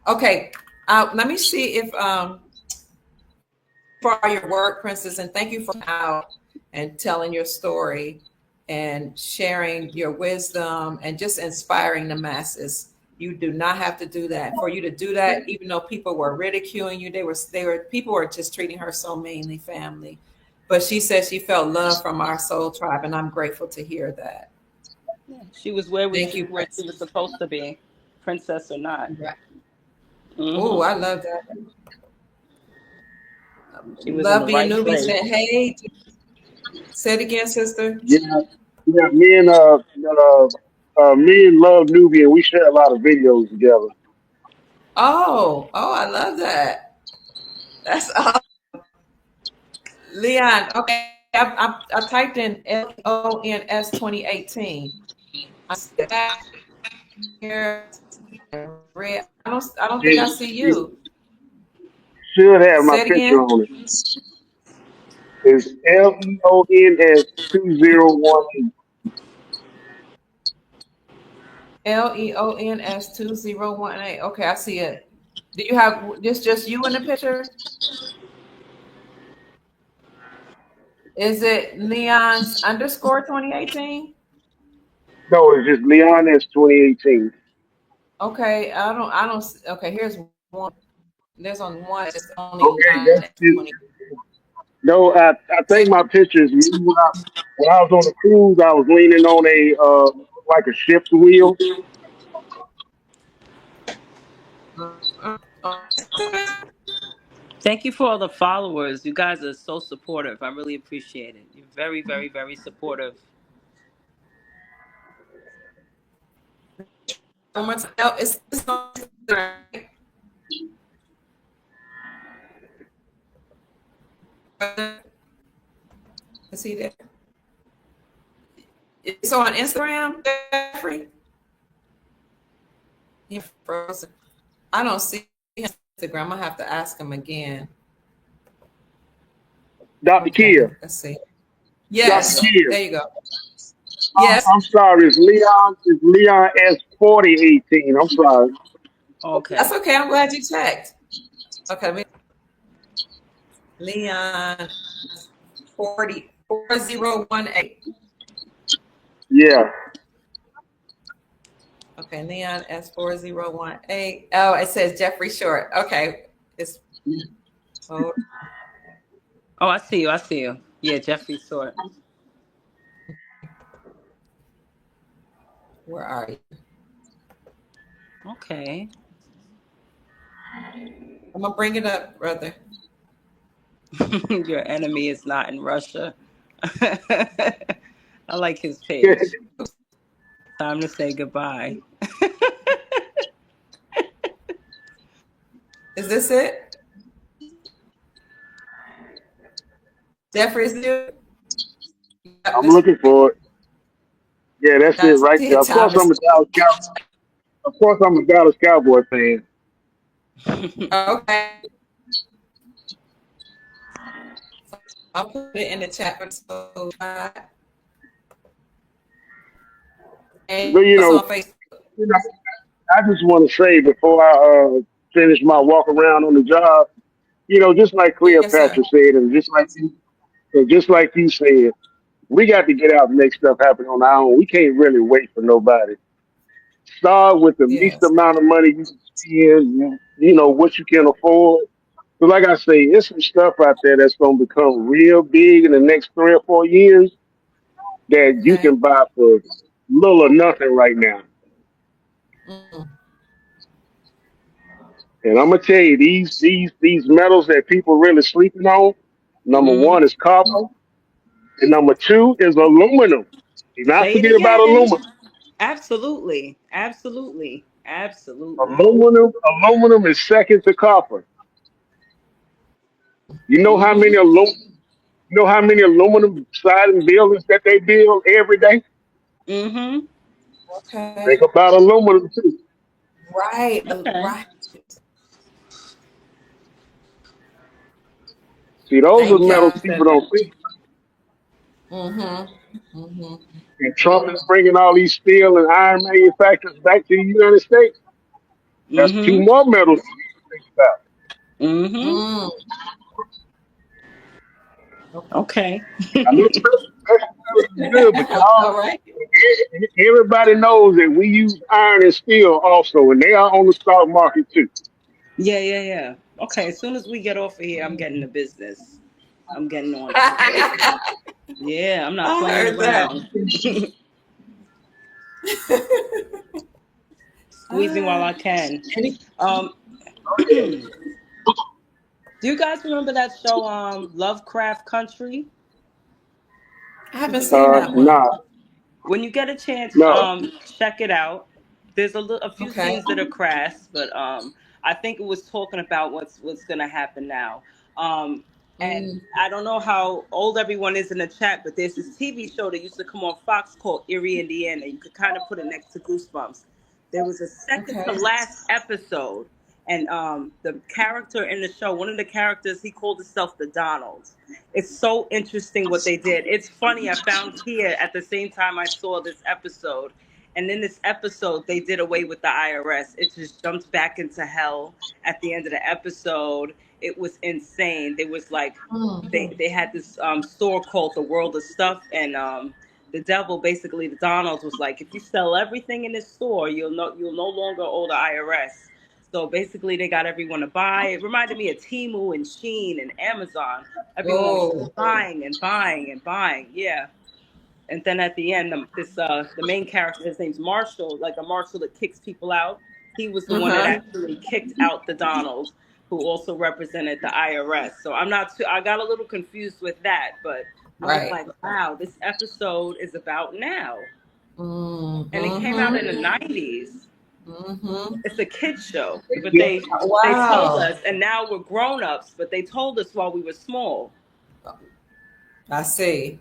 Okay. Let me see if for all your work, Princess, and thank you for out and telling your story and sharing your wisdom and just inspiring the masses. You do not have to do that. For you to do that, even though people were ridiculing you, people were just treating her so meanly, family. But she said she felt love from our soul tribe, and I'm grateful to hear that. She was where Thank you, where she was Princess. supposed to be, princess or not. Right. Oh, Hmm. I love that. She was in the Love being right newbie place. said, hey, say it again, sister. yeah, yeah. Me and Love Nubian, we share a lot of videos together. Oh, I love that. That's Leon. Okay, I typed in LEONS 2018. I see that here. Red. I don't think I It, see it you. should have my Say it picture again. on it. It's LEONS 2018. LEONS 2018. Okay, I see it. Do you have just you in the picture? Is it Leon's underscore 2018? No, it's just Leonis 2018. Okay, okay, here's one. There's on one, it's only Okay, Leon that's at it. 20. No, I think my picture is me when I was on the cruise. I was leaning on a like a ship's wheel. Thank you for all the followers. You guys are so supportive. I really appreciate it. You're very supportive. It's is he there? It's on Instagram. Jeffrey? He frozen. I don't see him on Instagram. I'm gonna have to ask him again. Dr. Okay, Kia. let's see. Dr. Yes, Kia. there you go. Yes. I'm sorry. It's Leon S 4018. I'm sorry. Okay. That's okay. I'm glad you checked. Okay, Leon 4018. Yeah. Okay, Leon S4018. Oh, it says Jeffrey Short. Okay. It's oh, Oh, I see you. I see you. Yeah, Jeffrey Sort. where are you? Okay. I'm gonna bring it up, brother. Your enemy is not in Russia. I like his page. Time to say goodbye. Is this it? Jeffrey, is it? I'm looking for it. Yeah, that's it right there. Of course, Thomas. I'm a Dallas Cowboy fan. Okay. I'll put it in the chat for so and But it's on Facebook. you know, I just want to say before I finish my walk around on the job, just like Yes, sir. Cleopatra said, and just like you said, we got to get out and make stuff happen on our own. We can't really wait for nobody. Start with the least Yes. amount of money you can spend, what you can afford. So like I say, there's some stuff out there that's going to become real big in the next 3 or 4 years that you Okay. can buy for little or nothing right now. Mm. And I'm gonna tell you, these metals that people really sleeping on, number Hmm. one is copper, and number two is aluminum. Do not Say it forget about again. aluminum. Absolutely. Absolutely. Absolutely. Aluminum is second to copper. You know how Hmm. many aluminum siding buildings that they build every day? Hmm. Think Okay. about aluminum too. Right. Okay. Right. See, those are Thank metals y'all people for don't see. mm-hmm. Mm-hmm. And Trump is bringing all these steel and iron manufacturers back to the United States. That's two Hmm. more metals to think about. Hmm. Mm. Okay. Okay. I know special is good, but All right. everybody knows that we use iron and steel also, and they are on the stock market too. Yeah, yeah, yeah. Okay, as soon as we get off of here, I'm getting to business. I'm getting on to it. Yeah, I'm not I playing heard that. around. Squeezing while I can. Any, Um, do you guys remember that show, Lovecraft Country? I haven't seen that one. Nah, When you get a chance, no. check it out. There's a few Okay. scenes that are crass, but I think it was talking about what's gonna happen now. And Mm. I don't know how old everyone is in the chat, but there's this TV show that used to come on Fox called Erie, Indiana. You could kind of put it next to Goosebumps. There was a second to Okay. last episode, and the character in the show, one of the characters, he called himself the Donald. It's so interesting what they did. It's funny. I found here at the same time I saw this episode. And in this episode, they did away with the IRS. It just jumped back into hell at the end of the episode. It was insane. There was like, Mm. they had this store called The World of Stuff. And the devil, basically, the Donald was like, if you sell everything in this store, you'll no longer owe the IRS. So basically, they got everyone to buy. It reminded me of Temu and Shein and Amazon. Everyone was just Oh. buying and buying and buying. Yeah. And then at the end, the main character, his name's Marshall, like a marshal that kicks people out. He was the one that Uh-huh. actually kicked out the Donald, who also represented the IRS. So I'm not too. I got a little confused with that, but I was Right. like, wow, this episode is about now, Mm. and it came out in the Mm-hmm. '90s. Mm-hmm. It's a kids show, but Yeah, they told Wow. us, and now we're grown ups, but they told us while we were small. I see.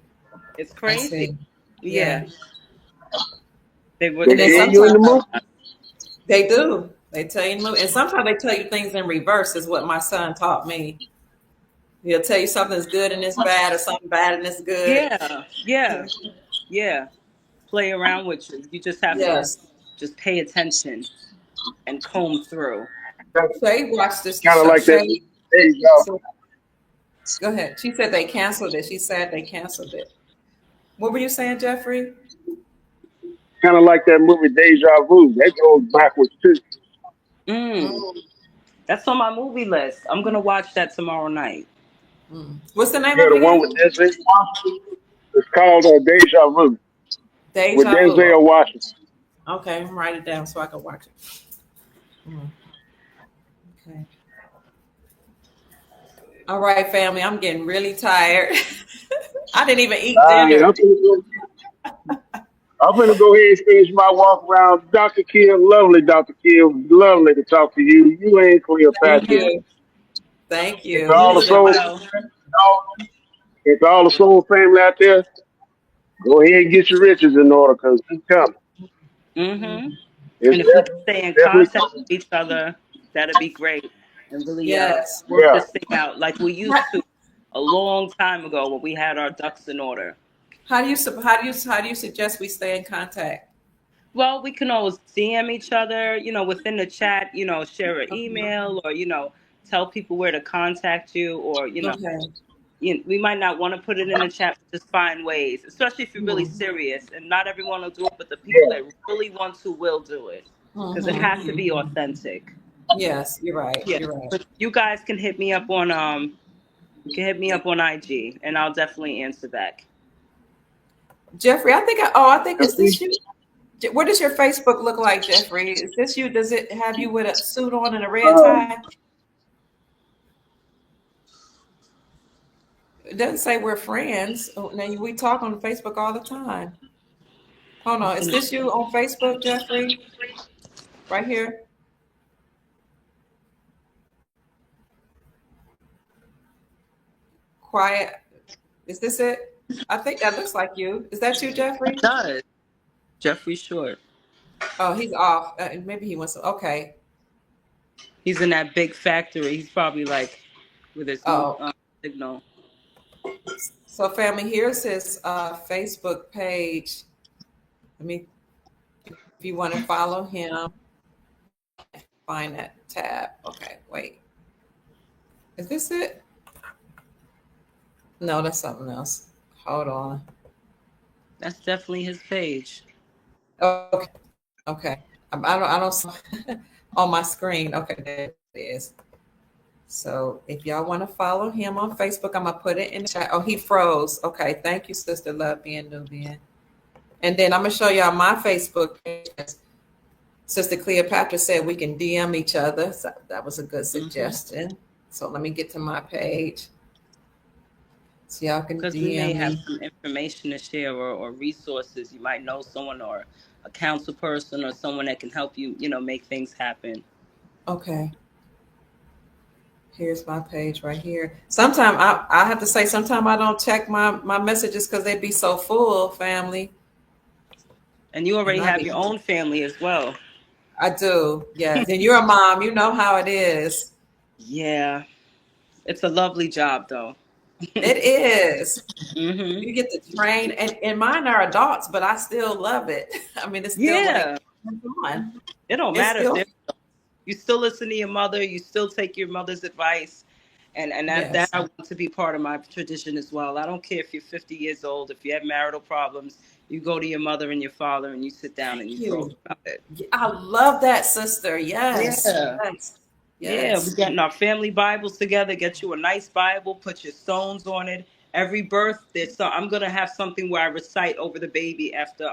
It's I crazy. see. Yeah. Yeah. They were They And then they tell did you in sometimes the movie. they do. They tell you, and sometimes they tell you things in reverse. Is what my son taught me. He'll tell you something's good and it's bad, or something bad and it's good. yeah, yeah, yeah. Play around with you. You just have to Yes. just pay attention and comb through. Shay watched this Kind of show. like that Shay, movie. There you go. so go ahead. She said they canceled it. She said they canceled it. What were you saying, Jeffrey? Kind of like that movie Deja Vu. That goes backwards too. Mm, that's on my movie list. I'm gonna watch that tomorrow night. What's the name Yeah, of it the one again? with Denzel Washington. It's called Deja Vu with Deja Vu. Denzel Washington. Okay, I'm write it down so I can watch it. Mm, okay. All right, family. I'm getting really tired. I didn't even eat All right, dinner. I'm gonna go ahead and finish my walk around. Dr. Kill, lovely, Dr. Kill, lovely to talk to you. You ain't Thank Cleopatra. you. Thank And you. to all You the It's as been soul, well. and to all the soul family out there, go ahead and get your riches in order, cause it's coming. Mm-hmm. It's And if we can stay in definitely contact coming. with each other, that'd be great. And really yes. work Yeah. this thing out like we used to a long time ago when we had our ducks in order. How do you suggest we stay in contact? Well, we can always DM each other, within the chat, share an email or, tell people where to contact you or, Okay. we might not want to put it in the chat, but just find ways, especially if you're really Mhm. serious. And not everyone will do it, but the people Yeah. that really want to will do it because it Mhm. has to be authentic. Yes, you're right. Yeah, You're right. but you guys can hit me up on IG, and I'll definitely answer back. Jeffrey, I think And is this you? What does your Facebook look like, Jeffrey? Is this you? Does it have you with a suit on and a red um, tie? It doesn't say we're friends. Oh, now we talk on Facebook all the time. Hold on. Is this you on Facebook, Jeffrey? Right here? Quiet. Is this it? I think that looks like you. Is that you, It Jeffrey? does. Jeffrey Short. Oh, he's off. Maybe he wants to. Okay. He's in that big factory. He's probably like with his new Oh, signal. so family, here's his Facebook page. Let me, if you want to follow him, find that tab. Okay, wait. Is this it? No, that's something else. Hold on. That's definitely his page. Okay, okay. I don't on my screen. Okay, there it is. So if y'all want to follow him on Facebook, I'm gonna put it in the chat. Oh, he froze. Okay, thank you, Sister Love being Nubian. And then I'm gonna show y'all my Facebook page. Sister Cleopatra said we can DM each other. So that was a good suggestion. So let me get to my page. So y'all can Because we may DM have me. some information to share or resources. You might know someone or a council person or someone that can help you, make things happen. Okay. Here's my page right here. Sometimes I have to say, sometimes I don't check my messages because they be so full, family. And you And already have your own family as well. I do, yes. And you're a mom, you know how it is. Yeah. It's a lovely job, though. It is. Hmm. You get to train, and mine are adults, but I still love it. I mean, it's still like, Yeah. come on. It don't It's matter if still, they're, you still listen to your mother, you still take your mother's advice. And that yes. I want to be part of my tradition as well. I don't care if you're 50 years old, if you have marital problems, you go to your mother and your father and you sit down and Thank you talk you. about it. I love that, sister. Yes, Yeah. yes, Yeah, we yes, getting our family Bibles together. Get you a nice Bible. Put your stones on it. Every birth, I'm gonna have something where I recite over the baby after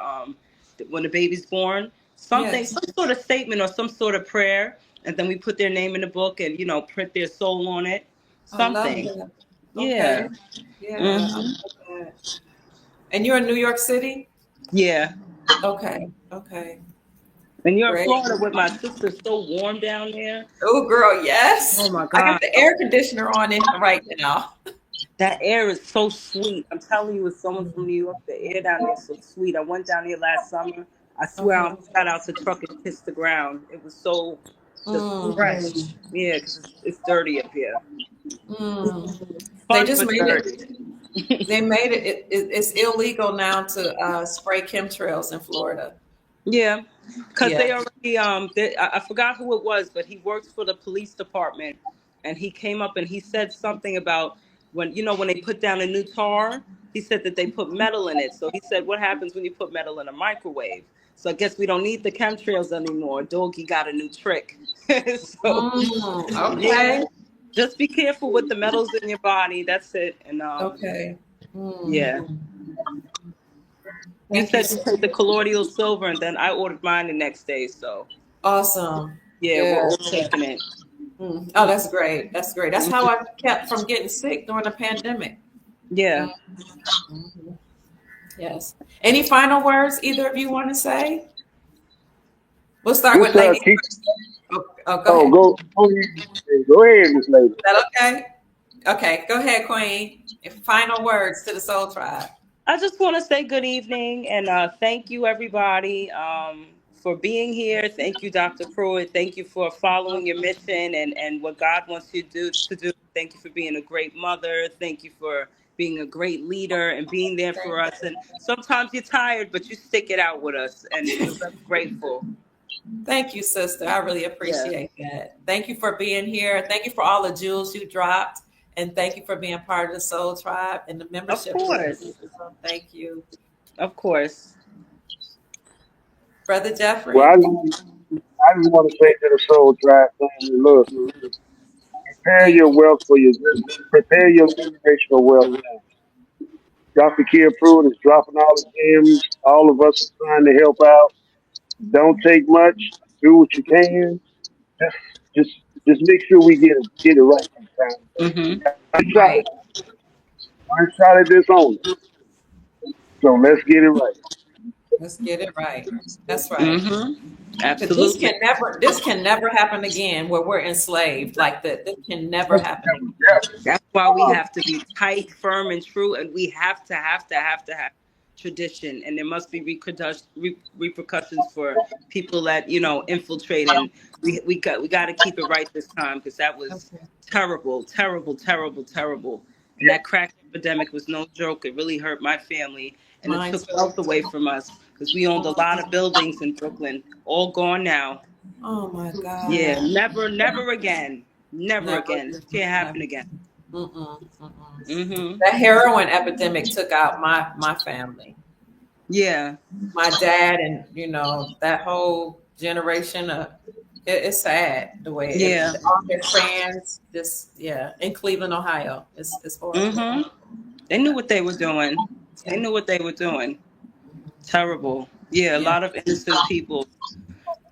when the baby's born. Something, yes. some sort of statement or some sort of prayer, and then we put their name in the book and print their soul on it. I love Something. that. Yeah. Okay. Yeah, I Hmm. love that. And you're in New York City? Yeah. Okay, okay. And you're in Great. Florida with my sister. It's so warm down there. Oh, girl, Oh yes. my I got God. the air conditioner on in right now. That air is so sweet. I'm telling you, as someone from New York, the air down there is so sweet. I went down here last summer. I swear I Okay. almost got out the truck and kissed the ground. It was so just Mm, fresh. Yeah, because it's dirty up here. mm. They Fun just but made it. dirty. They made it. It's illegal now to spray chemtrails in Florida. Yeah, because Yeah. they already I forgot who it was, but he works for the police department, and he came up and he said something about when when they put down a new tar. He said that they put metal in it. So he said, "What happens when you put metal in a microwave?" So I guess we don't need the chemtrails anymore. Doggy got a new trick. So Mm, yeah, okay. just be careful with the metals in your body. That's it. And Okay. Mm. yeah, you Thank you said so you took the colloidal silver, and then I ordered mine the next day. So. Awesome. Yeah, we're Yeah. all taking it. Mm. Oh, that's great. That's great. That's how I kept from getting sick during the pandemic. Yeah. Mm, mhm. Yes. Any final words either of you want to say? We'll start with Just ladies keep. first. Oh, go Oh, ahead. go ahead, Miss Lady. Is that okay? Okay, go ahead, Queen. Final words to the Soul Tribe. I just want to say good evening and thank you, everybody, for being here. Thank you, Dr. Pruitt. Thank you for following your mission and what God wants you to do. Thank you for being a great mother. Thank you for being a great leader and being there for us. And sometimes you're tired, but you stick it out with us, and we're very grateful. Thank you, sister. I really Yeah, appreciate that. Thank you for being here. Thank you for all the jewels you dropped. And thank you for being part of the Soul Tribe and the of membership list. course. So thank you. Of course. Brother Well, Jeffrey? I just want to say to the Soul Tribe family, look, prepare Thank your you. wealth prepare your generational wealth now. Dr. Kia Pruitt is dropping all the gems. All of us are trying to help out. Don't take much. Do what you can. Just, just, just make sure we get it right this time. Mm-hmm. One shot, Right. one shot at this only. So let's get it right. Let's get it right. That's right. Mm-hmm. Because Absolutely. this can never happen again where we're enslaved like that. This can never happen again. That's why we have to be tight, firm, and true, and we have tradition, and there must be repercussions for people that infiltrate, and we got to keep it right this time because that was Okay. terrible, terrible, terrible, terrible, and that crack epidemic was no joke. It really hurt my family, and it Mine took too. wealth away from us because we owned a lot of buildings in Brooklyn, all gone now. Oh my Yeah, God. never again, never Never again. again. Can't Never. happen again. Mm-mm, mm-mm. Hmm. That heroin epidemic took out my family. Yeah, My dad and that whole generation of it's sad the way yeah. all their friends just in Cleveland, Ohio. It's horrible. Hmm. They knew what they were doing. They Yeah. knew what they were doing. Terrible. Yeah, a Yeah. lot of innocent people.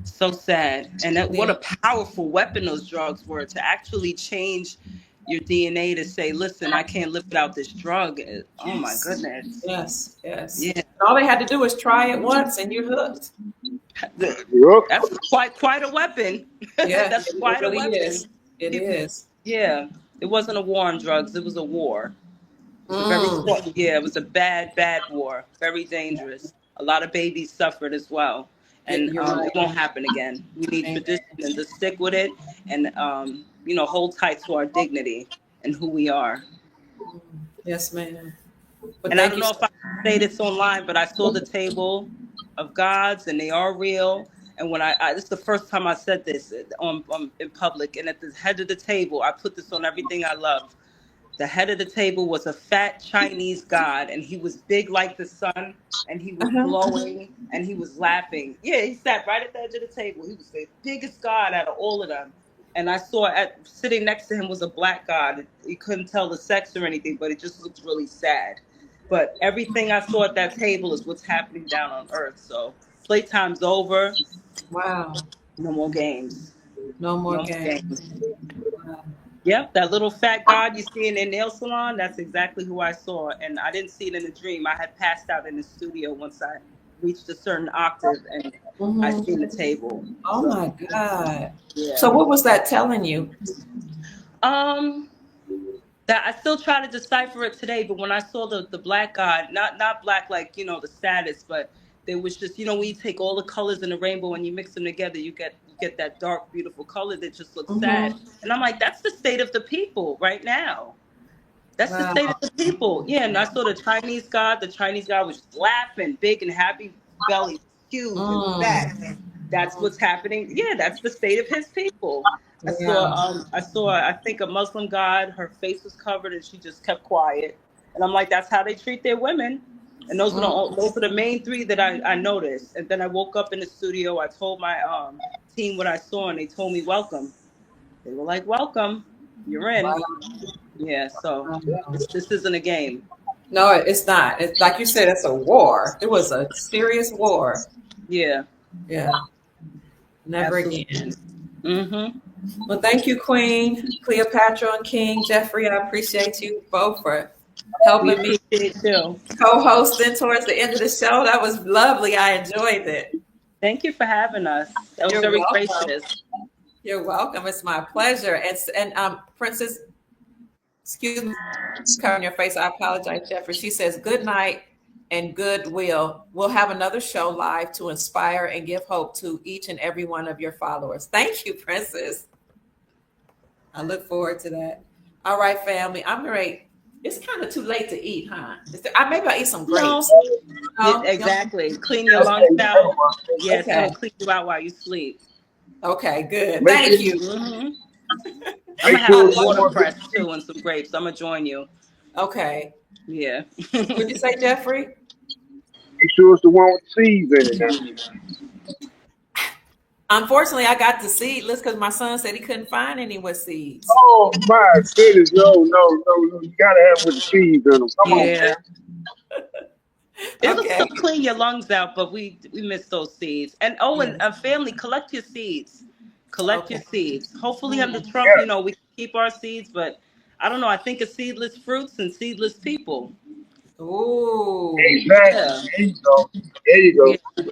So sad. And what Yeah. a powerful weapon those drugs were to actually change your DNA to say, listen, I can't live without this drug. Oh my Yes. goodness. Yes. Yes. Yeah. All they had to do was try it once and you're hooked. Yup. That's quite a weapon. Yeah, That's it quite a really weapon. is. It People, is. yeah. It wasn't a war on drugs. It was a war. It's a very Mm. strong, yeah, it was a bad war, very dangerous. A lot of babies suffered as well. And You're right. it won't happen again. We need Amen. tradition and to stick with it and, hold tight to our dignity and who we are. Mm. Yes, ma'am. But And I thank don't you know so if I say this online, but I saw the table of gods and they are real. And when this is the first time I said this on in public, and at the head of the table, I put this on everything I love. The head of the table was a fat Chinese god, and he was big like the sun, and he was uh-huh. glowing, and he was laughing. Yeah, he sat right at the edge of the table. He was the biggest god out of all of them. And I saw sitting next to him was a black god. You couldn't tell the sex or anything, but it just looked really sad. But everything I saw at that table is what's happening down on Earth. So playtime's over. Wow. No more games. No more No more games. games. Wow. Yep, that little fat god you see in their nail salon, that's exactly who I saw. And I didn't see it in a dream. I had passed out in the studio once I reached a certain octave and I Hmm. seen the table. Oh So, my God. So yeah. what was that telling you? Um, that I still try to decipher it today, but when I saw the black god, not black like, the status, but There was just, when you take all the colors in the rainbow and you mix them together, you get that dark, beautiful color that just looks sad. Mm-hmm. And I'm like, that's the state of the people right now. That's the Wow. state of the people. Yeah, and I saw the Chinese god. The Chinese god was laughing, big and happy, belly huge and fat. Mm. That's what's happening. Yeah, that's the state of his people. Yeah. I think a Muslim god. Her face was covered and she just kept quiet. And I'm like, that's how they treat their women. And Mm. those are the main three that I noticed. And then I woke up in the studio. I told my team what I saw, and they told me welcome. They were like, welcome, you're in. Yeah, so Wow. this isn't a game. No, it's not. It's like you said, it's a war. It was a serious war. Yeah, Yeah. Never absolutely. again. Mm-hmm. Well, thank you, Queen, Cleopatra, and King Jeffrey. I appreciate you both for We helping me appreciate it too. co-hosting towards the end of the show. That was lovely. I enjoyed it. Thank you for having us. That was You're very welcome. gracious. You're welcome. It's my pleasure. And Princess, excuse me, covering your face. I apologize, Jeffrey. She says, good night and goodwill. We'll have another show live to inspire and give hope to each and every one of your followers. Thank you, Princess. I look forward to that. All right, family. I'm ready. It's kind of too late to eat, huh? Maybe I'll eat some No, grapes. No? exactly. Clean your lungs Okay, out. Yeah, it's Okay. gonna clean you out while you sleep. Okay, good. make sure Thank you. Hmm I'm make gonna have sure some it's one watercress too and some grapes. I'm gonna join you. Okay. Yeah. What'd you say, Jeffrey? make sure it's the one with seeds in it now. Unfortunately, I got the seedless because my son said he couldn't find any with seeds. Oh my goodness, no. You gotta have it with the seeds in them. Come on, Yeah. It'll Okay. still clean your lungs out, but we miss those seeds. And Yeah. and family, collect your seeds. Collect your Okay. seeds. Hopefully under Mm. Trump, yeah, we can keep our seeds, but I don't know. I think of seedless fruits and seedless people. Ooh. exactly. Yeah. There you go. There you Yeah. go.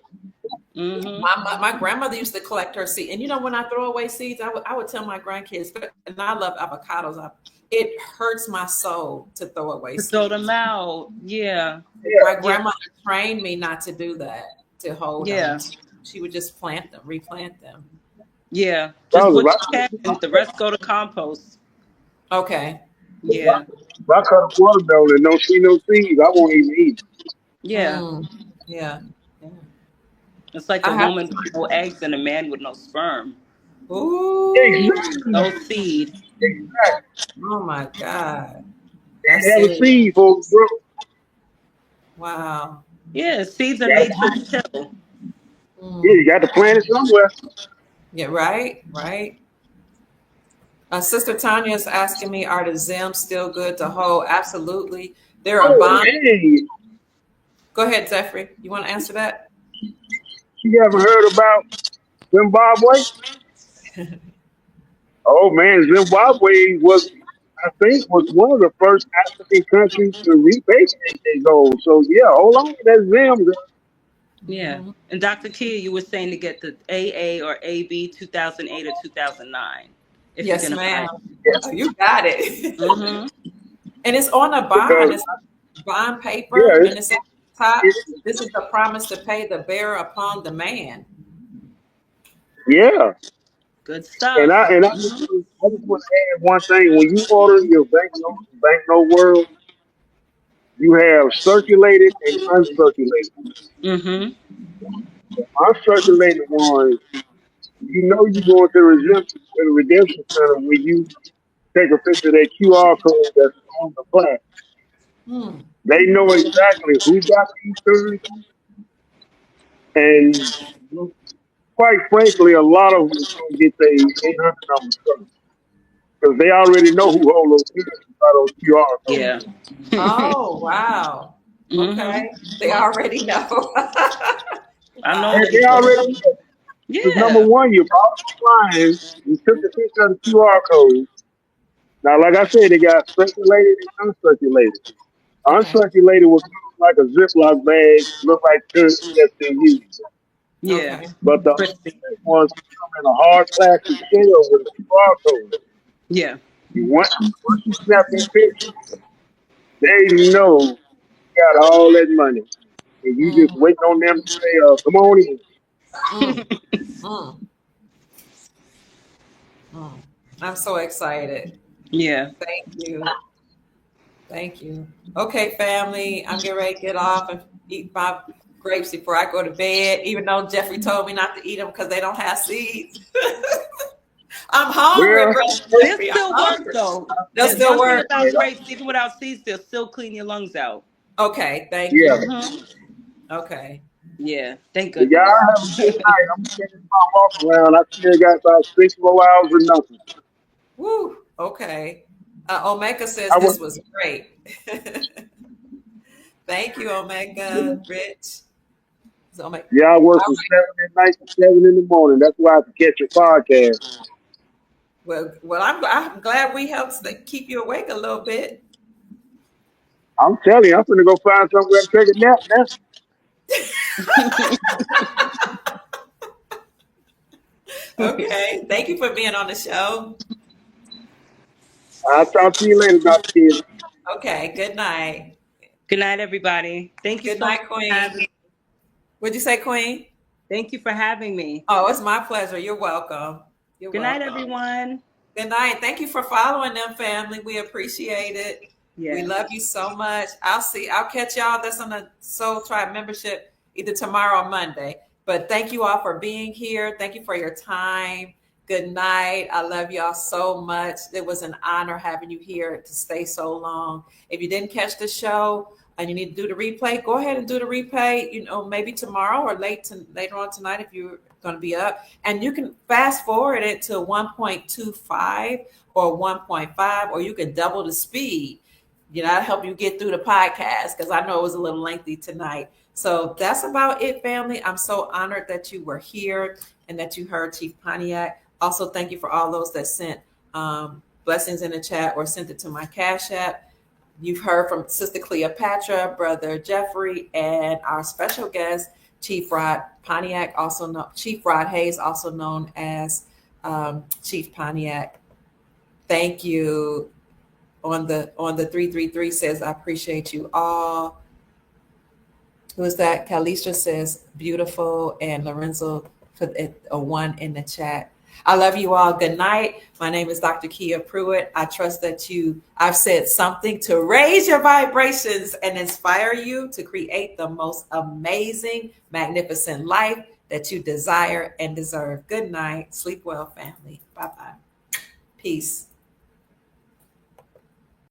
Mhm. My grandmother used to collect her seeds. And when I throw away seeds, I would tell my grandkids, and I love avocados. It hurts my soul to throw away To throw seeds. them out. Yeah. My Yeah, Yeah. grandmother trained me not to do that, to hold them. Yeah. And she would just plant them, replant them. Yeah. Just fellas, what you can, and the rest go to compost. Okay. Yeah. if I cut a watermelon and don't see no seeds, I won't even eat Yeah. Mm. Yeah. Yeah. It's like a I have woman with no eggs and a man with no sperm. Ooh. it. No seed. Exactly. Oh my God. And That's have a it. seed for it to grow. Wow. Yeah, seeds are Yeah, nature's pill. Mm. you got to plant it somewhere. Yeah, right, right. Sister Tanya is asking me, are the Zims still good to hold? Absolutely. They're a Oh, bond. hey, Go ahead, Jeffrey. You want to answer that? you haven't heard about Zimbabwe? Oh man, Zimbabwe was, I think, was one of the first African countries to repatriate their gold. So yeah, hold on to that Zim. Yeah. Hmm. And Dr. Kia, you were saying to get the AA or AB 2008 or 2009 if you're Yes, gonna ma'am. buy it. Oh, you got it. Mm-hmm. And it's on a bond. Because It's bond paper, yeah, and it's at the top. it, This is the promise to pay the bearer upon demand. yeah. Good And stuff. just, I just want to add one thing. When you order your banknotes from Banknote World, you have circulated and uncirculated. Mm-hmm. Uncirculated ones, you know you're going to the redemption center when you take a picture of that QR code that's on the plaque. Hmm. They know exactly who got these currencies, and quite frankly, a lot of them is going to get their 800 numbers first because they already know who hold those currencies by those QR codes. Yeah. Oh, wow. Mm-hmm. Okay. They already know. I know Wow. They people. already know. Because number Yeah. one, you're flying, you took the picture of the QR code. Now, like I said, they got circulated and uncirculated. Okay. Uncirculated was like a Ziploc bag, look like currency that's been used. Yeah. Okay. But the Crispy. ones come in a hard plastic shell with a QR code. Yeah. Once you snap that picture, they know you got all that money. and you just Mm, waiting on them to say, "Come on in." mm, mm, mm. I'm so excited. Yeah. Thank you. Thank you. Okay, family, I'm getting ready to get off and eat my grapes before I go to bed, even though Jeffrey told me not to eat them because they don't have seeds. I'm hungry, Well, Brother They'll Jeffrey. I'm still work hungry. though. They'll still One thing work. about grapes, even without seeds, they'll still clean your lungs out. Okay, thank yeah. you. Hmm. Okay. Yeah. Thank But y'all goodness. have a good night. I'm finished my walk around. I still got about 6 more hours or nothing. Woo. Okay. Omega says I was this was great. Thank you, Omega. Rich. So Omega. Yeah, I work from 7 at night to 7 in the morning. That's why I have to catch your podcast. Well, I'm glad we helped keep you awake a little bit. I'm telling you, I'm gonna go find somewhere to take a nap now. Okay. Thank you for being on the show. I'll talk to you later, Dr. Kid. Okay. Good night. Good night, everybody. Thank you Good so much night, for having Queen. me. What'd you say, Queen? Thank you for having me. Oh, it's my pleasure. You're welcome. You're Good night, welcome. everyone. Good night. Thank you for following them, family. We appreciate it. We Yes. love you so much. I'll catch y'all that's on the Soul Tribe membership either tomorrow or Monday. But thank you all for being here. Thank you for your time. Good night. I love y'all so much. It was an honor having you here to stay so long. If you didn't catch the show and you need to do the replay, go ahead and do the replay, maybe tomorrow or later on tonight if you're going to be up. And you can fast forward it to 1.25 or 1.5, or you can double the speed. I'll help you get through the podcast because I know it was a little lengthy tonight. So that's about it, family. I'm so honored that you were here and that you heard Chief Pontiac. Also, thank you for all those that sent blessings in the chat or sent it to my Cash App. You've heard from Sister Cleopatra, Brother Jeffrey, and our special guest, Chief Rod Pontiac, Chief Rod Hayes, also known as Chief Pontiac. Thank you. On the 333 says, I appreciate you all. Who is that? Kalisha says, beautiful. And Lorenzo put a 1 in the chat. I love you all. Good night. My name is Dr. Kia Pruitt. I trust that I've said something to raise your vibrations and inspire you to create the most amazing, magnificent life that you desire and deserve. Good night. Sleep well, family. Bye-bye. Peace.